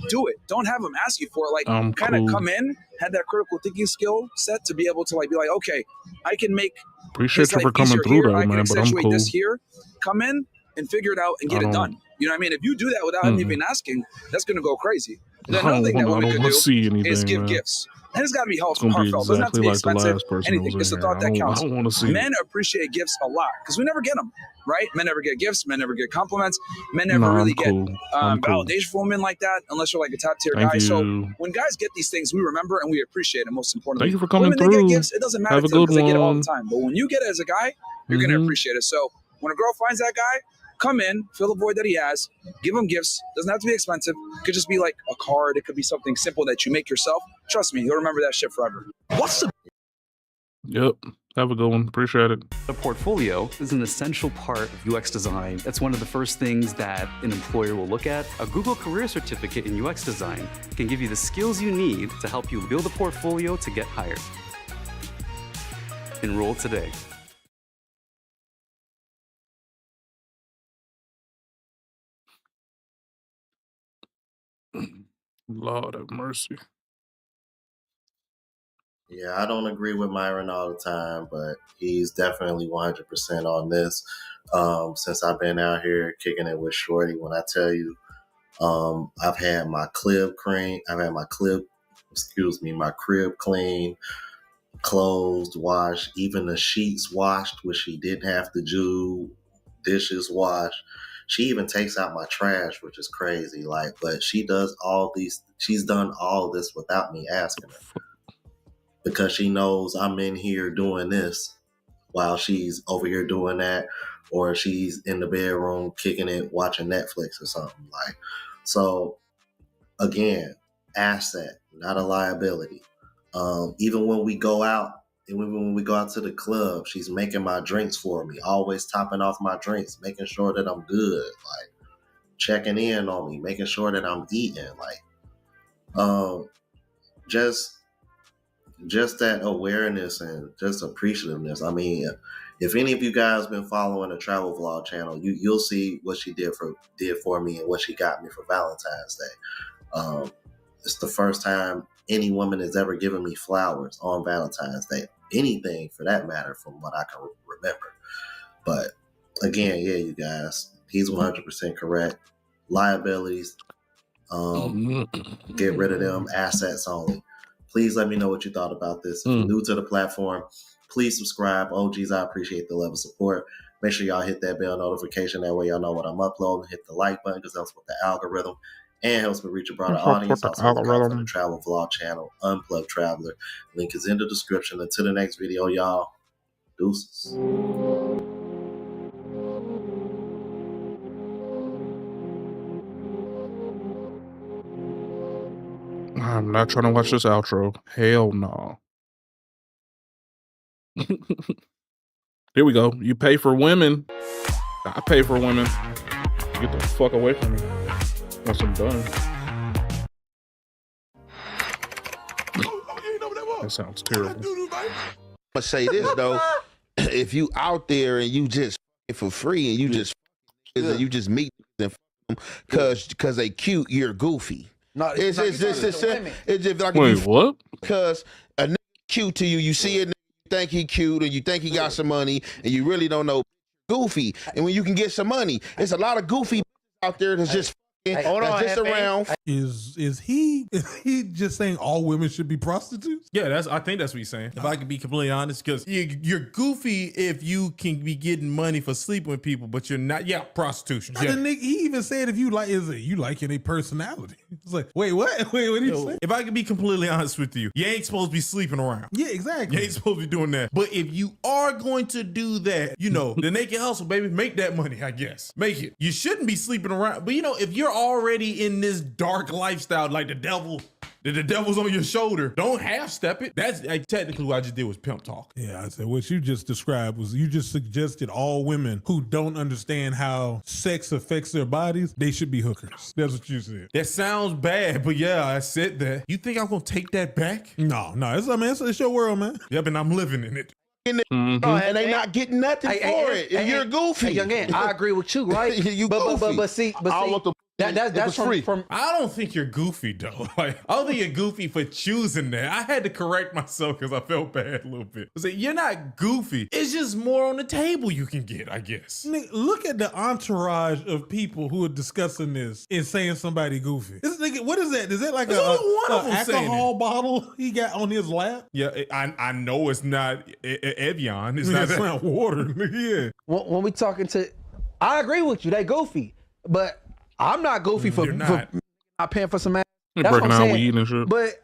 do it. Don't have him ask you for it. Like, kind of cool. come in, have that critical thinking skill set to be able to like be like, okay, I can make Appreciate his you for life coming easier through, here. though, I can man. But I'm accentuate cool. this here. Come in and figure it out and get it done. You know what I mean? If you do that without him even asking, that's going to go crazy. And I another don't thing that wanna women could see do anything, is give man. gifts. And it's got to be It's gonna be heartfelt. It doesn't have to exactly be like the expensive. last person Anything. that was It's in the here. thought I that don't counts. want to see Men it. appreciate gifts a lot because we never get them, right? Men never get gifts. Men never get compliments. Men never No, really I'm get cool. I'm cool. validation from women like that unless you're like a top tier Thank guy. So you. when guys get these things, we remember and we appreciate it. Most importantly, Thank you for coming women, they get through. gifts. It doesn't matter Have to a them good because they get it all the one. time. But when you get it as a guy, you're going to appreciate it. So when a girl finds that guy, come in, fill the void that he has, give him gifts. Doesn't have to be expensive. It could just be like a card. It could be something simple that you make yourself. Trust me, you'll remember that shit forever. What's the Yep. Have a good one. Appreciate it. A portfolio is an essential part of UX design. That's one of the first things that an employer will look at. A Google Career Certificate in UX design can give you the skills you need to help you build a portfolio to get hired. Enroll today. Lord have mercy. Yeah, I don't agree with Myron all the time, but he's definitely 100% on this. Since I've been out here kicking it with Shorty, when I tell you, I've had my crib clean. My crib clean, clothes washed, even the sheets washed, which she didn't have to do, dishes washed. She even takes out my trash, which is crazy. But she's done all this without me asking her. Because she knows I'm in here doing this while she's over here doing that, or she's in the bedroom kicking it, watching Netflix or something. So again, asset, not a liability. Even when we go out, to the club, she's making my drinks for me, always topping off my drinks, making sure that I'm good, checking in on me, making sure that I'm eating, just that awareness and just appreciativeness. I mean, if any of you guys been following the travel vlog channel, you'll see what she did for me and what she got me for Valentine's Day. It's the first time any woman has ever given me flowers on Valentine's Day. Anything for that matter, from what I can remember. But again, yeah, you guys, he's 100% correct. Liabilities, get rid of them. Assets only. Please let me know what you thought about this. If you're new to the platform, please subscribe. OGs, I appreciate the level of support. Make sure y'all hit that bell notification. That way y'all know what I'm uploading. Hit the like button because that helps with the algorithm and helps me reach a broader audience. Also, look out for the travel vlog channel, Unplugged Traveler. Link is in the description. Until the next video, y'all. Deuces. I'm not trying to watch this outro. Hell no. Here we go. You pay for women. I pay for women. Get the fuck away from me. Once I'm done. That sounds terrible. I'm gonna say this though. If you out there and you just for free and you just meet them because they cute, you're goofy. No, it's just like wait, what? Because a nigga cute to you, you see a nigga, you think he cute and you think he got some money and you really don't know goofy. And when you can get some money, there's a lot of goofy out there that's just around. Is he just saying all women should be prostitutes? Yeah, I think that's what he's saying. If I can be completely honest, because you're goofy if you can be getting money for sleeping with people, but you're not. Yeah, prostitution. Yeah. He even said if you like, you like any personality. It's like, wait, what? Wait, what did he say? If I can be completely honest with you, you ain't supposed to be sleeping around. Yeah, exactly. You ain't supposed to be doing that. But if you are going to do that, the naked hustle, baby, make that money, I guess. Make it. You shouldn't be sleeping around. But if you're already in this dark lifestyle, like the devil's on your shoulder, don't half step it. That's technically what I just did was pimp talk. Yeah, I said what you just described was you just suggested all women who don't understand how sex affects their bodies, they should be hookers. That's what you said. That sounds bad, but yeah, I said that. You think I'm gonna take that back? No, it's your world, man. Yep, and I'm living in it. And they not getting nothing for it. You're goofy. Hey, young man, I agree with you, right? You but see, I want the That's free. I don't think you're goofy though. Like, I don't think you're goofy for choosing that. I had to correct myself because I felt bad a little bit. I said, you're not goofy. It's just more on the table you can get, I guess. Look at the entourage of people who are discussing this and saying somebody goofy. This nigga, what is that? Is that like an alcohol bottle he got on his lap? Yeah, I know it's not Evian. It's not water. Yeah. When we talking to, I agree with you. They goofy, but I'm not goofy for not paying for some ass. They're breaking down weed and shit. But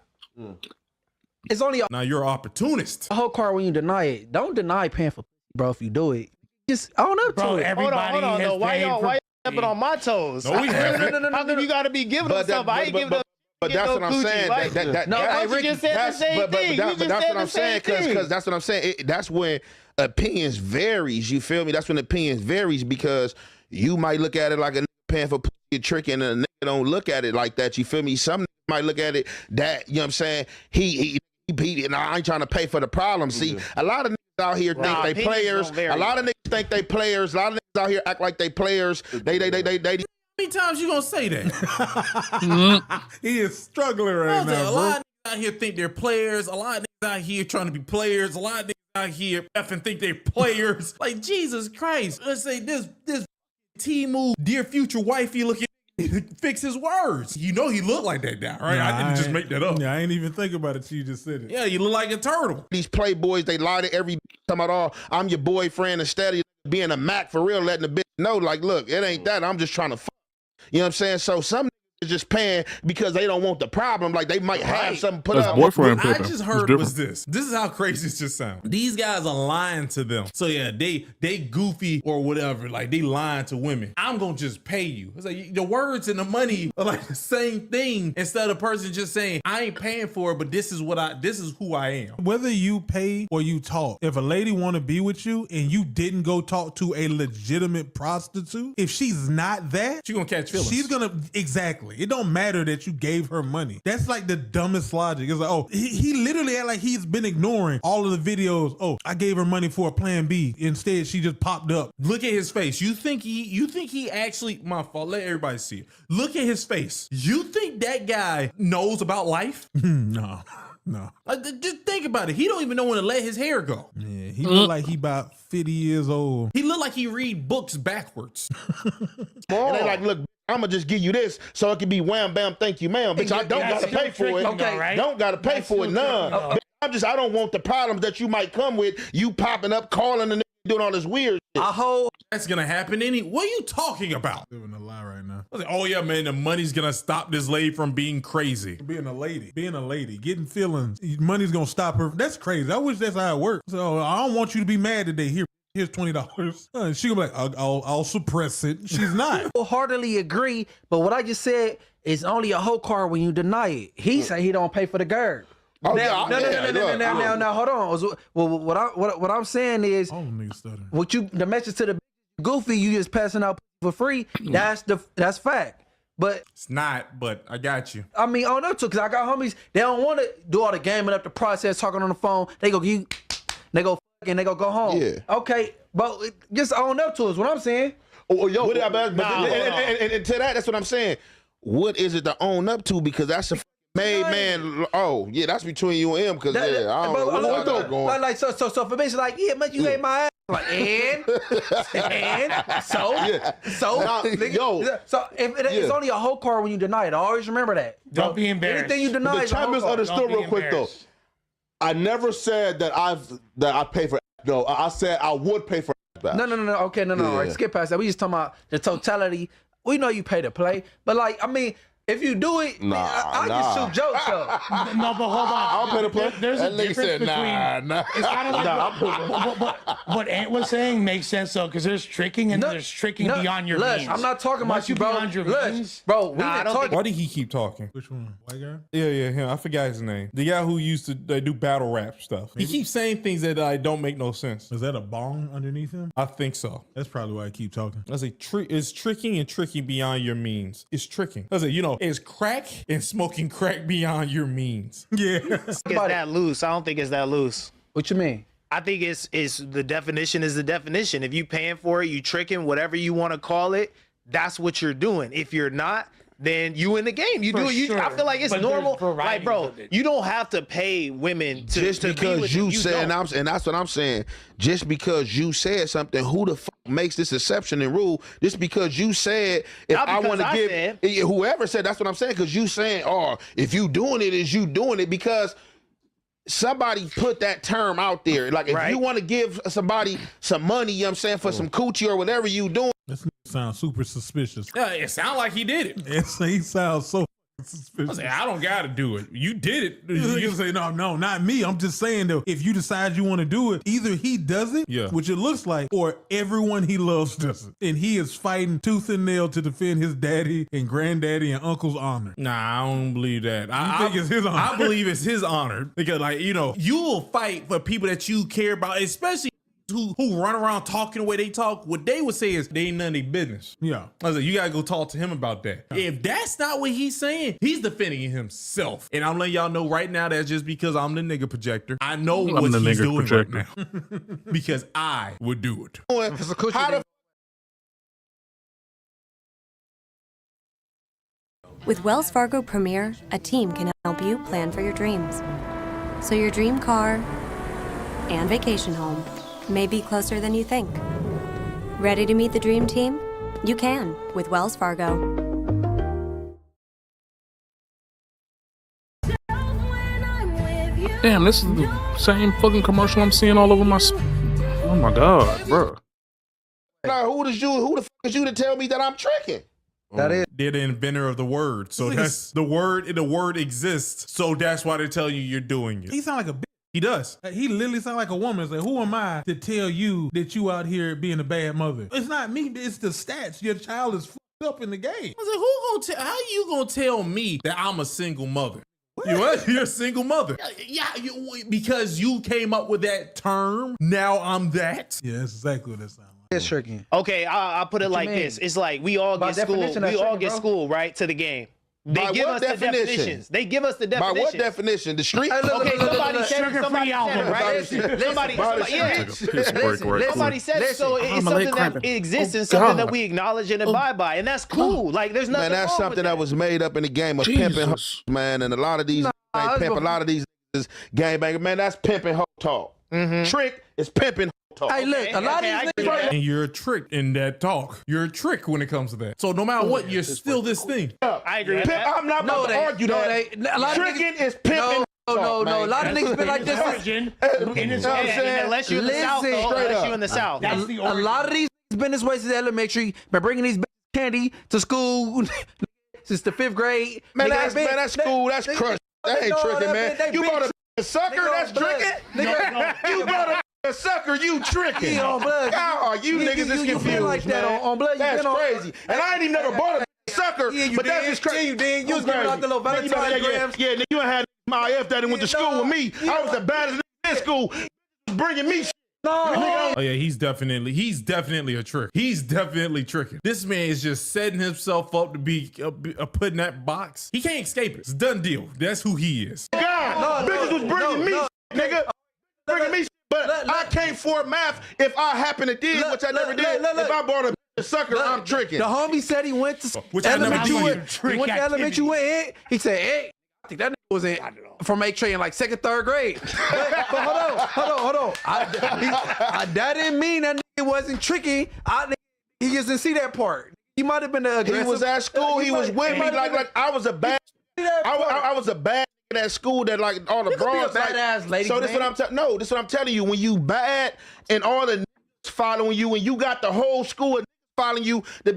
it's only now you're an opportunist. A whole car when you deny it. Don't deny paying for, bro. If you do it, just own up to it. Everybody hold on. No, why y'all stepping on my toes? No, we haven't. No. How come you got to be giving them something? I ain't giving them. But that's what I'm saying. You just said the same thing. But that's what I'm saying, because that's what I'm saying. That's when opinions varies. You feel me? That's when opinions varies, because you might look at it like a nigga paying for pussy trick, and a nigga don't look at it like that. You feel me? Some might look at it that, you know what I'm saying, he beat it, and I ain't trying to pay for the problem. See, a lot of niggas out here think they players. A lot of niggas think they players. A lot of niggas out here act like they players. They. How many times you gonna say that? He is struggling right now. A lot of niggas out here think they're players. A lot of niggas out here trying to be players. A lot of niggas out here effing think they're players. Like, Jesus Christ. Let's say this T-Move, dear future wifey looking fix his words. You know he looked like that now, right? Yeah, I didn't just make that up. Yeah, I ain't even think about it till you just said it. Yeah, you look like a turtle. These playboys, they lie to every time at all. I'm your boyfriend, instead of being a Mac for real, letting the bitch know, like, look, it ain't that. I'm just trying to fuck. You know what I'm saying? So some niggas just paying because they don't want the problem. Like, they might have something put up. What I just heard was this. This is how crazy it just sounds. These guys are lying to them. So yeah, they goofy or whatever. Like, they lying to women. I'm gonna just pay you. It's like the words and the money are like the same thing. Instead of a person just saying, I ain't paying for it, but this is who I am. Whether you pay or you talk, if a lady want to be with you and you didn't go talk to a legitimate prostitute, if she's not that, she's gonna catch feelings. She's gonna, exactly. It don't matter that you gave her money. That's like the dumbest logic. It's like, oh, he literally act like he's been ignoring all of the videos. Oh, I gave her money for a plan B. Instead, she just popped up. Look at his face. You think he actually, my fault, let everybody see it. Look at his face. You think that guy knows about life? No. Like, just think about it. He don't even know when to let his hair go. Yeah, he look like he about 50 years old. He look like he read books backwards. And they like, look, I'm gonna just give you this so it can be wham bam, thank you, ma'am. Bitch, I don't gotta pay for it. Okay, right? Don't gotta pay for it, none. Bitch, I don't want the problems that you might come with. You popping up, calling the nigga, doing all this weird shit. That's gonna happen what are you talking about? Living a lie right now. I was like, oh yeah, man, the money's gonna stop this lady from being crazy. Being a lady, getting feelings. Money's gonna stop her. That's crazy. I wish that's how it works. So I don't want you to be mad today. Here's $20. She gonna be like, I'll suppress it. She's not. I wholeheartedly agree, but what I just said is only a whole car when you deny it. He say he don't pay for the guard. Oh, now, now, hold on. Well, what I'm saying is, the message to the goofy, you just passing out for free. That's fact. But it's not. But I got you. I mean, on up to, because I got homies. They don't want to do all the gaming up the process, talking on the phone. They go and they go home. Yeah. Okay, but just own up to us. What I'm saying. And to that, that's what I'm saying. What is it to own up to? Because that's a made man. Oh yeah, that's between you and him. Because I don't know what got going. Like so for me, it's like, yeah, man, you ate my ass. Like, so if it's only a whole car when you deny it, always remember that. Don't be embarrassed. Anything you deny, The champ is understood real quick though. I never said that I pay for. No, I said I would pay for. No. Okay, no. All right, skip past that. We just talking about the totality. We know you pay to play, but like, I mean, if you do it, I just shoot jokes though. No, but hold on. I'll pay to play. There's a difference between. It's kind of like what Ant was saying makes sense though, because there's tricking and there's tricking beyond your means. I'm not talking about you, bro. Beyond your means, bro. We not talking. Why did he keep talking? Which one? White guy? Yeah, him. I forgot his name. The guy who used to do battle rap stuff. He keeps saying things that don't make no sense. Is that a bong underneath him? I think so. That's probably why I keep talking. I say it's tricking and tricking beyond your means. It's tricking. I say, it's crack and smoking crack beyond your means. Yeah. It's that loose. I don't think it's that loose. What you mean? I think it's the definition is the definition. If you paying for it, you tricking, whatever you want to call it, that's what you're doing. If you're not, then you in the game. You For do it. sure. I feel like it's But normal. there's Like, varieties bro, of it. you don't have to pay women to Just to be because with you them. said, don't. and that's what I'm saying. Just because you said something, who the fuck makes this exception and rule? Just because you said, if Not I because want to I give said. whoever said, that's what I'm saying. Because you saying, oh, if you doing it, is you doing it because somebody put that term out there. Like, if you want to give somebody some money, you know what I'm saying, for some coochie or whatever you doing. This sounds super suspicious. Yeah, it sounds like he did it. He sounds so suspicious. I say, I don't gotta do it. You did it. You say, no, not me. I'm just saying though, if you decide you want to do it, either he does it, which it looks like, or everyone he loves does it. And he is fighting tooth and nail to defend his daddy and granddaddy and uncle's honor. Nah, I don't believe that. I think it's his honor? I believe it's his honor. Because, like, you know, you will fight for people that you care about, especially who run around talking the way they talk. What they would say is they ain't none of their business. Yeah. I was like, you gotta go talk to him about that. If that's not what he's saying, he's defending himself. And I'm letting y'all know right now that's just because I'm the nigga projector. I know I'm what the he's nigga doing projector. right now. Because I would do it. With Wells Fargo Premier, a team can help you plan for your dreams. So your dream car and vacation home may be closer than you think. Ready to meet the dream team? You can with Wells Fargo. Damn, this is the same fucking commercial I'm seeing all over my. Oh my god, bro. Now, who the fuck is you to tell me that I'm tricking? That is. They're the inventor of the word. So that's the word exists. So that's why they tell you you're doing it. He sound like a bitch. He does. He literally sound like a woman. It's like, who am I to tell you that you out here being a bad mother? It's not me. It's the stats. Your child is fucked up in the game. I was like, how you gonna tell me that I'm a single mother? You're a single mother. Yeah, because you came up with that term. Now I'm that. Yeah, that's exactly what that sounds like. It's tricky. Okay, I'll put it like this. It's like we all By get school. definition, We that's all tricky, get bro. school, right, to the game. They By give what us the definition? definitions. They give us the By definitions. what definition? The street? Hey, look, Okay, look, look, somebody look, said it. Somebody said it, right? Somebody, yeah. Take a piss break right Somebody quick. said it, so it's my leg something that cramping. exists and Oh, something that God. we acknowledge and abide by, and that's cool. Like, there's nothing Man, that's wrong something with that was made up in the game of pimping hoes, man. And a lot of these ain't pimp. A lot of these is gangbangers. Man, that's pimping hoe talk. Trick is pimping hoe talk. Hey, look, a lot of these niggas right And you're a trick in that talk. You're a trick when it comes to that. So no matter what, you're still this thing. I agree with that. I'm not about to argue that. A lot of Tricking is pimping. No. A lot of niggas been like this. Origin. And unless you're in the South, though, unless you're in the South. That's the A origin. lot of these been this way since elementary. Been bringing these candy to school since the 5th grade. Man, Nigga, that's cool. That's crushed. That ain't tricking, man. You bought a sucker, that's tricking? You bought a sucker, you tricking. How are you niggas is confused, been like that man? on blood. That's crazy. And I ain't even never bought a sucker, but that's just crazy. Yeah, you did. You was giving out the little Valentine's grams. Yeah, nigga, you ain't had my F that went to school with me. I was the baddest nigga in school. Bringing me shit. Oh yeah, he's definitely a trick. He's definitely tricking. This man is just setting himself up to be put in that box. He can't escape it. It's a done deal. That's who he is. God, bitches was bringing me shit, nigga. Bringing me shit, but I can't for math if I happen to did, which I never did. If I bought a sucker, I'm tricking. The homie said he went to Which I never elementary. did. He went to elementary. Went in. He said, "Hey, I think that nigga was in from 8th grade in like 2nd, 3rd grade." But hold on. That didn't mean that nigga wasn't tricky. He just didn't see that part. He might have been the aggressive. He was at school. He was with me like I was a bad. I was a bad nigga at school that like all the You could be a bros like. badass lady, So this man. what I'm telling. No, this what I'm telling you. When you bad and all the niggas following you, and you got the whole school of niggas following you, they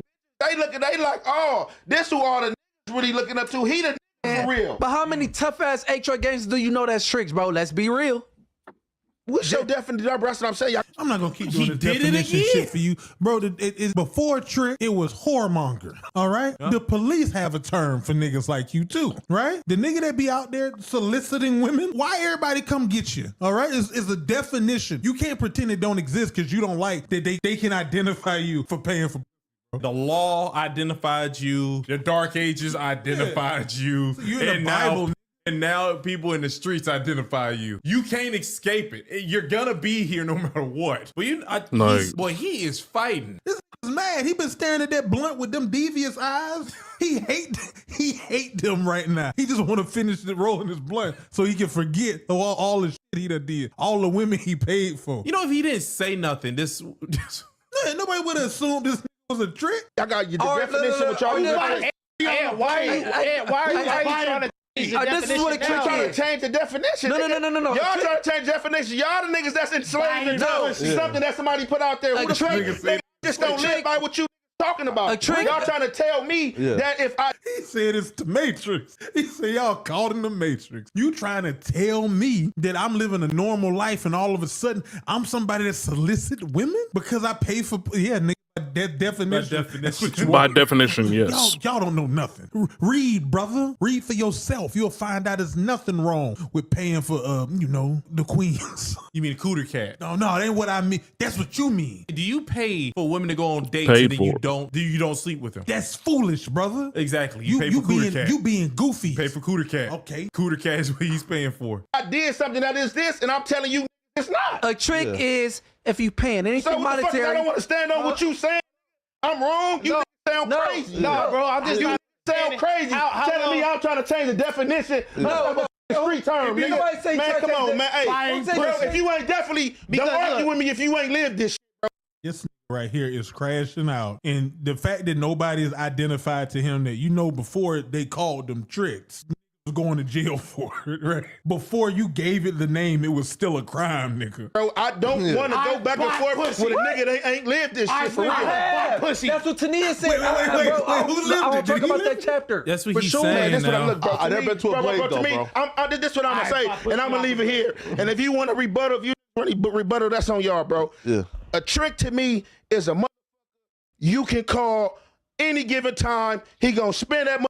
like, oh, this who all the niggas really looking up to. He the nigga for real. But how many tough ass HR gangsters do you know that's tricks, bro? Let's be real. What's your definition? That's what I'm saying. I'm not gonna keep doing this definition shit for you, bro. It's before trick. It was whoremonger. All right. The police have a term for niggas like you too, right? The nigga that be out there soliciting women. Why everybody come get you? All right. It's a definition. You can't pretend it don't exist because you don't like that they can identify you for paying for. The law identified you. The Dark Ages identified you. So you in the Bible. And now people in the streets identify you. You can't escape it. You're gonna be here no matter what. But he is fighting. was mad. He been staring at that blunt with them devious eyes. He hate them right now. He just want to finish rolling his blunt so he can forget all the shit he done did, all the women he paid for. You know, if he didn't say nothing, this Man, nobody would have assumed this was a trick. Y'all got your definition with y'all. Why are you trying to change the This is what definition it now? trying to change the definition. No. Y'all trying to change the definition. Y'all the niggas that's enslaved into something that somebody put out there. Who the fuck just don't live by what you talking about? Y'all trying to tell me that if I... He said it's the Matrix. He said y'all caught in the Matrix. You trying to tell me that I'm living a normal life and all of a sudden I'm somebody that solicit women because I pay for... Yeah, nigga. That definition. By definition, yes. Y'all don't know nothing. Read, brother. Read for yourself. You'll find out there's nothing wrong with paying for, the queens. You mean cooter cat? No, that ain't what I mean. That's what you mean. Do you pay for women to go on dates Paid and then you don't sleep with them? That's foolish, brother. Exactly. You pay for cooter cat. You being goofy. You pay for cooter cat. Okay. Cooter cat is what he's paying for. I did something that is this, and I'm telling you it's not. A trick is if you paying anything So what the fuck, monetary. I don't want to stand on what you saying. I'm wrong. You sound crazy. No, bro. I'm just you sound crazy. Telling me I'm trying to change the definition. No, street term, If you nigga. nobody say Man, check come on, that- man. Hey, bro, if you ain't definitely, don't argue with me if you ain't lived this shit, bro. This right here is crashing out. And the fact that nobody is identified to him that, before they called them tricks, was going to jail for it, right? Before you gave it the name, it was still a crime, nigga. Bro, I don't want to go back and forth with a nigga that ain't lived this shit for real. Pussy. That's what Tania said. Wait, who lived I it? want to talk Did he about live that chapter. That's what For he's sure, saying man. That's what I now. look, bro. I've been to a break, though, bro. This what I'm going to say, and I'm going to leave it here. And if you want to rebuttal, rebuttal, that's on y'all, bro. Yeah. A trick to me is a motherfucker you can call any given time. He going to spend that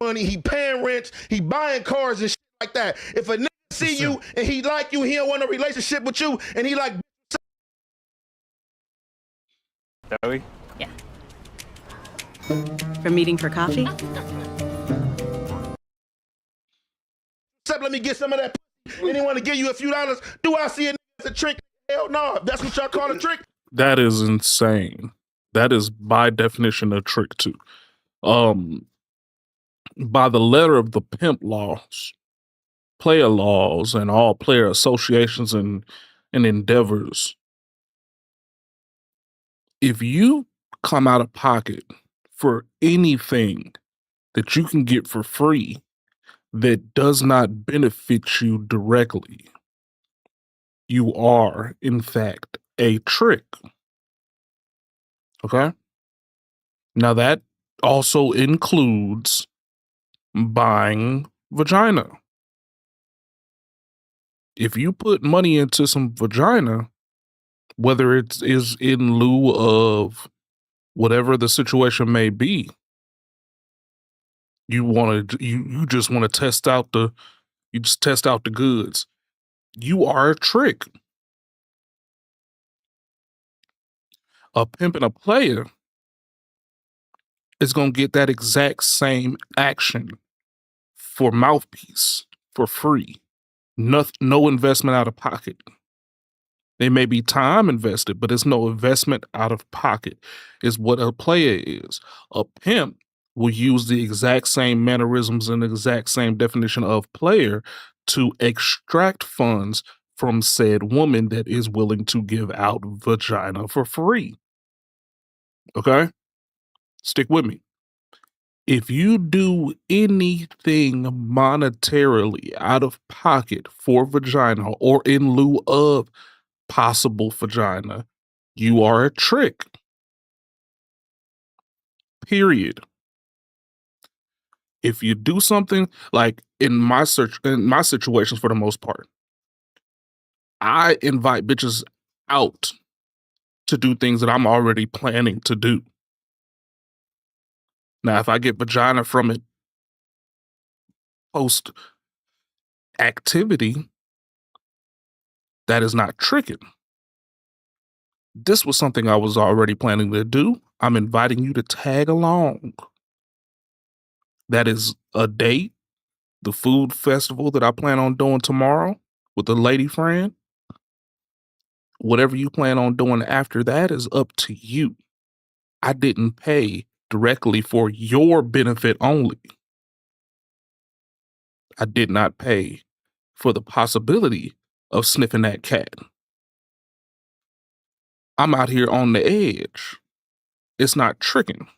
money. He paying rents. He buying cars and shit like that. If a nigga see you and he like you, he don't want a relationship with you, and he like... Joey? Yeah. We're meeting for coffee? Let me get some of that pussy. And he want to give you a few dollars. Do I see a nigga as a trick? Hell no. If that's what y'all call a trick. That is insane. That is by definition a trick too. By the letter of the pimp laws, player laws, and all player associations and endeavors, if you come out of pocket for anything that you can get for free that does not benefit you directly, you are, in fact, a trick. Okay? Now, that also includes buying vagina. If you put money into some vagina, whether it is in lieu of whatever the situation may be, you just want to test out the goods. You are a trick. A pimp and a player is going to get that exact same action for mouthpiece for free. No investment out of pocket. There may be time invested, but it's no investment out of pocket, is what a player is. A pimp will use the exact same mannerisms and the exact same definition of player to extract funds from said woman that is willing to give out vagina for free. Okay? Stick with me. If you do anything monetarily out of pocket for vagina or in lieu of possible vagina, you are a trick. Period. If you do something like in my situations, for the most part, I invite bitches out to do things that I'm already planning to do. Now, if I get vagina from it post activity, that is not tricking. This was something I was already planning to do. I'm inviting you to tag along. That is a date, the food festival that I plan on doing tomorrow with a lady friend. Whatever you plan on doing after that is up to you. I didn't pay directly for your benefit only. I did not pay for the possibility of sniffing that cat. I'm out here on the edge. It's not tricking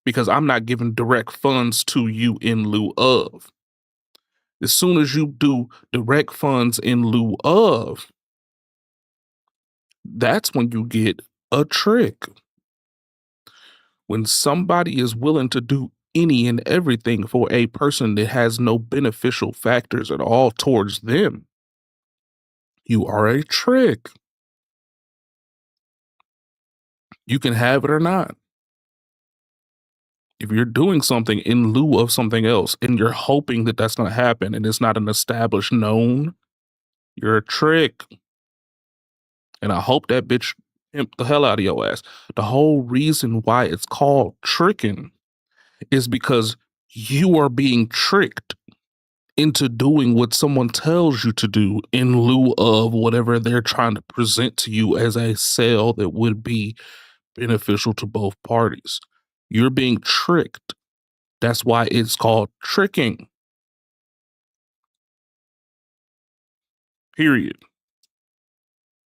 because I'm not giving direct funds to you in lieu of. As soon as you do direct funds in lieu of, that's when you get a trick. When somebody is willing to do any and everything for a person that has no beneficial factors at all towards them, you are a trick. You can have it or not. If you're doing something in lieu of something else and you're hoping that that's going to happen and it's not an established known, you're a trick. And I hope that bitch pimped the hell out of your ass. The whole reason why it's called tricking is because you are being tricked into doing what someone tells you to do in lieu of whatever they're trying to present to you as a sale that would be beneficial to both parties. You're being tricked. That's why it's called tricking. Period.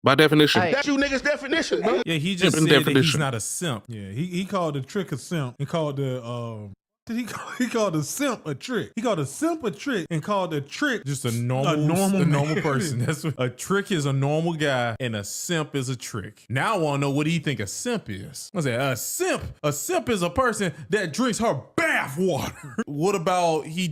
By definition. That's you niggas' definition, bro. Yeah, he just said that he's not a simp. Yeah, he called the trick a simp and called the he called the simp a trick. He called a simp a trick and called the trick just a normal person. That's what, a trick is a normal guy and a simp is a trick. Now I want to know, what do you think a simp is? What's that? A simp is a person that drinks her bath water. What about he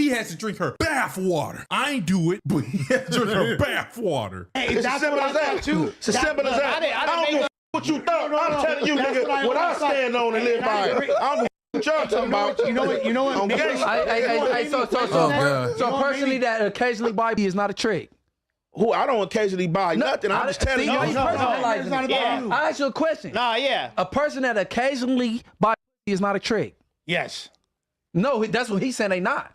has to drink her bath water. I ain't do it, but he has to drink her bath water. Hey, it's as simple as that too. It's as simple as that. I don't give a what you thought. I'm telling you, nigga, what I stand on and live by. I don't what y'all talking about. You know what? So personally, that occasionally buy is not a trick. Who I don't occasionally buy nothing. I'm just telling you. I ask you a question. A person that occasionally buy is not a trick. Yes. No, that's what he's saying. They not.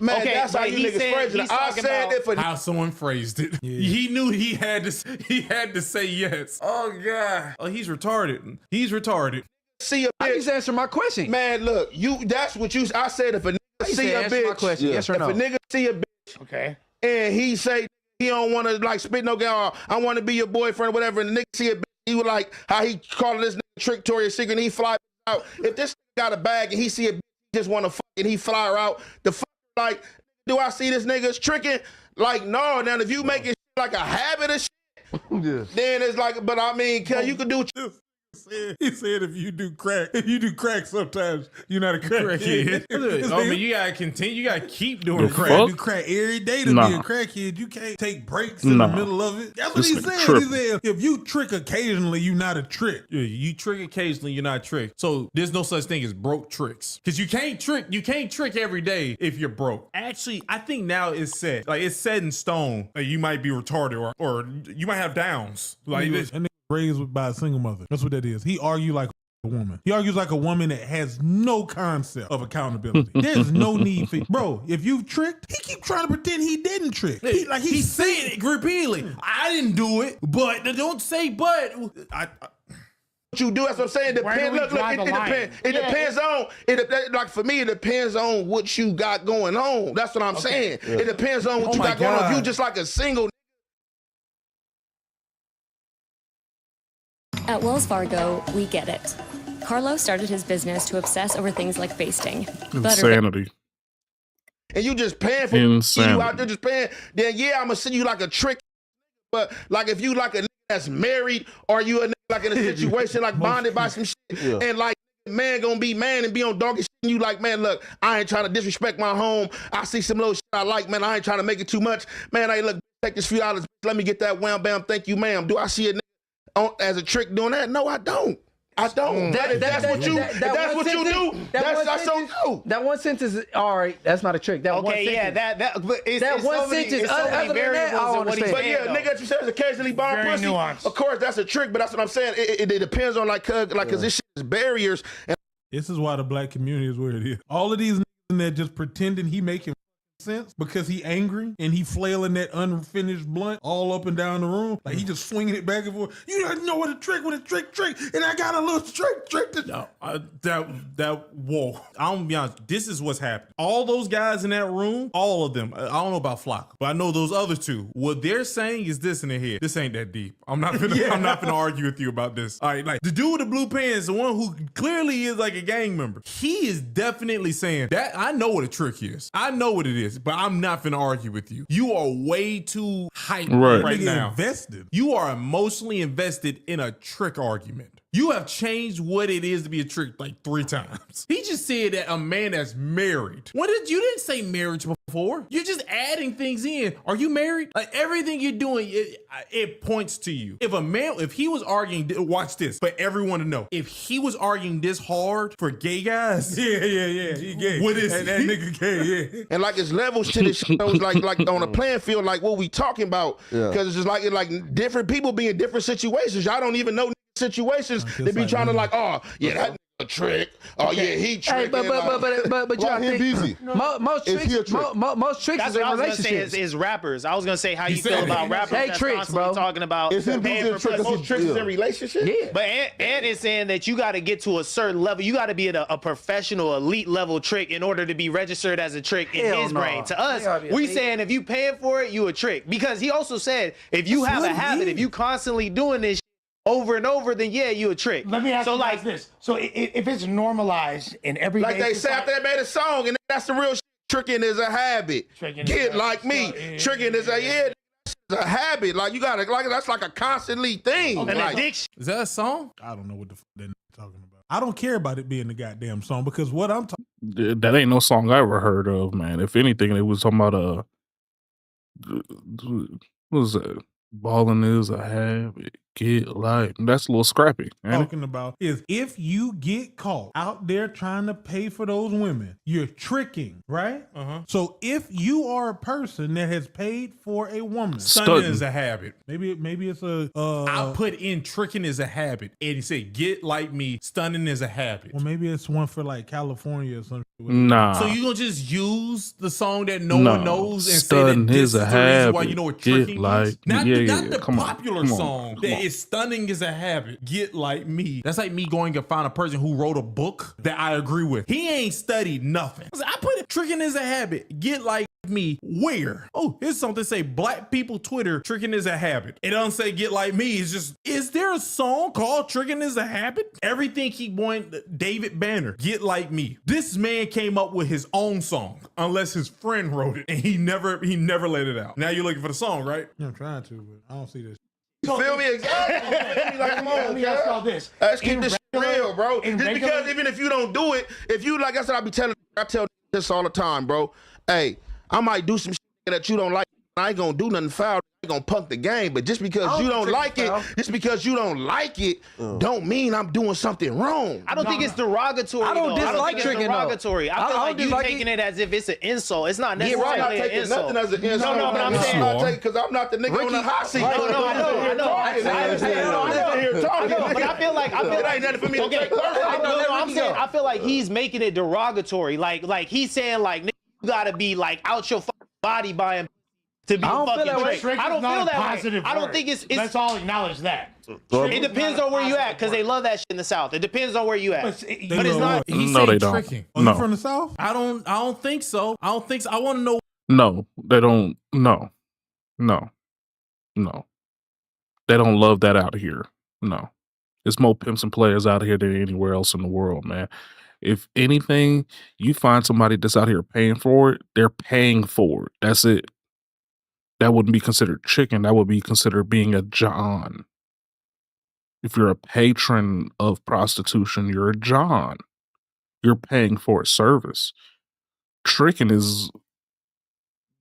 Man, okay, that's how you niggas phrased it. I said it for how someone phrased it. Yeah. He knew he had to say yes. Oh God. Oh, he's retarded. He's retarded. See a bitch. I just answer my question. Man, look, that's what you. I said if a nigga see a bitch. My question. Yes or no? If a nigga see a bitch, okay, and he say he don't want to like spit no girl, I want to be your boyfriend or whatever, and the nigga see a bitch, he was like how he calling this nigga Trick Victoria's Secret, and he fly out. If this got a bag and he see a bitch, he just want to fuck and he fly her out, the fuck like, do I see this nigga's tricking? Like, no. Now if you make it like a habit of shit, then it's like, but I mean, you could do. He said if you do crack sometimes, you're not a crackhead. I mean, you gotta continue, you gotta keep doing crack. You do crack every day to be a crackhead. You can't take breaks in the middle of it. That's what he said. He said if you trick occasionally, you're not a trick. Yeah, you trick occasionally, you're not a trick. So there's no such thing as broke tricks. Because you can't trick every day if you're broke. Actually, I think now it's set. Like it's set in stone. Like you might be retarded or you might have downs. Like this. Raised by a single mother. That's what that is. He argued like a woman. He argues like a woman that has no concept of accountability. There's no need for bro. If you tricked, he keep trying to pretend he didn't trick. He's saying it repeatedly. I didn't do it, but don't say but. What you do, that's what I'm saying. It depends. It depends on like for me, it depends on what you got going on. That's what I'm saying. Yeah. It depends on what you got going on. If you just like a single. At Wells Fargo, we get it. Carlo started his business to obsess over things like basting. Insanity. And you just paying for you out there just paying, then yeah, I'm gonna send you like a trick. But like if you like a nigga that's married or you a nigga like in a situation like bonded by some shit and like man gonna be man and be on doggy shit and you like, man, look, I ain't trying to disrespect my home. I see some little shit I like, man, I ain't trying to make it too much. Man, hey, look, take this few dollars, let me get that wham bam, thank you, ma'am. Do I see a nigga as a trick doing that? No, I don't. That's what you do. That's so cool. That one sentence is all right. That's not a trick. That one sentence. That one sentence. Other than that, I don't understand. But yeah, nigga, you said it's occasionally buying pussy. Nuanced. Of course, that's a trick. But that's what I'm saying. It depends on because this shit is barriers. And this is why the black community is where it is. All of these niggas in there just pretending he making sense because he angry and he flailing that unfinished blunt all up and down the room. Like he just swinging it back and forth. You don't know what a trick, and I got a little trick. No, whoa. I'm gonna be honest. This is what's happened. All those guys in that room, all of them. I don't know about Flock, but I know those other two. What they're saying is this in their head. This ain't that deep. I'm not gonna argue with you about this. All right, like the dude with the blue pants, the one who clearly is like a gang member. He is definitely saying that I know what a trick is. I know what it is, but I'm not gonna argue with you. You are way too hyped right now. Invested. You are emotionally invested in a trick argument. You have changed what it is to be a trick like 3 times. He just said that a man that's married. You didn't say marriage before. You're just adding things in. Are you married? Like everything you're doing, it points to you. If he was arguing, watch this, for everyone to know. If he was arguing this hard for gay guys, yeah, he gay. What is that nigga gay? Yeah. And like it's levels to this shit. It was like on a playing field, like what we talking about. Because it's just like different people be in different situations. Y'all don't even know situations. They be trying to like, oh yeah, that a trick. Oh yeah, he tricking. But you gotta think, most tricks That's is what in I was gonna say relationships. is rappers. I was gonna say how you feel about rappers. Hey, that's tricks, constantly bro. talking about Is him paying being for pussy. most tricks in relationships? Yeah. But Ant is saying that you got to get to a certain level. You got to be at a professional, elite level trick in order to be registered as a trick in Hell his no. brain. To You us, gotta be we elite. saying if you paying for it, you a trick. Because he also said if you have a habit, if you constantly doing this over and over, then yeah, you a trick. Let me ask so you guys this. So if it's normalized in everyday Like they say after they made a song, and that's the real shit. Tricking is a habit. Get like me. Tricking is a habit. Like you gotta like that's like a constantly thing. An Like, addiction. Is that a song? I don't know what the fuck they're talking about. I don't care about it being the goddamn song because what I'm talking. That ain't no song I ever heard of, man. If anything, it was talking about what was that? Balling is a habit. Get like that's a little scrappy. Ain't it? Talking about is if you get caught out there trying to pay for those women, you're tricking, right? So if you are a person that has paid for a woman, Stunning is a habit. maybe it's a I put in tricking is a habit. And he said, get like me, stunning is a habit. well, maybe it's one for like California or something. Nah. So you gonna just use the song that no No. one knows and say Stunning that this is is a the reason why habit. you know what Get tricking like is? me. Not, Yeah, not yeah, the come on, popular come on, song come that on. is stunning is a habit. Get like me. That's like me going to find a person who wrote a book that I agree with. He ain't studied nothing. I put it, tricking is a habit. Get like me. Where? Oh, here's something say black people Twitter, tricking is a habit. It doesn't say get like me. It's just, is there a song called Tricking is a Habit? Everything keep going David Banner, get like me. This man came up with his own song, unless his friend wrote it and he never let it out. Now you're looking for the song, right? Yeah, I'm trying to, but I don't see this. you feel me? Exactly. Like, come on, Let me ask y'all this. Let's keep In this regular- real, bro. in Just regular- because even if you don't do it, if you like I said, I tell this all the time, bro. Hey, I might do some shit that you don't like. I ain't gonna do nothing foul. I ain't gonna punk the game. But just because you don't like it, don't mean I'm doing something wrong. I don't think it's derogatory. I don't though. dislike think tricking, it's though. derogatory. I I feel don't like you dislike taking it. it as if it's an insult. It's not Yeah, right. necessarily I'm not an taking insult. nothing as an insult. No, but I'm saying. because I'm not the nigga on the hot seat. I know. But I feel like it ain't nothing for me to take personally. I feel like he's making it derogatory. Like he's saying like nigga, you gotta be like out your fucking body buying to be I don't fucking feel that way. trick. I don't feel that way. I don't think it's Let's all acknowledge that. it depends on where you at because they love that shit in the South. It depends on where you at. But it's not. He No, said they don't. tricking. Are No. you from the South? I don't think so. I want to know. No, they don't. No. They don't love that out here. No. There's more pimps and players out here than anywhere else in the world, man. If anything, you find somebody that's out here paying for it, they're paying for it. That's it. That wouldn't be considered chicken. That would be considered being a John. If you're a patron of prostitution, you're a John. You're paying for a service. Tricking is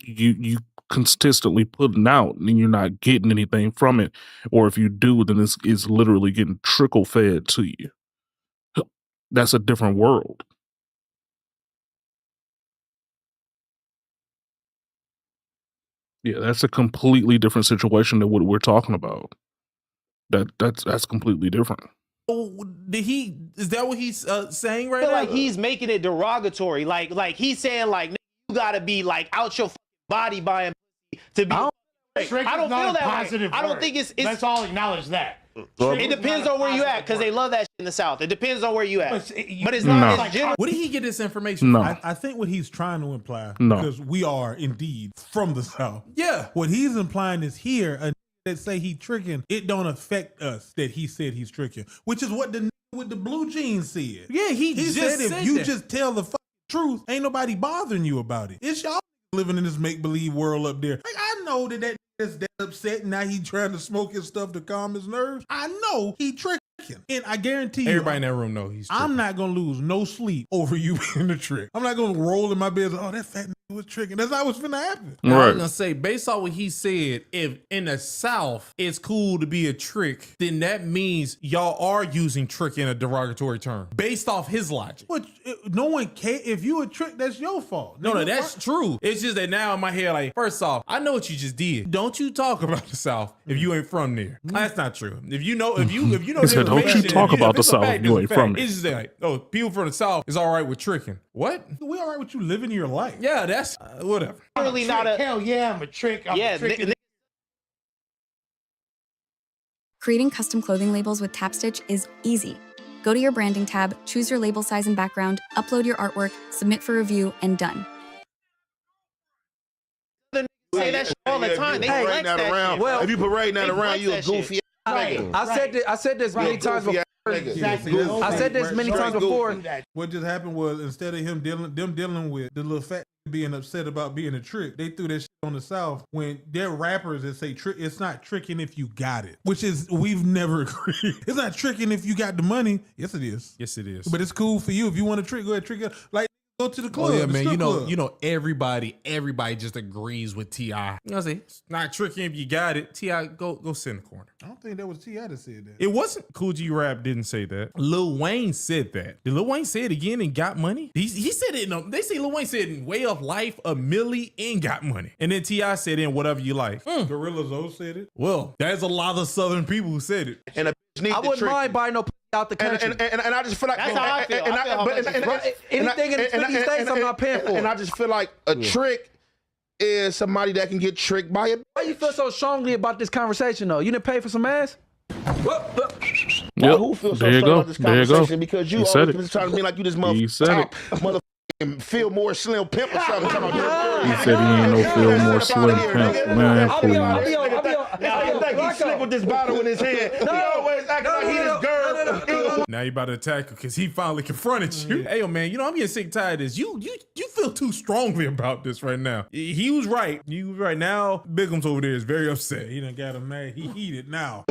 you consistently putting out and you're not getting anything from it. Or if you do, then it's literally getting trickle fed to you. That's a different world. Yeah, that's a completely different situation than what we're talking about. That's completely different. Is that what he's saying right I feel now? like he's making it derogatory. Like he's saying like you gotta be like out your body buying to be. Trick I don't is not feel a that positive way. I don't word. think it's. Let's all acknowledge that. It depends on where you at, because they love that shit in the South. It depends on where you at. But it's not as general. Where did he get this information No. from? I think what he's trying to imply, No. because we are indeed from the South. Yeah. What he's implying is here, a that say he tricking, it don't affect us that he said he's tricking, which is what the with the blue jeans said. Yeah, he He just said if said you that. just tell the fucking truth, ain't nobody bothering you about it. It's y'all living in this make-believe world up there. Like, I know that is that upset, and now he trying to smoke his stuff to calm his nerves. I know he tricking. And I guarantee you, Everybody in that room know he's tricking. I'm not gonna lose no sleep over you being the trick. I'm not gonna roll in my bed. Oh, that fat nigga was tricking. That's not what's finna happen. Now, I was gonna say, based on what he said, if in the South it's cool to be a trick, then that means y'all are using trick in a derogatory term, based off his logic. But no one care. If you a trick, that's your fault. No, that's true. It's just that now in my head, like, first off, I know what you just did. Don't you talk about the South if you ain't from there. That's not true. If you know, if you know, He said, "Don't you talk about the South if you ain't from it." It's just like, oh, people from the South is all right with tricking. What? We all right with you living your life. Yeah, that's whatever. Really not a hell yeah, I'm a trick. I'm a trick. Creating custom clothing labels with TapStitch is easy. Go to your branding tab, choose your label size and background, upload your artwork, submit for review, and done. Say that shit all the time. They Hey, flex that shit. if you parading that around, you a goofy nigga. I said this many times before. I said this many times before. What just happened was, instead of them dealing with the little fat being upset about being a trick, they threw that shit on the South when they're rappers that say trick. It's not tricking if you got it, which is we've never agreed. It's not tricking if you got the money. Yes, it is. Yes, it is. But it's cool for you if you want to trick. Go ahead, trick it. Like go to the club. Oh yeah, the man. strip club. You know, everybody just agrees with T.I. You know what I'm saying? It's not tricking if you got it. T.I. go sit in the corner. I don't think that was T.I. that said that. It wasn't. Cool G Rap didn't say that. Lil Wayne said that. Did Lil Wayne say it again and got money? He said it they say Lil Wayne said in Way of Life, a milli and got money. And then T.I. said in Whatever You Like. Gorilla Zoe said it. Well, there's a lot of Southern people who said it. And a bitch need I to wouldn't trick mind buying no out the country. And I just feel like That's how I feel. Anything in the 50 states, I'm not paying for. And I just feel like a trick is somebody that can get tricked by a. Why you feel so strongly about this conversation though? You didn't pay for some ass? Yep. Who feels so There you strong go. about this There you go. conversation? Because you He said always it. been trying to be like you this He said it. motherfucking Fillmore Slim Pimp or something. He said he ain't no Fillmore Slim Pimp. Man, please. I think he's slick with this bottle in his hand. He always act like he this girl. Now you about to attack him because he finally confronted you. Hey, yo, man, you know, I'm getting sick and tired of this. You feel too strongly about this right now. He was right. You was right. Now, Bigum's over there is very upset. He done got him mad. He heated now.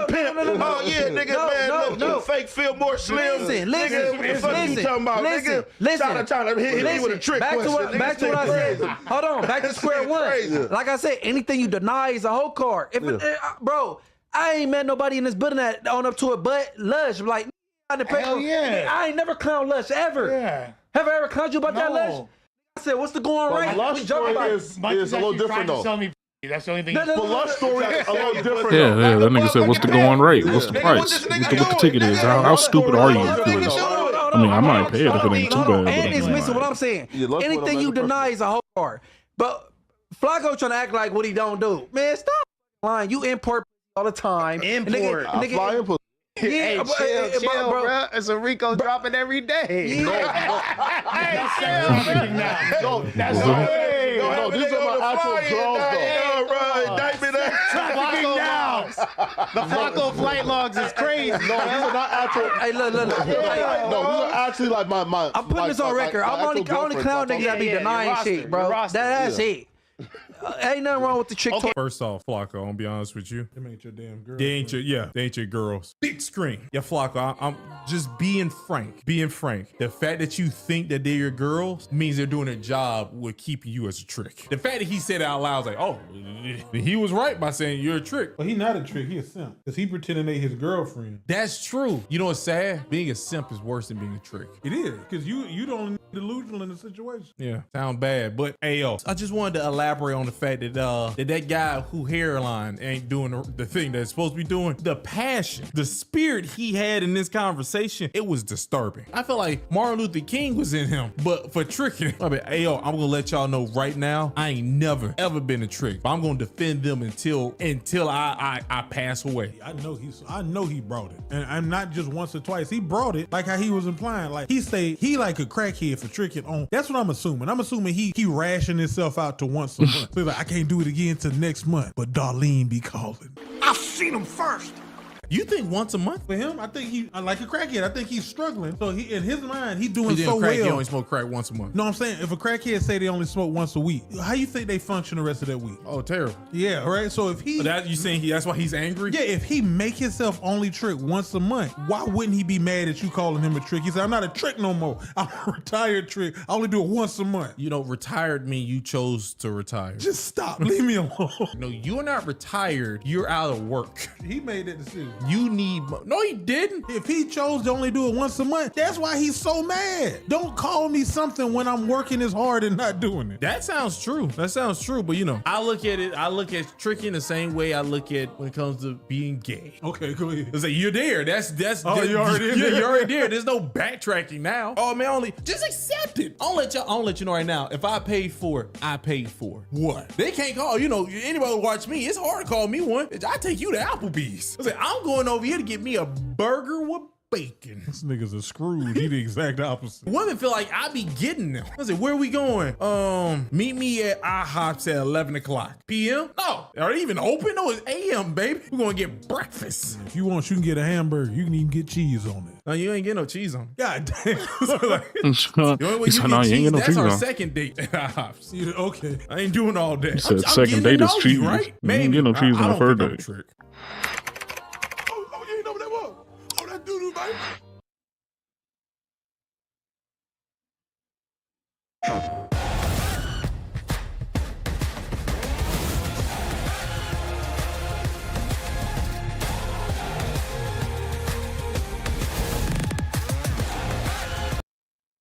Pimp. Oh yeah, nigga, look, fake Fillmore Slim. Listen, nigga, what the fuck you talking about, nigga? Trying to hit me with a trick back question. Back to what I said. Hold on, back to square one. Like I said, anything you deny is a whole card. Bro, I ain't met nobody in this building that own up to it, but Lush, like, Hell yeah. I ain't never clowned Lush ever. Yeah. Have I ever clowned you about that, Lush? I said, what's the going rate? Lush story is a little different though. That's the only thing. But Lush story is a little different. Yeah, that nigga said, "What's the going rate? What's the price? What the ticket is? How stupid are you?" I mean, I might pay it if it ain't too bad. And it's missing what I'm saying. Anything you deny is a whole card. But Flacco trying to act like what he don't do. Man, stop lying. You import all the time. Import. I fly input. Hey, chill, bro. It's a Rico dropping every day. No, these are my actual girls though. Flacco logs. The Flacco flight logs is crazy. No, these are not actual. Hey, look. No, these are actually like my. I'm putting this on record. I'm only clown niggas that be denying shit, bro. That's it. Ain't nothing wrong with the trick. First off, Flacco, I'm gonna be honest with you. Them ain't your damn girl. They ain't your girls. Big screen. Yeah, Flacco, I'm just being frank. The fact that you think that they're your girls means they're doing a job with keeping you as a trick. The fact that he said it out loud, like, oh, he was right by saying you're a trick. But he not a trick. He a simp. Because he pretending they his girlfriend. That's true. You know what's sad? Being a simp is worse than being a trick. It is. Because you don't delusional in the situation. Yeah, sound bad. But hey, yo, I just wanted to elaborate on on the fact that that guy who hairline ain't doing the thing that's supposed to be doing. The passion, the spirit he had in this conversation, it was disturbing. I feel like Martin Luther King was in him, but for tricking. I mean, hey, yo, I'm gonna let y'all know right now, I ain't never ever been a trick. But I'm gonna defend them until I pass away. I know he brought it, and I'm not just once or twice. He brought it like how he was implying. Like he say he like a crackhead for tricking on. That's what I'm assuming. I'm assuming he rationed himself out to once a month. So he's like, I can't do it again till next month. But Darlene be calling. I've seen him first. You think once a month? For him, I think he like a crackhead. I think he's struggling. So he in his mind, he doing He so crack, well. He only smoke crack once a month. No, I'm saying if a crackhead say they only smoke once a week, how you think they function the rest of that week? Oh, terrible. Yeah, right. So if he, that you saying that's why he's angry? Yeah, if he make himself only trick once a month, why wouldn't he be mad at you calling him a trick? He said, I'm not a trick no more. I'm a retired trick. I only do it once a month. You know, retired mean you chose to retire. Just stop. Leave me alone. No, you are not retired. You're out of work. He made that decision. You need. No, he didn't. If he chose to only do it once a month, that's why he's so mad. Don't call me something when I'm working as hard and not doing it. That sounds true. That sounds true. But you know, I look at tricking the same way I look at when it comes to being gay. Okay, go ahead. It's like you're there. That's you're already in there. You're already there. There's no backtracking now. Oh man, just accept it. I'll let you know right now. If I paid for it, I paid for it. What? They can't call, anybody who watch me, it's hard to call me one. I take you to Applebee's. I say, I'm going over here to get me a burger with bacon. This nigga's a Scrooge. He the exact opposite. Women feel like I be getting them. I said, where are we going? Meet me at IHOP's at 11 o'clock p.m. No, are they even open? No, it's a.m., baby. We're gonna get breakfast. If you want, you can get a hamburger. You can even get cheese on it. No, you ain't get no cheese on it. God damn. The only way you get cheese, that's our second date at IHOP's. Okay. I ain't doing all that. You said second date is cheese. Right? You ain't get no cheese on the first date. Trick. Oh, you ain't know what that was? Oh, that doo-doo, baby.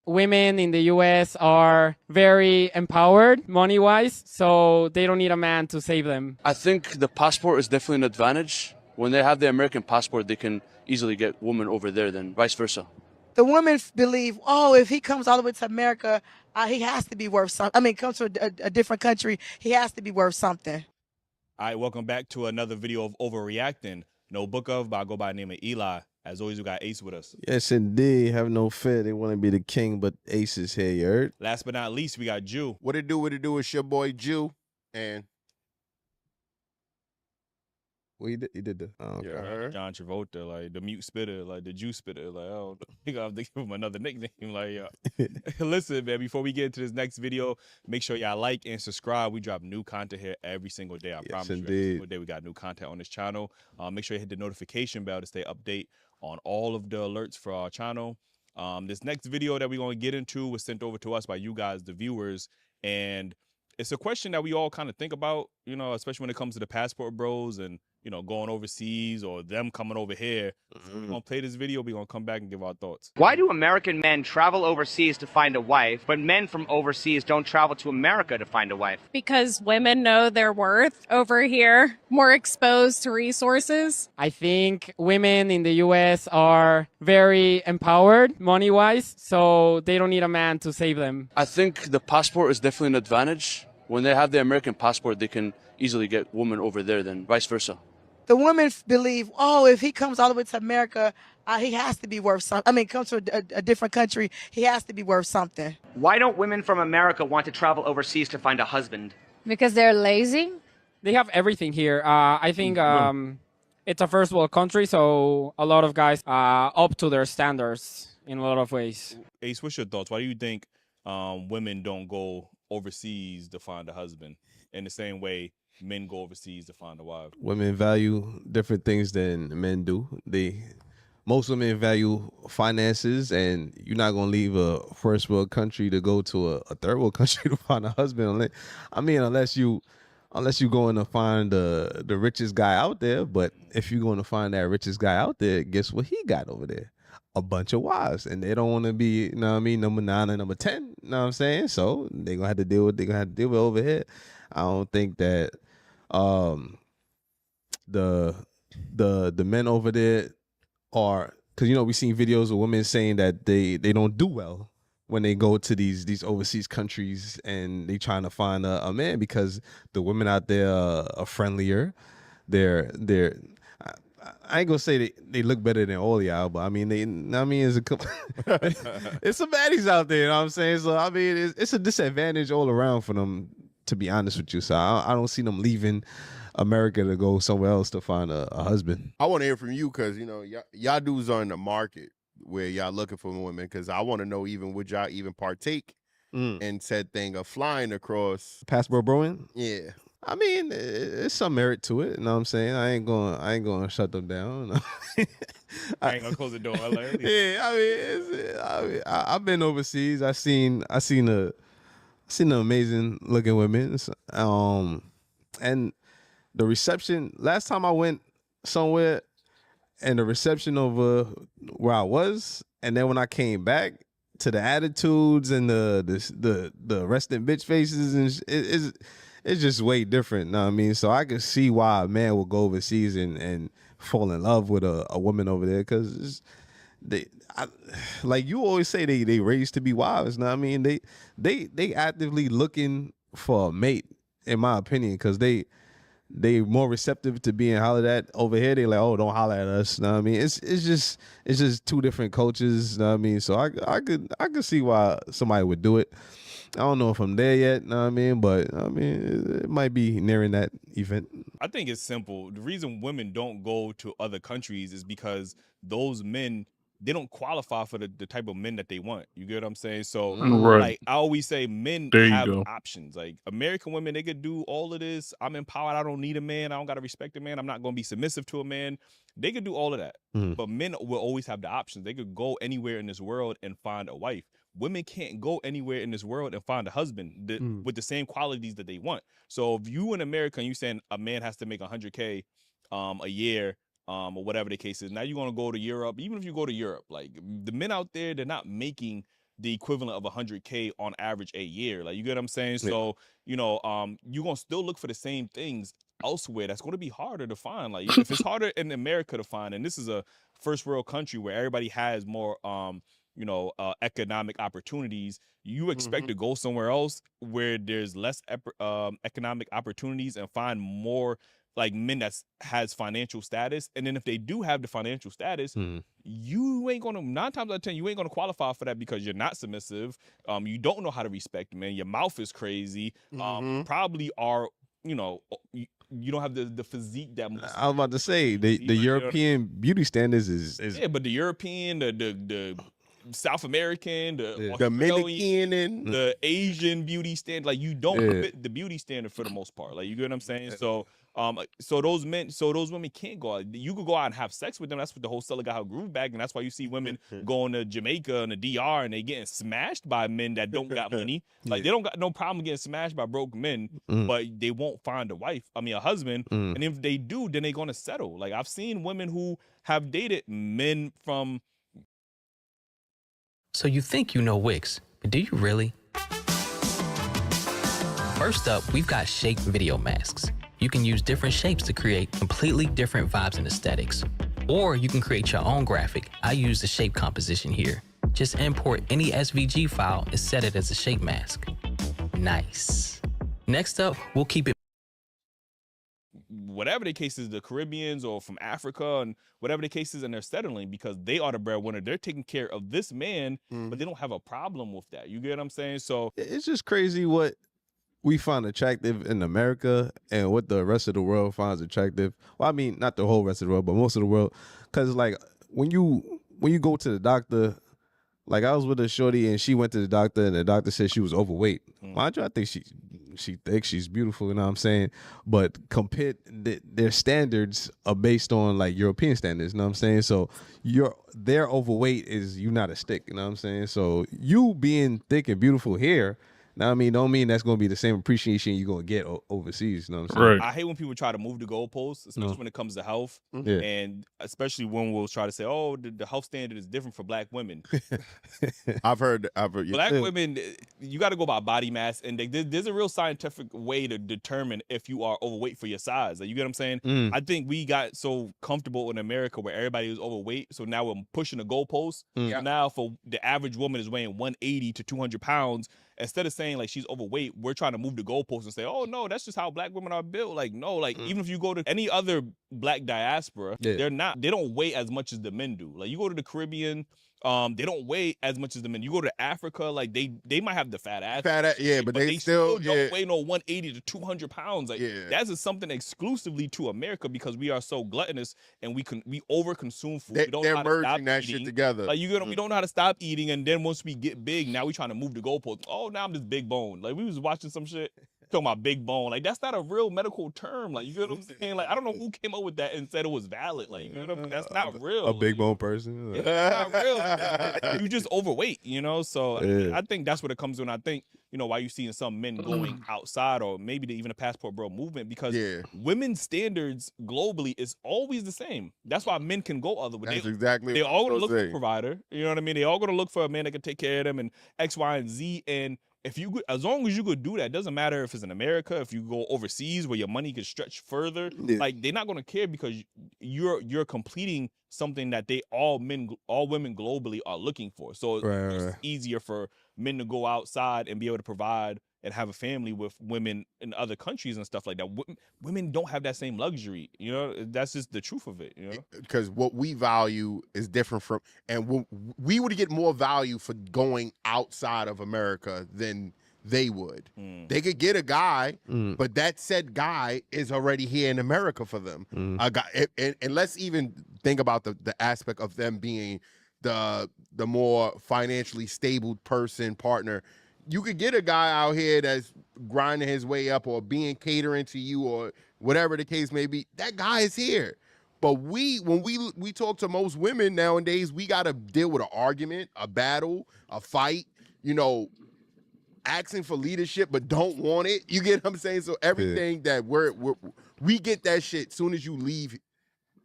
Women in the US are very empowered money-wise, so they don't need a man to save them. I think the passport is definitely an advantage. When they have the American passport, they can easily get women over there than vice versa. The women believe, oh, if he comes all the way to America, he has to be worth something. I mean, comes to a different country, he has to be worth something. All right, welcome back to another video of Overreacting. No book of, but I go by the name of Eli. As always, we got Ace with us. Yes, indeed. Have no fear. They want to be the king, but Ace is here, you heard? Last but not least, we got Jew. What it do? It's your boy Jew. And Well, he did the John Travolta, like the mute spitter, like the Jew spitter. Like, oh, I have to give him another nickname. Like, listen, man, before we get into this next video, make sure y'all like and subscribe. We drop new content here every single day. I promise you, every single day we got new content on this channel. Make sure you hit the notification bell to stay update on all of the alerts for our channel. This next video that we're going to get into was sent over to us by you guys, the viewers, and it's a question that we all kind of think about, especially when it comes to the passport bros and, going overseas or them coming over here. We're going to play this video. We're going to come back and give our thoughts. Why do American men travel overseas to find a wife, but men from overseas don't travel to America to find a wife? Because women know their worth over here, more exposed to resources. I think women in the US are very empowered money-wise, so they don't need a man to save them. I think the passport is definitely an advantage. When they have the American passport, they can easily get women over there than vice versa. The women believe, oh, if he comes all the way to America, he has to be worth something. I mean, comes to a different country, he has to be worth something. Why don't women from America want to travel overseas to find a husband? Because they're lazy. They have everything here. I think it's a first world country, so a lot of guys are up to their standards in a lot of ways. Ace, what's your thoughts? Why do you think women don't go overseas to find a husband in the same way men go overseas to find a wife? Women value different things than men do. Most women value finances, and you're not gonna leave a first world country to go to a third world country to find a husband. Unless you going to find the richest guy out there. But if you're going to find that richest guy out there, guess what he got over there? A bunch of wives, and they don't want to be, number 9 and number 10. You know what I'm saying? So they're gonna have to deal with over here. I don't think that the men over there are, because we seen videos of women saying that they don't do well when they go to these overseas countries and they trying to find a man, because the women out there are friendlier. They're I ain't gonna say they look better than all y'all, but I mean it's a couple it's some baddies out there, you know what I'm saying? So I mean it's a disadvantage all around for them, to be honest with you. So I don't see them leaving America to go somewhere else to find a husband. I want to hear from you, because y'all dudes are in the market where y'all looking for women, because I want to know, would y'all even partake in said thing of flying across passport broing? Yeah. I mean, it's some merit to it. You know what I'm saying? I ain't going to shut them down. I ain't gonna close the door. Yeah, I mean, I've been overseas. I seen the amazing looking women. And the reception last time I went somewhere, and the reception over where I was, and then when I came back, to the attitudes and the resting bitch faces, and it's just way different. You know what I mean? So I can see why a man will go overseas and fall in love with a woman over there, because like you always say, they raised to be wives. You know what I mean? They actively looking for a mate, in my opinion, because they more receptive to being hollered at. Over here, they like, oh, don't holler at us. You know what I mean? It's just two different cultures. You know what I mean? So I could see why somebody would do it. I don't know if I'm there yet. You know what I mean? But I mean, it might be nearing that event. I think it's simple. The reason women don't go to other countries is because those men, they don't qualify for the type of men that they want. You get what I'm saying? So, Right. like I always say, men There you have go. options. Like American women, they could do all of this. I'm empowered. I don't need a man. I don't got to respect a man. I'm not going to be submissive to a man. They could do all of that. But men will always have the options. They could go anywhere in this world and find a wife. Women can't go anywhere in this world and find a husband with the same qualities that they want. So if you in America and you saying a man has to make $100K a year, or whatever the case is, now you're gonna go to Europe. Even if you go to Europe, like the men out there, they're not making the equivalent of $100K on average a year. Like, you get what I'm saying? Yeah. So, you're gonna still look for the same things elsewhere. That's gonna be harder to find. Like if it's harder in America to find, and this is a first world country where everybody has more economic opportunities, you expect to go somewhere else where there's less economic opportunities and find more like men that has financial status. And then if they do have the financial status, you ain't gonna, 9 times out of 10, you ain't gonna qualify for that, because you're not submissive. You don't know how to respect men. Your mouth is crazy. Probably are, you don't have the physique that most. I was about to say the European beauty standards is yeah, but the European, the South American, the Dominican, and the Asian beauty standard, like you don't fit the beauty standard for the most part. Like, you get what I'm saying? So those women can't go out. You could go out and have sex with them. That's what the whole Seller got her groove back, and that's why you see women going to Jamaica and the DR and they getting smashed by men that don't got money. Like they don't got no problem getting smashed by broke men, but they won't find a husband. And if they do, then they're gonna settle. Like I've seen women who have dated men from. So you think you know Wix, but do you really? First up, we've got shape video masks. You can use different shapes to create completely different vibes and aesthetics. Or you can create your own graphic. I use the shape composition here. Just import any SVG file and set it as a shape mask. Nice. Next up, we'll keep it. Whatever the case is, the Caribbeans or from Africa and whatever the case is, and they're settling because they are the breadwinner. They're taking care of this man, but they don't have a problem with that. You get what I'm saying? So it's just crazy what we find attractive in America and what the rest of the world finds attractive. Well, I mean, not the whole rest of the world, but most of the world. Because like when you go to the doctor, like I was with a shorty and she went to the doctor and the doctor said she was overweight. Mind you, I think she thick, she's beautiful, you know what I'm saying? But compared, their standards are based on like European standards, you know what I'm saying? So their overweight is you not a stick, you know what I'm saying? So you being thick and beautiful here Now, I mean, don't mean that's gonna be the same appreciation you're gonna get overseas. You know what I'm saying? I hate when people try to move the goalposts, especially when it comes to health, and especially when we'll try to say, "Oh, the health standard is different for Black women." I've heard. Black women, you got to go by body mass index. There's a real scientific way to determine if you are overweight for your size. Like, you get what I'm saying? I think we got so comfortable in America where everybody was overweight, so now we're pushing the goalposts. So now, for the average woman is weighing 180 to 200 pounds. Instead of saying like she's overweight, we're trying to move the goalposts and say, oh no, that's just how Black women are built. Like, no, like even if you go to any other Black diaspora, they don't weigh as much as the men do. Like, you go to the Caribbean, they don't weigh as much as the men. You go to Africa, like they might have the fat ass. But they still don't weigh no 180 to 200 pounds. Like, that's just something exclusively to America because we are so gluttonous and we overconsume food. We don't know They're how to stop merging that eating. shit together. Like, we don't know how to stop eating, and then once we get big, now we trying to move the goalpost. Oh, now I'm just big bone. Like, we was watching some shit talking about big bone. Like, that's not a real medical term. Like, you get what I'm saying? Like, I don't know who came up with that and said it was valid. Like, you know, that's not real. A big bone person. It's not real. You just overweight, you know? So I think that's what it comes to. And I think, you know, why you seeing some men going outside, or maybe even a Passport Bro movement, because women's standards globally is always the same. That's why men can go other ways. They all gonna look for a provider. You know what I mean? They all gonna look for a man that can take care of them and X, Y, and Z. And if you, as long as you could do that, doesn't matter if it's in America, if you go overseas where your money can stretch further, like, they're not gonna care because you're completing something that all women globally are looking for. So it's easier for men to go outside and be able to provide and have a family with women in other countries and stuff like that. Women don't have that same luxury, you know. That's just the truth of it, you know. Because what we value is different from, and we would get more value for going outside of America than they would. They could get a guy, but that said guy is already here in America for them. A guy, and let's even think about the aspect of them being the more financially stable partner. You could get a guy out here that's grinding his way up or being catering to you or whatever the case may be. That guy is here. But when we talk to most women nowadays, we got to deal with an argument, a battle, a fight, you know, asking for leadership but don't want it. You get what I'm saying? So everything that we get that shit soon as you leave.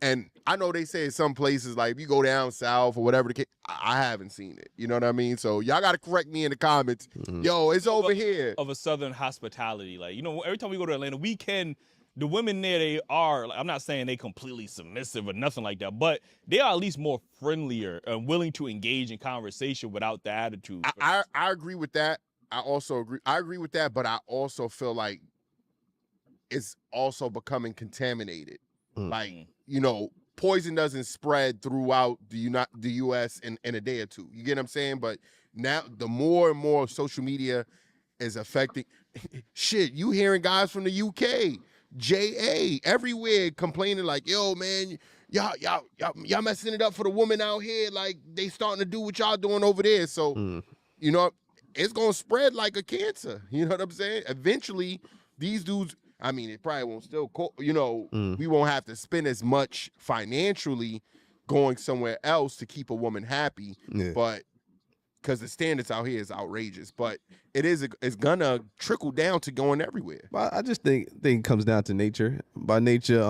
And I know they say in some places, like, if you go down south or whatever the case, I haven't seen it. You know what I mean? So y'all got to correct me in the comments. Yo, it's over here. Of a Southern hospitality. Like, you know, every time we go to Atlanta, the women there, they are, like, I'm not saying they completely submissive or nothing like that, but they are at least more friendlier and willing to engage in conversation without the attitude. I agree with that. I agree with that, but I also feel like it's also becoming contaminated. Like, you know, poison doesn't spread throughout the U.S. in a day or two. You get what I'm saying? But now the more and more social media is affecting shit. You hearing guys from the UK, JA, everywhere complaining like, yo, man, y'all messing it up for the woman out here. Like, they starting to do what y'all doing over there. So, you know, it's going to spread like a cancer. You know what I'm saying? Eventually, these dudes, I mean, it probably won't still, you know, we won't have to spend as much financially going somewhere else to keep a woman happy. But because the standards out here is outrageous, but it's gonna trickle down to going everywhere. But I just think it comes down to nature. By nature,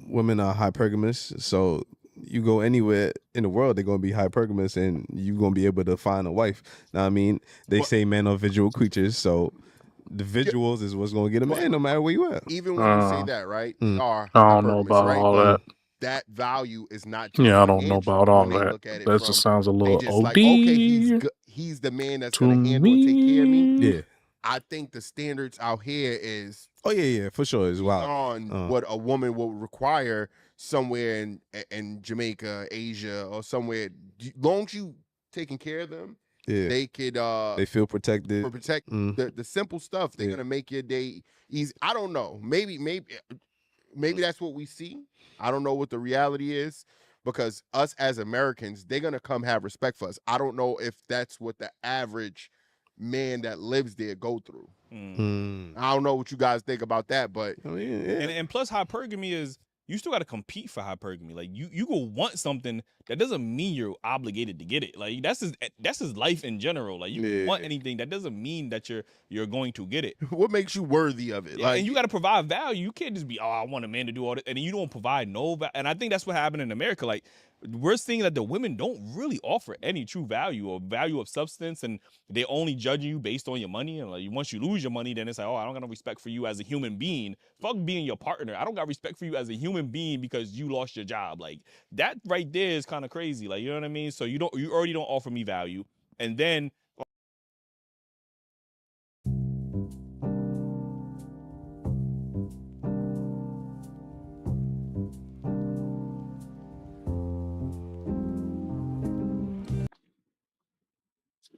women are hypergamous, so you go anywhere in the world, they're gonna be hypergamous, and you're gonna be able to find a wife. Now, I mean, they say men are visual creatures, so the visuals is what's gonna get a man, no matter where you at. Even when you say that, right? I don't know about all that. That value is not. I don't know about all that. That just sounds a little OD. Like, okay, he's the man that's going to handle and take care of me. Yeah. I think the standards out here is. Oh yeah, for sure, is wild. On what a woman will require somewhere in Jamaica, Asia, or somewhere. Long as you taking care of them, they could. They feel protected. Protect the simple stuff. They're gonna make your day easy. I don't know. Maybe that's what we see. I don't know what the reality is, because us as Americans, they're going to come have respect for us. I don't know if that's what the average man that lives there go through. I don't know what you guys think about that, but. And plus hypergamy is, you still got to compete for hypergamy. Like you go want something that doesn't mean you're obligated to get it. Like that's his life in general. Like you can want anything, that doesn't mean that you're going to get it. What makes you worthy of it? Yeah, Like, and you got to provide value. You can't just be, oh, I want a man to do all this, and then you don't provide no value. And I think that's what happened in America. Like we're seeing that the women don't really offer any true value or value of substance, and they only judge you based on your money. And like once you lose your money, then it's like, oh, I don't got no respect for you as a human being. Fuck being your partner. I don't got respect for you as a human being because you lost your job. Like that right there is kind of crazy. Like, you know what I mean? So you already don't offer me value, and then.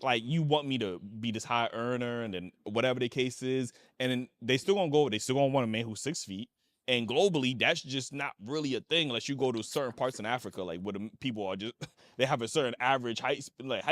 Like you want me to be this high earner, and then whatever the case is, and then they still gonna want a man who's 6 feet. And globally, that's just not really a thing unless you go to certain parts in Africa, like where the people are just they have a certain average height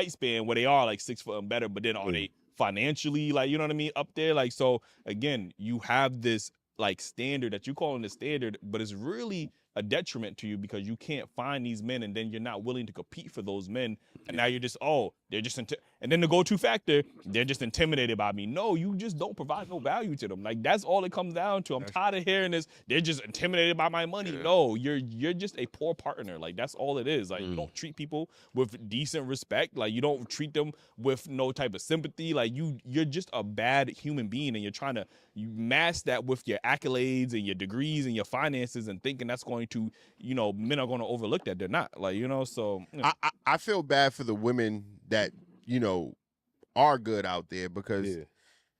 span where they are like 6 foot and better, but then are they financially, like, you know what I mean, up there? Like, so again, you have this like standard that you calling the standard, but it's really a detriment to you because you can't find these men, and then you're not willing to compete for those men, and now you're just, oh, they're just and then the go-to factor, they're just intimidated by me. No, you just don't provide no value to them. Like that's all it comes down to. I'm tired of hearing this. They're just intimidated by my money. No, you're just a poor partner. Like that's all it is. Like you don't treat people with decent respect. Like you don't treat them with no type of sympathy. Like you're just a bad human being, and you're trying to mask that with your accolades and your degrees and your finances, and thinking that's going to, you know, men are going to overlook that. They're not. Like, you know, so you know. I feel bad for the women that, you know, are good out there, because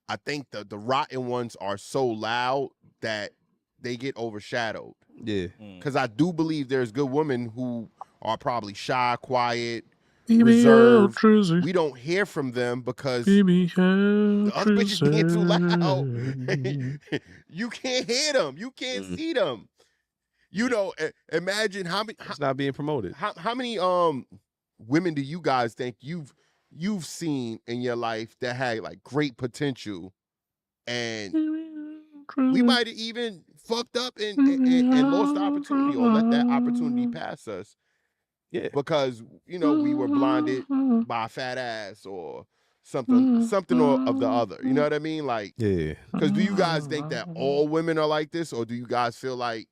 I think the rotten ones are so loud that they get overshadowed. Yeah. Because I do believe there's good women who are probably shy, quiet, Baby, reserved. Drizzy. We don't hear from them because Baby, the other bitches being too loud. You can't hear them. You can't see them. You know, imagine how many. It's not being promoted. How many women do you guys think you've seen in your life that had like great potential, and we might have even fucked up and lost the opportunity, or let that opportunity pass us? Yeah, because, you know, we were blinded by a fat ass or something or of the other. You know what I mean? Like, yeah. Because do you guys think that all women are like this, or do you guys feel like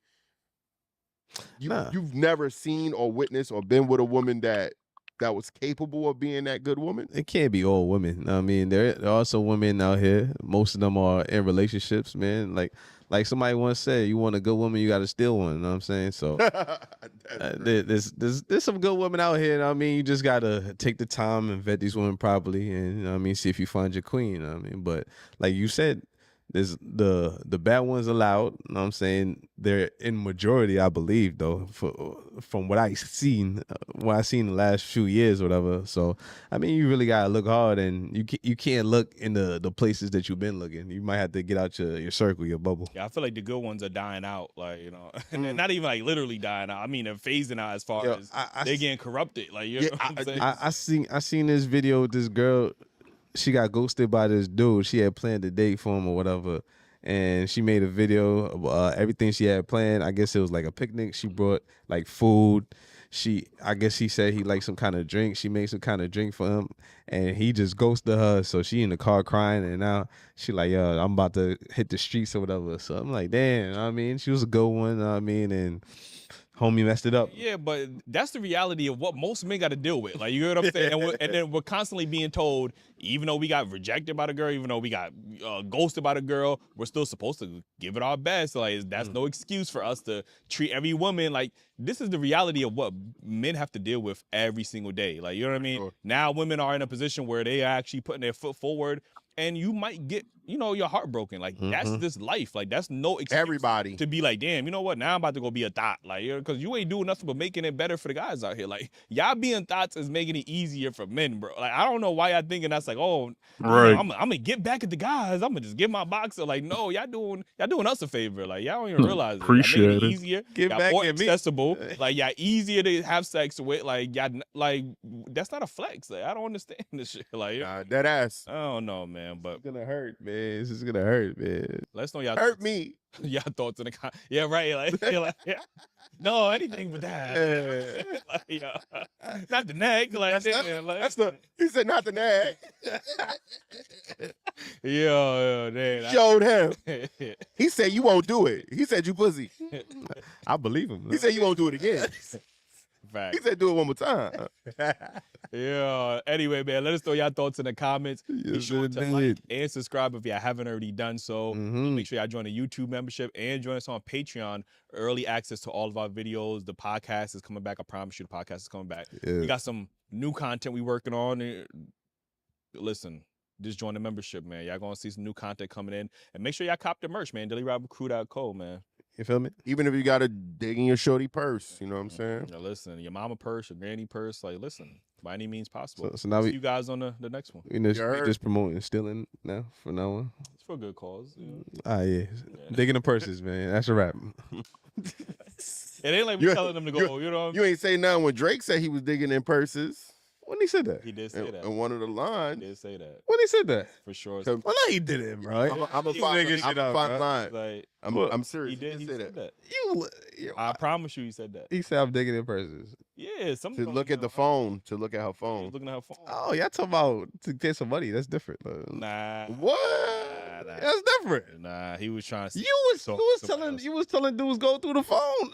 you've never seen or witnessed or been with a woman that was capable of being that good woman? It can't be all women. I mean, there are also women out here. Most of them are in relationships, man. Like somebody once said, you want a good woman, you got to steal one. You know what I'm saying? So there's some good women out here. You know what I mean? You just got to take the time and vet these women properly, and, you know what I mean, see if you find your queen. You know what I mean? But like you said, there's the bad ones allowed. You know what I'm saying? They're in majority, I believe, though, from what I've seen, the last few years or whatever. So, I mean, you really got to look hard, and you can't look in the places that you've been looking. You might have to get out your circle, your bubble. Yeah, I feel like the good ones are dying out, like, you know, and they're not even like literally dying out. I mean, they're phasing out as far as they're getting corrupted. Like, you know what I'm saying? I seen this video with this girl. She got ghosted by this dude. She had planned a date for him or whatever, and she made a video of everything she had planned. I guess it was like a picnic. She brought like food. I guess he said he liked some kind of drink. She made some kind of drink for him, and he just ghosted her. So she in the car crying, and now she like, yo, I'm about to hit the streets or whatever. So I'm like, damn, you know what I mean, she was a good one, you know what I mean, and homie messed it up. Yeah, but that's the reality of what most men got to deal with. Like, you know what I'm saying? And then we're constantly being told, even though we got rejected by the girl, even though we got ghosted by the girl, we're still supposed to give it our best. Like, that's no excuse for us to treat every woman like. This is the reality of what men have to deal with every single day. Like, you know what I mean? Sure. Now women are in a position where they are actually putting their foot forward, and you might get, you know, your heart broken. Like, that's this life. Like, that's no excuse to be like, damn, you know what? Now I'm about to go be a thought. Like, because you ain't doing nothing but making it better for the guys out here. Like, y'all being thoughts is making it easier for men, bro. Like, I don't know why y'all thinking that's like, oh, right. I'm gonna get back at the guys. I'm gonna just give my boxer. Like, no, y'all doing us a favor. Like, y'all don't even realize it. Appreciate it easier. Get back more at me. accessible. Like, y'all easier to have sex with. Like, y'all, like, that's not a flex. Like, I don't understand this shit. Like, that ass. I don't know, man. But it's gonna hurt, man. man. This is gonna hurt, man. Let us know y'all Hurt me. Y'all thoughts in the yeah, right. Like, yeah. No, anything but that. Like, yeah. Not the neck. Like, that's the. He said not the neck. Yeah, man. Showed him. He said you won't do it. He said you pussy. I believe him. He said you won't do it again. Fact. He said do it one more time. Yeah. Anyway, man, let us know y'all thoughts in the comments. Be sure to like and subscribe if you haven't already done so. Make sure y'all join the YouTube membership and join us on Patreon. Early access to all of our videos. The podcast is coming back. I promise you, the podcast is coming back. We got some new content we working on. Listen, just join the membership, man. Y'all gonna see some new content coming in, and make sure y'all cop the merch, man. DailyRobCrew.co, man. You feel me? Even if you got to dig in your shorty purse, you know what I'm saying? Now listen, your mama purse, your granny purse, like listen, by any means possible. So now see you guys on the next one. You know, we just promoting stealing now from now on. It's for a good cause. You know? Yeah. Digging the purses, man. That's a wrap. It ain't like we telling them to go. You know, you ain't say nothing when Drake said he was digging in purses. When he said that? He did say that. In one of the lines. He did say that. When he said that? For sure. Well, no, he didn't, bro. I'm a fine line. Like, I'm serious. He said that. You, I promise you, he said that. He said I'm digging in purses. Yeah, to look at the phone. To look at her phone. Looking at her phone. Oh, y'all talking about to get some money? That's different. Nah. What? Nah. That's different. Nah, he was trying to. You was telling dudes go through the phone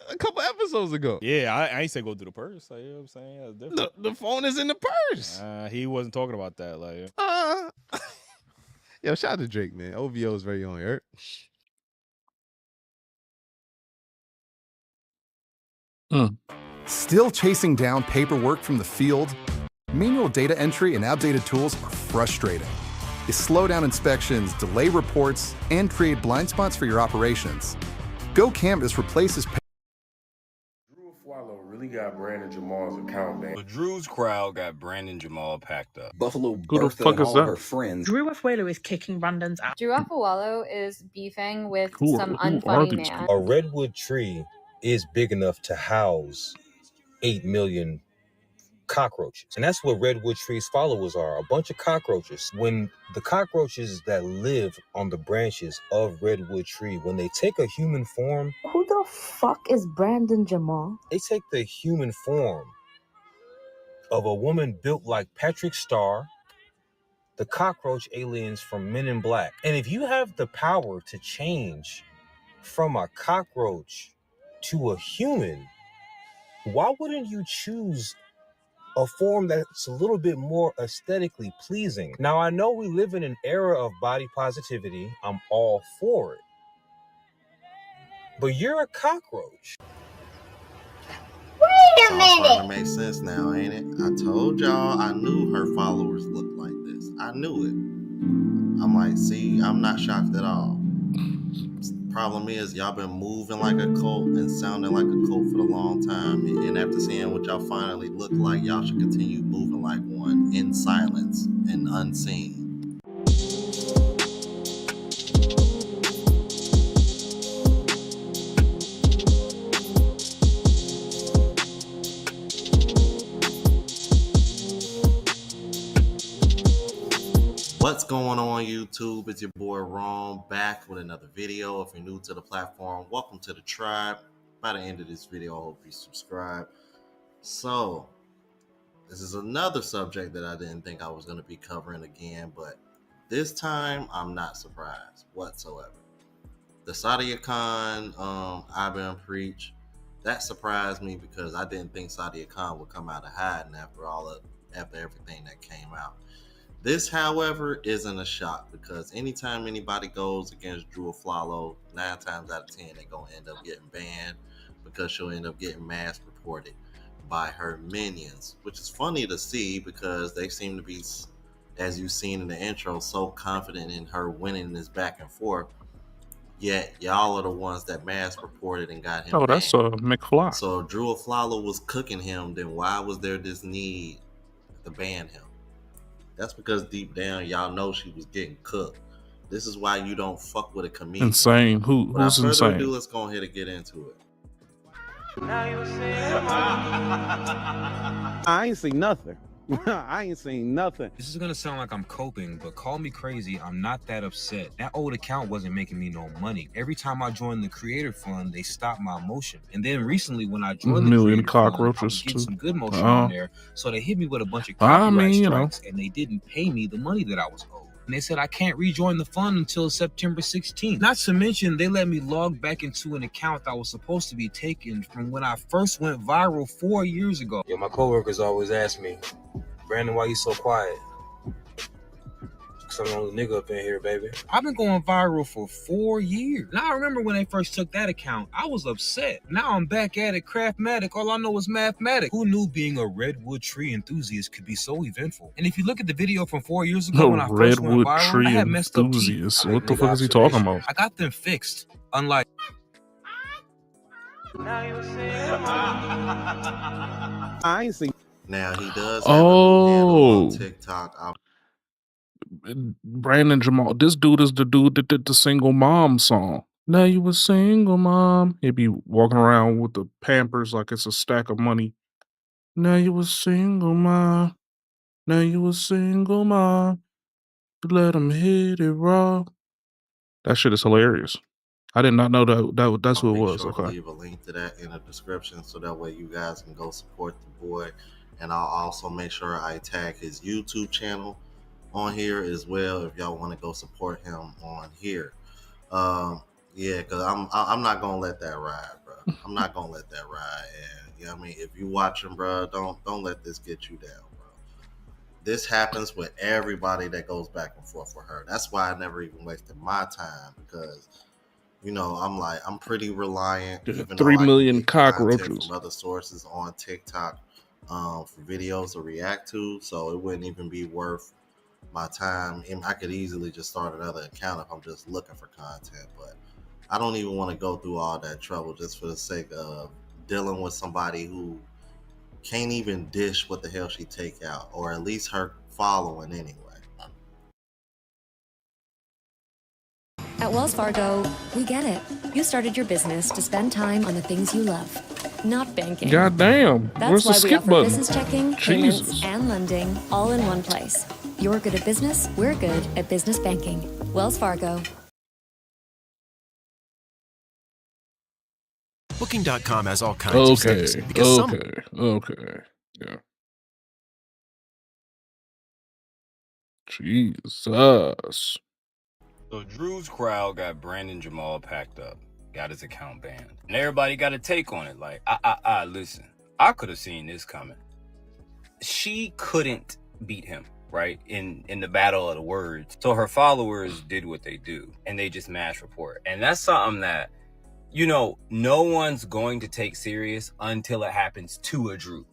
a couple episodes ago. Yeah, I ain't say go through the purse. Like, you know what I'm saying? That's different. The phone is in the purse. He wasn't talking about that. Like, yo, shout out to Drake, man. OVO is very on here. Still chasing down paperwork from the field? Manual data entry and outdated tools are frustrating. They slow down inspections, delay reports, and create blind spots for your operations. Go Canvas replaces really got Brandon Jamal's account banned. But Drew's crowd got Brandon Jamal packed up. Buffalo Who the fuck is that? friends. Drew Afuelo is kicking Brandon's out. Drew Afuelo is beefing with some who are unfunny these man. A redwood tree is big enough to house 8 million cockroaches. And that's what redwood tree's followers are, a bunch of cockroaches. When the cockroaches that live on the branches of redwood tree, when they take a human form, Who the fuck is Brandon Jamal? they take the human form of a woman built like Patrick Star, the cockroach aliens from Men in Black. And if you have the power to change from a cockroach to a human, why wouldn't you choose a form that's a little bit more aesthetically pleasing? Now, I know we live in an era of body positivity. I'm all for it. But you're a cockroach. Wait a minute. Starting to make sense now, ain't it? I told y'all I knew her followers looked like this. I knew it. I'm like, see, I'm not shocked at all. Problem is, y'all been moving like a cult and sounding like a cult for a long time. And after seeing what y'all finally look like, y'all should continue moving like one in silence and unseen. What's going on YouTube? It's your boy Ron back with another video. If you're new to the platform, welcome to the tribe. By the end of this video, I hope you subscribe. So, this is another subject that I didn't think I was going to be covering again, but this time I'm not surprised whatsoever. The Sadia Khan, I've been preach, that surprised me because I didn't think Sadia Khan would come out of hiding after everything that came out. This, however, isn't a shock because anytime anybody goes against Drew Afuelo, 9 times out of 10, they're going to end up getting banned because she'll end up getting mass reported by her minions, which is funny to see because they seem to be, as you've seen in the intro, so confident in her winning this back and forth. Yet, y'all are the ones that mass reported and got him Oh, banned. that's McFly. So, if Drew Afuelo was cooking him, then why was there this need to ban him? That's because deep down, y'all know she was getting cooked. This is why you don't fuck with a comedian. Insane. Who's Without further insane? ado, let's go ahead and get into it. I ain't seen nothing. I ain't seen nothing. This is gonna sound like I'm coping, but call me crazy, I'm not that upset. That old account wasn't making me no money. Every time I joined the Creator Fund, they stopped my motion. And then recently when I joined the Million Creator Fund, I was cockroaches getting too. some good motion on there. So they hit me with a bunch of I copyright mean, you know. strikes, and they didn't pay me the money that I was owed. And they said I can't rejoin the fund until September 16th. Not to mention, they let me log back into an account that was supposed to be taken from when I first went viral 4 years ago. Yo, my coworkers always ask me, Brandon, why you so quiet? Because I'm the only nigga up in here, baby. I've been going viral for 4 years. Now, I remember when they first took that account, I was upset. Now I'm back at it, Craftmatic. All I know is mathematics. Who knew being a redwood tree enthusiast could be so eventful? And if you look at the video from 4 years ago when I first went Redwood viral, tree I had messed up teeth. enthusiast. What the fuck is he talking about? I got them fixed. Unlike... I ain't seen. Now he does have Oh. a new handle on TikTok. Brandon Jamal. This dude is the dude that did the single mom song. Now you a single mom. He'd be walking around with the Pampers like it's a stack of money. Now you a single mom. Now you a single mom. Let him hit it raw. That shit is hilarious. I did not know that's who it was. Sure to Okay. leave a link to that in the description so that way you guys can go support the boy. And I'll also make sure I tag his YouTube channel on here as well if y'all want to go support him on here. Yeah, because I'm not gonna let that ride, bro. I'm not gonna let that ride. And you know what I mean, if you watching, bro, don't let this get you down, bro. This happens with everybody that goes back and forth with her. That's why I never even wasted my time, because you know, I'm pretty reliant. Yeah, even 3 though I million can get content cockroaches. from other sources on TikTok for videos to react to, so it wouldn't even be worth my time. And I could easily just start another account if I'm just looking for content, but I don't even want to go through all that trouble just for the sake of dealing with somebody who can't even dish what the hell she take out, or at least her following anyway. At Wells Fargo, we get it. You started your business to spend time on the things you love, not banking. Goddamn. That's Where's the why we skip offer button? business checking, Jesus. payments, and lending all in one place. You're good at business, we're good at business banking. Wells Fargo. Booking.com has all kinds of Okay. things. Because some Okay. Yeah. Jesus. So Drew's crowd got Brandon Jamal packed up, got his account banned. And everybody got a take on it. Like, listen, I could have seen this coming. She couldn't beat him, right? In the battle of the words. So her followers did what they do, and they just mass report. And that's something that, you know, no one's going to take serious until it happens to a Drew,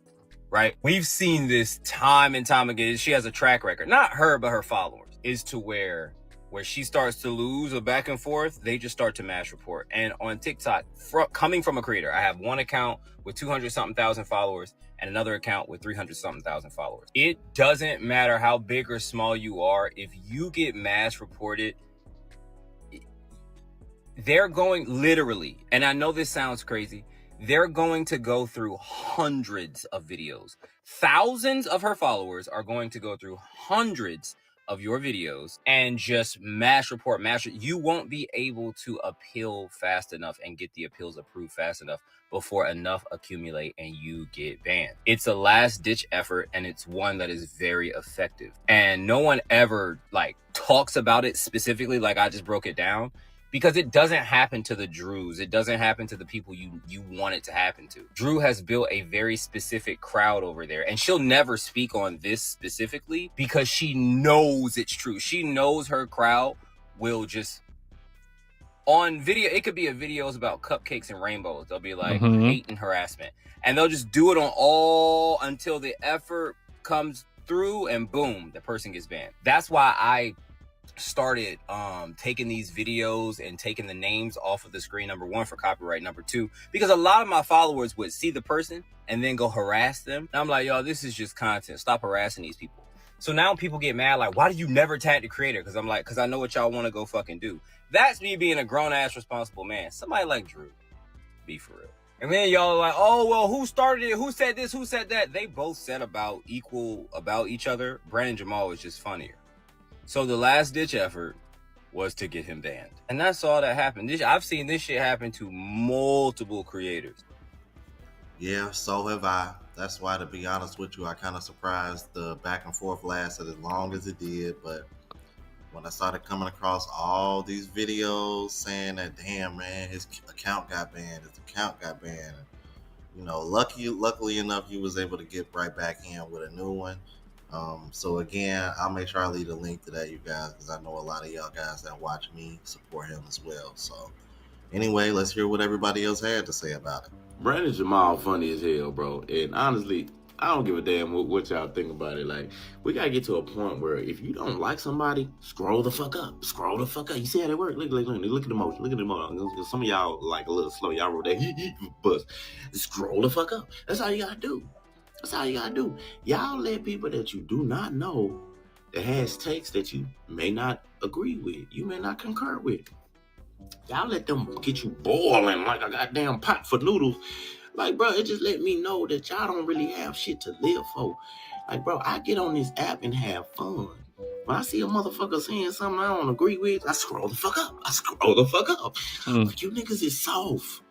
right? We've seen this time and time again. She has a track record, not her, but her followers, is to where she starts to lose or back and forth, they just start to mass report. And on TikTok, coming from a creator, I have one account with 200-something thousand followers and another account with 300-something thousand followers. It doesn't matter how big or small you are. If you get mass reported, they're going literally, and I know this sounds crazy, they're going to go through hundreds of videos. Thousands of her followers are going to go through hundreds of your videos and just mass report. You won't be able to appeal fast enough and get the appeals approved fast enough before enough accumulate and you get banned. It's a last ditch effort, and it's one that is very effective. And no one ever like talks about it specifically like I just broke it down, because it doesn't happen to the Drews. It doesn't happen to the people you want it to happen to. Drew has built a very specific crowd over there, and she'll never speak on this specifically because she knows it's true. She knows her crowd will just, on video, it could be a videos about cupcakes and rainbows. They'll be like hate and harassment, and they'll just do it on all until the effort comes through, and boom, the person gets banned. That's why I started taking these videos and taking the names off of the screen, number one, for copyright, number two, because a lot of my followers would see the person and then go harass them, and I'm like, yo, this is just content, stop harassing these people. So now people get mad, like, why do you never tag the creator? Because I'm like, because I know what y'all want to go fucking do. That's me being a grown-ass responsible man. Somebody like Drew, be for real. And then y'all are like, oh, well, who started it? Who said this? Who said that? They both said about each other. Brandon Jamal was just funnier. So the last ditch effort was to get him banned. And that's all that happened. I've seen this shit happen to multiple creators. Yeah, so have I. That's why, to be honest with you, I kind of surprised the back and forth lasted as long as it did. But when I started coming across all these videos saying that, damn, man, his account got banned, you know, luckily enough, he was able to get right back in with a new one. So again, I'll make sure I leave a link to that, you guys, because I know a lot of y'all guys that watch me support him as well. So anyway, let's hear what everybody else had to say about it. Brandon Jamal funny as hell, bro. And honestly, I don't give a damn what y'all think about it. Like, we gotta get to a point where if you don't like somebody, scroll the fuck up. Scroll the fuck up. You see how they work? Look at the motion. Look at the motion. Some of y'all like a little slow. Y'all wrote that buzz. Scroll the fuck up. That's all you gotta do. That's all you gotta do. Y'all let people that you do not know that has takes that you may not agree with, you may not concur with. Y'all let them get you boiling like a goddamn pot for noodles. Like, bro, it just let me know that y'all don't really have shit to live for. Like, bro, I get on this app and have fun. When I see a motherfucker saying something I don't agree with, I scroll the fuck up. Like, you niggas is soft.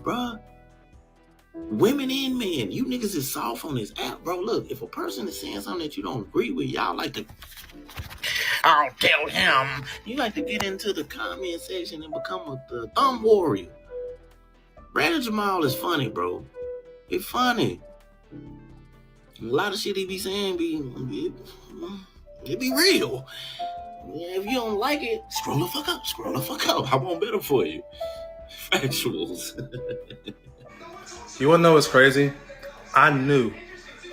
Bro. Women and men, you niggas is soft on this app, bro. Look, if a person is saying something that you don't agree with, y'all like to, I'll tell him. You like to get into the comment section and become a thumb warrior. Brandon Jamal is funny, bro. It's funny. A lot of shit he be saying it be real. Yeah, if you don't like it, scroll the fuck up. I want better for you. Factuals. You wanna know what's crazy? I knew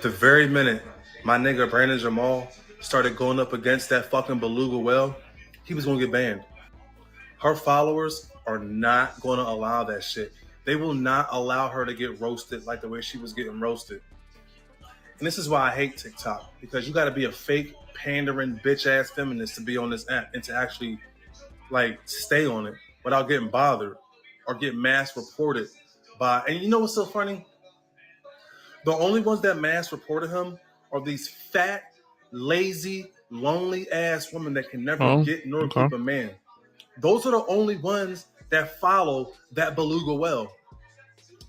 the very minute my nigga Brandon Jamal started going up against that fucking beluga whale, he was gonna get banned. Her followers are not gonna allow that shit. They will not allow her to get roasted like the way she was getting roasted. And this is why I hate TikTok, because you gotta be a fake, pandering, bitch-ass feminist to be on this app and to actually, like, stay on it without getting bothered or get mass reported by, and you know what's so funny? The only ones that mass reported him are these fat, lazy, lonely-ass women that can never get nor keep a man. Those are the only ones that follow that beluga whale.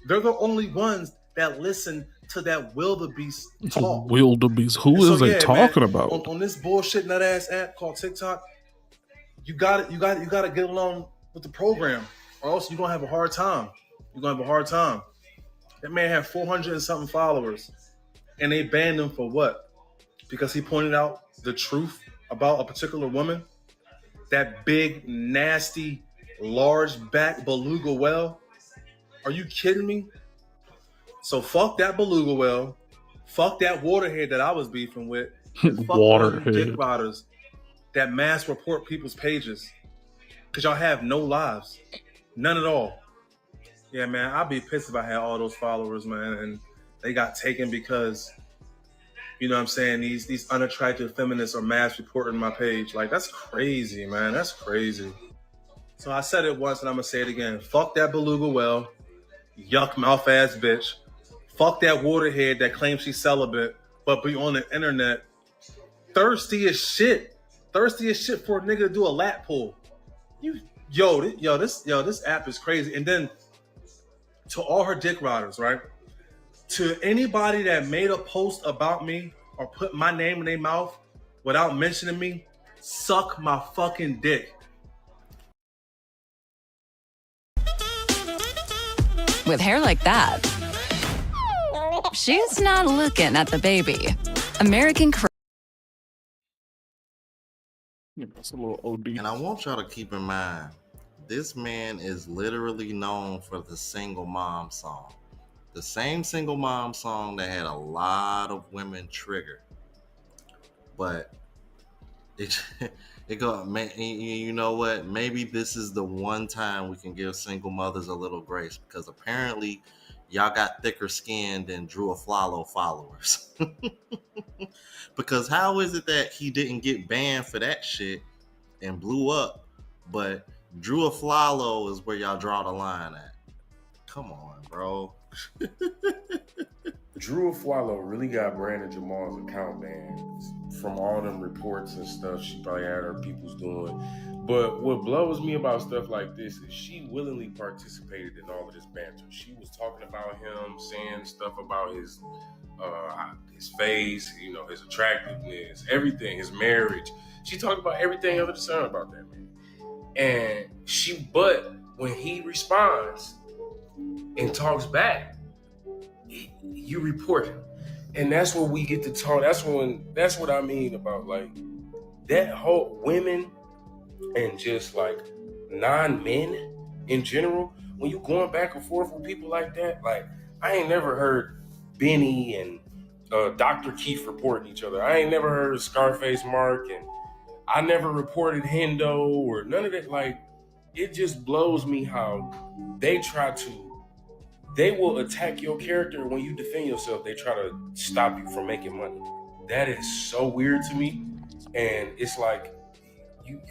They're the only ones that listen to that wildebeest talk. Wildebeest. Who is they talking about? On this bullshit nut ass app called TikTok, you gotta get along with the program, or else you're gonna have a hard time. That man had 400 and something followers, and they banned him for what? Because he pointed out the truth about a particular woman. That big, nasty, large back beluga whale. Are you kidding me? So fuck that beluga whale. Fuck that waterhead that I was beefing with. And fuck all you dick riders that mass report people's pages. Because y'all have no lives. None at all. Yeah, man, I'd be pissed if I had all those followers, man, and they got taken because, you know what I'm saying, these unattractive feminists are mass reporting my page. Like, that's crazy, man. That's crazy. So I said it once and I'm going to say it again. Fuck that beluga whale. Yuck mouth ass bitch. Fuck that waterhead that claims she's celibate but be on the internet thirsty as shit for a nigga to do a lap pull. This app is crazy. And then to all her dick riders, right? To anybody that made a post about me or put my name in their mouth without mentioning me, suck my fucking dick. With hair like that, she's not looking at the baby. American That's a little OD. And I want y'all to keep in mind, this man is literally known for the single mom song. The same single mom song that had a lot of women triggered. But it go, man, you know what? Maybe this is the one time we can give single mothers a little grace, because apparently y'all got thicker skin than Drew Aflalo followers. Because how is it that he didn't get banned for that shit and blew up, but Drew Aflalo is where y'all draw the line at. Come on, bro. Drew Aflalo really got Brandon Jamal's account banned from all them reports and stuff she probably had her people's doing. But what blows me about stuff like this is she willingly participated in all of this banter. She was talking about him, saying stuff about his face, you know, his attractiveness, everything, his marriage. She talked about everything under the sun about that man. But when he responds and talks back, you report him. And that's when we get to talk. That's what I mean about like that whole women and just like non-men in general. When you going back and forth with people like that, like I ain't never heard Benny and Dr. Keith reporting each other. I ain't never heard Scarface Mark, and I never reported Hendo or none of that. Like, it just blows me how they will attack your character when you defend yourself. They try to stop you from making money. That is so weird to me. And it's like,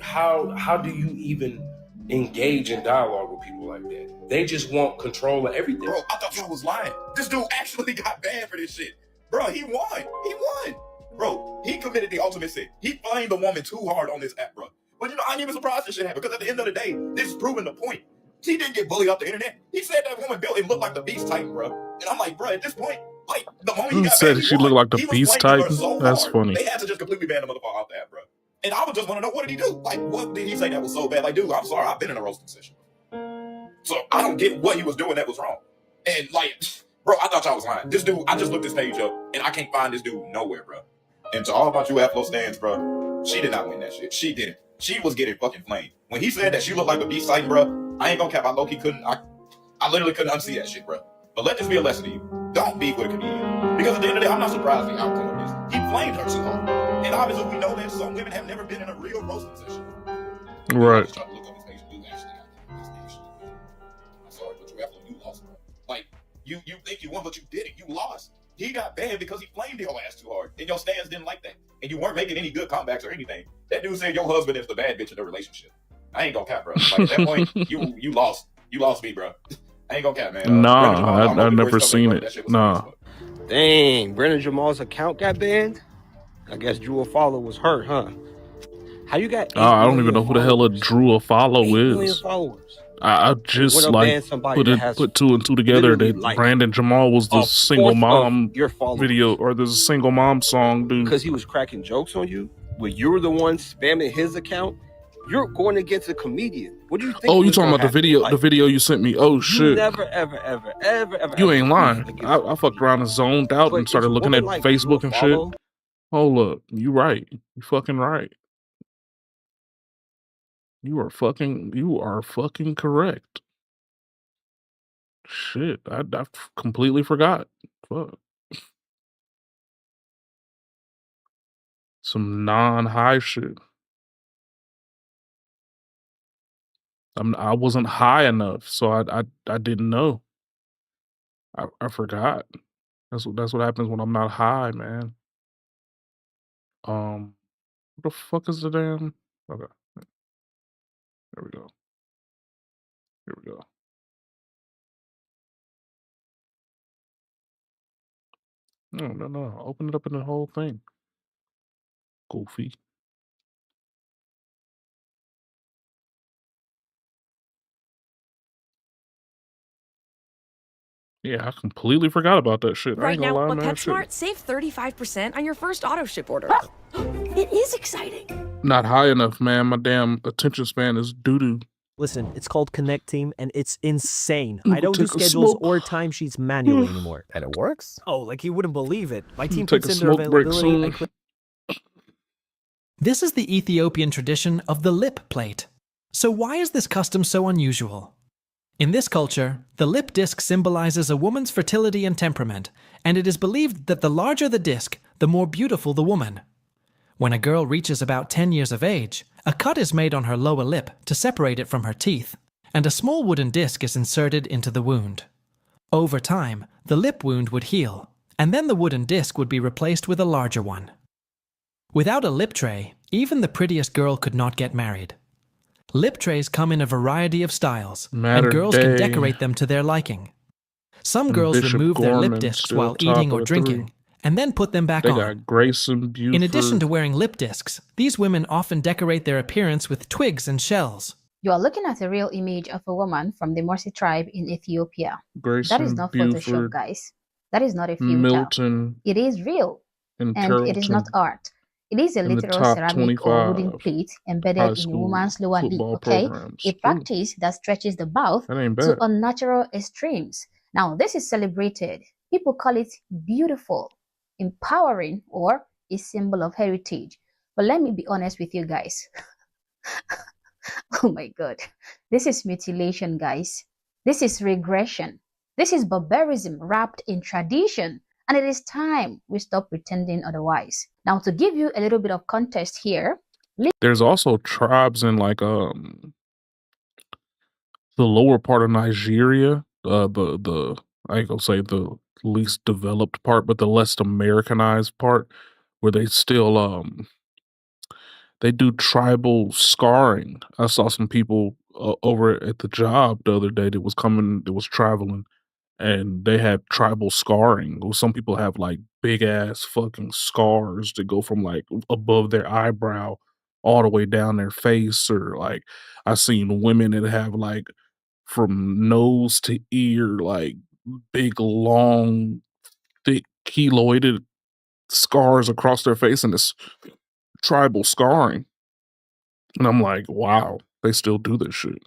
how do you even engage in dialogue with people like that? They just want control of everything. Bro, I thought y'all was lying. This dude actually got banned for this shit. Bro, he won. He won. Bro, he committed the ultimate sin. He flamed the woman too hard on this app, bro. But you know, I ain't even surprised this shit happened, because at the end of the day, this is proving the point. He didn't get bullied off the internet. He said that woman built and looked like the Beast Titan, bro. And I'm like, bro, at this point, like, the moment he got said banned, she looked like the Beast Titan? That's hard. funny. They had to just completely ban the motherfucker off the app, bro. And I would just want to know, what did he do? Like, what did he say that was so bad? Like, dude, I'm sorry, I've been in a roasting session. So I don't get what he was doing that was wrong. And like, bro, I thought y'all was lying. This dude, I just looked this page up, and I can't find this dude nowhere, bro. And to all about you Afro stands, bro, she did not win that shit. She didn't. She was getting fucking flamed. When he said that she looked like a Beast Titan, bro, I ain't gonna cap. I low-key couldn't. I literally couldn't unsee that shit, bro. But let this be a lesson to you. Don't beef with a comedian. Because at the end of the day, I'm not surprised the outcome of this. He flamed her too hard. And obviously we know that some women have never been in a real roasting session. Right. I'm sorry, but you lost, bro. Like, you think you won, but you didn't. You lost. He got banned because he flamed your ass too hard. And your stands didn't like that. And you weren't making any good comebacks or anything. That dude said your husband is the bad bitch in the relationship. I ain't gonna cap, bro. Like, at that point, you lost. You lost me, bro. I ain't gonna cap, man. Nah, I've never seen it. Nah. Dang, Brandon Jamal's account got banned? I guess Drew Aflalo was hurt, huh? How you got I don't even know who the hell a Drew Aflalo is. Followers? I just like put two and two together that like Brandon Jamal was the single mom your followers. video, or the single mom song, dude. Because he was cracking jokes on you, when you were the one spamming his account, you're going against a comedian. What do you think? Oh, you talking about the video? The video you sent me? Oh shit! You never, ever. You ain't lying. I fucked around and zoned out and started looking at Facebook and shit. Hold up, you right. You fucking right. You are fucking correct. Shit, I completely forgot. Fuck. Some non-high shit. I wasn't high enough, so I didn't know. I forgot. That's what happens when I'm not high, man. What the fuck is the damn? Okay, there we go. Here we go. No. Open it up in the whole thing. Goofy. Yeah, I completely forgot about that shit. I Right ain't gonna now, lie, with man. PetSmart, save 35% on your first auto ship order. It is exciting. Not high enough, man. My damn attention span is doo-doo. Listen, it's called Connect Team, and it's insane. Ooh, I don't do take a schedules smoke. or timesheets manually anymore. And it works? Oh, like you wouldn't believe it. My team Take puts a in their smoke break availability. soon. This is the Ethiopian tradition of the lip plate. So why is this custom so unusual? In this culture, the lip disc symbolizes a woman's fertility and temperament, and it is believed that the larger the disc, the more beautiful the woman. When a girl reaches about 10 years of age, a cut is made on her lower lip to separate it from her teeth, and a small wooden disc is inserted into the wound. Over time, the lip wound would heal, and then the wooden disc would be replaced with a larger one. Without a lip tray, even the prettiest girl could not get married. Lip trays come in a variety of styles, Matter and girls can Day decorate them to their liking. Some and girls Bishop remove their lip Gorman discs still while top eating of or the drinking, three. and then put them back They on. got Grayson Buford. In addition to wearing lip discs, these women often decorate their appearance with twigs and shells. You are looking at a real image of a woman from the Morsi tribe in Ethiopia. That is Grayson not Photoshop, Buford, guys. That is not a filter. Milton, It is real, and and it is not Carrollton art. It is a in the literal top ceramic or wooden 25 plate high embedded in a school woman's lower lip, football okay? programs. A practice that stretches the mouth That ain't to bad. unnatural extremes. Now, this is celebrated. People call it beautiful, empowering, or a symbol of heritage. But let me be honest with you guys. Oh my God. This is mutilation, guys. This is regression. This is barbarism wrapped in tradition. And it is time we stop pretending otherwise. Now, to give you a little bit of context here. There's also tribes in like the lower part of Nigeria, the I ain't gonna say the least developed part, but the less Americanized part, where they still they do tribal scarring. I saw some people over at the job the other day that was traveling, and they had tribal scarring. Or some people have like big ass fucking scars that go from like above their eyebrow all the way down their face, or like I seen women that have like from nose to ear, like big, long, thick, keloided scars across their face, and it's tribal scarring. And I'm like, wow, they still do this shit.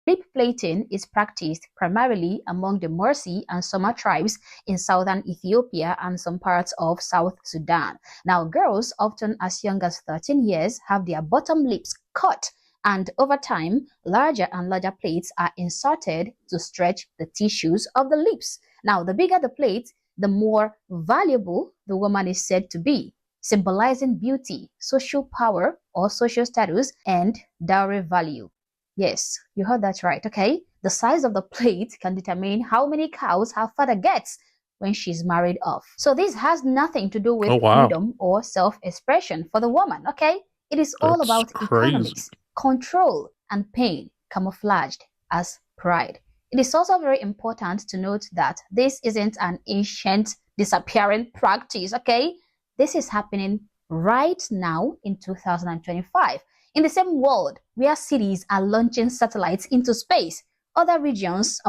Lip plating is practiced primarily among the Morsi and Soma tribes in southern Ethiopia and some parts of South Sudan. Now, girls, often as young as 13 years, have their bottom lips cut, and over time, larger and larger plates are inserted to stretch the tissues of the lips. Now, the bigger the plate, the more valuable the woman is said to be, symbolizing beauty, social power or social status, and dowry value. Yes, you heard that right, okay? The size of the plate can determine how many cows her father gets when she's married off. So this has nothing to do with freedom or self-expression for the woman, okay? It is all about economics, control, and pain camouflaged as pride. It is also very important to note that this isn't an ancient disappearing practice, okay? This is happening right now in 2025. In the same world where cities are launching satellites into space, other regions,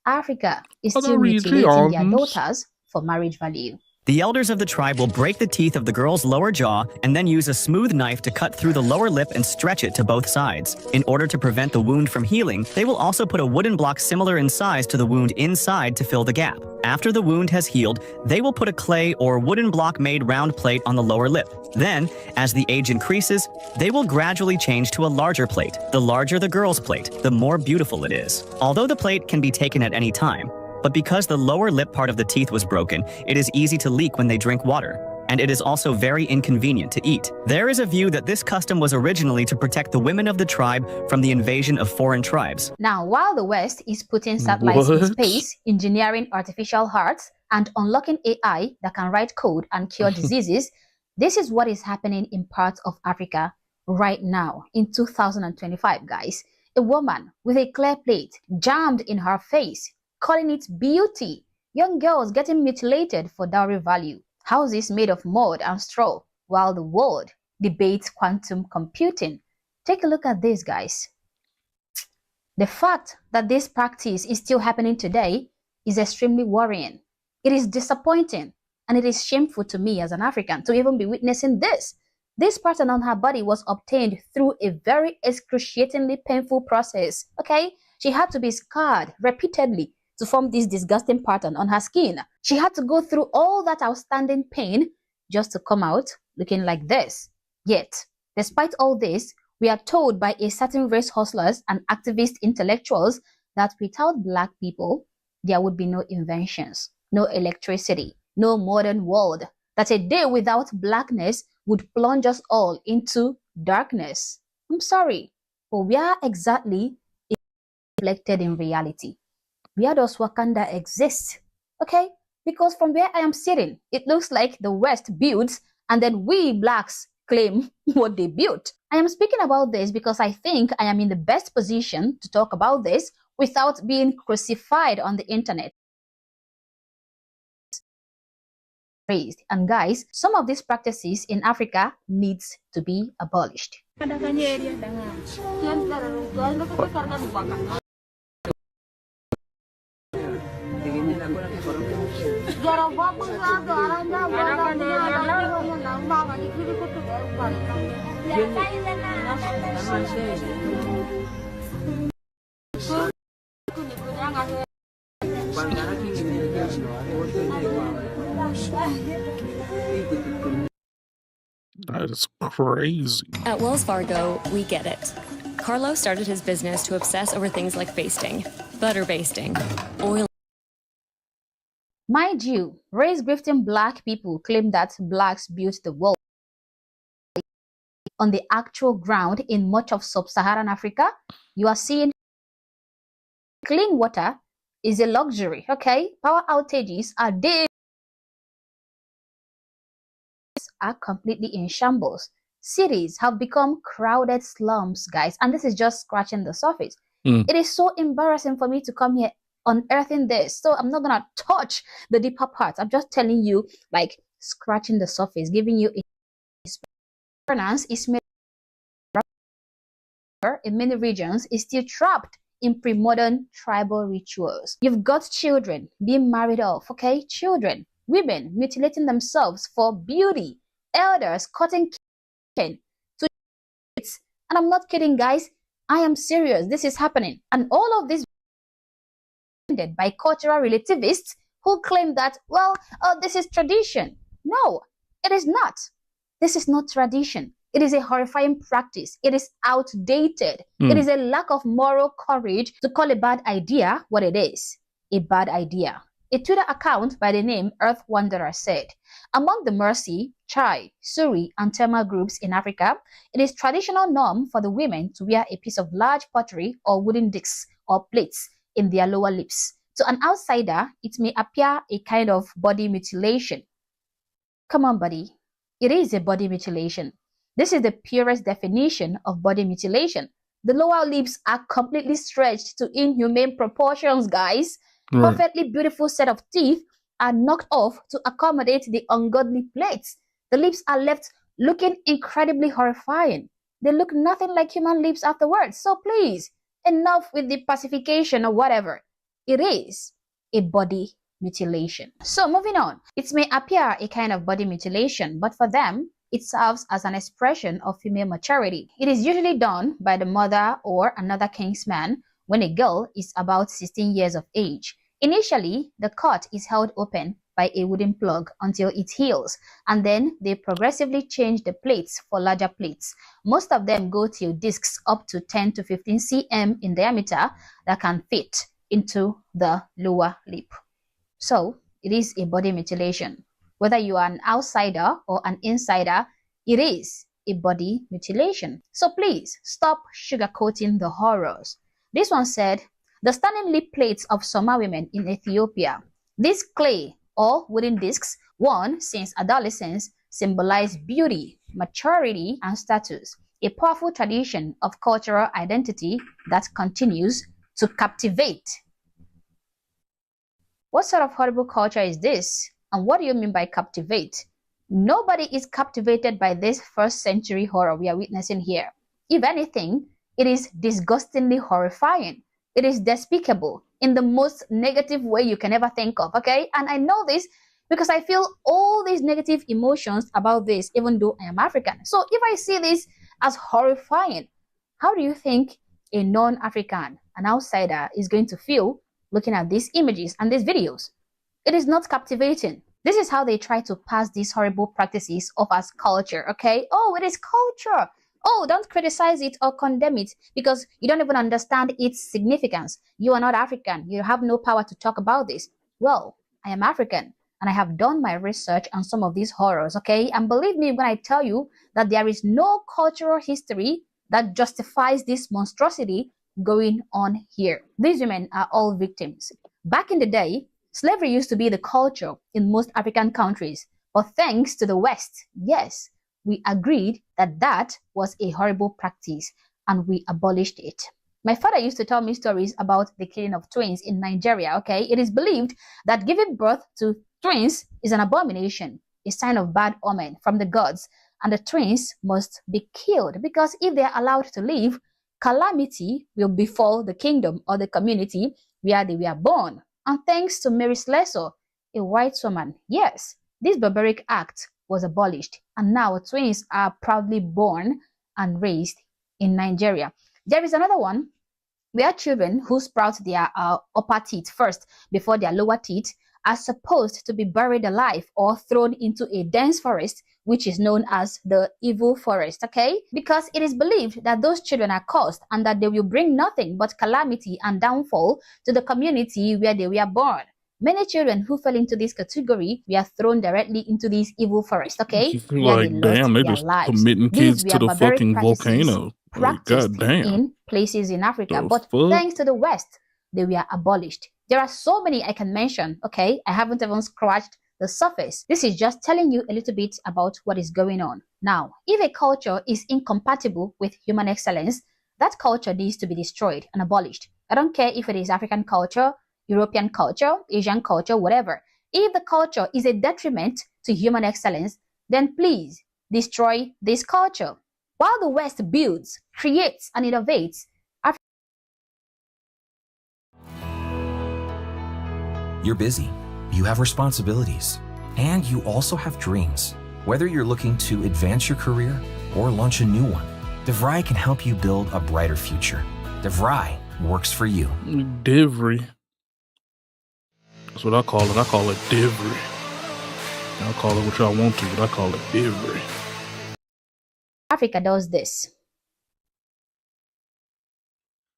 Africa is still mutilating their daughters for marriage value. The elders of the tribe will break the teeth of the girl's lower jaw and then use a smooth knife to cut through the lower lip and stretch it to both sides. In order to prevent the wound from healing, they will also put a wooden block similar in size to the wound inside to fill the gap. After the wound has healed, they will put a clay or wooden block made round plate on the lower lip. Then, as the age increases, they will gradually change to a larger plate. The larger the girl's plate, the more beautiful it is. Although the plate can be taken at any time, but because the lower lip part of the teeth was broken, it is easy to leak when they drink water, and it is also very inconvenient to eat. There is a view that this custom was originally to protect the women of the tribe from the invasion of foreign tribes. Now, while the West is putting satellites in space, engineering artificial hearts, and unlocking AI that can write code and cure diseases, this is what is happening in parts of Africa right now in 2025, guys. A woman with a clear plate jammed in her face, calling it beauty. Young girls getting mutilated for dowry value. Houses made of mud and straw, while the world debates quantum computing. Take a look at this, guys. The fact that this practice is still happening today is extremely worrying. It is disappointing, and it is shameful to me as an African to even be witnessing this. This pattern on her body was obtained through a very excruciatingly painful process, okay? She had to be scarred repeatedly to form this disgusting pattern on her skin. She had to go through all that outstanding pain just to come out looking like this. Yet, despite all this, we are told by a certain race hustlers and activist intellectuals that without Black people, there would be no inventions, no electricity, no modern world, that a day without Blackness would plunge us all into darkness. I'm sorry, but where exactly is reflected in reality? Where does Wakanda exist? Okay, because from where I am sitting, it looks like the West builds and then we Blacks claim what they built. I am speaking about this because I think I am in the best position to talk about this without being crucified on the internet. And guys, some of these practices in Africa needs to be abolished. That is crazy. At Wells Fargo, we get it. Carlos started his business to obsess over things like basting, butter basting, oil. Mind you, race-grifting black people claim that blacks built the world. On the actual ground in much of sub-Saharan Africa, you are seeing clean water is a luxury, okay? Power outages are completely in shambles. Cities have become crowded slums, guys, and this is just scratching the surface. It is so embarrassing for me to come here unearthing this, so I'm not gonna touch the deeper parts. I'm just telling you, like, scratching the surface, giving you governance is made in many regions is still trapped in pre-modern tribal rituals. You've got children being married off, okay? Children, women mutilating themselves for beauty, elders cutting skin to kids. And I'm not kidding, guys. I am serious. This is happening. And all of this by cultural relativists who claim that, well, this is tradition. No, it is not. This is not tradition. It is a horrifying practice. It is outdated. It is a lack of moral courage to call a bad idea what it is, a bad idea. A Twitter account by the name Earth Wanderer said, among the Mercy, Chai, Suri, and Tema groups in Africa, it is traditional norm for the women to wear a piece of large pottery or wooden discs or plates in their lower lips. To an outsider, it may appear a kind of body mutilation. Come on, buddy. It is a body mutilation. This is the purest definition of body mutilation. The lower lips are completely stretched to inhumane proportions, guys. Right. Perfectly beautiful set of teeth are knocked off to accommodate the ungodly plates. The lips are left looking incredibly horrifying. They look nothing like human lips afterwards. So please, enough with the pacification or whatever. It is a body mutilation. So moving on, it may appear a kind of body mutilation, but for them, it serves as an expression of female maturity. It is usually done by the mother or another kinsman when a girl is about 16 years of age. Initially, the cut is held open by a wooden plug until it heals, and then they progressively change the plates for larger plates. Most of them go till discs up to 10 to 15 cm in diameter that can fit into the lower lip. So, it is a body mutilation. Whether you are an outsider or an insider, it is a body mutilation. So please, stop sugarcoating the horrors. This one said, the stunning lip plates of Soma women in Ethiopia. These clay or wooden discs, worn since adolescence, symbolize beauty, maturity, and status. A powerful tradition of cultural identity that continues to captivate. What sort of horrible culture is this? And what do you mean by captivate? Nobody is captivated by this first century horror we are witnessing here. If anything, it is disgustingly horrifying. It is despicable in the most negative way you can ever think of, okay? And I know this because I feel all these negative emotions about this, even though I am African. So if I see this as horrifying, how do you think a non-African, an outsider, is going to feel looking at these images and these videos? It is not captivating. This is how they try to pass these horrible practices off as culture, okay? Oh, it is culture. Oh, don't criticize it or condemn it because you don't even understand its significance. You are not African. You have no power to talk about this. Well, I am African and I have done my research on some of these horrors, okay? And believe me when I tell you that there is no cultural history that justifies this monstrosity going on here. These women are all victims. Back in the day, slavery used to be the culture in most African countries, but thanks to the West, yes, we agreed that that was a horrible practice and we abolished it. My father used to tell me stories about the killing of twins in Nigeria, okay? It is believed that giving birth to twins is an abomination, a sign of bad omen from the gods, and the twins must be killed because if they are allowed to live, calamity will befall the kingdom or the community where they were born. And thanks to Mary Slessor, a white woman, yes, this barbaric act was abolished, and now twins are proudly born and raised in Nigeria. There is another one where children who sprout their upper teeth first before their lower teeth are supposed to be buried alive or thrown into a dense forest, which is known as the evil forest, okay? Because it is believed that those children are cursed and that they will bring nothing but calamity and downfall to the community where they were born. Many children who fell into this category were thrown directly into this evil forest, okay? Like, damn, they just committing kids to the fucking volcano. Like, goddamn. In places in Africa, but fuck? thanks to the West, they were abolished. There are so many I can mention, okay? I haven't even scratched the surface. This is just telling you a little bit about what is going on. Now, if a culture is incompatible with human excellence, that culture needs to be destroyed and abolished. I don't care if it is African culture, European culture, Asian culture, whatever. If the culture is a detriment to human excellence, then please destroy this culture. While the West builds, creates, and innovates, You're busy, you have responsibilities, and you also have dreams. Whether you're looking to advance your career or launch a new one, DeVry can help you build a brighter future. DeVry works for you. DeVry. That's what I call it. I call it DeVry. I'll call it what y'all want to, but I call it DeVry. Africa does this.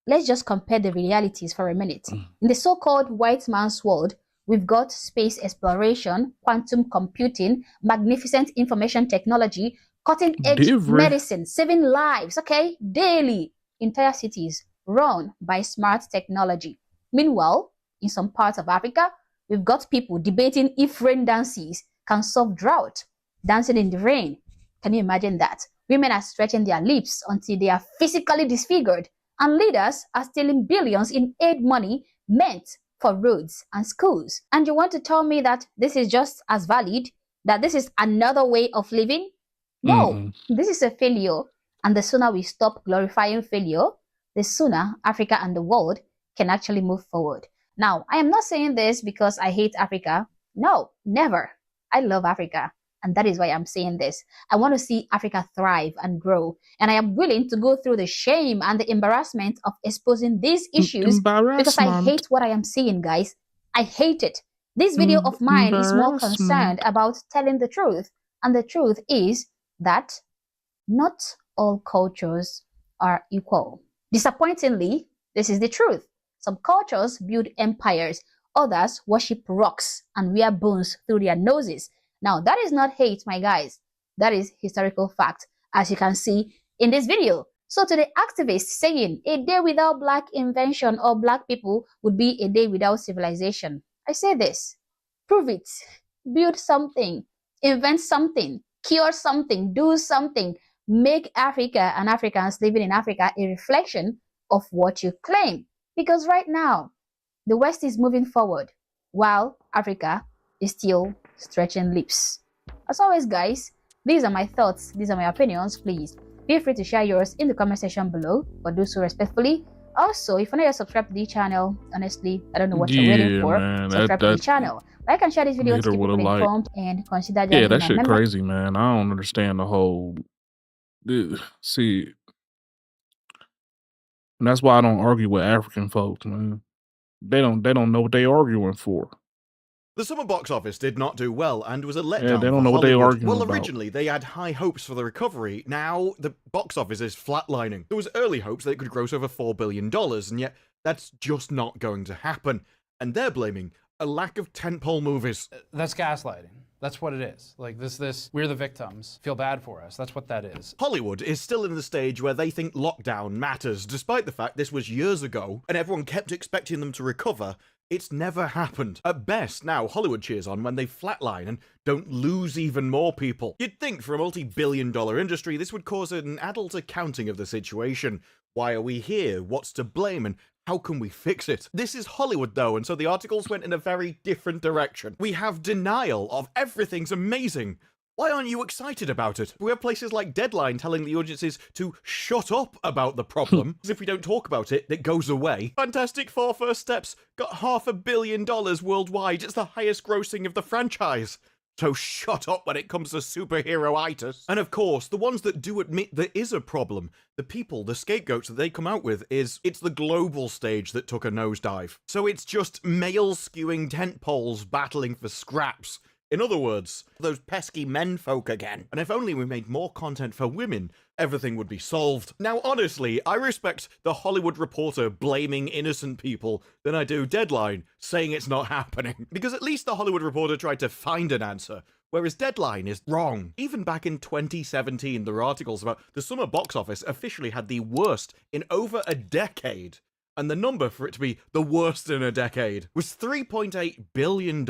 Let's just compare the realities for a minute. In the so-called white man's world, we've got space exploration, quantum computing, magnificent information technology, cutting-edge medicine, saving lives, okay? Daily, entire cities run by smart technology. Meanwhile, in some parts of Africa, we've got people debating if rain dances can solve drought, dancing in the rain. Can you imagine that? Women are stretching their lips until they are physically disfigured, and leaders are stealing billions in aid money meant for roads and schools. And you want to tell me that this is just as valid, that this is another way of living? No, this is a failure. And the sooner we stop glorifying failure, the sooner Africa and the world can actually move forward. Now, I am not saying this because I hate Africa. No, never. I love Africa. And that is why I'm saying this. I want to see Africa thrive and grow. And I am willing to go through the shame and the embarrassment of exposing these issues because I hate what I am seeing, guys. I hate it. This video of mine is more concerned about telling the truth. And the truth is that not all cultures are equal. Disappointingly, this is the truth. Some cultures build empires. Others worship rocks and wear bones through their noses. Now, that is not hate, my guys. That is historical fact, as you can see in this video. So to the activists saying a day without black invention or black people would be a day without civilization, I say this. Prove it. Build something. Invent something. Cure something. Do something. Make Africa and Africans living in Africa a reflection of what you claim. Because right now, the West is moving forward, while Africa is still stretching lips. As always, guys, these are my thoughts, these are my opinions. Please feel free to share yours in the comment section below, but do so respectfully. Also, if you're not yet subscribed to the channel, honestly, I don't know what you're waiting for. Subscribe to the channel. Like and share this video to keep people informed and consider joining that shit member. crazy, man. I don't understand the whole. See, and that's why I don't argue with African folks, man. They don't know what they arguing for. The summer box office did not do well and was a letdown. Yeah, they don't for know what they Hollywood. arguing Well, about. originally they had high hopes for the recovery. Now the box office is flatlining. There was early hopes that it could gross over $4 billion, and yet that's just not going to happen. And they're blaming a lack of tentpole movies. That's gaslighting. That's what it is. Like we're the victims. Feel bad for us. That's what that is. Hollywood is still in the stage where they think lockdown matters, despite the fact this was years ago and everyone kept expecting them to recover It's never happened. At best, now Hollywood cheers on when they flatline and don't lose even more people. You'd think for a multi-billion-dollar industry, this would cause an adult accounting of the situation. Why are we here? What's to blame? And how can we fix it? This is Hollywood, though, and so the articles went in a very different direction. We have denial of everything's amazing. Why aren't you excited about it? We have places like Deadline telling the audiences to shut up about the problem, because if we don't talk about it, it goes away. Fantastic Four First Steps got $500 million worldwide. It's the highest grossing of the franchise. So shut up when it comes to superhero-itis. And of course, the ones that do admit there is a problem, the people, the scapegoats that they come out with it's the global stage that took a nosedive. So it's just male-skewing tent poles battling for scraps. In other words, those pesky menfolk again. And if only we made more content for women, everything would be solved. Now, honestly, I respect the Hollywood Reporter blaming innocent people than I do Deadline saying it's not happening. Because at least the Hollywood Reporter tried to find an answer, whereas Deadline is wrong. Even back in 2017, there were articles about the summer box office officially had the worst in over a decade. And the number for it to be the worst in a decade was $3.8 billion.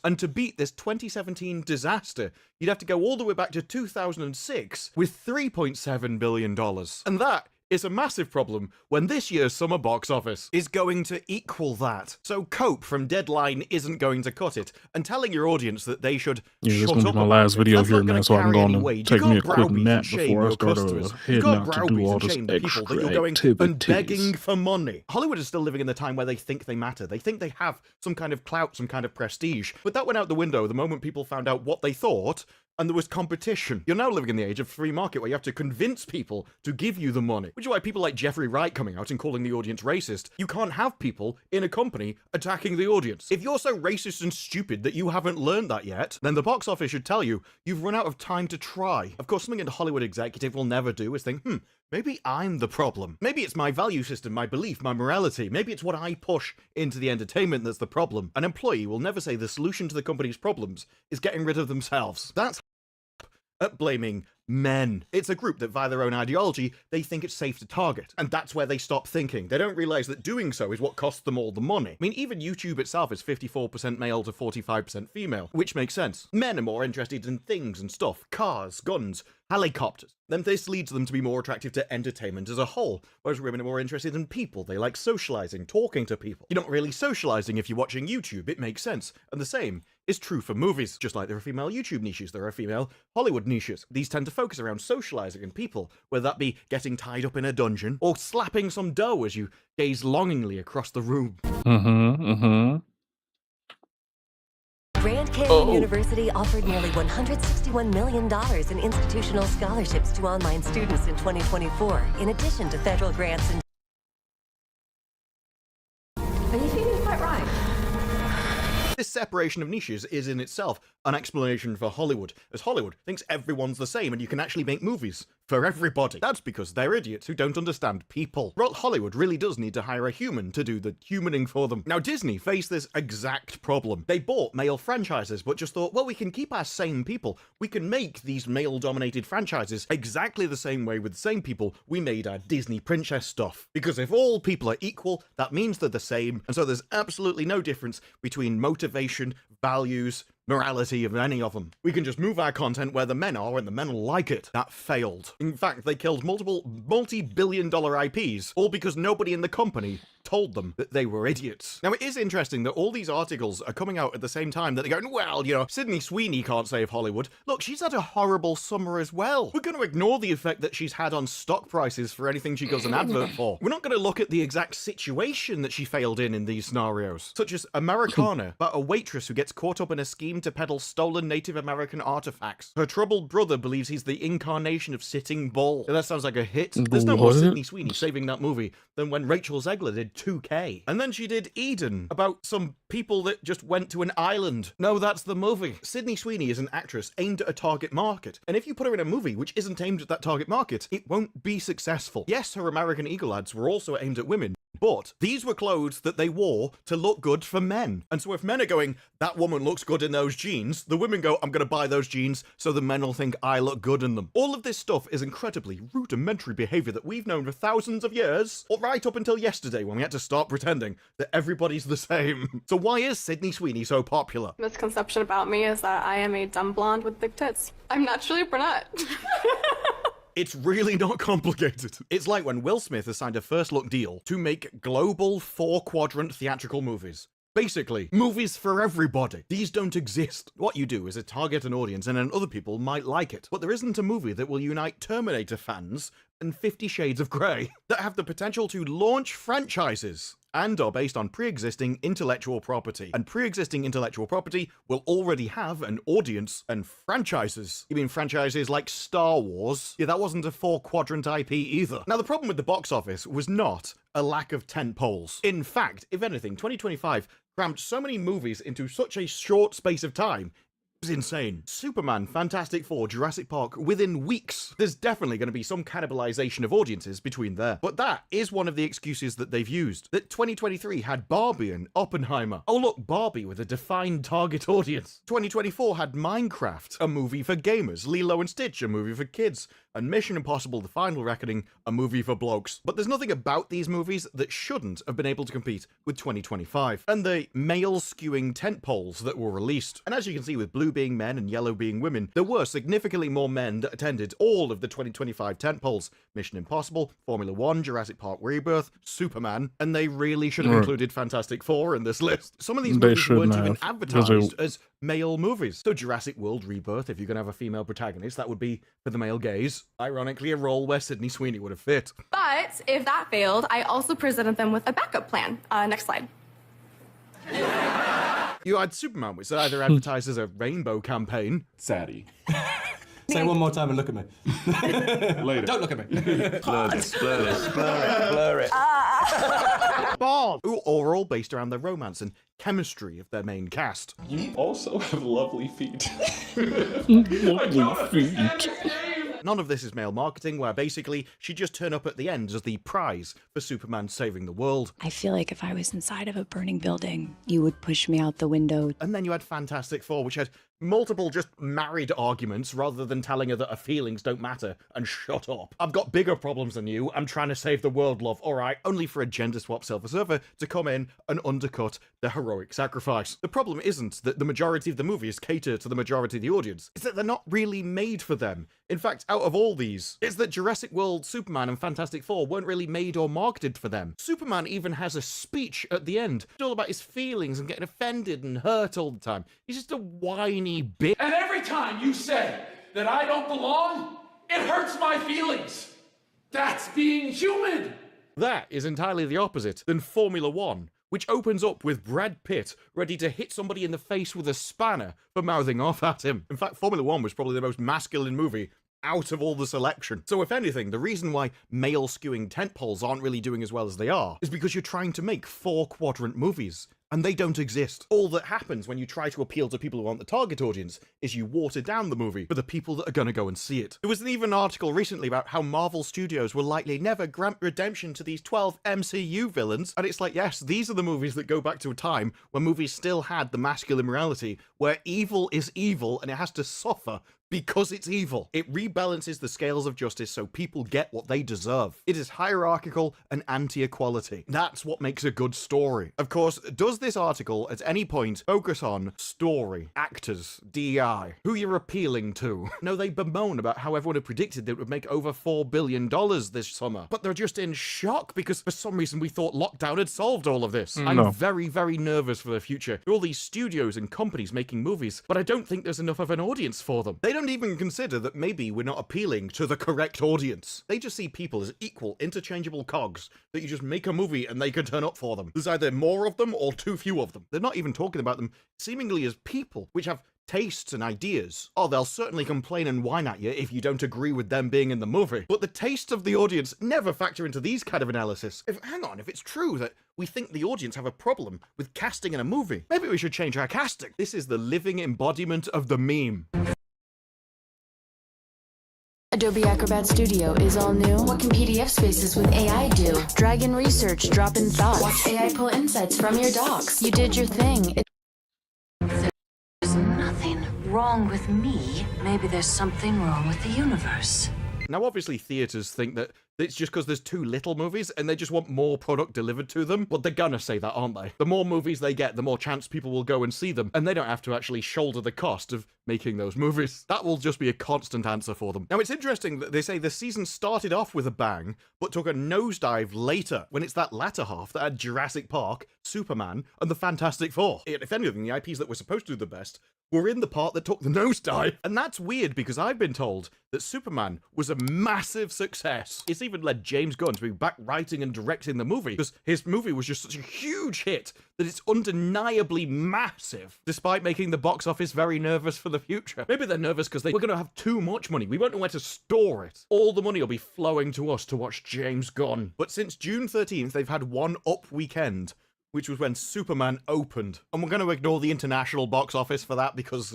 And to beat this 2017 disaster, you'd have to go all the way back to 2006 with $3.7 billion. And that is a massive problem when this year's summer box office is going to equal that. So Cope from Deadline isn't going to cut it, and telling your audience that they should Yeah, this is shut gonna up be my about last it, video that's here, not man, gonna so I'm carry going any to weight. take You me a can't quick browbeat nap and shame before I your start customers. You heading can't out to browbeat do all and this shame the people extra that you're going and activities. begging for money. Hollywood is still living in the time where they think they matter. They think they have some kind of clout, some kind of prestige. But that went out the window the moment people found out what they thought and there was competition. You're now living in the age of free market where you have to convince people to give you the money. Which is why people like Jeffrey Wright coming out and calling the audience racist. You can't have people in a company attacking the audience. If you're so racist and stupid that you haven't learned that yet, then the box office should tell you you've run out of time to try. Of course, something a Hollywood executive will never do is think, maybe I'm the problem. Maybe it's my value system, my belief, my morality. Maybe it's what I push into the entertainment that's the problem. An employee will never say the solution to the company's problems is getting rid of themselves. That's at blaming men. It's a group that, via their own ideology, they think it's safe to target. And that's where they stop thinking. They don't realize that doing so is what costs them all the money. I mean, even YouTube itself is 54% male to 45% female, which makes sense. Men are more interested in things and stuff, cars, guns, helicopters. Then this leads them to be more attractive to entertainment as a whole, whereas women are more interested in people. They like socializing, talking to people. You're not really socializing if you're watching YouTube. It makes sense. And the same is true for movies. Just like there are female YouTube niches, there are female Hollywood niches. These tend to focus around socializing and people, whether that be getting tied up in a dungeon or slapping some dough as you gaze longingly across the room. Grand Canyon University offered nearly $161 million in institutional scholarships to online students in 2024, in addition to federal grants and... Are you feeling quite right? This separation of niches is in itself an explanation for Hollywood, as Hollywood thinks everyone's the same and you can actually make movies for everybody. That's because they're idiots who don't understand people. Well, Hollywood really does need to hire a human to do the humaning for them. Now, Disney faced this exact problem. They bought male franchises, but just thought, well, we can keep our same people. We can make these male-dominated franchises exactly the same way with the same people we made our Disney princess stuff. Because if all people are equal, that means they're the same, and so there's absolutely no difference between motivation, values, morality of any of them. We can just move our content where the men are and the men will like it. That failed. In fact, they killed multiple multi-billion-dollar IPs, all because nobody in the company told them that they were idiots. Now, it is interesting that all these articles are coming out at the same time that they're going, well, you know, Sydney Sweeney can't save Hollywood. Look, she's had a horrible summer as well. We're going to ignore the effect that she's had on stock prices for anything she does an advert for. We're not going to look at the exact situation that she failed in these scenarios, such as Americana, about a waitress who gets caught up in a scheme to peddle stolen Native American artifacts. Her troubled brother believes he's the incarnation of Sitting Bull. That sounds like a hit. There's no more Sydney Sweeney saving that movie than when Rachel Zegler did 2K. And then she did Eden, about some people that just went to an island. No, that's the movie. Sydney Sweeney is an actress aimed at a target market. And if you put her in a movie which isn't aimed at that target market, it won't be successful. Yes, her American Eagle ads were also aimed at women, But these were clothes that they wore to look good for men. And so if men are going, that woman looks good in those jeans, the women go, I'm going to buy those jeans so the men will think I look good in them. All of this stuff is incredibly rudimentary behavior that we've known for thousands of years, or right up until yesterday when we had to start pretending that everybody's the same. So why is Sydney Sweeney so popular? Misconception about me is that I am a dumb blonde with big tits. I'm naturally a brunette. It's really not complicated. It's like when Will Smith has signed a first look deal to make global 4-quadrant theatrical movies. Basically, movies for everybody. These don't exist. What you do is a target an audience and then other people might like it. But there isn't a movie that will unite Terminator fans and 50 Shades of Grey that have the potential to launch franchises and are based on pre-existing intellectual property. And pre-existing intellectual property will already have an audience and franchises. You mean franchises like Star Wars? Yeah, that wasn't a 4-quadrant IP either. Now, the problem with the box office was not a lack of tentpoles. In fact, if anything, 2025 crammed so many movies into such a short space of time, it was insane. Superman, Fantastic Four, Jurassic Park, within weeks. There's definitely going to be some cannibalization of audiences between there. But that is one of the excuses that they've used. That 2023 had Barbie and Oppenheimer. Oh look, Barbie with a defined target audience. 2024 had Minecraft, a movie for gamers. Lilo and Stitch, a movie for kids. And Mission Impossible: The Final Reckoning, a movie for blokes. But there's nothing about these movies that shouldn't have been able to compete with 2025. And the male-skewing tentpoles that were released. And as you can see, with blue being men and yellow being women, there were significantly more men that attended all of the 2025 tentpoles. Mission Impossible, Formula 1, Jurassic Park Rebirth, Superman, and they really should have included Fantastic Four in this list. Some of these movies weren't even advertised as male movies. So Jurassic World Rebirth, if you're going to have a female protagonist, that would be for the male gaze. Ironically, a role where Sydney Sweeney would have fit. But if that failed, I also presented them with a backup plan. Next slide. You had Superman, which either advertised as a rainbow campaign. Sadie. Say it one more time and look at me. Later. Don't look at me. Blur it. Bald. Or all based around their romance and chemistry of their main cast. You also have lovely feet. Lovely feet. None of this is male marketing, where basically she'd just turn up at the end as the prize for Superman saving the world. I feel like if I was inside of a burning building, you would push me out the window. And then you had Fantastic Four, which had multiple just married arguments rather than telling her that her feelings don't matter and shut up. I've got bigger problems than you. I'm trying to save the world, love. All right, only for a gender swap Silver Surfer to come in and undercut the heroic sacrifice. The problem isn't that the majority of the movies cater to the majority of the audience. It's that they're not really made for them. In fact, out of all these, it's that Jurassic World, Superman, and Fantastic Four weren't really made or marketed for them. Superman even has a speech at the end. It's all about his feelings and getting offended and hurt all the time. He's just a whiny bitch. And every time you say that I don't belong, it hurts my feelings. That's being human. That is entirely the opposite than Formula 1, which opens up with Brad Pitt ready to hit somebody in the face with a spanner for mouthing off at him. In fact, Formula 1 was probably the most masculine movie out of all the selection. So if anything, the reason why male-skewing tentpoles aren't really doing as well as they are is because you're trying to make 4-quadrant movies. And they don't exist. All that happens when you try to appeal to people who aren't the target audience is you water down the movie for the people that are going to go and see it. There was an even article recently about how Marvel Studios will likely never grant redemption to these 12 MCU villains. And it's like, yes, these are the movies that go back to a time when movies still had the masculine morality, where evil is evil and it has to suffer because it's evil. It rebalances the scales of justice so people get what they deserve. It is hierarchical and anti-equality. That's what makes a good story. Of course, does this article at any point focus on story, actors, DEI, who you're appealing to? No, they bemoan about how everyone had predicted that it would make over $4 billion this summer. But they're just in shock because for some reason we thought lockdown had solved all of this. I'm very, very nervous for the future. There are all these studios and companies making movies, but I don't think there's enough of an audience for them. They don't even consider that maybe we're not appealing to the correct audience. They just see people as equal, interchangeable cogs that you just make a movie and they can turn up for them. There's either more of them or too few of them. They're not even talking about them seemingly as people, which have tastes and ideas. Oh, they'll certainly complain and whine at you if you don't agree with them being in the movie. But the tastes of the audience never factor into these kind of analysis. Hang on, if it's true that we think the audience have a problem with casting in a movie, maybe we should change our casting. This is the living embodiment of the meme. Adobe Acrobat Studio is all new. What can PDF spaces with AI do? Drag in research, drop in thoughts. Watch AI pull insights from your docs. You did your thing. There's nothing wrong with me. Maybe there's something wrong with the universe. Now, obviously, theaters think that it's just because there's too little movies and they just want more product delivered to them. Well, they're gonna say that, aren't they? The more movies they get, the more chance people will go and see them, and they don't have to actually shoulder the cost of making those movies. That will just be a constant answer for them. Now, it's interesting that they say the season started off with a bang, but took a nosedive later, when it's that latter half that had Jurassic Park, Superman, and the Fantastic Four. If anything, the IPs that were supposed to do the best were in the part that took the nosedive. And that's weird because I've been told that Superman was a massive success. It's even led James Gunn to be back writing and directing the movie because his movie was just such a huge hit that it's undeniably massive, despite making the box office very nervous for the future. Maybe they're nervous because we're going to have too much money. We won't know where to store it. All the money will be flowing to us to watch James Gunn. But since June 13th, they've had one up weekend, which was when Superman opened. And we're going to ignore the international box office for that because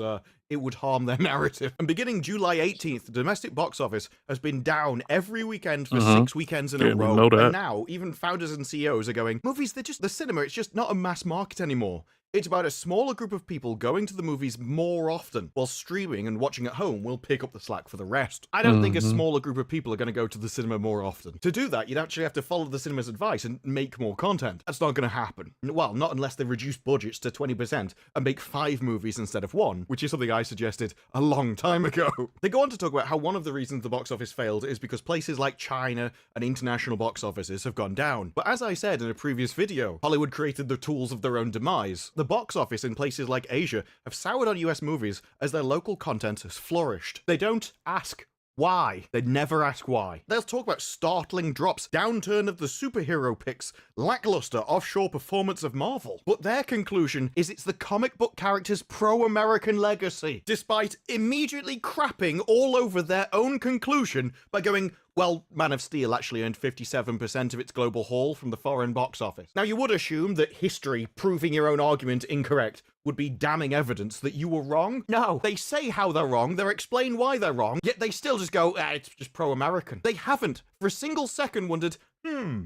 it would harm their narrative. And beginning July 18th, the domestic box office has been down every weekend for 6 weekends in a row. And now, even founders and CEOs are going, movies, they're just, the cinema, it's just not a mass market anymore. It's about a smaller group of people going to the movies more often, while streaming and watching at home will pick up the slack for the rest. I don't think a smaller group of people are going to go to the cinema more often. To do that, you'd actually have to follow the cinema's advice and make more content. That's not going to happen. Well, not unless they reduce budgets to 20% and make 5 movies instead of 1, which is something I suggested a long time ago. They go on to talk about how one of the reasons the box office failed is because places like China and international box offices have gone down. But as I said in a previous video, Hollywood created the tools of their own demise. The box office in places like Asia have soured on US movies as their local content has flourished. They don't ask why. They never ask why. They'll talk about startling drops, downturn of the superhero picks, lackluster offshore performance of Marvel. But their conclusion is it's the comic book character's pro-American legacy, despite immediately crapping all over their own conclusion by going, well, Man of Steel actually earned 57% of its global haul from the foreign box office. Now, you would assume that history proving your own argument incorrect would be damning evidence that you were wrong. No, they say how they're wrong, they explain why they're wrong, yet they still just go, it's just pro-American. They haven't, for a single second, wondered,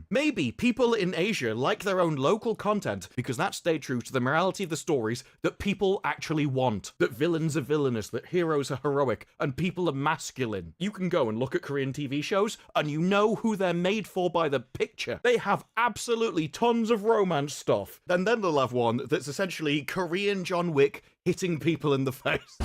maybe people in Asia like their own local content because that stayed true to the morality of the stories that people actually want. That villains are villainous, that heroes are heroic, and people are masculine. You can go and look at Korean TV shows, and you know who they're made for by the picture. They have absolutely tons of romance stuff. And then they'll have one that's essentially Korean John Wick hitting people in the face.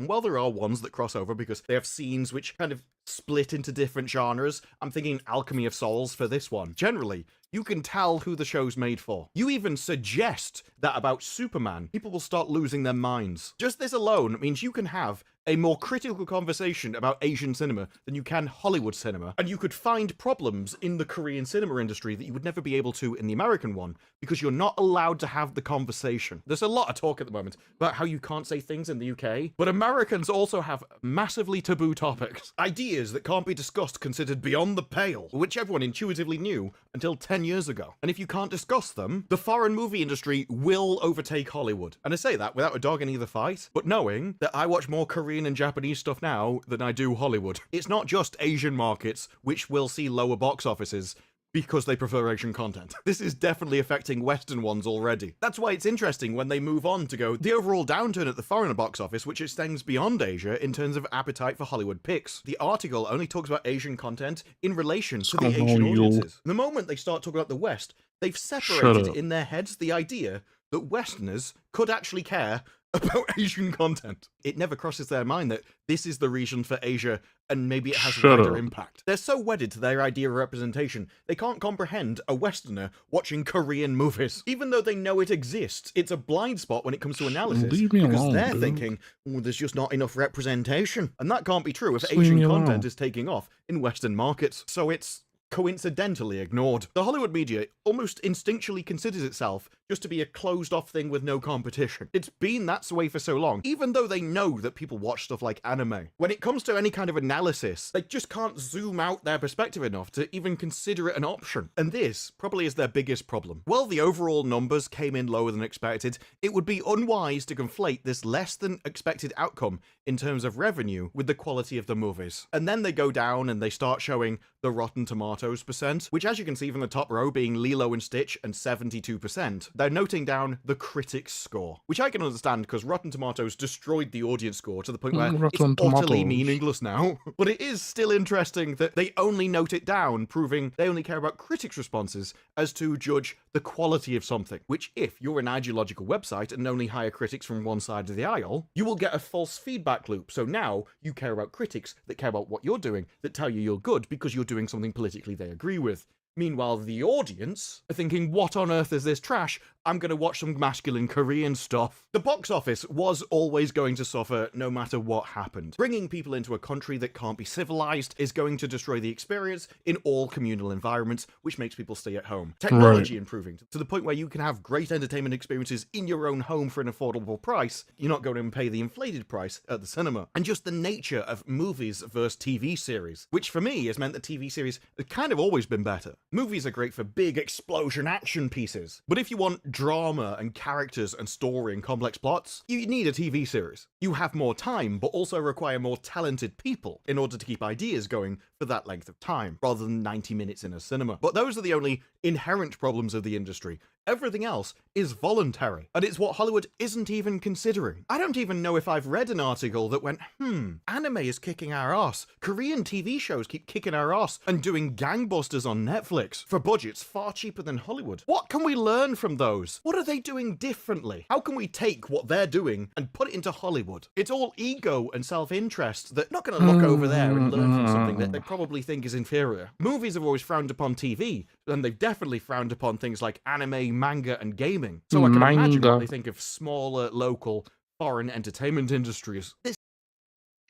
While there are ones that cross over because they have scenes which kind of split into different genres, I'm thinking Alchemy of Souls for this one. Generally, you can tell who the show's made for. You even suggest that about Superman, people will start losing their minds. Just this alone means you can have a more critical conversation about Asian cinema than you can Hollywood cinema, and you could find problems in the Korean cinema industry that you would never be able to in the American one, because you're not allowed to have the conversation. There's a lot of talk at the moment about how you can't say things in the UK, but Americans also have massively taboo topics. Ideas that can't be discussed considered beyond the pale, which everyone intuitively knew until 10 years ago. And if you can't discuss them, the foreign movie industry will overtake Hollywood. And I say that without a dog in either fight, but knowing that I watch more Korean and Japanese stuff now than I do Hollywood. It's not just Asian markets which will see lower box offices because they prefer Asian content. This is definitely affecting Western ones already. That's why it's interesting when they move on to go, the overall downturn at the foreign box office, which extends beyond Asia in terms of appetite for Hollywood picks. The article only talks about Asian content in relation to the Asian audiences. The moment they start talking about the West, they've separated in their heads the idea that Westerners could actually care about Asian content. It never crosses their mind that this is the region for Asia and maybe it has a wider impact. They're so wedded to their idea of representation, they can't comprehend a Westerner watching Korean movies. Even though they know it exists, it's a blind spot when it comes to analysis. Because they're thinking, oh, there's just not enough representation. And that can't be true if Asian content is taking off in Western markets. So it's coincidentally ignored. The Hollywood media almost instinctually considers itself just to be a closed-off thing with no competition. It's been that way for so long, even though they know that people watch stuff like anime. When it comes to any kind of analysis, they just can't zoom out their perspective enough to even consider it an option. And this probably is their biggest problem. While the overall numbers came in lower than expected, it would be unwise to conflate this less than expected outcome in terms of revenue with the quality of the movies. And then they go down and they start showing the Rotten Tomatoes percent, which as you can see from the top row being Lilo and Stitch and 72%, they're noting down the critics score, which I can understand because Rotten Tomatoes destroyed the audience score to the point where it's utterly meaningless now. But it is still interesting that they only note it down, proving they only care about critics' responses as to judge the quality of something, which if you're an ideological website and only hire critics from one side of the aisle, you will get a false feedback loop. So now you care about critics that care about what you're doing, that tell you you're good because you're doing something politically they agree with. Meanwhile, the audience are thinking, what on earth is this trash? I'm going to watch some masculine Korean stuff. The box office was always going to suffer no matter what happened. Bringing people into a country that can't be civilized is going to destroy the experience in all communal environments, which makes people stay at home. Technology improving to the point where you can have great entertainment experiences in your own home for an affordable price. You're not going to pay the inflated price at the cinema. And just the nature of movies versus TV series, which for me has meant that TV series have kind of always been better. Movies are great for big explosion action pieces, but if you want drama and characters and story and complex plots, you need a TV series. You have more time, but also require more talented people in order to keep ideas going for that length of time, rather than 90 minutes in a cinema. But those are the only inherent problems of the industry. Everything else is voluntary, and it's what Hollywood isn't even considering. I don't even know if I've read an article that went, anime is kicking our ass. Korean TV shows keep kicking our ass and doing gangbusters on Netflix for budgets far cheaper than Hollywood. What can we learn from those? What are they doing differently? How can we take what they're doing and put it into Hollywood? It's all ego and self-interest that not going to look over there and learn from something that they probably think is inferior. Movies have always frowned upon TV, and they've definitely frowned upon things like anime, manga, and gaming. So I can imagine what they think of smaller, local, foreign entertainment industries.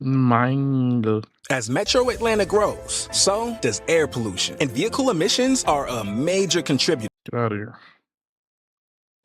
Manga. As Metro Atlanta grows, so does air pollution, and vehicle emissions are a major contributor. Get out of here.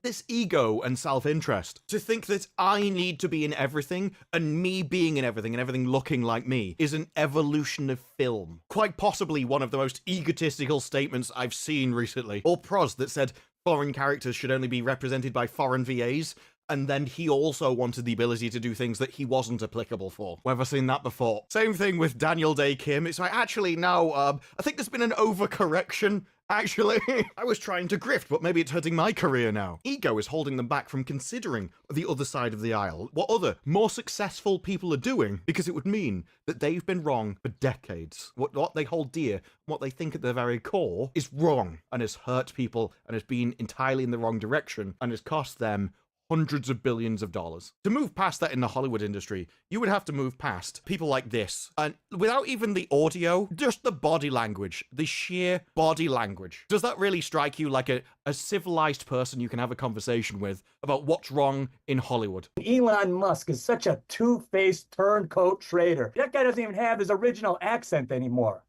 This ego and self-interest, to think that I need to be in everything, and me being in everything, and everything looking like me, is an evolution of film. Quite possibly one of the most egotistical statements I've seen recently. Or Pros that said foreign characters should only be represented by foreign VAs, and then he also wanted the ability to do things that he wasn't applicable for. We've ever seen that before. Same thing with Daniel Day Kim. It's like, actually, no, I think there's been an overcorrection. Actually, I was trying to grift, but maybe it's hurting my career now. Ego is holding them back from considering the other side of the aisle, what other, more successful people are doing, because it would mean that they've been wrong for decades. What they hold dear, what they think at their very core, is wrong, and has hurt people, and has been entirely in the wrong direction, and has cost them hundreds of billions of dollars. To move past that in the Hollywood industry, you would have to move past people like this. And without even the audio, just the body language, the sheer body language. Does that really strike you like a civilized person you can have a conversation with about what's wrong in Hollywood? Elon Musk is such a two-faced turncoat traitor. That guy doesn't even have his original accent anymore.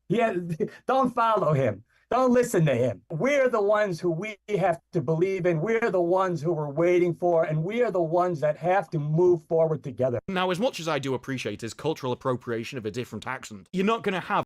Don't follow him. Don't listen to him. We're the ones who we have to believe in. We're the ones who we're waiting for, and we are the ones that have to move forward together. Now, as much as I do appreciate his cultural appropriation of a different accent, you're not going to have